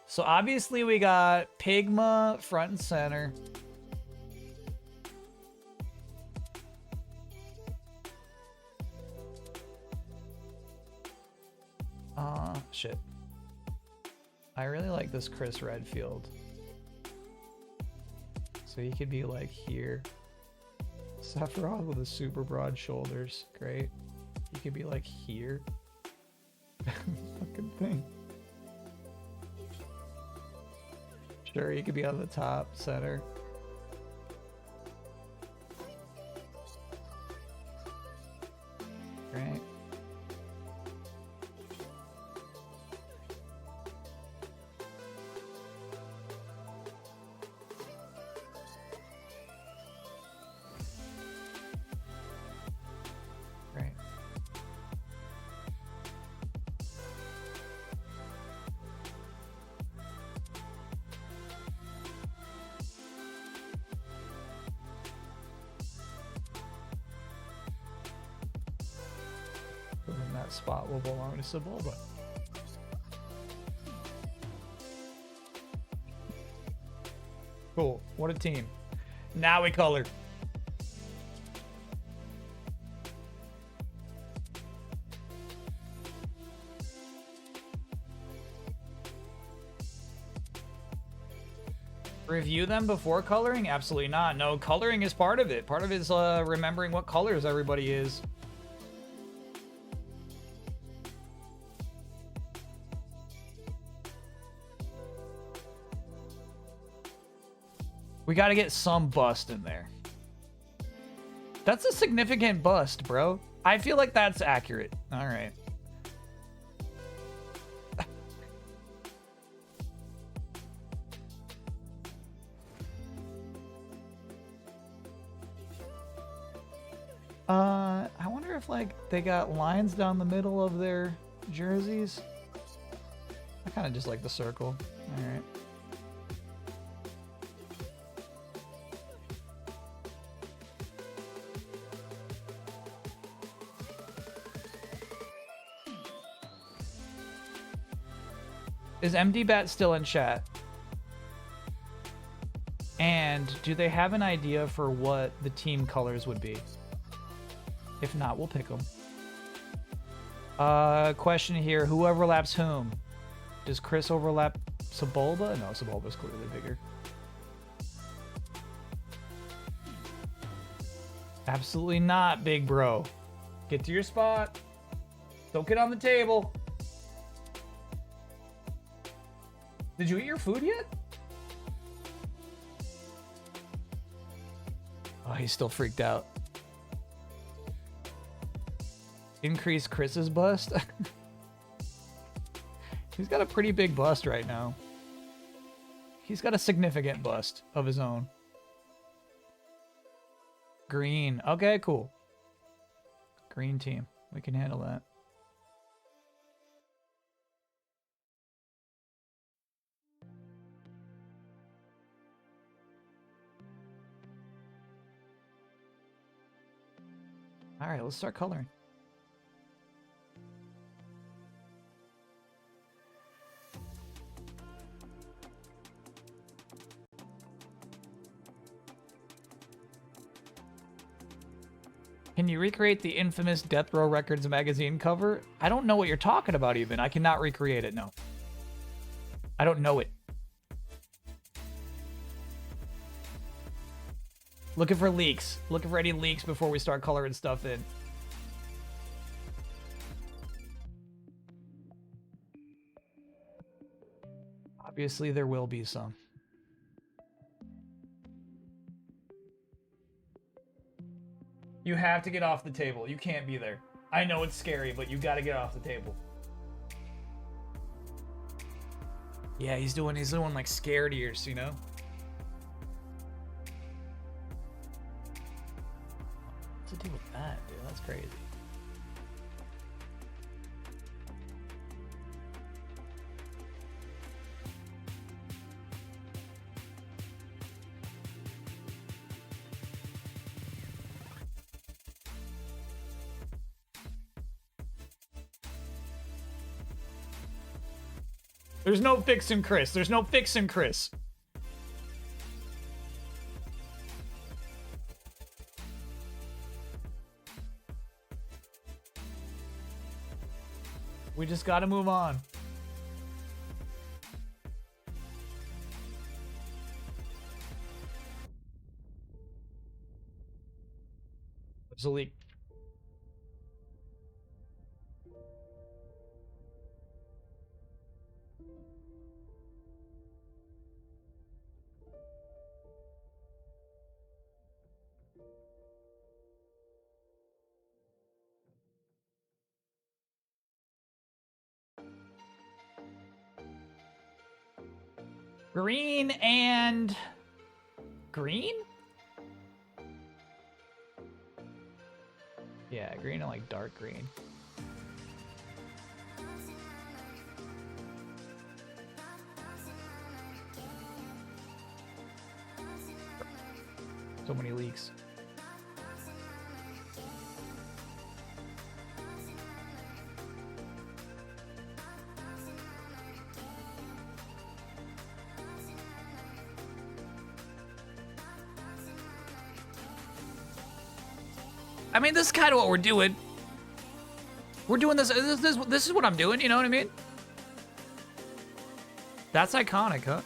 So obviously we got Pigma front and center. Shit. I really like this Chris Redfield. So he could be like here. Sephiroth with the super broad shoulders. Great. He could be like here. Fucking thing. Sure, he could be on the top center. Great. Great. And then that spot will belong to Sebulba. Cool. What a team. Now we color. Review them before coloring? Absolutely not. No, coloring is part of it. Part of it is remembering what colors everybody is. We got to get some bust in there. That's a significant bust, bro. I feel like that's accurate. All right. I wonder if like they got lines down the middle of their jerseys. I kind of just like the circle. All right. Is MD Bat still in chat? And do they have an idea for what the team colors would be? If not, we'll pick them. Question here. Who overlaps whom? Does Chris overlap Sebulba? No, Sebulba's clearly bigger. Absolutely not, big bro. Get to your spot. Don't get on the table. Did you eat your food yet? Oh, he's still freaked out. Increase Chris's bust? He's got a pretty big bust right now. He's got a significant bust of his own. Green. Okay, cool. Green team. We can handle that. All right, let's start coloring. Can you recreate the infamous Death Row Records magazine cover? I don't know what you're talking about even. I cannot recreate it, no. I don't know it. Looking for leaks. Looking for any leaks before we start coloring stuff in. Obviously, there will be some. You have to get off the table. You can't be there. I know it's scary, but you gotta get off the table. Yeah, he's doing like scared ears, you know? What's to do with that, dude? That's crazy. There's no fixing Chris. There's no fixing Chris. We just gotta move on. There's a leak. Green and green? Yeah, green and like dark green. So many leaks. I mean, this is kind of what we're doing. We're doing this. This is what I'm doing. You know what I mean? That's iconic, huh?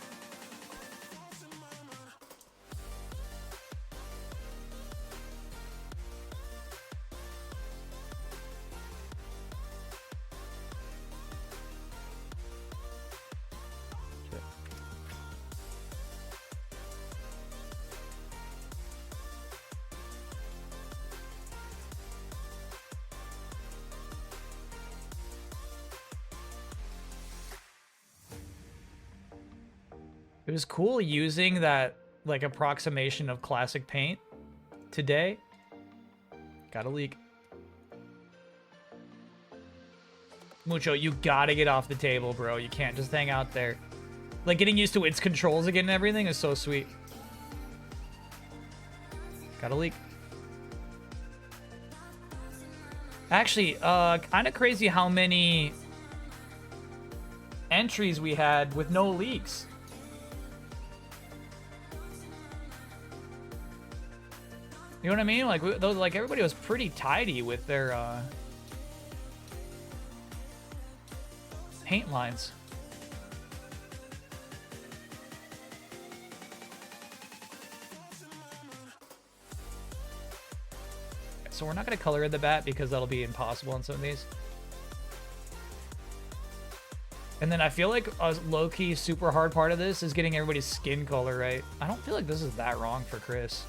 It was cool using that like approximation of classic paint today. Got a leak. Mucho, you gotta get off the table, bro. You can't just hang out there. Like getting used to its controls again and everything is so sweet. Got a leak. Actually, kind of crazy how many entries we had with no leaks. You know what I mean? Like, like everybody was pretty tidy with their paint lines. So we're not going to color the bat because that'll be impossible on some of these. And then I feel like a low-key super hard part of this is getting everybody's skin color right. I don't feel like this is that wrong for Chris.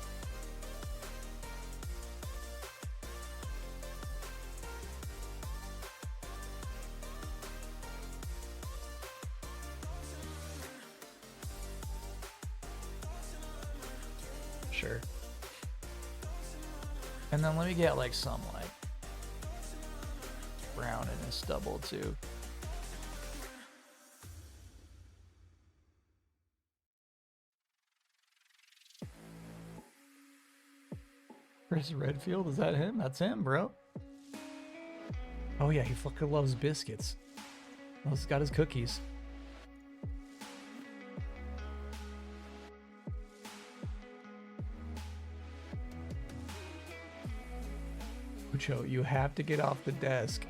Sure. And then let me get like some like brown in this stubble too. Chris Redfield, is that him? That's him, bro. Oh yeah, he fucking loves biscuits. Well, he's got his cookies. Ucho, you have to get off the desk.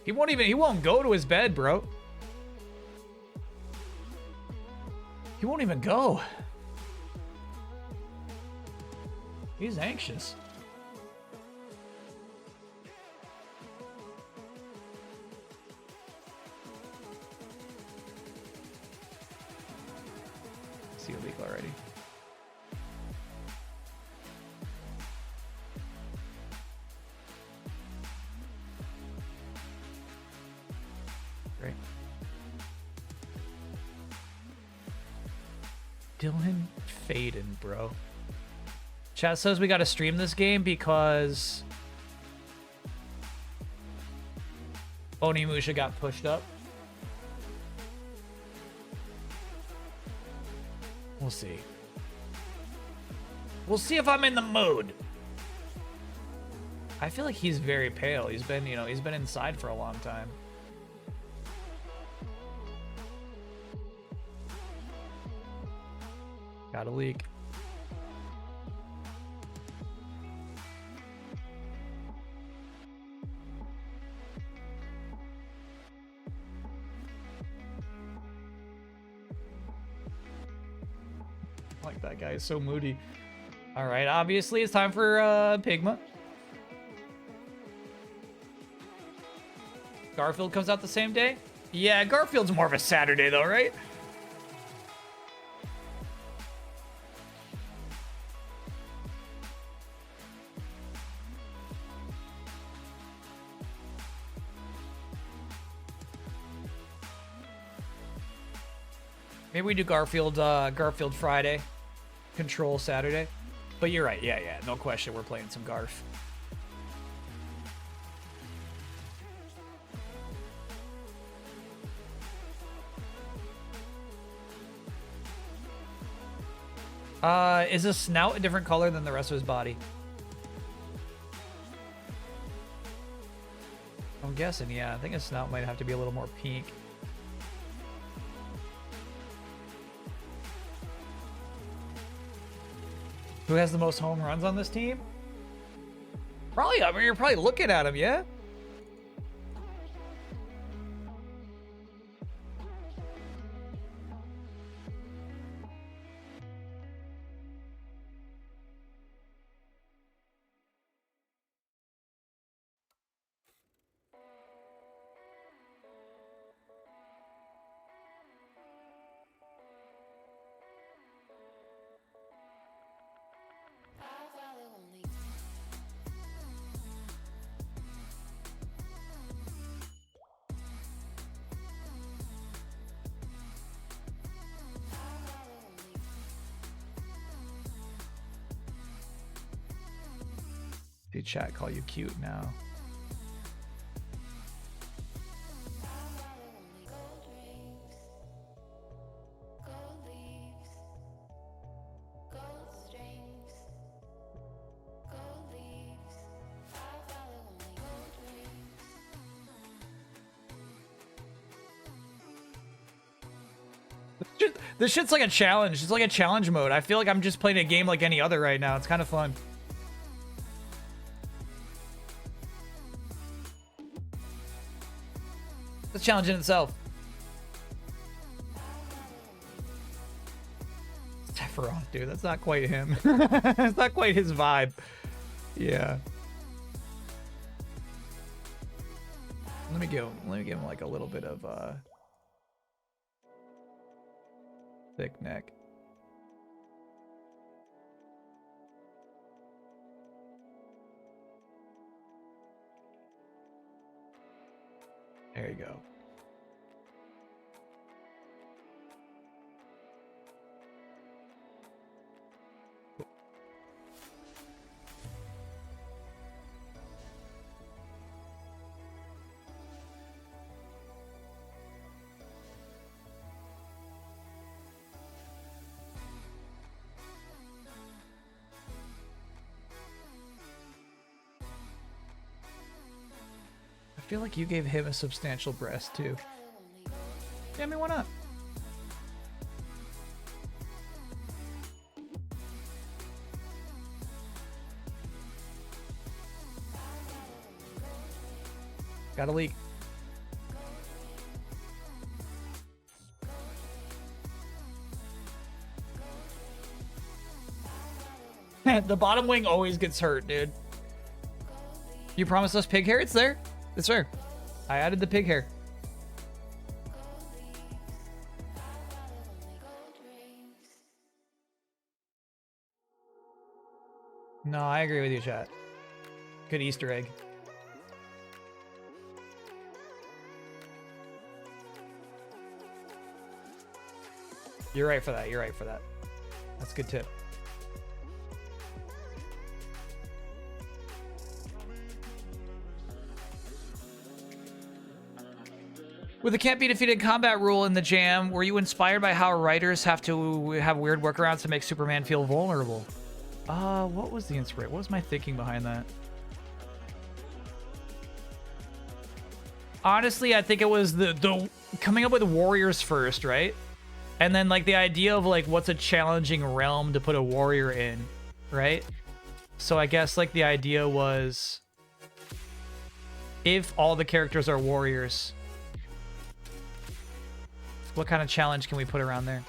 He won't go to his bed, bro. He won't even go. He's anxious. See a leak already. Great. Dylan Faden, bro. Chat says we gotta stream this game because Onimusha got pushed up. We'll see. We'll see if I'm in the mood. I feel like he's very pale. He's been, he's been inside for a long time. Got a leak. Like that guy is so moody. All right, obviously it's time for Pigma. Garfield comes out the same day? Yeah, Garfield's more of a Saturday though, right? Maybe we do Garfield Friday, Control Saturday. But you're right, yeah, no question, we're playing some Garf. Is his snout a different color than the rest of his body? I'm guessing, yeah. I think his snout might have to be a little more pink. Who has the most home runs on this team? Probably, I mean, you're probably looking at him, yeah? See chat call you cute now. This shit's like a challenge. It's like a challenge mode. I feel like I'm just playing a game like any other right now. It's kind of fun. It's a challenge in itself. Sephiroth, dude. That's not quite him. It's not quite his vibe. Yeah. Let me give him like a little bit of thick neck. There you go. feel like you gave him a substantial breast too. Yeah, I mean, why not? Got a leak. The bottom wing always gets hurt, dude. You promised us pig hair? It's there. It's there. I added the pig hair. No, I agree with you, chat. Good Easter egg. You're right for that. You're right for that. That's a good tip. With the can't be defeated combat rule in the jam, were you inspired by how writers have to have weird workarounds to make Superman feel vulnerable? What was the inspiration? What was my thinking behind that? Honestly, I think it was the coming up with warriors first, right? And then like the idea of like what's a challenging realm to put a warrior in, right? So I guess like the idea was if all the characters are warriors, what kind of challenge can we put around there?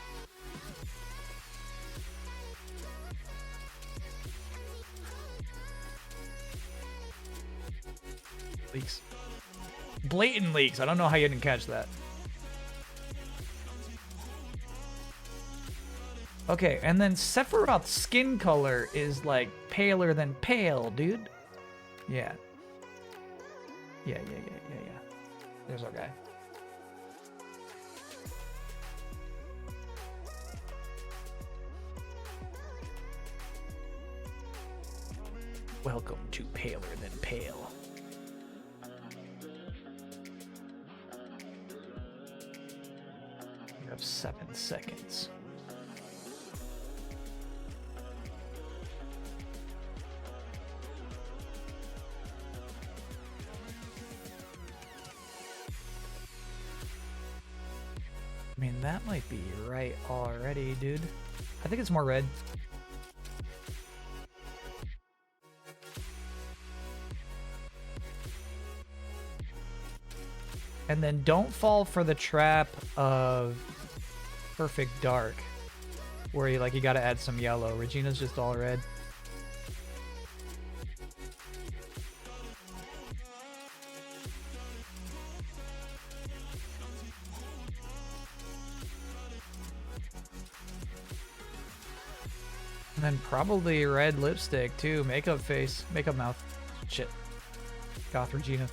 Leaks. Blatant leaks. I don't know how you didn't catch that. Okay, and then Sephiroth's skin color is like paler than pale, dude. Yeah. Yeah. There's our guy. Welcome to Paler Than Pale. You have 7 seconds. I mean, that might be right already, dude. I think it's more red. And then don't fall for the trap of perfect dark, where you gotta add some yellow. Regina's just all red. And then probably red lipstick too. Makeup face, makeup mouth. Shit. Goth Regina.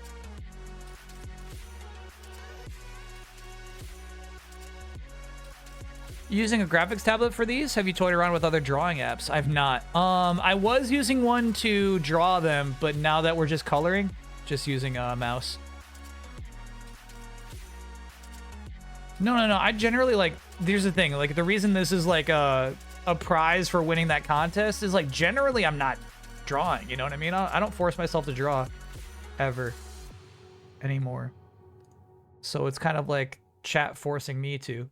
Using a graphics tablet for these? Have you toyed around with other drawing apps? I've not. I was using one to draw them, but now that we're just coloring, just using a mouse. No. I generally here's the thing. Like the reason this is like a prize for winning that contest is like generally I'm not drawing. You know what I mean? I don't force myself to draw ever anymore. So it's kind of like chat forcing me to.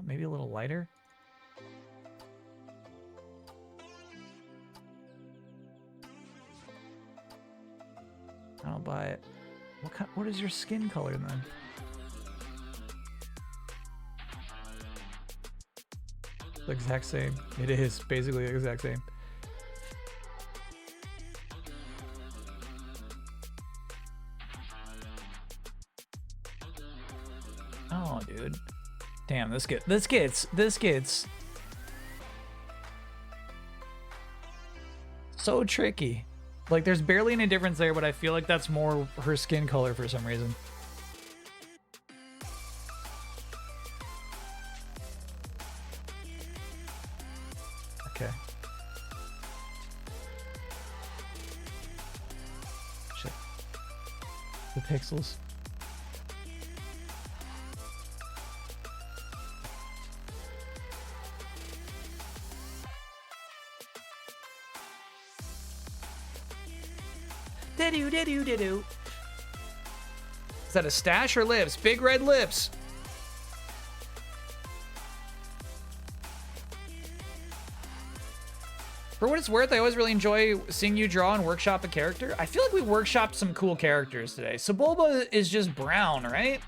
Maybe a little lighter. I don't buy it. What is your skin color then? The exact same. It is basically the exact same. Oh, dude. Damn, this gets so tricky. Like, there's barely any difference there, but I feel like that's more her skin color for some reason. Okay. Shit. The pixels. Do-do-do-do-do-do. Is that a stash or lips? Big red lips. For what it's worth, I always really enjoy seeing you draw and workshop a character. I feel like we workshopped some cool characters today. Sebulba is just brown, right?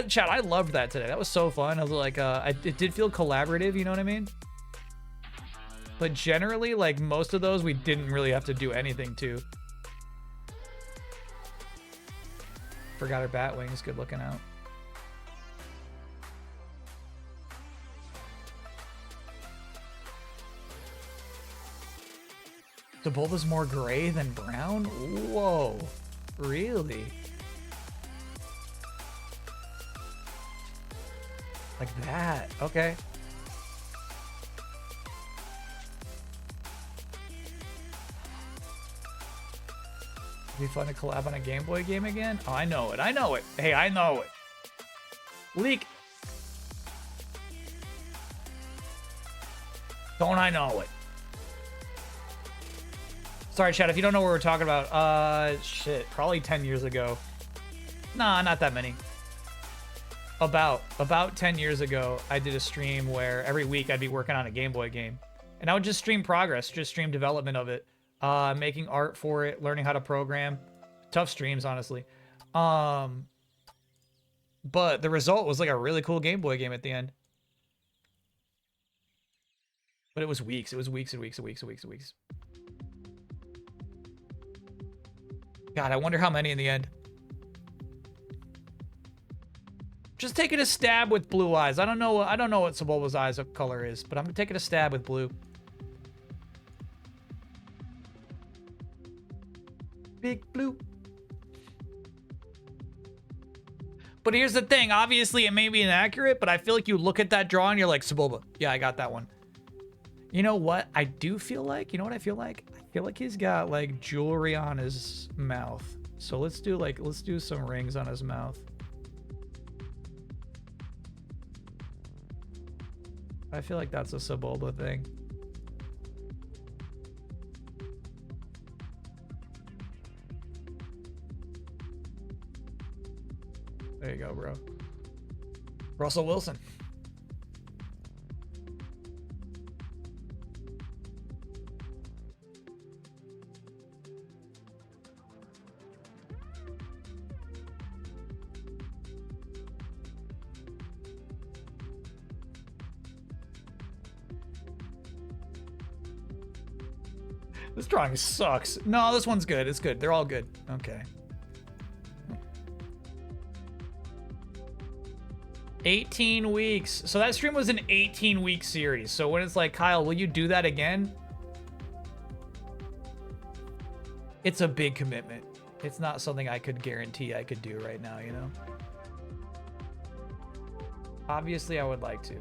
Chat, I loved that today. That was so fun. I was like, it did feel collaborative, you know what I mean? But generally, like, most of those we didn't really have to do anything to. Forgot her bat wings. Good looking out. Sebulba's more gray than brown? Whoa. Really? Like that. Okay. It'd be fun to collab on a Game Boy game again? Oh, I know it. I know it. Hey, I know it. Leak. Don't I know it? Sorry, chat, if you don't know what we're talking about, shit, probably 10 years ago. Nah, not that many. About 10 years ago, I did a stream where every week I'd be working on a Game Boy game. And I would just stream progress, just stream development of it. Making art for it, learning how to program. Tough streams, honestly. But the result was like a really cool Game Boy game at the end. But it was weeks. It was weeks and weeks and weeks and weeks and weeks. God, I wonder how many in the end. Just taking a stab with blue eyes. I don't know what Sebulba's eyes color is, but I'm taking a stab with blue. Big blue. But here's the thing. Obviously, it may be inaccurate, but I feel like you look at that drawing, you're like, Sebulba. Yeah, I got that one. You know what? I do feel like, you know what I feel like? I feel like he's got like jewelry on his mouth. So let's do some rings on his mouth. I feel like that's a Sebulba thing. There you go, bro. Russell Wilson. This drawing sucks. No, this one's good. It's good. They're all good. Okay. 18 weeks. So that stream was an 18-week series. So when it's like, Kyle, will you do that again? It's a big commitment. It's not something I could guarantee I could do right now, you know? Obviously, I would like to.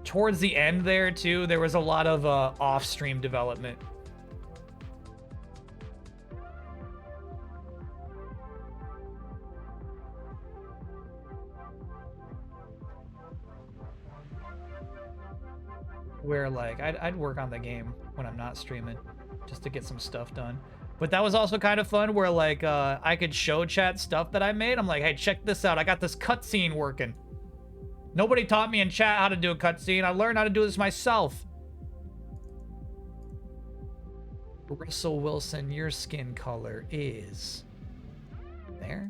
Towards the end there, too, there was a lot of off-stream development. Where like I'd work on the game when I'm not streaming just to get some stuff done. But that was also kind of fun where like I could show chat stuff that I made. I'm like, hey, check this out. I got this cutscene working. Nobody taught me in chat how to do a cutscene. I learned how to do this myself. Russell Wilson, your skin color is there.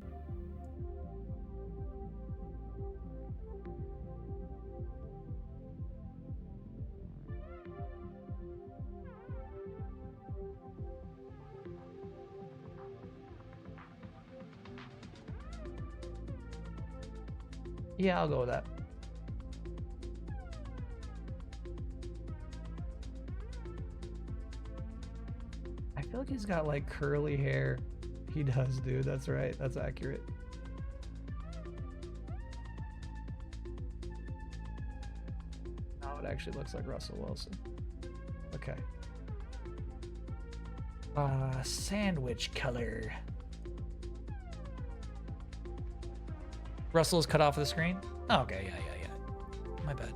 Yeah, I'll go with that. I feel like he's got like curly hair. He does, dude. That's right. That's accurate. Now it actually looks like Russell Wilson. Okay. Sandwich color. Russell's cut off of the screen? Oh, okay, yeah. my bad.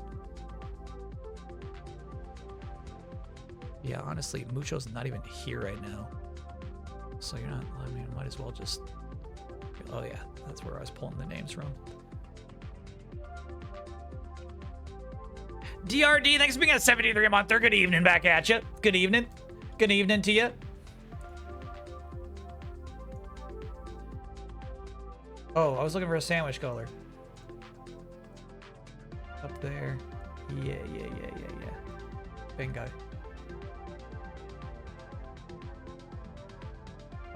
Yeah, honestly, Mucho's not even here right now. So you're not, I mean, might as well just, oh yeah, that's where I was pulling the names from. DRD, thanks for being a 73 a month. Good evening back at you. Good evening. Good evening to you. Oh, I was looking for a sandwich color. Up there. Yeah. Bingo.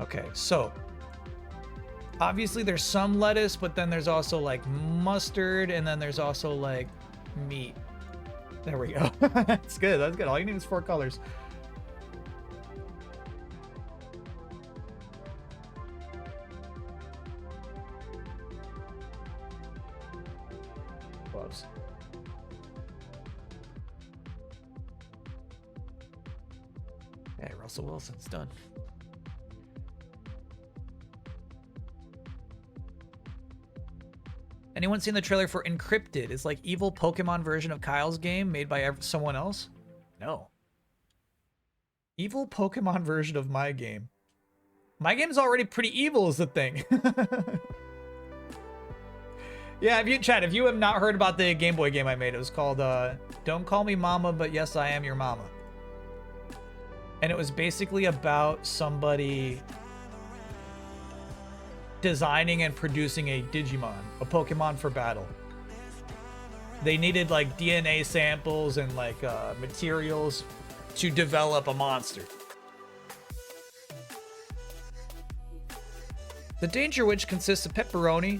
Okay, so obviously there's some lettuce, but then there's also like mustard, and then there's also like meat. There we go. That's good. That's good. All you need is 4 colors. Close. Okay, Russell Wilson's done. Anyone seen the trailer for Encrypted? It's like evil Pokemon version of Kyle's game made by someone else? No. Evil Pokemon version of my game. My game's already pretty evil is the thing. Yeah, if you have not heard about the Game Boy game I made, it was called Don't Call Me Mama, But Yes, I Am Your Mama. And it was basically about somebody designing and producing a Digimon, a Pokemon for battle. They needed like DNA samples and like materials to develop a monster. The Danger Witch consists of pepperoni,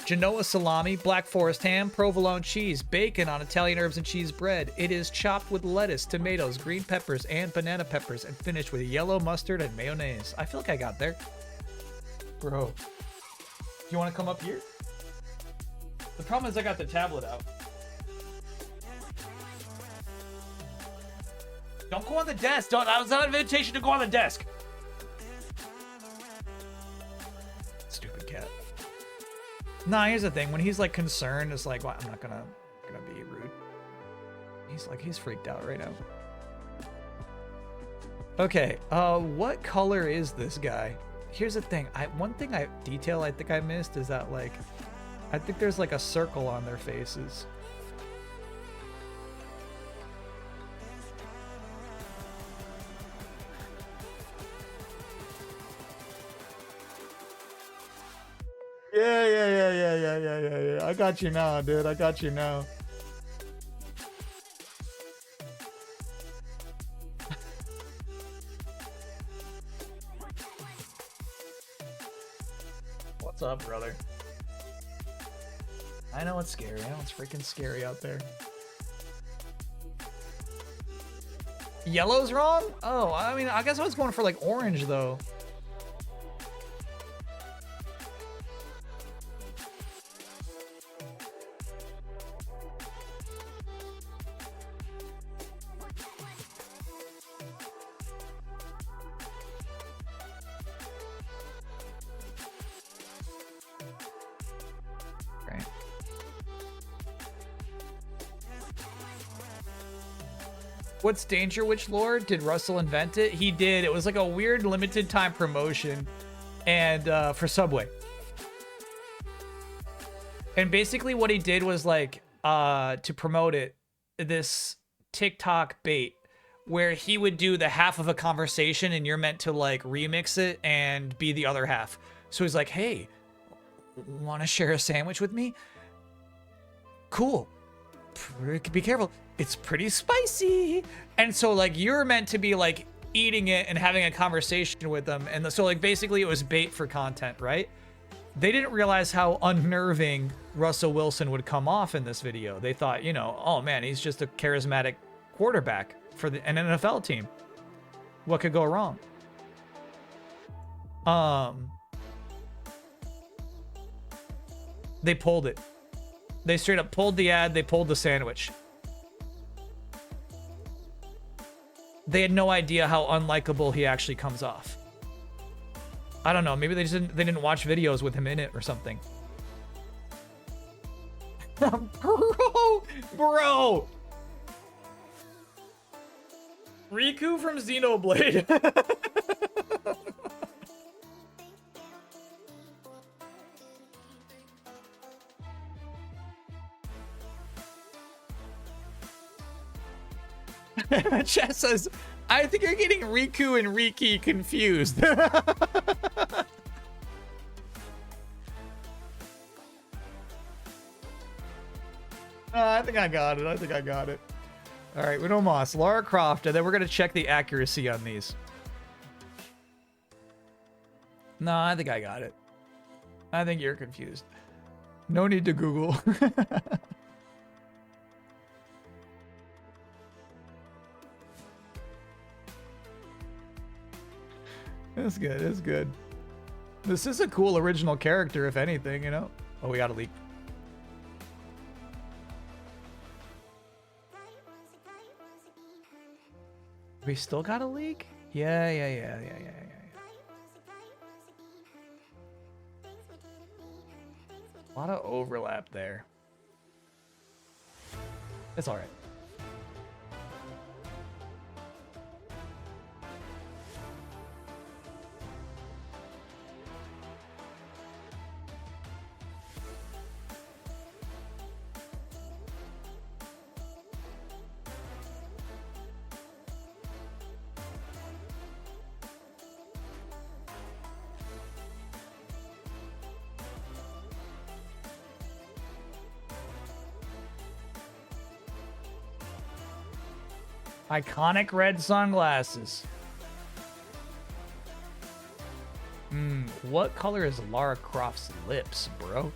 Genoa salami, Black Forest ham, provolone cheese, bacon on Italian herbs and cheese bread. It is chopped with lettuce, tomatoes, green peppers, and banana peppers, and finished with yellow mustard and mayonnaise. I feel like I got there. Bro. You want to come up here? The problem is I got the tablet out. Don't go on the desk. Don't. That was not an invitation to go on the desk. Stupid cat. Nah, here's the thing. When he's like concerned, it's like, well, I'm not gonna be rude. He's freaked out right now. Okay. What color is this guy? Here's the thing. One detail I think I missed is that like, I think there's like a circle on their faces. Yeah. I got you now, dude. I got you now. What's up, brother? I know it's scary. I know it's freaking scary out there. Yellow's wrong? Oh, I mean, I guess I was going for like orange though. What's Danger Witch lore? Did Russell invent it? He did. It was like a weird limited time promotion and for Subway. And basically what he did was like to promote it, this TikTok bait where he would do the half of a conversation and you're meant to like remix it and be the other half. So he's like, "Hey, want to share a sandwich with me? Cool. Be careful. It's pretty spicy." And so like you're meant to be like eating it and having a conversation with them. And so like basically it was bait for content, right? They didn't realize how unnerving Russell Wilson would come off in this video. They thought, you know, oh man, he's just a charismatic quarterback for an NFL team. What could go wrong? They pulled it. They straight up pulled the ad. They pulled the sandwich. They had no idea how unlikable he actually comes off. I don't know. Maybe they didn't watch videos with him in it or something. Bro, Bro! Riku from Xenoblade. Chat says, I think you're getting Riku and Riki confused. I think I got it. I think I got it. All right, Uno Moss, Lara Croft, and then we're going to check the accuracy on these. No, I think I got it. I think you're confused. No need to Google. It's good. It's good. This is a cool original character, if anything, you know? Oh, we got a leak. We still got a leak? Yeah. A lot of overlap there. It's all right. Iconic red sunglasses. What color is Lara Croft's lips, bro?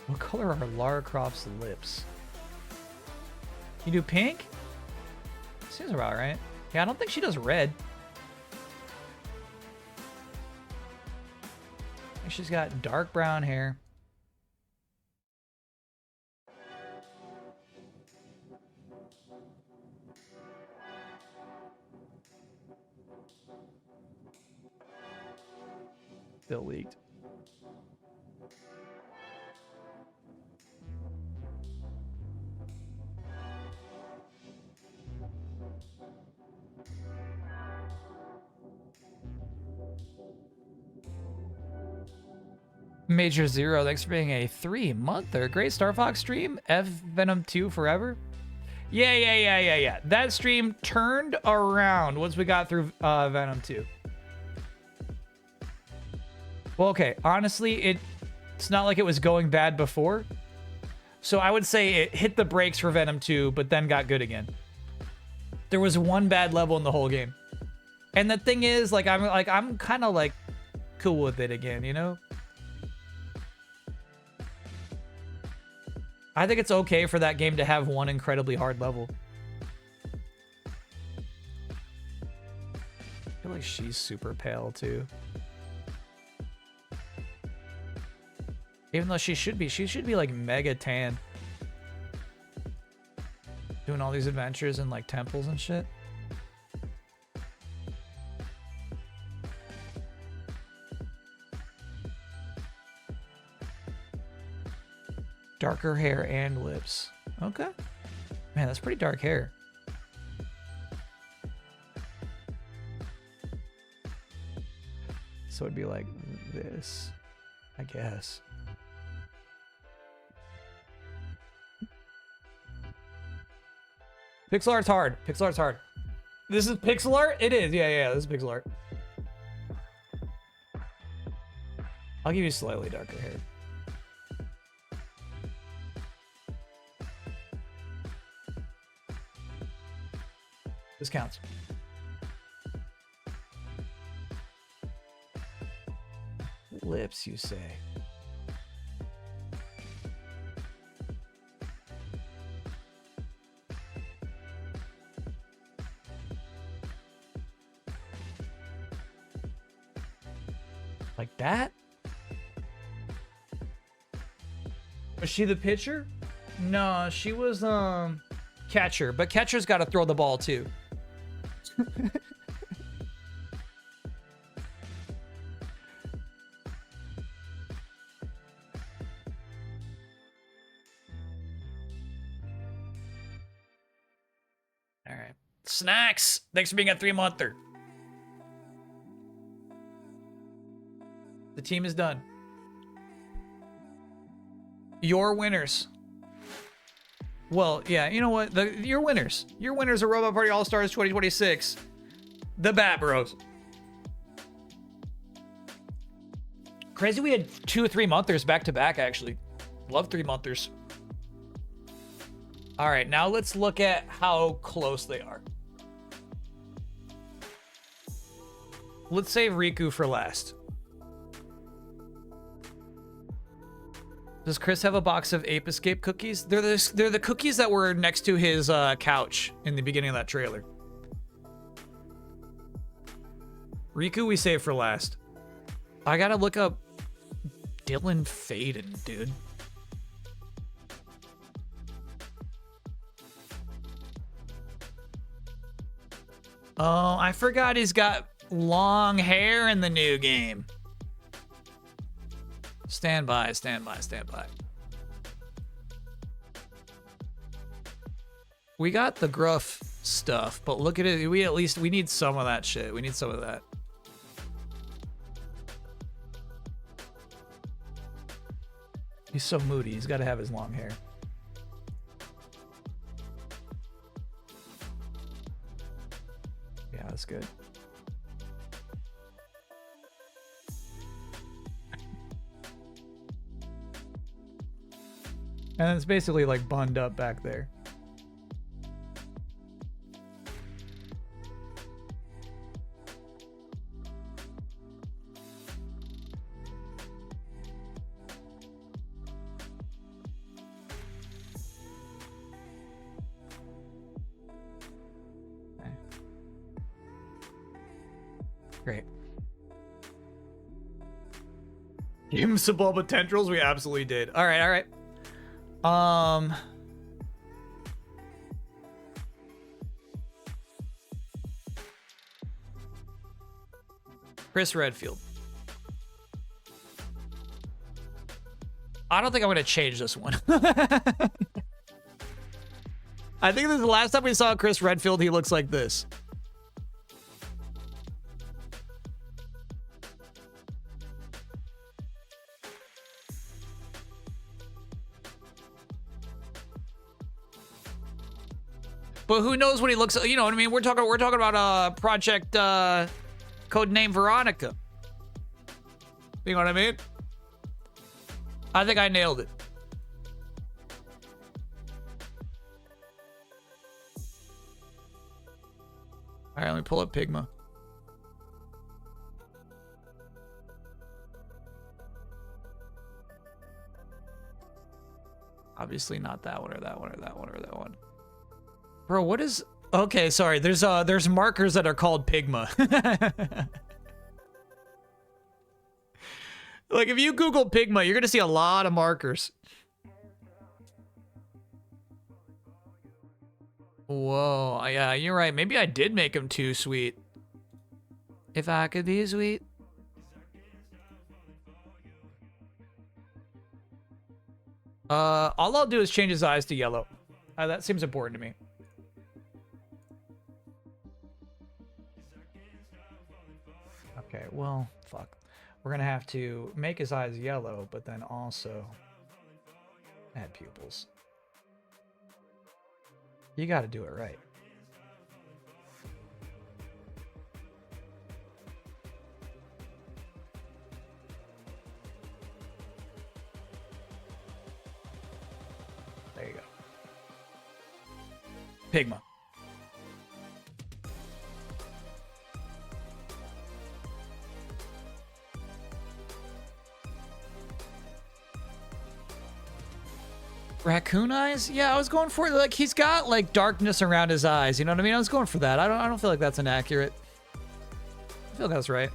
What color are Lara Croft's lips? You do pink? Seems about right. Yeah, I don't think she does red. I think she's got dark brown hair. Still leaked. Major Zero, thanks for being a 3-monther. Great Star Fox stream. F Venom 2 forever. Yeah. That stream turned around once we got through Venom 2. Well, okay, honestly, it's not like it was going bad before. So I would say it hit the brakes for Venom 2, but then got good again. There was one bad level in the whole game. And the thing is, I'm kind of like cool with it again, you know? I think it's okay for that game to have one incredibly hard level. I feel like she's super pale too. Even though she should be like mega tan. Doing all these adventures in like temples and shit. Darker hair and lips. Okay. Man, that's pretty dark hair. So it'd be like this, I guess. Pixel art's hard. Pixel art's hard. This is pixel art? It is. Yeah. This is pixel art. I'll give you slightly darker hair. This counts. Lips, you say? Like that? Was she the pitcher? No, she was catcher, but catcher's got to throw the ball too. All right. Snacks. Thanks for being a 3-monther. The team is done. Your winners. Well, yeah, you know what? Your winners. Your winners are Robot Party All-Stars 2026. The Bat Bros. Crazy we had 2 3-monthers back to back, actually. Love 3-monthers. All right, now let's look at how close they are. Let's save Riku for last. Does Chris have a box of Ape Escape cookies? They're the cookies that were next to his couch in the beginning of that trailer. Riku we save for last. I gotta look up Dylan Faden, dude. Oh, I forgot he's got long hair in the new game. Stand by, stand by, stand by. We got the gruff stuff, but look at it. We need some of that shit. We need some of that. He's so moody. He's got to have his long hair. Yeah, that's good. And it's basically like bunned up back there. Okay. Great. Give him some Bulba tendrils? We absolutely did. All right, all right. Chris Redfield. I don't think I'm gonna change this one. I think this is the last time we saw Chris Redfield. He looks like this. But who knows what he looks like? You know what I mean? We're talking about Project Codename Veronica. You know what I mean? I think I nailed it. All right, let me pull up Pigma. Obviously not that one or that one or that one or that one. Bro, what is... Okay, sorry. There's markers that are called Pigma. Like, if you Google Pigma, you're going to see a lot of markers. Whoa. Yeah, you're right. Maybe I did make him too sweet. If I could be sweet. All I'll do is change his eyes to yellow. That seems important to me. Okay, well, fuck. We're gonna have to make his eyes yellow, but then also add pupils. You gotta do it right. There you go. Pigma. Raccoon eyes? Yeah, I was going for, like, he's got like darkness around his eyes. You know what I mean? I was going for that. I don't feel like that's inaccurate. I feel like that's right.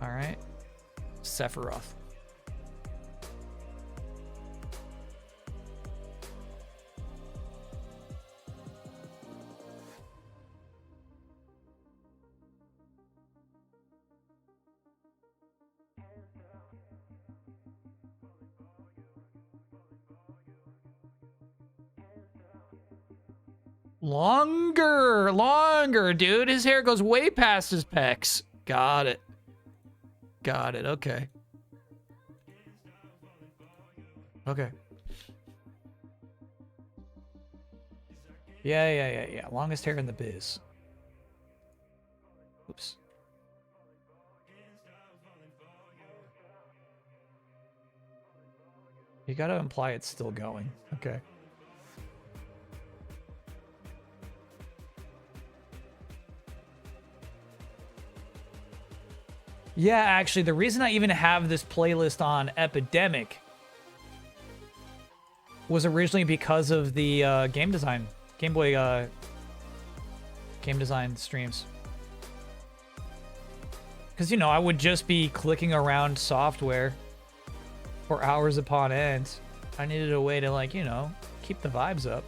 All right, Sephiroth. Longer, dude. His hair goes way past his pecs. Got it. Okay. Okay. Yeah. Longest hair in the biz. Oops. You gotta imply it's still going. Okay. Yeah, actually, the reason I even have this playlist on Epidemic was originally because of the Game Boy game design streams. Because, you know, I would just be clicking around software for hours upon end. I needed a way to, like, you know, keep the vibes up.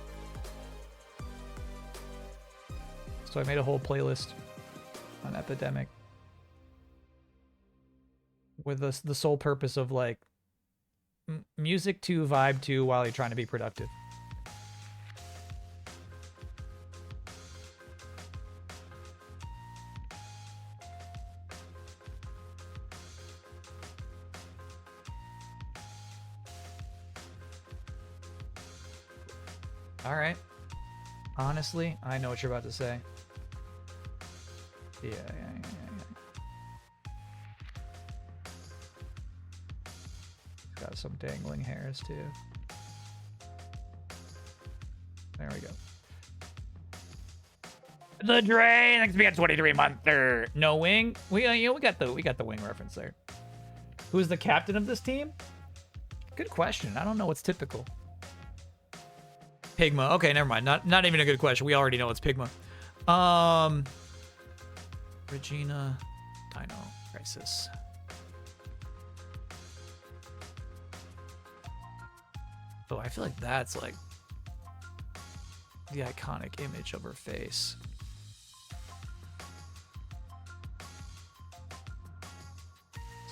So I made a whole playlist on Epidemic. With the sole purpose of, like, music to vibe to while you're trying to be productive. All right. Honestly, I know what you're about to say. Yeah. Got some dangling hairs too. There we go. The Dre, next to be a 23-monther. No wing. We got the wing reference there. Who's the captain of this team? Good question. I don't know what's typical. Pigma. Okay, never mind. Not even a good question. We already know it's Pigma. Regina, Dino Crisis. Oh, I feel like that's like the iconic image of her face.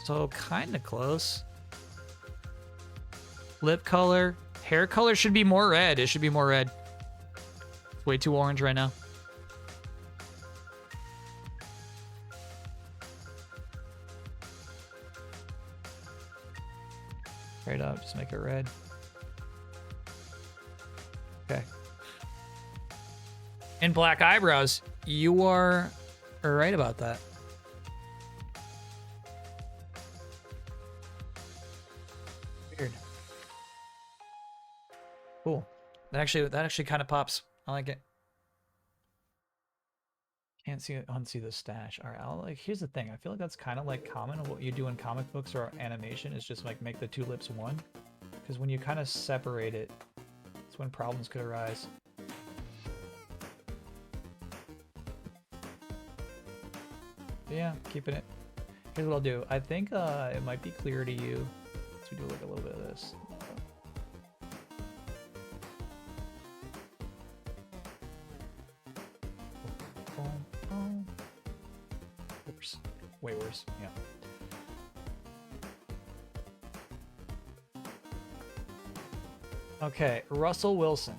So kind of close. Lip color, hair color should be more red. It should be more red. It's way too orange right now. Straight up, just make it red. Okay. And black eyebrows. You are right about that. Weird. Cool. That actually kind of pops. I like it. Can't unsee the stash. All right, here's the thing. I feel like that's kind of like common of what you do in comic books or animation is just like make the two lips one. Because when you kind of separate it, it's when problems could arise. But yeah, keeping it. Here's what I'll do. I think it might be clear to you. Let's do like a little bit of this. Worse. Way worse. Yeah. Okay, Russell Wilson.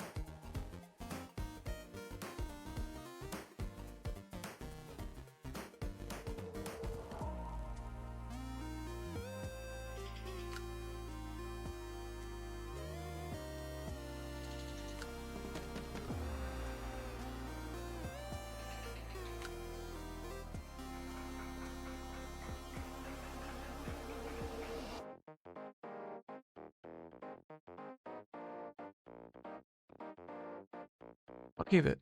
I'll keep it.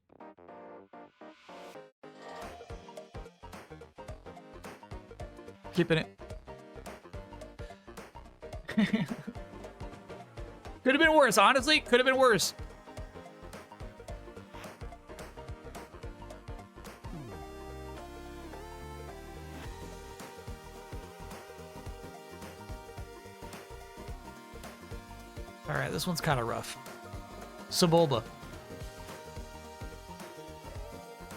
Keeping it. Could have been worse, honestly. Could have been worse. All right, this one's kind of rough. Sebulba.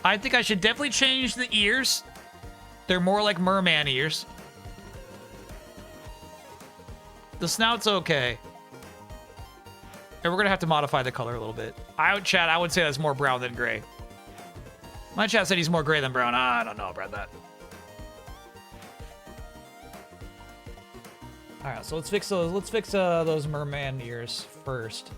I think I should definitely change the ears. They're more like merman ears. The snout's okay. And we're gonna have to modify the color a little bit. I would say that's more brown than gray. My chat said he's more gray than brown. I don't know about that. All right, so let's fix those. Let's fix those merman ears first.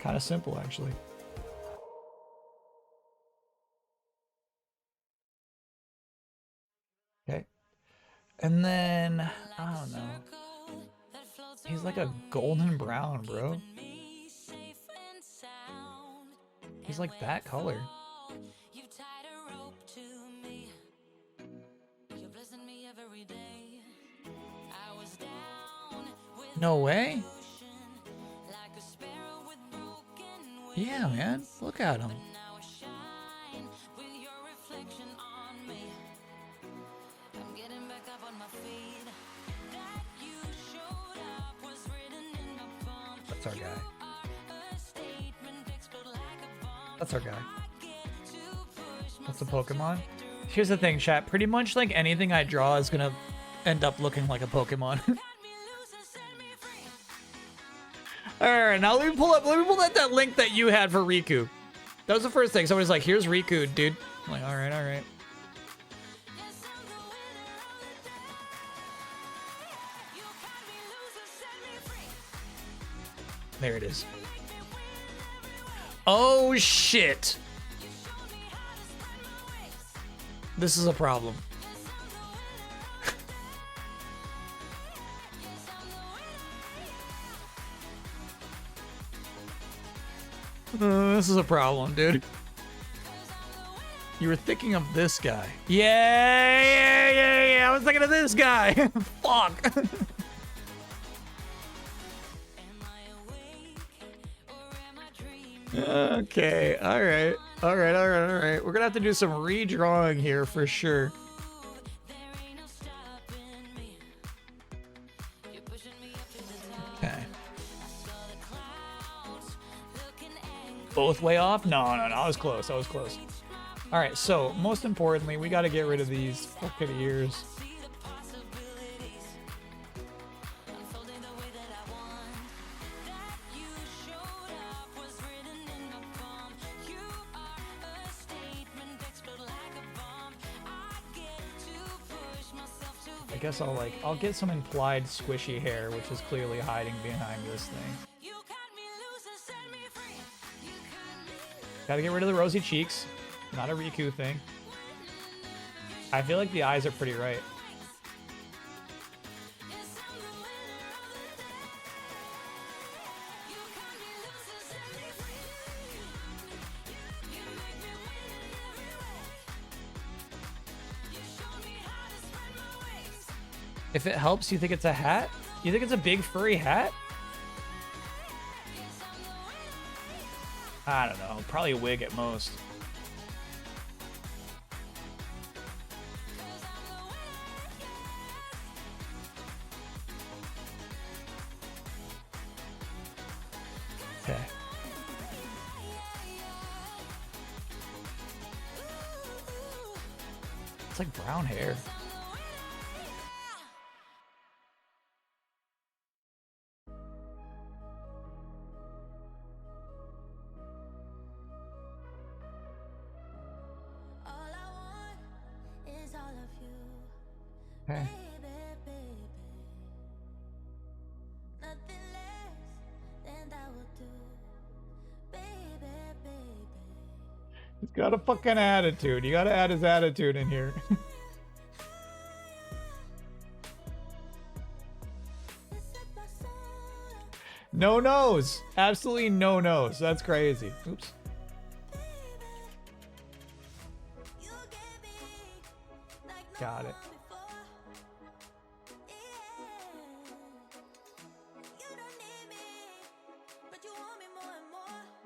Kind of simple, actually. Okay. And then, I don't know. He's like a golden brown, bro. He's like that color. No way. Yeah, man. Look at him. That's our guy. That's our guy. That's a Pokemon. Here's the thing, chat. Pretty much like anything I draw is gonna end up looking like a Pokemon. Alright, now let me pull up that link that you had for Riku. That was the first thing. Somebody's like, here's Riku, dude. I'm like, alright, alright. There it is. Oh shit. This is a problem. This is a problem, dude. You were thinking of this guy. Yeah. I was thinking of this guy. Fuck. Okay. All right. We're gonna have to do some redrawing here for sure. Okay. Both way off? No. I was close. All right. So most importantly, we got to get rid of these fucking ears. I guess I'll get some implied squishy hair, which is clearly hiding behind this thing. Gotta get rid of the rosy cheeks. Not a Riku thing. I feel like the eyes are pretty right. If it helps, you think it's a hat? You think it's a big furry hat? I don't know. Probably a wig at most. Okay. It's like brown hair. Okay. He's got a fucking attitude. You gotta add his attitude in here. No nose. Absolutely no nose. That's crazy. Oops. Got it.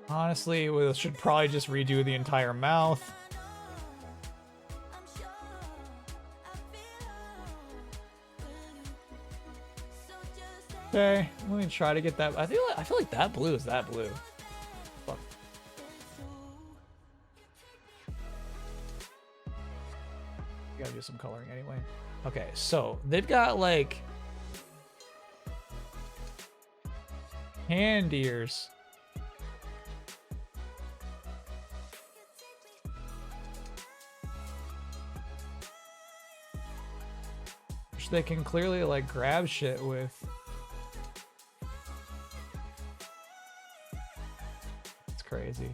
Honestly, we should probably just redo the entire mouth. Okay, let me try to get that. I feel like that blue is that blue. Fuck. You gotta do some coloring anyway. Okay, so they've got like hand ears. Which they can clearly like grab shit with. It's crazy.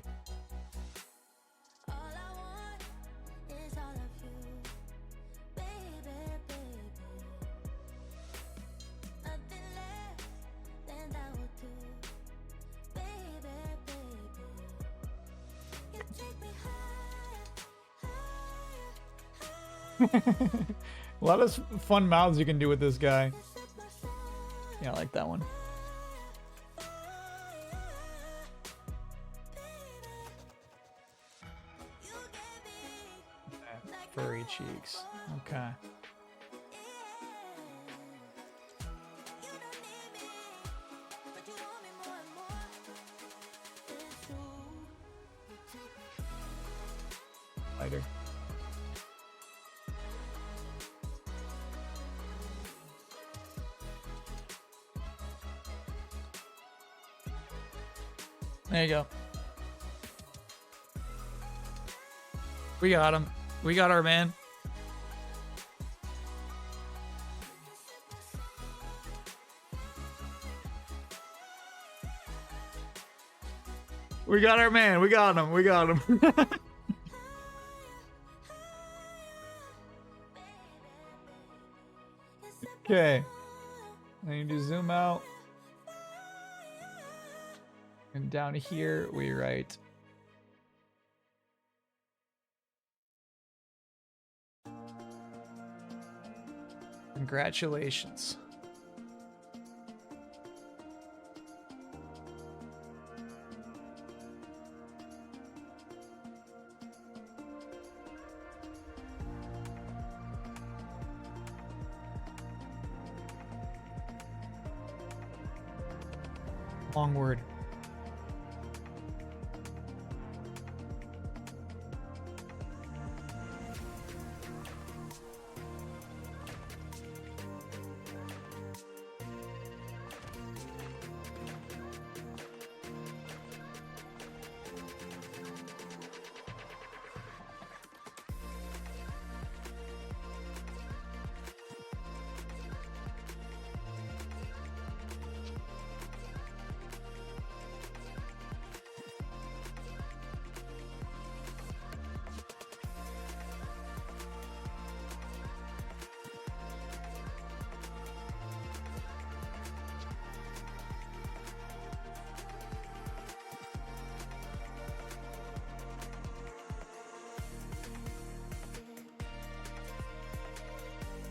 A lot of fun mouths you can do with this guy. Yeah, I like that one. Furry cheeks. Okay. Lighter. There you go. We got him. We got our man. We got our man. We got him. We got him. Okay. I need to zoom out. And down here, we write congratulations. Long word.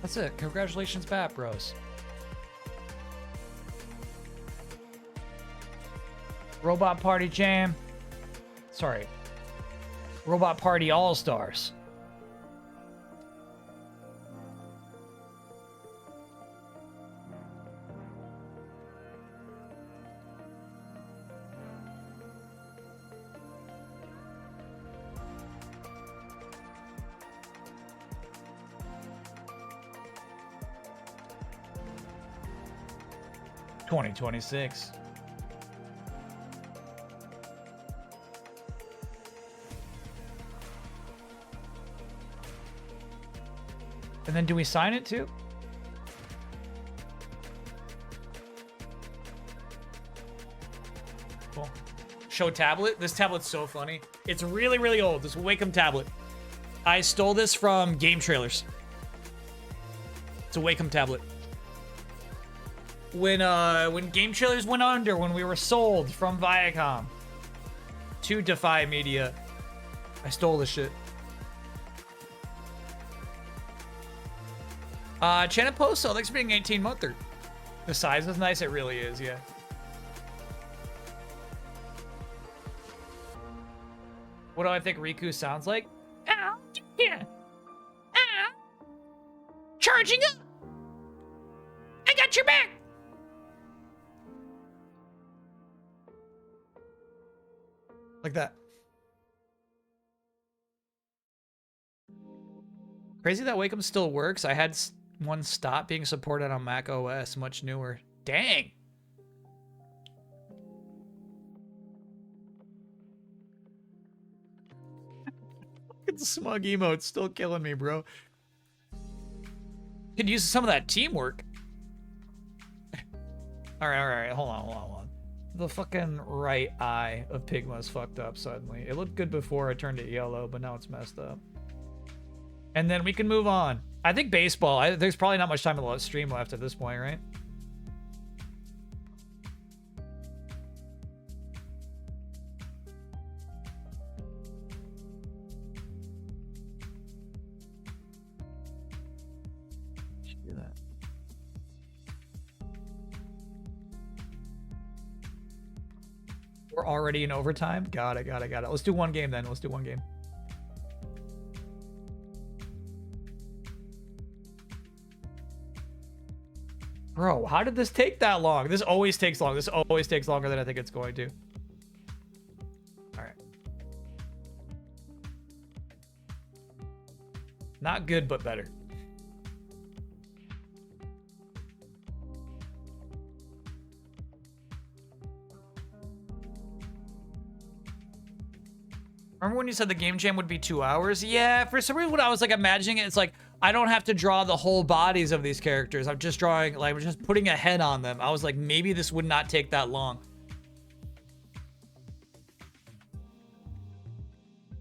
That's it. Congratulations, Bat Bros. Robot Party Jam. Sorry. Robot Party All Stars. $2026. And then do we sign it too? Cool. Show tablet. This tablet's so funny. It's really, really old. This Wacom tablet. I stole this from Game Trailers. It's a Wacom tablet. When Game Trailers went under, when we were sold from Viacom to Defy Media, I stole this shit. Janet Poso, thanks for being 18-monther. The size is nice, it really is, yeah. What do I think Riku sounds like? Ow, yeah. Ow. Charging up. I got your back. Like that. Crazy that Wacom still works. I had one stop being supported on Mac OS, much newer. Dang. Fucking smug emote still killing me, bro. Could use some of that teamwork. All right. Hold on. The fucking right eye of Pigma's fucked up suddenly. It looked good before I turned it yellow, but now it's messed up. And then we can move on. I think baseball. There's probably not much time in the stream left at this point, right? Should do that. We're already in overtime. Got it. Let's do one game then. Let's do one game. Bro, how did this take that long? This always takes long. This always takes longer than I think it's going to. All right. Not good, but better. Remember when you said the game jam would be 2 hours? Yeah, for some reason when I was like imagining it, it's like I don't have to draw the whole bodies of these characters. I'm just drawing, like, I'm just putting a head on them. I was like, maybe this would not take that long.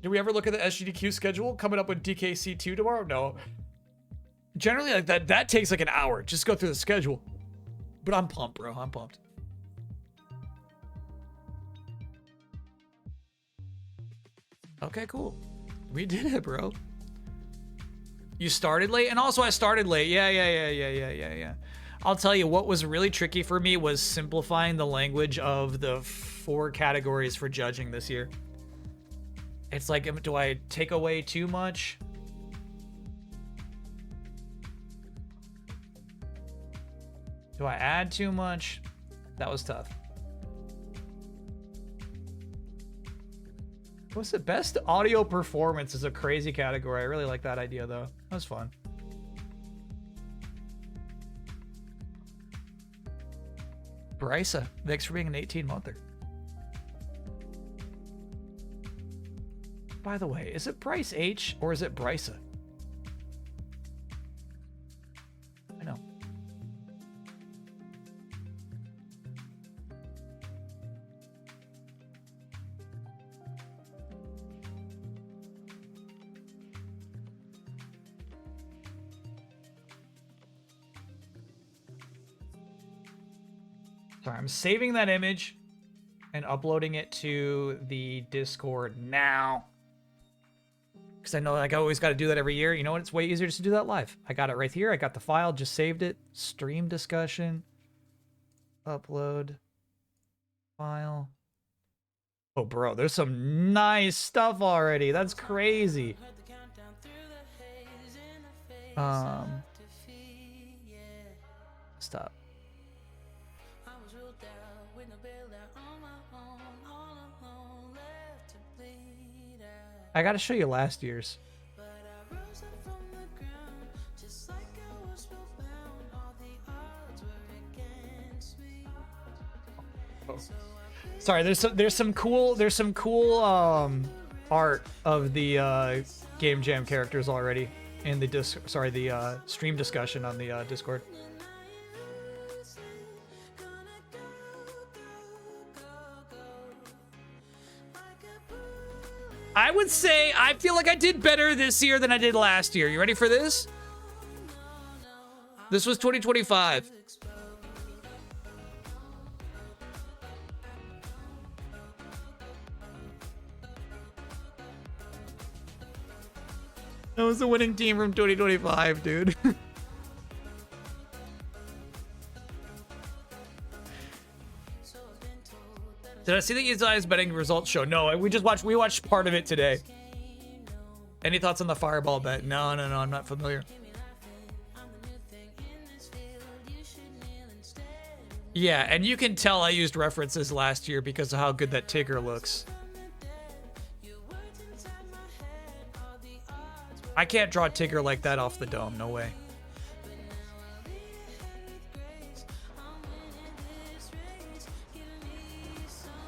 Did we ever look at the SGDQ schedule coming up with DKC2 tomorrow? No. Generally, like that takes like an hour. Just go through the schedule. But I'm pumped, bro. I'm pumped. Okay, cool. We did it, bro. You started late? And also I started late. Yeah. I'll tell you what was really tricky for me was simplifying the language of the 4 categories for judging this year. It's like, do I take away too much? Do I add too much? That was tough. What's the best audio performance is a crazy category. I really like that idea though. That was fun. Brysa, thanks for being an 18-monther. By the way, is it Bryce H or is it Brysa? I know. Sorry, I'm saving that image and uploading it to the Discord now. Because I know like I always got to do that every year. You know what? It's way easier just to do that live. I got it right here. I got the file, just saved it. Stream discussion. Upload. File. Oh, bro, there's some nice stuff already. That's crazy. Stop. I gotta show you last year's. Oh. Sorry, there's some cool art of the Game Jam characters already in the stream discussion on the Discord. I would say I feel like I did better this year than I did last year. You ready for this? This was 2025. That was the winning team from 2025, dude. Did I see the Eli's betting results show? No, we watched part of it today. Any thoughts on the fireball bet? No, I'm not familiar. Yeah, and you can tell I used references last year because of how good that Tigger looks. I can't draw Tigger like that off the dome. No way.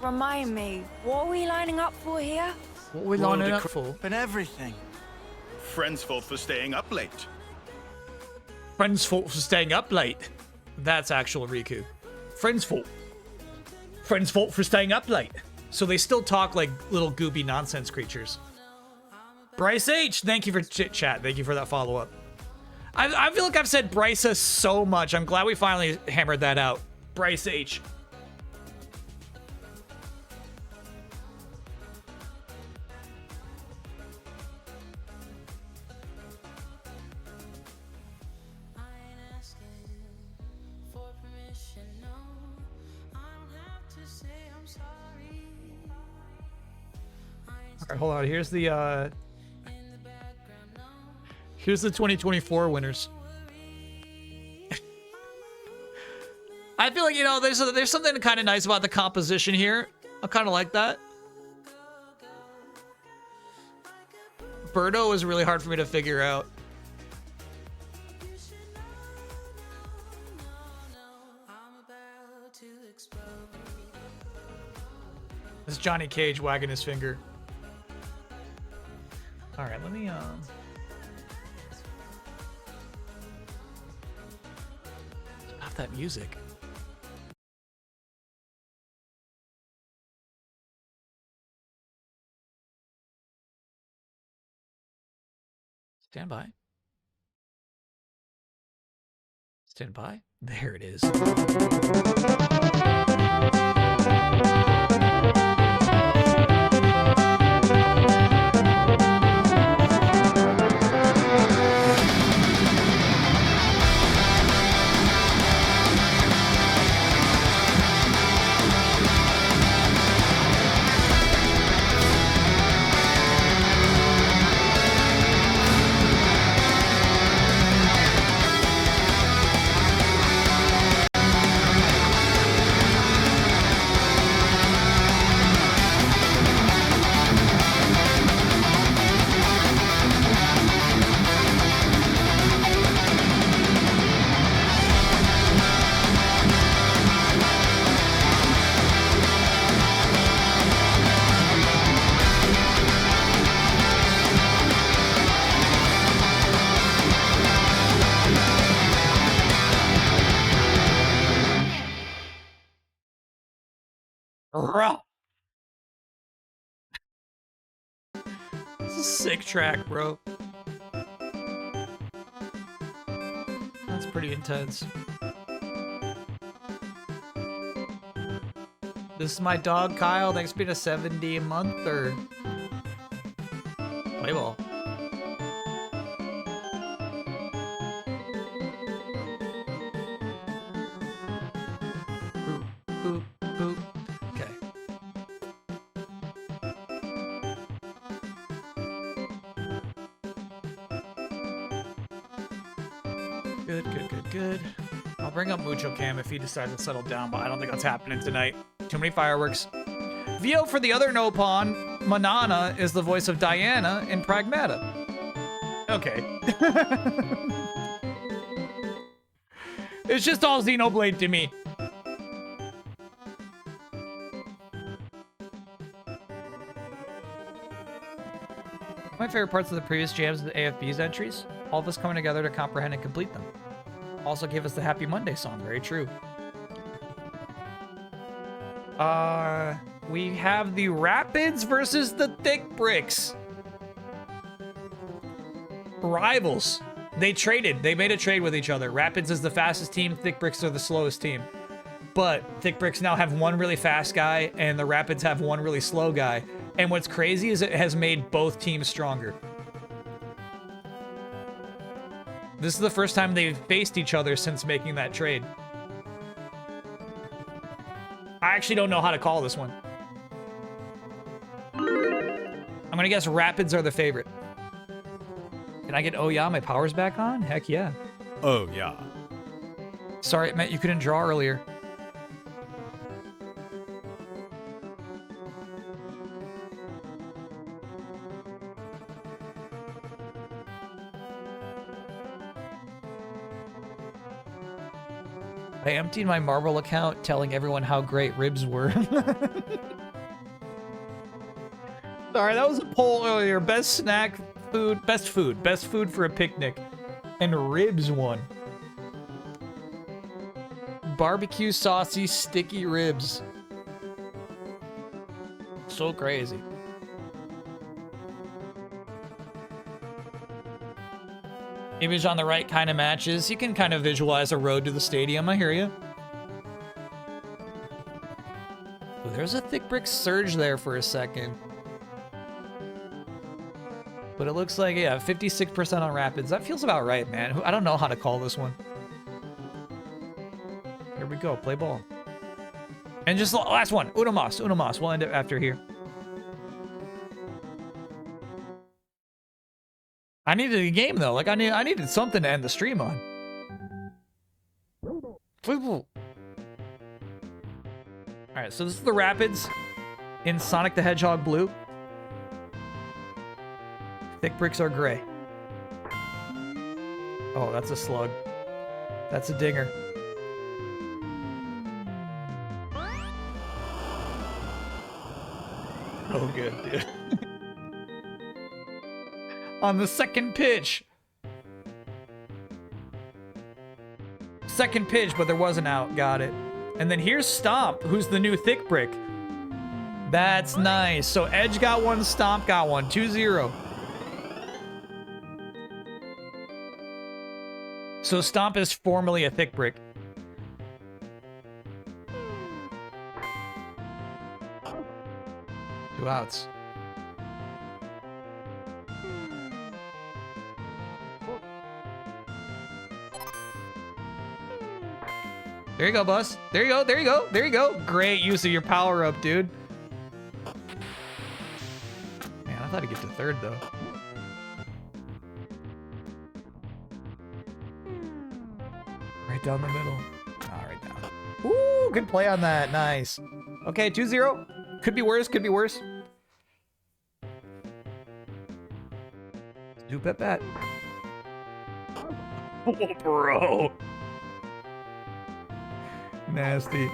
Remind me, what are we lining up for here? What we World lining up equip for? and everything. Friend's fault for staying up late. Friend's fault for staying up late. That's actual Riku. Friend's fault. Friend's fault for staying up late. So they still talk like little goopy nonsense creatures. Bryce H, thank you for chit chat. Thank you for that follow up. I feel like I've said Bryce so much. I'm glad we finally hammered that out. Bryce H. All right, hold on. Here's the 2024 winners. I feel like, you know, there's something kind of nice about the composition here. I kind of like that. Birdo is really hard for me to figure out. It's Johnny Cage wagging his finger. All right, let me stop that music. Stand by. Stand by. There it is. Ruh. This is a sick track, bro. That's pretty intense. This is my dog, Kyle. Thanks for being a 70 a month or play ball. Boop, boop, boop. Okay. Good, good, good, good. I'll bring up Mucho Cam if he decides to settle down, but I don't think that's happening tonight. Too many fireworks. Vio for the other no pawn, Manana is the voice of Diana in Pragmata. Okay. It's just all Xenoblade to me. My favorite parts of the previous jams are the AFB's entries. All of us coming together to comprehend and complete them. Also gave us the Happy Monday song. Very true. We have the Rapids versus the Thick Bricks. Rivals. They traded. They made a trade with each other. Rapids is the fastest team. Thick Bricks are the slowest team. But Thick Bricks now have one really fast guy, and the Rapids have one really slow guy. And what's crazy is it has made both teams stronger. This is the first time they've faced each other since making that trade. I actually don't know how to call this one. I'm gonna guess Rapids are the favorite. Can I get, oh yeah, my power's back on? Heck yeah. Oh, yeah. Sorry, it meant you couldn't draw earlier. I emptied my Marble account telling everyone how great ribs were. Sorry, that was a poll earlier. Best snack food, best food for a picnic. And ribs won. Barbecue saucy sticky ribs. So crazy. Image on the right kind of matches. You can kind of visualize a road to the stadium. I hear you. Oh, there's a thick brick surge there for a second. But it looks like, yeah, 56% on Rapids. That feels about right, man. I don't know how to call this one. Here we go. Play ball. And just last one. Uno mas. We'll end it after here. I needed a game, though. Like, I needed something to end the stream on. All right, so this is the Rapids in Sonic the Hedgehog blue. Thick bricks are gray. Oh, that's a slug. That's a dinger. Oh, good, dude. On the second pitch. Second pitch, but there was an out. Got it. And then here's Stomp, who's the new thick brick. That's nice. So Edge got one, Stomp got one. 2-0. So Stomp is formerly a thick brick. Two outs. There you go, Bus. There you go, there you go, there you go. Great use of your power up, dude. Man, I thought he'd get to third, though. Right down the middle. Oh, right down. Ooh, good play on that. Nice. Okay, 2-0. Could be worse, could be worse. Zoop at bat. Oh, bro. Nasty.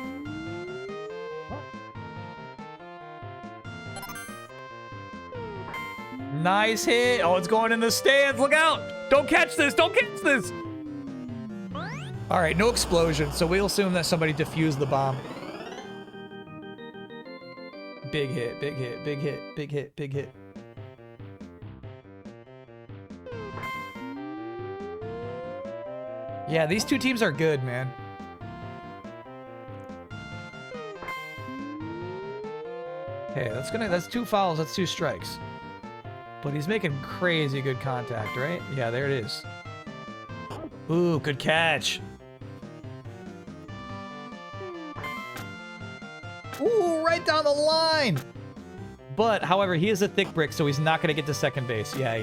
Nice hit. Oh, it's going in the stands. Look out. Don't catch this. Don't catch this. All right, no explosion. So we'll assume that somebody defused the bomb. Big hit, big hit, big hit, big hit, big hit. Yeah, these two teams are good, man. Okay, that's 2 fouls, that's 2 strikes. But he's making crazy good contact, right? Yeah, there it is. Ooh, good catch. Ooh, right down the line. But, however, he is a thick brick, so he's not going to get to second base. Yeah.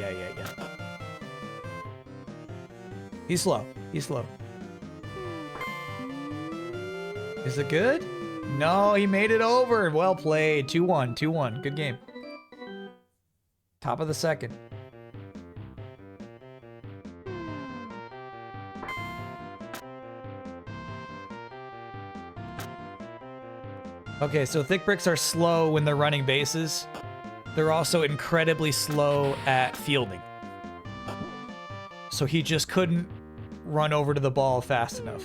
He's slow. He's slow. Is it good? No, he made it over. Well played. 2-1. 2-1. Good game. Top of the second. Okay, so thick bricks are slow when they're running bases. They're also incredibly slow at fielding. So he just couldn't run over to the ball fast enough.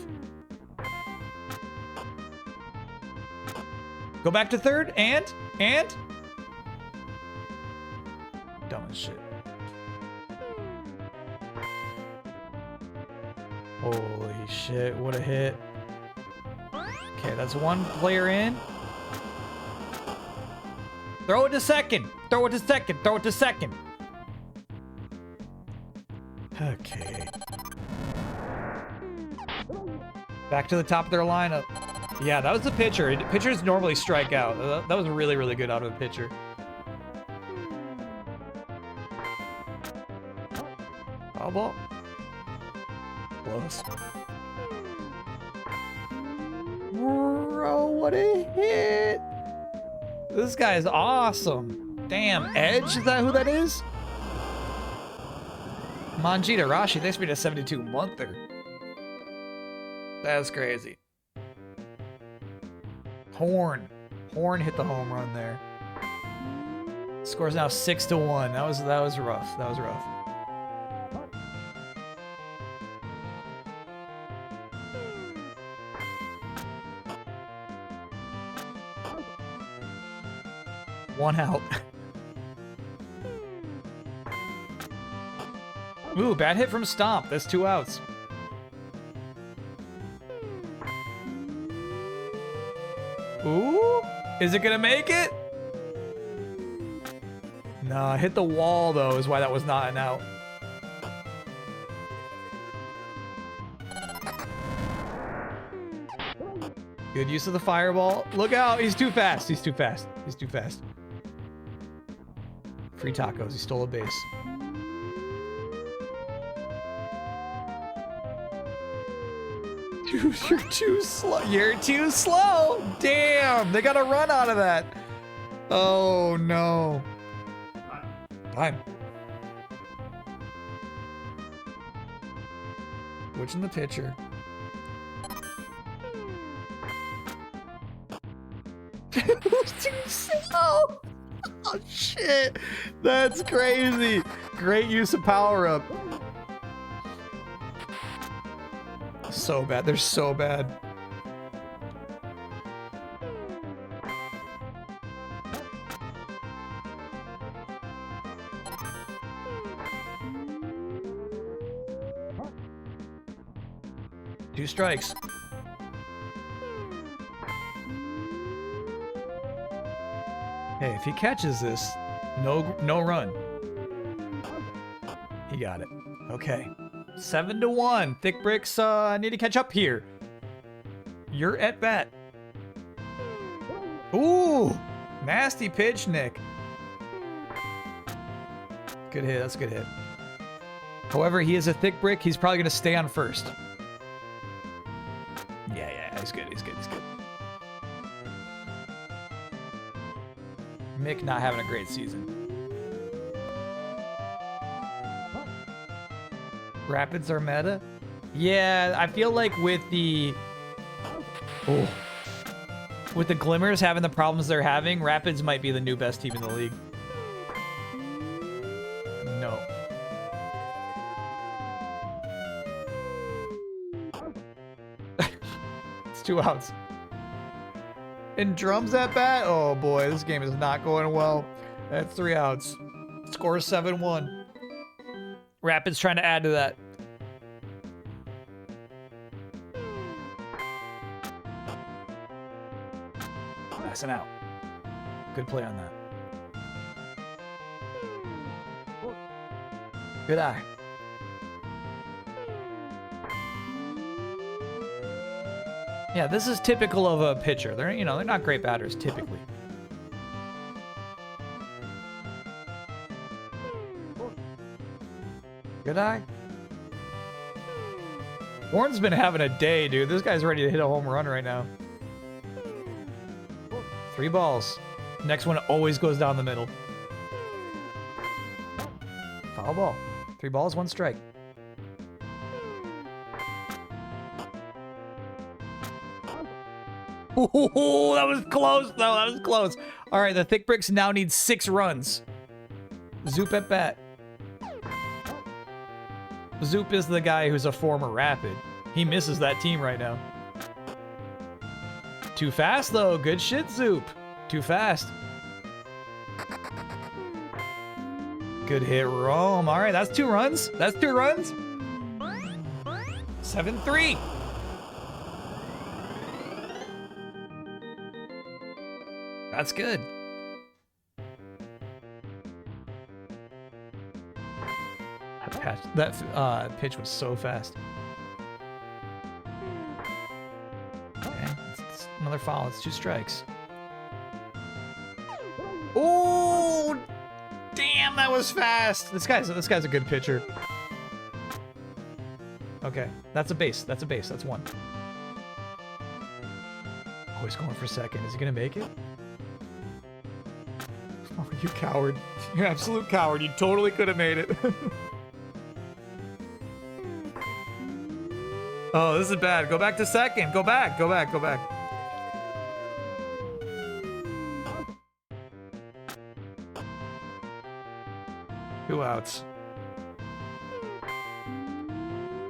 Go back to third, and? Dumb as shit. Holy shit, what a hit. Okay, that's one player in. Throw it to second. Throw it to second. Throw it to second. Okay. Back to the top of their lineup. Yeah, that was the pitcher. Pitchers normally strike out. That was really, really good out of the pitcher. Foul ball. Close. Bro, what a hit. This guy is awesome. Damn, Edge? Is that who that is? Manjita Rashi, thanks for being a 72-monther. That's crazy. Horn. Horn hit the home run there. Score's now 6-1. That was rough. That was rough. One out. Ooh, bad hit from Stomp. That's 2 outs. Ooh, is it gonna make it? Nah, hit the wall though is why that was not an out. Good use of the fireball. Look out, he's too fast. He's too fast. He's too fast. Free tacos, he stole a base. Dude, you're too slow. You're too slow. Damn, they got a run out of that. Oh no. Time. Switching the pitcher. Too slow. Oh shit. That's crazy. Great use of power up. So bad. They're so bad. Two strikes. Hey, if he catches this, no run. He got it. Okay. 7-1. Thick Bricks need to catch up here. You're at bat. Ooh! Nasty pitch, Nick. Good hit. That's a good hit. However, he is a Thick Brick. He's probably going to stay on first. Yeah. He's good. He's good. Mick not having a great season. Rapids are meta? Yeah, I feel like with the Glimmers having the problems they're having, Rapids might be the new best team in the league. No. It's 2 outs. And Drums at bat? Oh boy, this game is not going well. That's 3 outs. Score 7-1. Rapids trying to add to that. That's an out. Good play on that. Good eye. Yeah, this is typical of a pitcher. They're not great batters typically. Good eye. Warren's been having a day, dude. This guy's ready to hit a home run right now. 3 balls. Next one always goes down the middle. Foul ball. 3 balls, 1 strike. Ooh, that was close, though. That was close. All right, the Thick Bricks now need 6 runs. Zoop at bat. Zoop is the guy who's a former Rapid. He misses that team right now. Too fast, though. Good shit, Zoop. Too fast. Good hit, Rome. All right, that's 2 runs. That's 2 runs. 7-3. That's good. That pitch was so fast. Okay, it's another foul. It's 2 strikes. Oh, damn, that was fast. This guy's a good pitcher. Okay, that's a base. That's 1. Oh, he's going for second. Is he gonna make it? Oh, you coward. You absolute coward. You totally could have made it. Oh, this is bad. Go back to second. Go back. 2 outs.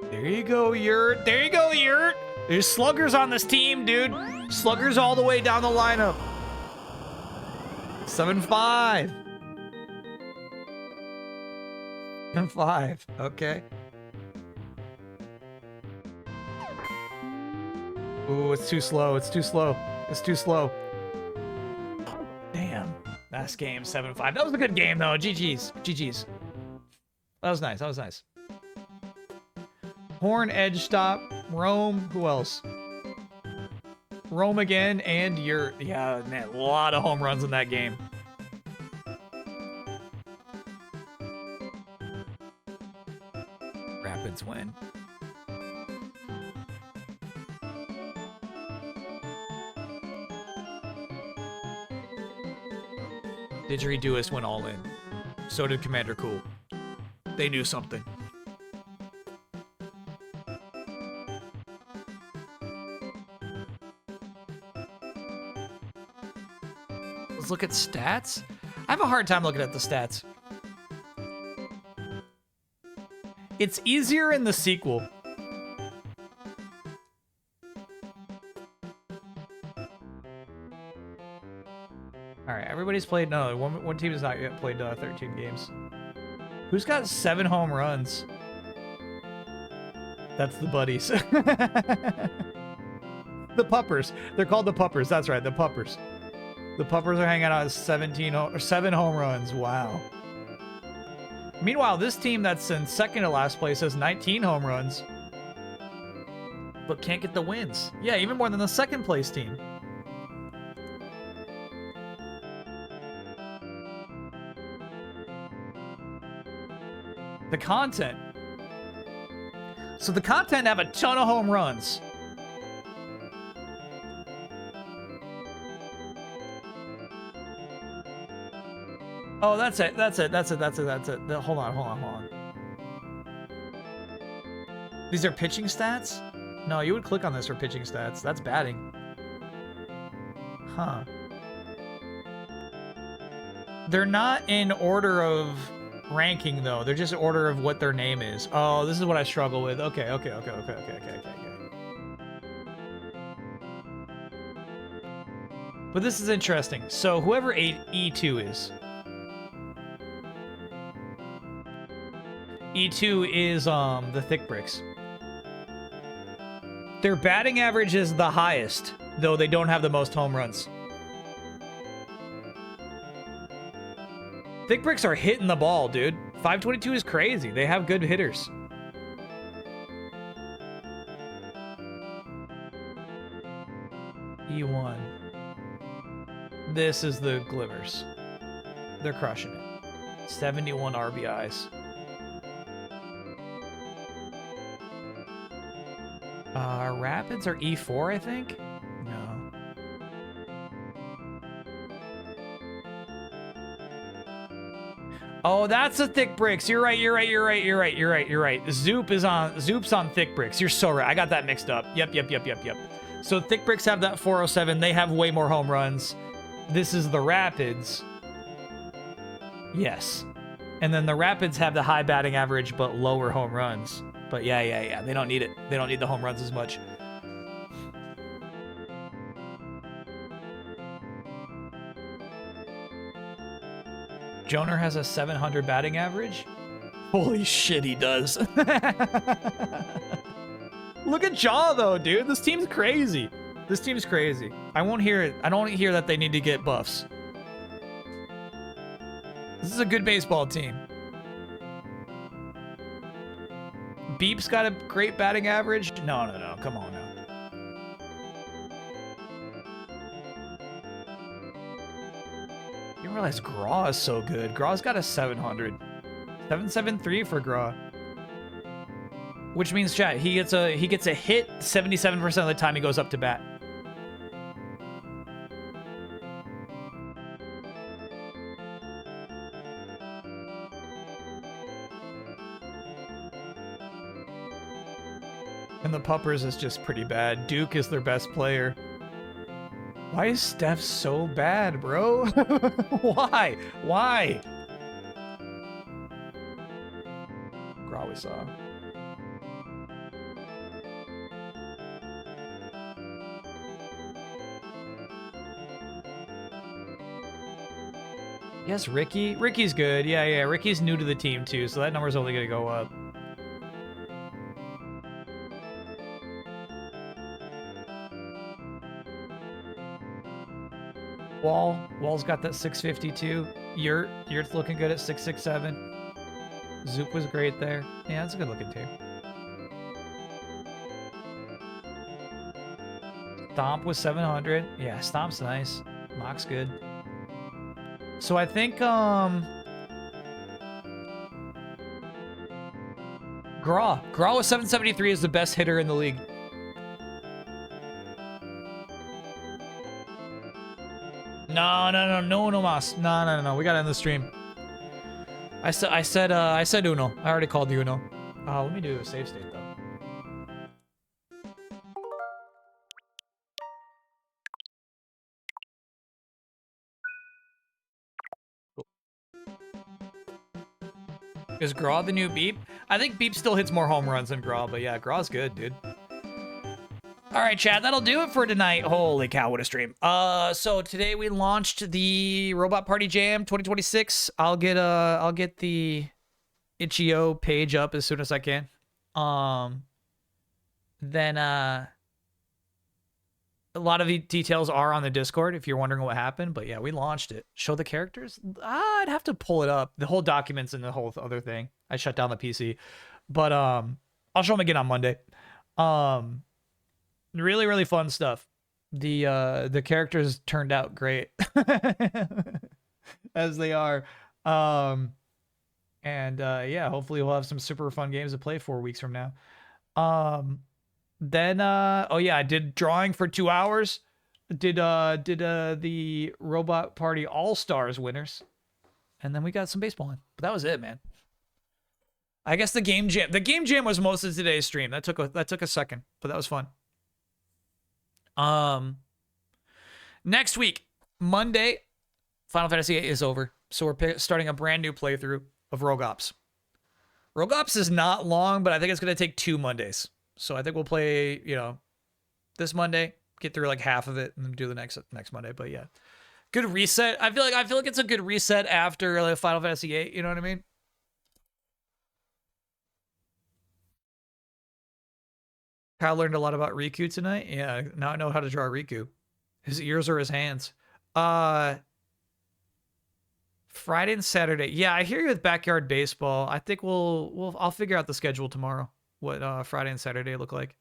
There you go, Yurt. There you go, Yurt. There's sluggers on this team, dude. Sluggers all the way down the lineup. 7-5. 7-5. Okay. Ooh, it's too slow. It's too slow. It's too slow. Damn. Last game, 7-5. That was a good game, though. GG's. GG's. That was nice. That was nice. Horn, edge stop, Rome. Who else? Rome again, and you're... Yeah, man, a lot of home runs in that game. Rapids win. Didgeridooist went all in. So did Commander Cool. They knew something. Let's look at stats. I have a hard time looking at the stats. It's easier in the sequel. All right, everybody's played. No, one team has not yet played 13 games. Who's got 7 home runs? That's the buddies. The puppers. They're called the puppers. That's right, the puppers. The puppers are hanging out at 7 home runs. Wow. Meanwhile, this team that's in second to last place has 19 home runs, but can't get the wins. Yeah, even more than the second place team. The content. So the content have a ton of home runs. Oh, that's it. That's it. That's it. That's it. That's it. Hold on. These are pitching stats? No, you would click on this for pitching stats. That's batting. Huh. They're not in order of ranking, though. They're just order of what their name is. Oh, this is what I struggle with. Okay. But this is interesting. So whoever E2 is. E2 is the thick bricks. Their batting average is the highest, though they don't have the most home runs. Thick bricks are hitting the ball, dude. 522 is crazy. They have good hitters. E1. This is the Glivers. They're crushing it. 71 RBIs. Rapids are E4, I think? No. Oh, that's the thick bricks. You're right. Zoop's on thick bricks. You're so right. I got that mixed up. Yep. So thick bricks have that 407. They have way more home runs. This is the Rapids. Yes. And then the Rapids have the high batting average, but lower home runs. But yeah. They don't need it. They don't need the home runs as much. Joner has a 700 batting average. Holy shit, he does. Look at Jaw, though, dude. This team's crazy. This team's crazy. I won't hear it. I don't hear that they need to get buffs. This is a good baseball team. Beep's got a great batting average. No. Come on now. You didn't realize Graw is so good. Graw's got a 700. 773 for Graw. Which means, chat, he gets a hit 77% of the time he goes up to bat. And the Puppers is just pretty bad. Duke is their best player. Why is Steph so bad, bro? Why? So. Yes, Ricky. Ricky's good. Yeah, yeah. Ricky's new to the team too, so that number's only gonna go up. Wall's got that 652. Yurt's looking good at 667. Zoop was great there. Yeah, that's a good looking team. Stomp was 700. Yeah, Stomp's nice. Mock's good. So I think Graw with 773 is the best hitter in the league. No mas. No. We got to end the stream. I said Uno. I already called the Uno. Let me do a save state though. Is Graw the new Beep? I think Beep still hits more home runs than Graw, but yeah, Graw's good, dude. All right, Chad, that'll do it for tonight. Holy cow, what a stream. So today we launched the Robot Party Jam 2026. I'll get the itch.io page up as soon as I can. Then a lot of the details are on the Discord if you're wondering what happened, but yeah, we launched it. Show the characters? I'd have to pull it up. The whole documents and the whole other thing. I shut down the PC. But I'll show them again on Monday. Really, really fun stuff. The characters turned out great. As they are. Yeah, hopefully we'll have some super fun games to play 4 weeks from now. Then oh yeah, I did drawing for 2 hours. Did the Robot Party All-Stars winners. And then we got some baseball in. But that was it, man. I guess the game jam was most of today's stream. That took a second, but that was fun. Next week, Monday, Final Fantasy VIII is over. So we're starting a brand new playthrough of Rogue Ops. Rogue Ops is not long, but I think it's going to take 2 Mondays. So I think we'll play, this Monday, get through like half of it, and then do the next Monday. But yeah, good reset. I feel like it's a good reset after like Final Fantasy VIII. You know what I mean? Kyle learned a lot about Riku tonight. Yeah, now I know how to draw Riku. His ears are his hands. Friday and Saturday. Yeah, I hear you with backyard baseball. I think I'll figure out the schedule tomorrow. What Friday and Saturday look like.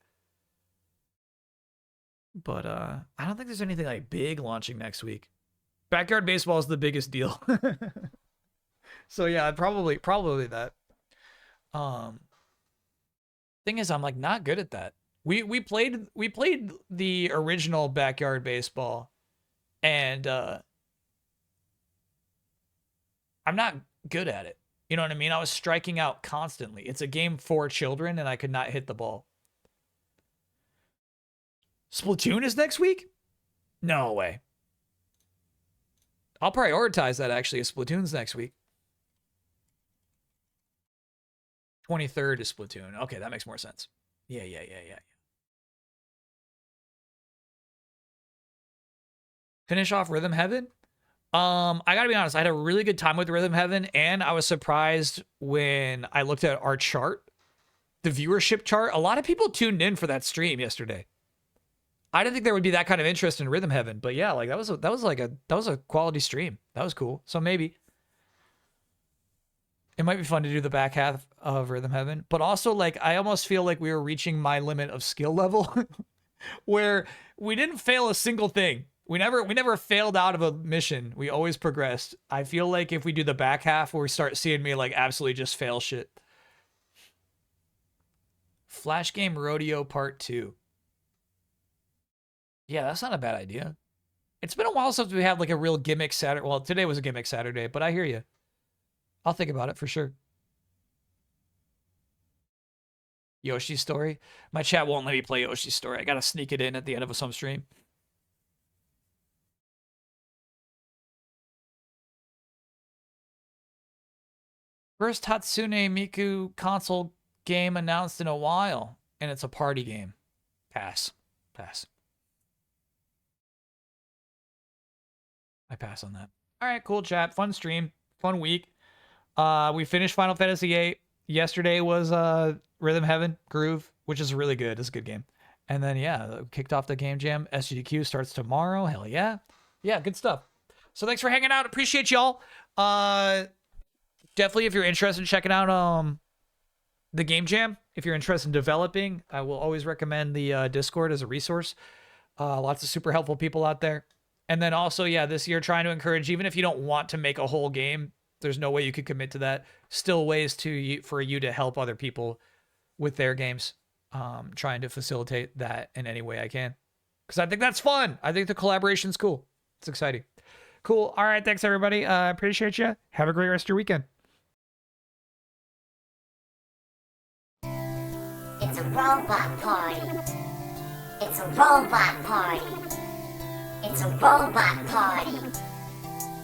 But I don't think there's anything like big launching next week. Backyard baseball is the biggest deal. So yeah, probably that. Thing is, I'm like not good at that. We played the original backyard baseball, and I'm not good at it. You know what I mean? I was striking out constantly. It's a game for children, and I could not hit the ball. Splatoon is next week? No way. I'll prioritize that, actually, if Splatoon's next week. 23rd is Splatoon. Okay, that makes more sense. Yeah. Finish off Rhythm Heaven? I gotta be honest, I had a really good time with Rhythm Heaven, and I was surprised when I looked at our chart, the viewership chart. A lot of people tuned in for that stream yesterday. I didn't think there would be that kind of interest in Rhythm Heaven, but yeah, like that was a quality stream. That was cool. So maybe it might be fun to do the back half of Rhythm Heaven, but also like I almost feel like we were reaching my limit of skill level where we didn't fail a single thing. We never failed out of a mission. We always progressed. I feel like if we do the back half where we start seeing me like absolutely just fail shit. Flash Game Rodeo Part 2. Yeah, that's not a bad idea. It's been a while since we had like a real gimmick Saturday. Well, today was a gimmick Saturday, but I hear you. I'll think about it for sure. Yoshi's Story. My chat won't let me play Yoshi's Story. I gotta sneak it in at the end of some stream. First Hatsune Miku console game announced in a while, and it's a party game. Pass. Pass. I pass on that. All right, cool chat. Fun stream. Fun week. We finished Final Fantasy VIII. Yesterday was Rhythm Heaven Groove, which is really good. It's a good game. And then, yeah, kicked off the game jam. SGDQ starts tomorrow. Hell yeah. Yeah, good stuff. So thanks for hanging out. Appreciate y'all. Definitely, if you're interested in checking out the game jam, if you're interested in developing, I will always recommend the Discord as a resource. Lots of super helpful people out there. And then also, yeah, this year trying to encourage, even if you don't want to make a whole game, there's no way you could commit to that. Still ways for you to help other people with their games. Trying to facilitate that in any way I can. Because I think that's fun. I think the collaboration's cool. It's exciting. Cool. All right. Thanks, everybody. I appreciate you. Have a great rest of your weekend. It's a robot party. It's a robot party. It's a robot party.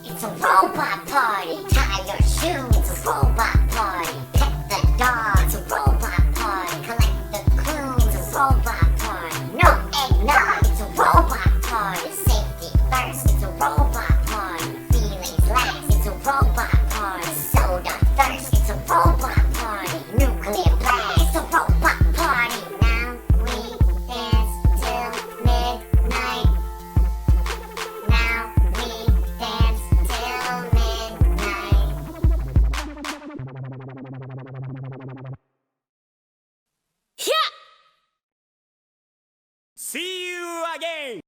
It's a robot party. Tie your shoes. It's a robot party. Pet the dog. It's a robot party. Collect the crew. It's a robot party. No eggnog. It's a robot party. Safety first. It's a robot party. Feelings last. It's a robot party. Soda thirst. It's a robot party. Nuclear blast. It's a robot party. Now we dance till midnight. Now we dance till midnight. See you again!